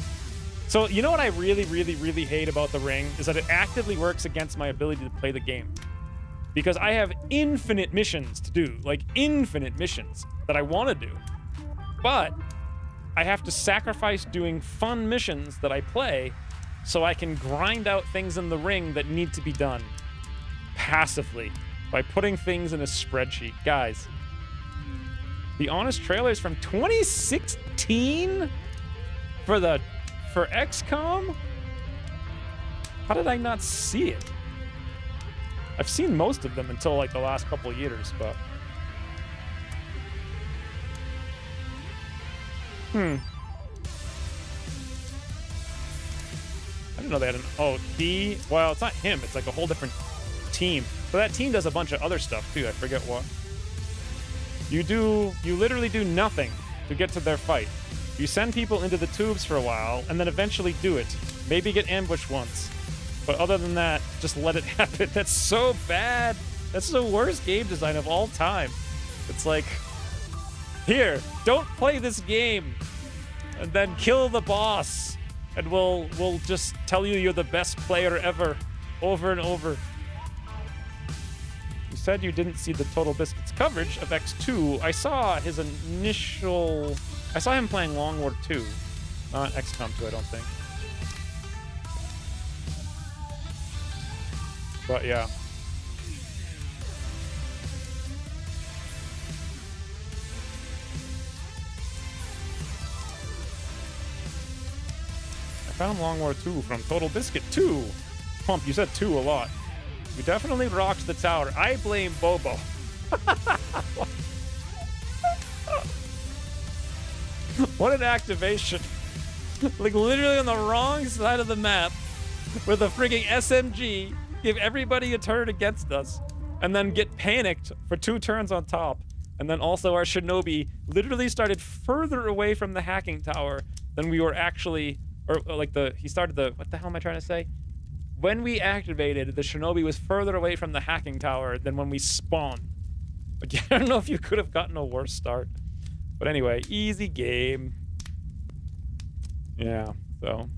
So you know what I really, really, really hate about the Ring is that it actively works against my ability to play the game. Because I have infinite missions to do, like infinite missions that I want to do. But I have to sacrifice doing fun missions that I play so I can grind out things in the Ring that need to be done passively by putting things in a spreadsheet. Guys, the honest trailer is from 2016 for XCOM? How did I not see it? I've seen most of them until like the last couple of years, but I didn't know they had an he. Well, it's not him, it's like a whole different team. But that team does a bunch of other stuff too. I forget what. You literally do nothing to get to their fight. You send people into the tubes for a while and then eventually do it. Maybe get ambushed once. But other than that, just let it happen. That's so bad. That's the worst game design of all time. It's like, here, don't play this game and then kill the boss. And we'll just tell you you're the best player ever, over and over. You said you didn't see the Total Biscuits coverage of X2. I saw his initial... I saw him playing Long War 2, not XCOM 2, I don't think. But yeah. I found Long War 2 from Total Biscuit 2. Pump, you said 2 a lot. You definitely rocked the tower. I blame Bobo. What an activation. Like literally on the wrong side of the map with a frigging SMG, give everybody a turn against us, and then get panicked for 2 turns on top. And then also our Shinobi literally started further away from the hacking tower than we were actually, or like he started the, what the hell am I trying to say? When we activated, the Shinobi was further away from the hacking tower than when we spawned. Like, I don't know if you could have gotten a worse start. But anyway, easy game. Yeah, so.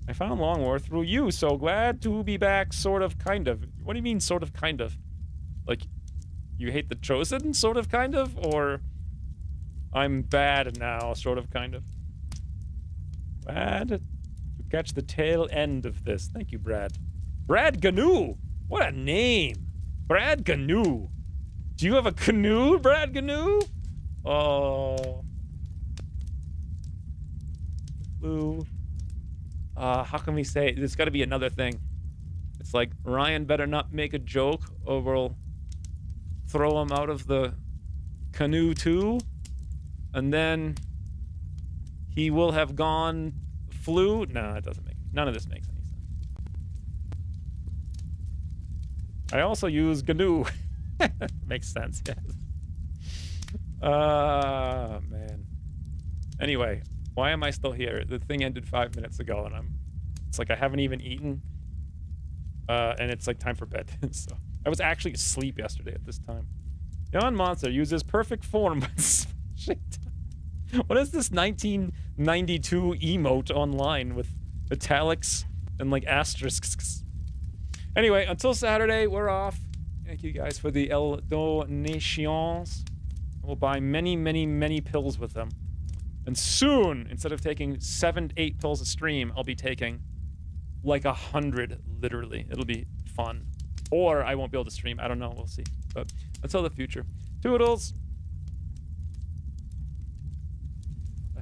I found Long War through you, so glad to be back, sort of, kind of. What do you mean, sort of, kind of? Like, you hate the Chosen, sort of, kind of? Or, I'm bad now, sort of, kind of? Bad to catch the tail end of this. Thank you, Brad. Brad Gnu! What a name! Brad Gnu. Do you have a canoe, Brad Gnu? Oh. Blue. How can we say it? There's got to be another thing. It's like, Ryan better not make a joke or we'll throw him out of the canoe too. And then he will have gone flu. No, it doesn't make, none of this makes any sense. I also use GNU. Makes sense, yes. Man. Anyway, why am I still here? The thing ended 5 minutes ago, and it's like I haven't even eaten. And it's like time for bed. So I was actually asleep yesterday at this time. Yon Monster uses perfect form. Shit. What is this 1992 emote online with italics and like asterisks? Anyway, until Saturday, we're off. Thank you guys for the donations. We'll buy many, many, many pills with them. And soon, instead of taking 7 to 8 pills a stream, I'll be taking like 100, literally. It'll be fun. Or I won't be able to stream. I don't know. We'll see. But until the future. Toodles!